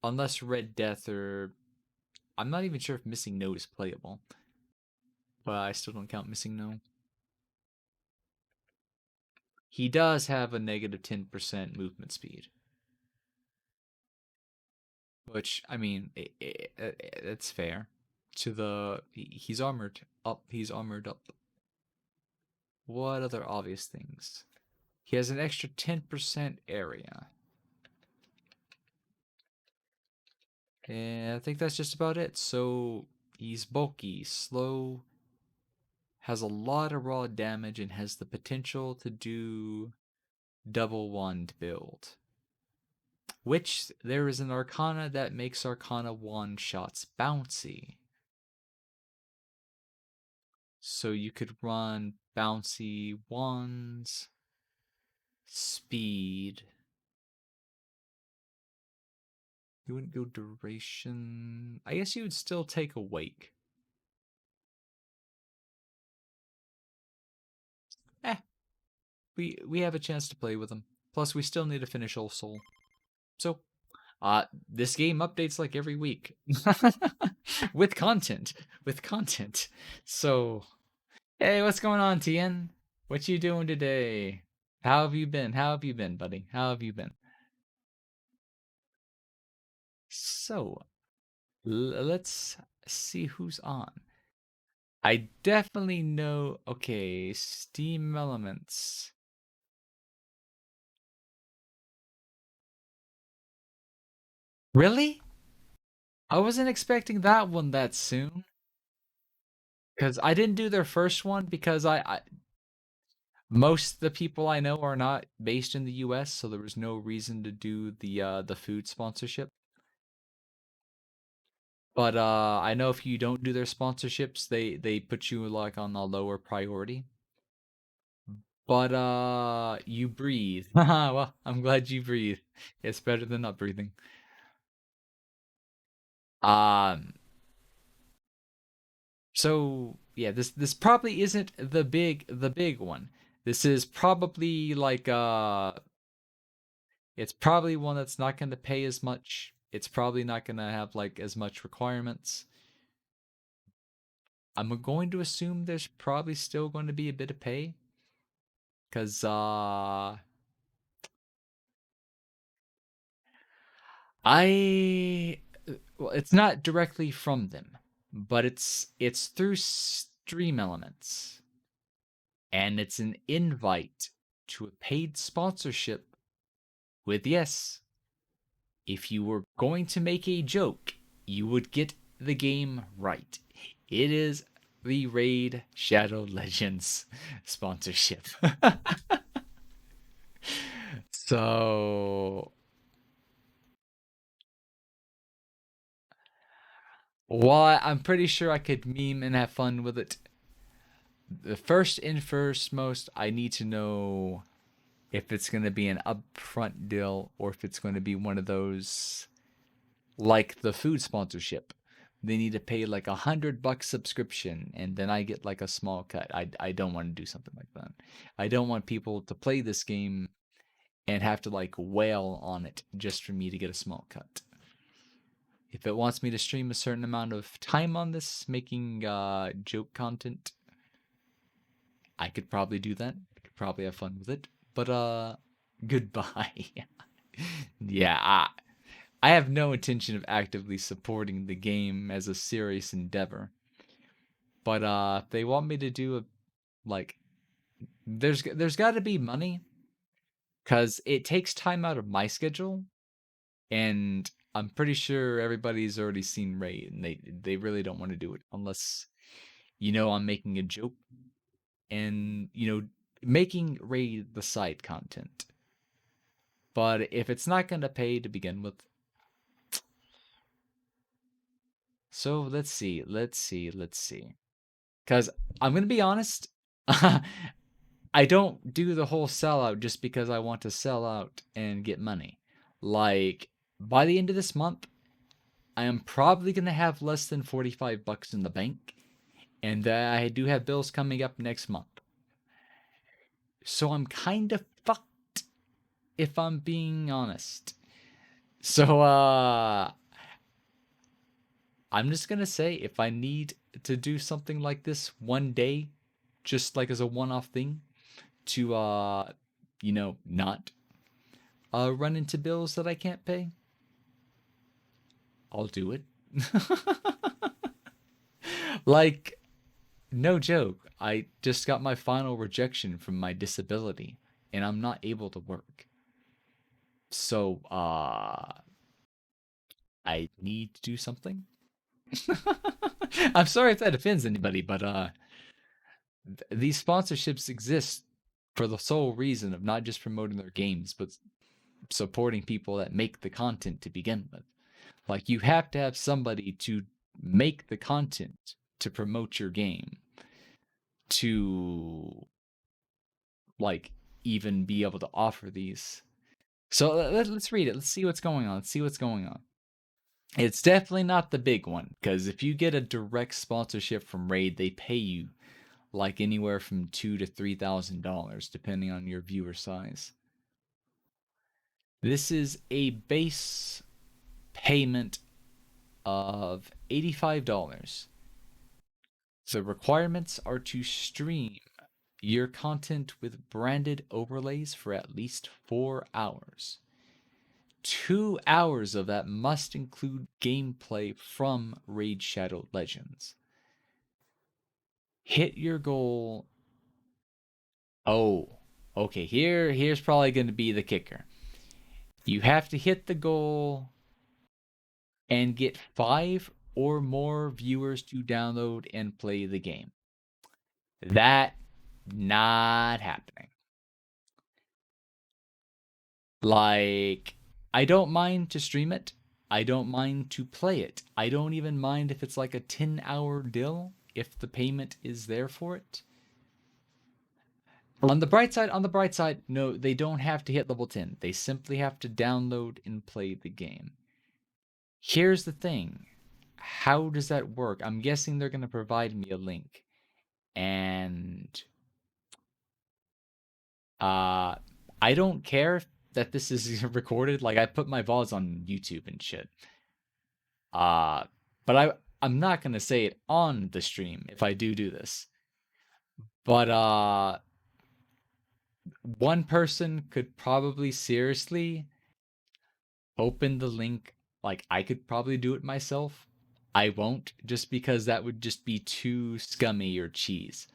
Unless Red Death or I'm not even sure if Missing No is playable. But I still don't count Missing No. He does have a negative 10% movement speed. Which, I mean, it's fair. He's armored up. He's armored up. What other obvious things? He has an extra 10% area. And I think that's just about it. So he's bulky, slow, has a lot of raw damage, and has the potential to do double wand build. Which there is an Arcana that makes Arcana wand shots bouncy. So you could run bouncy wands, speed. You wouldn't go duration. I guess you would still take awake. Eh, we have a chance to play with them. Plus, we still need to finish Old Soul. So, this game updates like every week with content. With content. So, hey, what's going on, Tien? What you doing today? How have you been? How have you been, buddy? How have you been? So, let's see who's on. I definitely know. Okay, Steam Elements. Really? I wasn't expecting that one that soon. Because I didn't do their first one because most of the people I know are not based in the US, so there was no reason to do the food sponsorship. But I know if you don't do their sponsorships, they put you like on a lower priority. But you breathe. Well, I'm glad you breathe. It's better than not breathing. Um so yeah, this probably isn't the big one. This is probably like it's probably one that's not going to pay as much. It's probably not going to have like as much requirements. I'm going to assume there's probably still going to be a bit of pay cuz I well, it's not directly from them, but it's through Stream Elements, and it's an invite to a paid sponsorship with yes, if you were going to make a joke, you would get the game right. It is the Raid Shadow Legends sponsorship. So, while I'm pretty sure I could meme and have fun with it, the first most, I need to know if it's going to be an upfront deal or if it's going to be one of those like the food sponsorship. They need to pay like $100 subscription and then I get like a small cut. I don't want to do something like that. I don't want people to play this game and have to like wail on it just for me to get a small cut. If it wants me to stream a certain amount of time on this making joke content, I could probably do that. I could probably have fun with it. But goodbye. Yeah, I have no intention of actively supporting the game as a serious endeavor. But if they want me to do a like there's got to be money cuz it takes time out of my schedule and I'm pretty sure everybody's already seen Raid and they really don't want to do it unless I'm making a joke and, making Raid the side content. But if it's not going to pay to begin with, so let's see. Because I'm going to be honest, I don't do the whole sellout just because I want to sell out and get money. Like, by the end of this month, I am probably going to have less than 45 bucks in the bank. And I do have bills coming up next month. So I'm kind of fucked if I'm being honest. So, I'm just going to say if I need to do something like this one day, just like as a one off thing, to, not run into bills that I can't pay, I'll do it. Like, no joke. I just got my final rejection from my disability, and I'm not able to work. So, I need to do something. I'm sorry if that offends anybody, but these sponsorships exist for the sole reason of not just promoting their games, but supporting people that make the content to begin with. Like, you have to have somebody to make the content to promote your game to, like, even be able to offer these. So let's read it. Let's see what's going on. Let's see what's going on. It's definitely not the big one, because if you get a direct sponsorship from Raid, they pay you like anywhere from $2,000 to $3,000, depending on your viewer size. This is a base payment of $85. The requirements are to stream your content with branded overlays for at least 4 hours. 2 hours of that must include gameplay from Raid Shadow Legends. Hit your goal. Oh, okay. Here's probably going to be the kicker. You have to hit the goal and get 5 or more viewers to download and play the game. That not happening. Like, I don't mind to stream it. I don't mind to play it. I don't even mind if it's like a 10-hour deal if the payment is there for it. On the bright side, no, they don't have to hit level 10. They simply have to download and play the game. Here's the thing. How does that work? I'm guessing they're going to provide me a link. And I don't care that this is recorded. Like, I put my VODs on YouTube and shit. But I'm not going to say it on the stream if I do this. But one person could probably seriously open the link. Like, I could probably do it myself. I won't, just because that would just be too scummy or cheese.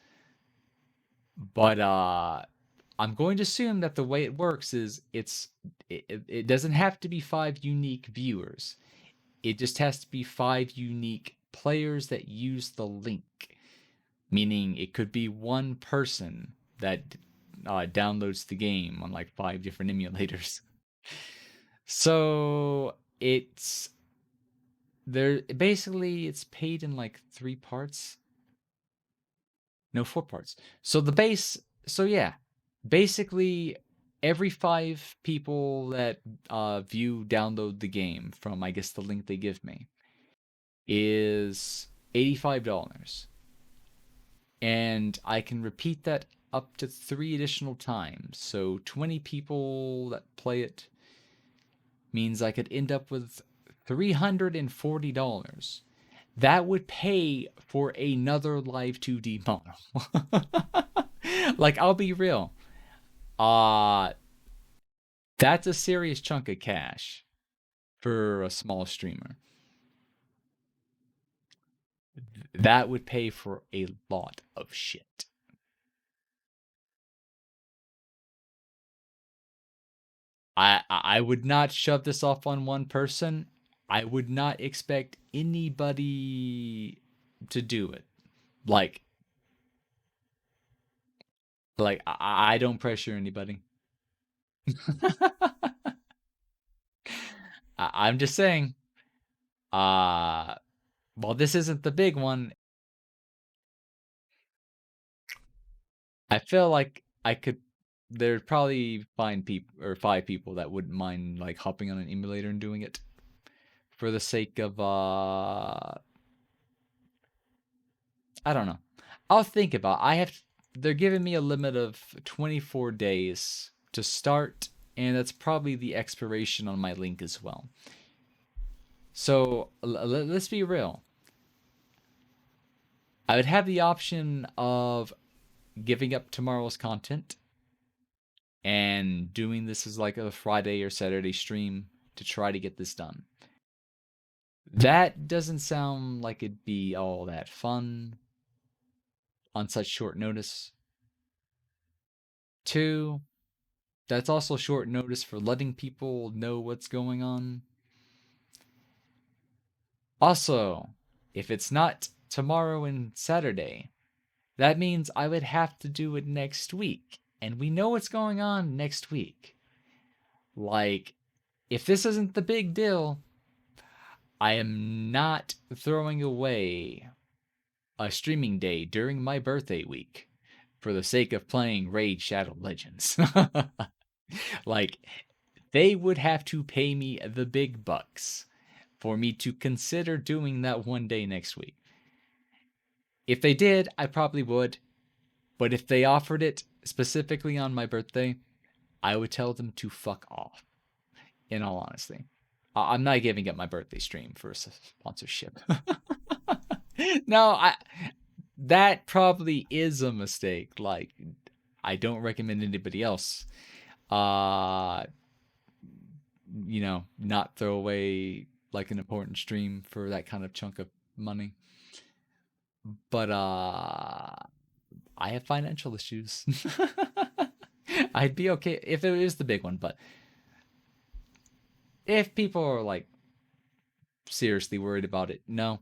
But I'm going to assume that the way it works is it doesn't have to be 5 unique viewers. It just has to be 5 unique players that use the link. Meaning it could be one person that downloads the game on like 5 different emulators. So it's paid in like 3 parts. No, 4 parts. So yeah. Basically every 5 people that download the game from, I guess, the link they give me is $85. And I can repeat that up to 3 additional times. So 20 people that play it means I could end up with $340. That would pay for another live 2D model. Like, I'll be real. That's a serious chunk of cash for a small streamer. That would pay for a lot of shit. I would not shove this off on one person. I would not expect anybody to do it. Like, I don't pressure anybody. I'm just saying. Uh, well, this isn't the big one. I feel like I could. There'd probably find people or five people that wouldn't mind like hopping on an emulator and doing it for the sake of I don't know. I'll think about. I have. They're giving me a limit of 24 days to start, and that's probably the expiration on my link as well. So let's be real. I would have the option of giving up tomorrow's content and doing this as like a Friday or Saturday stream to try to get this done. That doesn't sound like it'd be all that fun on such short notice. Two, that's also short notice for letting people know what's going on. Also, if it's not tomorrow and Saturday, that means I would have to do it next week. And we know what's going on next week. Like, if this isn't the big deal, I am not throwing away a streaming day during my birthday week for the sake of playing Raid Shadow Legends. Like, they would have to pay me the big bucks for me to consider doing that one day next week. If they did, I probably would. But if they offered it specifically on my birthday, I would tell them to fuck off, in all honesty. I'm not giving up my birthday stream for a sponsorship. No, that probably is a mistake. Like, I don't recommend anybody else, uh, not throw away like an important stream for that kind of chunk of money. But I have financial issues. I'd be okay if it is the big one, but if people are like seriously worried about it, no,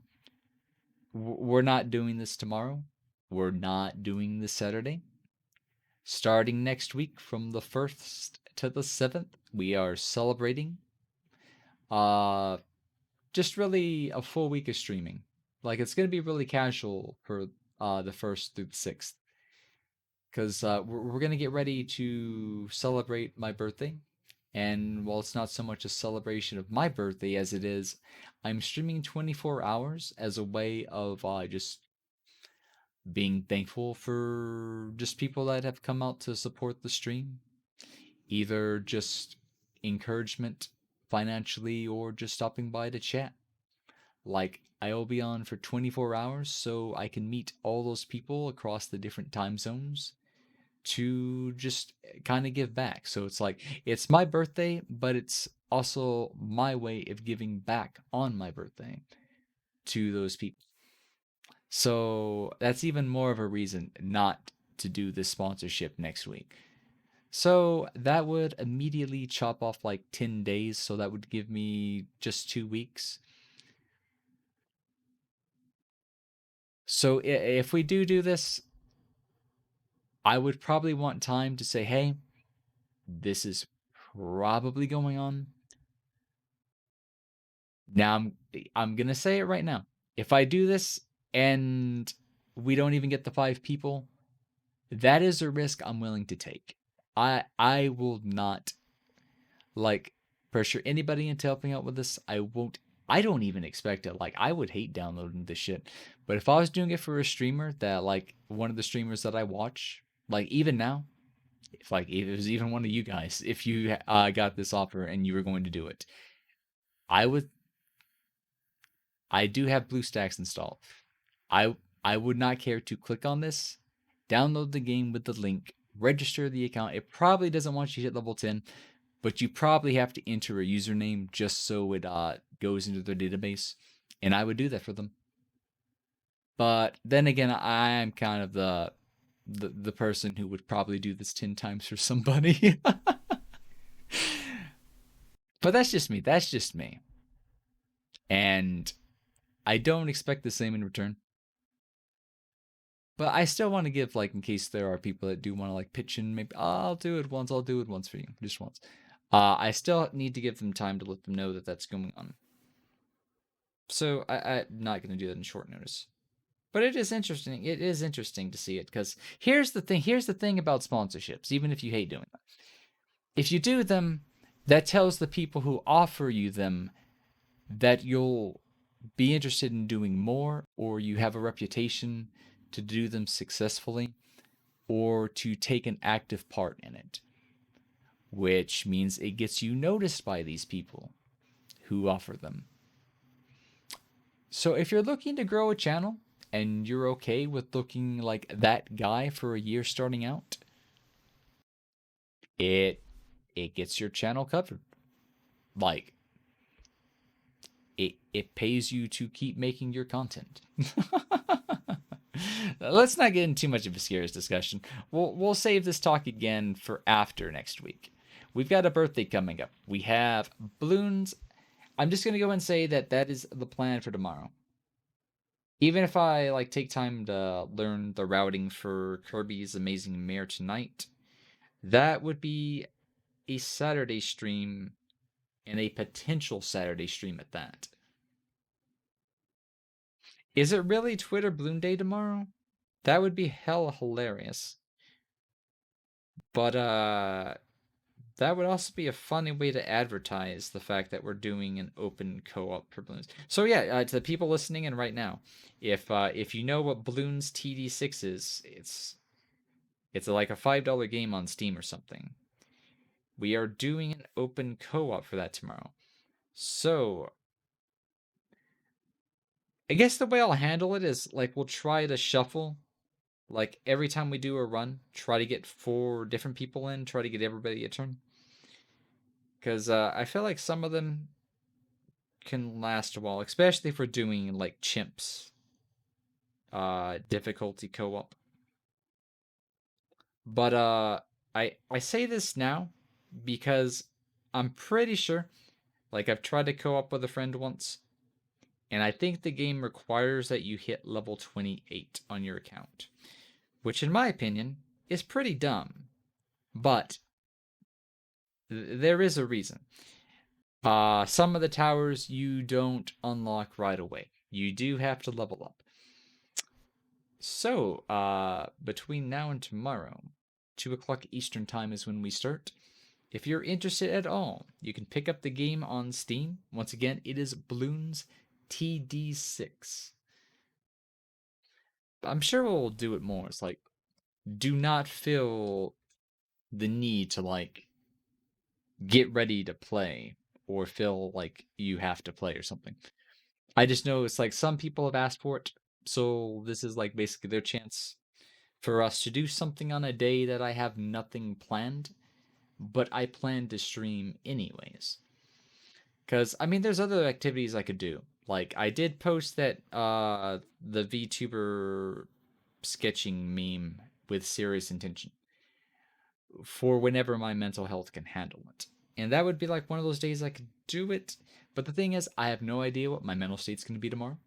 we're not doing this tomorrow. We're not doing this Saturday. Starting next week from the 1st to the 7th, we are celebrating uh just really a full week of streaming. Like it's going to be really casual for the 1st through the 6th cuz we're going to get ready to celebrate my birthday. And while it's not so much a celebration of my birthday as it is, I'm streaming 24 hours as a way of just being thankful for just people that have come out to support the stream, either just encouragement financially or just stopping by to chat. Like, I'll be on for 24 hours so I can meet all those people across the different time zones to just kind of give back. So it's like, it's my birthday, but it's also my way of giving back on my birthday to those people. So that's even more of a reason not to do this sponsorship next week. So that would immediately chop off like 10 days. So that would give me just 2 weeks. So if we do this, I would probably want time to say, hey, this is probably going on. Now I'm gonna say it right now. If I do this and we don't even get the 5 people, that is a risk I'm willing to take. I will not like pressure anybody into helping out with this. I won't. I don't even expect it. Like I would hate downloading this shit. But if I was doing it for a streamer that like one of the streamers that I watch, like even now, if it was even one of you guys, if you got this offer and you were going to do it, I would. I do have BlueStacks installed. I I would not care to click on this, download the game with the link, register the account. It probably doesn't want you to hit level 10, but you probably have to enter a username just so it goes into their database. And I would do that for them. But then again, I am kind of the person who would probably do this 10 times for somebody. But that's just me. That's just me. And I don't expect the same in return. But I still want to give, like, in case there are people that do want to like pitch in, maybe I'll do it once. I'll do it once for you, just once. I still need to give them time to let them know that that's going on. So I'm not going to do that in short notice. But it is interesting. It is interesting to see it because here's the thing. Here's the thing about sponsorships. Even if you hate doing them, if you do them, that tells the people who offer you them that you'll be interested in doing more, or you have a reputation to do them successfully, or to take an active part in it, which means it gets you noticed by these people who offer them. So if you're looking to grow a channel and you're okay with looking like that guy for a year starting out, it it gets your channel covered. Like it pays you to keep making your content. Let's not get into too much of a serious discussion. We'll save this talk again for after next week. We've got a birthday coming up. We have balloons. I'm just gonna go and say that that is the plan for tomorrow. Even if I like take time to learn the routing for Kirby's Amazing Mare tonight, that would be a Saturday stream and a potential Saturday stream at that. Is it really Twitter Balloon Day tomorrow? That would be hella hilarious. But that would also be a funny way to advertise the fact that we're doing an open co-op for balloons. So yeah, to the people listening in right now, if you know what Balloons TD6 is, it's like a $5 game on Steam or something. We are doing an open co-op for that tomorrow. So I guess the way I'll handle it is like we'll try to shuffle. Like every time we do a run, try to get 4 different people in, try to get everybody a turn. Because I feel like some of them can last a while, especially if we're doing like chimps difficulty co-op. But I say this now because I'm pretty sure, like I've tried to co-op with a friend once, and I think the game requires that you hit level 28 on your account, which in my opinion is pretty dumb. But there is a reason. Some of the towers you don't unlock right away. You do have to level up. So, between now and tomorrow, 2 o'clock Eastern Time is when we start. If you're interested at all, you can pick up the game on Steam. Once again, it is Bloons TD6. I'm sure we'll do it more. It's like, do not feel the need to, like, get ready to play or feel like you have to play or something. I just know it's like some people have asked for it, so this is like basically their chance for us to do something on a day that I have nothing planned, but I plan to stream anyways. Because I mean, there's other activities I could do. Like I did post that the VTuber sketching meme with serious intention for whenever my mental health can handle it. And that would be like one of those days I could do it. But the thing is, I have no idea what my mental state's going to be tomorrow.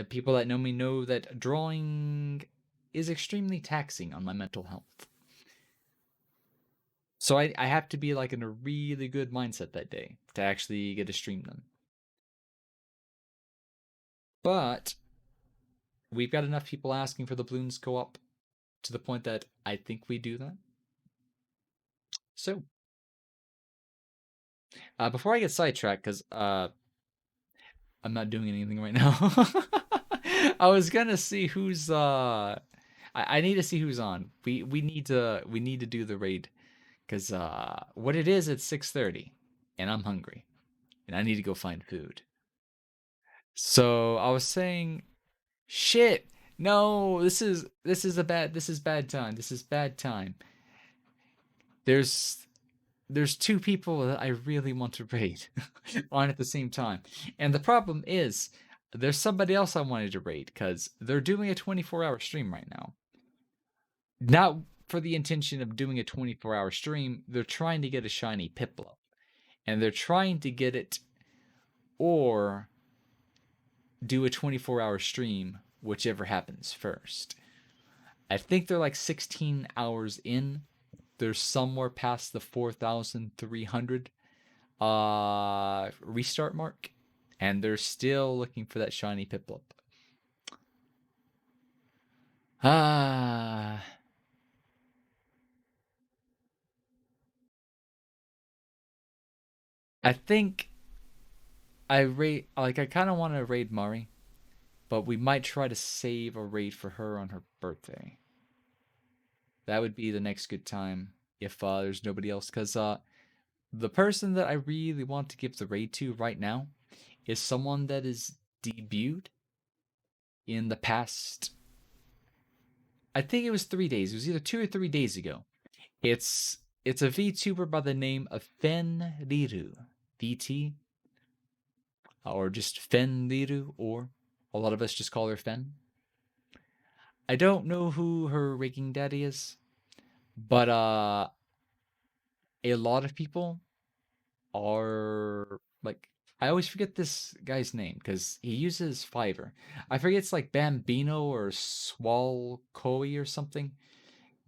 People that know me know that drawing is extremely taxing on my mental health. So I have to be like in a really good mindset that day to actually get to stream them. But we've got enough people asking for the balloons co-op to the point that I think we do that. So before I get sidetracked, because I'm not doing anything right now. I was gonna see who's I need to see who's on. We need to do the raid because what it is it's 6:30 and I'm hungry and I need to go find food. So I was saying, shit, no, this is bad time. This is bad time. There's there's 2 people that I really want to raid on at the same time. And the problem is there's somebody else I wanted to raid because they're doing a 24-hour stream right now. Not for the intention of doing a 24-hour stream, they're trying to get a shiny Piplup. And they're trying to get it or do a 24-hour stream whichever happens first. I think they're like 16 hours in. They're somewhere past the 4,300 restart mark, and they're still looking for that shiny Piplup. Ah, I think I kind of want to raid Mari, but we might try to save a raid for her on her birthday. That would be the next good time if there's nobody else, because the person that I really want to give the raid to right now is someone that is debuted in the past. I think it was 3 days. It was either 2 or 3 days ago. It's a VTuber by the name of Fenriru, VT, or just Fenriru, or a lot of us just call her Fen. I don't know who her raking daddy is, but a lot of people are like, I always forget this guy's name because he uses Fiverr. I forget, it's like Bambino or Swalkoi or something.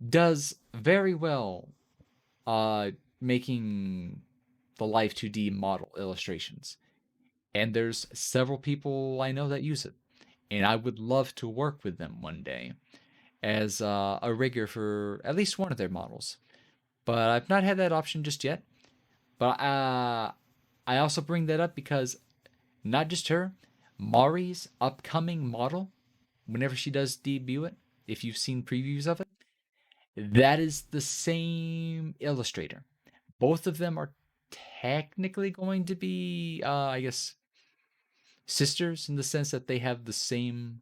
Does very well uh making the Live 2D model illustrations. And there's several people I know that use it. And I would love to work with them one day as a rigger for at least one of their models. But I've not had that option just yet. But I also bring that up because not just her, Mari's upcoming model, whenever she does debut it, if you've seen previews of it, that is the same illustrator. Both of them are technically going to be, I guess, sisters in the sense that they have the same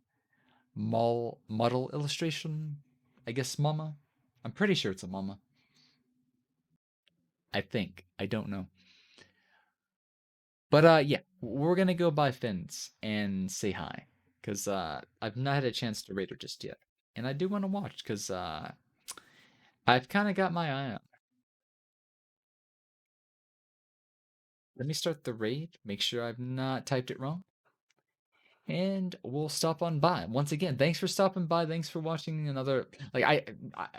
model illustration. I guess mama. I'm pretty sure it's a mama. I think. I don't know. But yeah, we're gonna go by Fins and say hi. Cause I've not had a chance to rate her just yet. And I do want to watch because I've kind of got my eye on. Let me start the raid, make sure I've not typed it wrong. And we'll stop on by. Once again, thanks for stopping by. Thanks for watching another. Like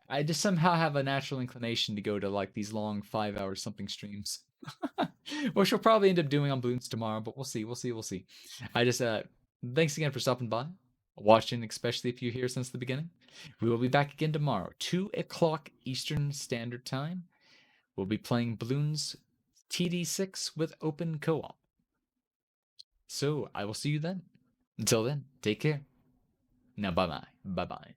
I just somehow have a natural inclination to go to like these long 5 hour something streams, which we'll probably end up doing on Balloons tomorrow. But we'll see. We'll see. We'll see. I just thanks again for stopping by, watching, especially if you're here since the beginning. We will be back again tomorrow, 2 o'clock Eastern Standard Time. We'll be playing Balloons TD6 with open co-op. So I will see you then. Until then, take care. Now, bye bye. Bye bye.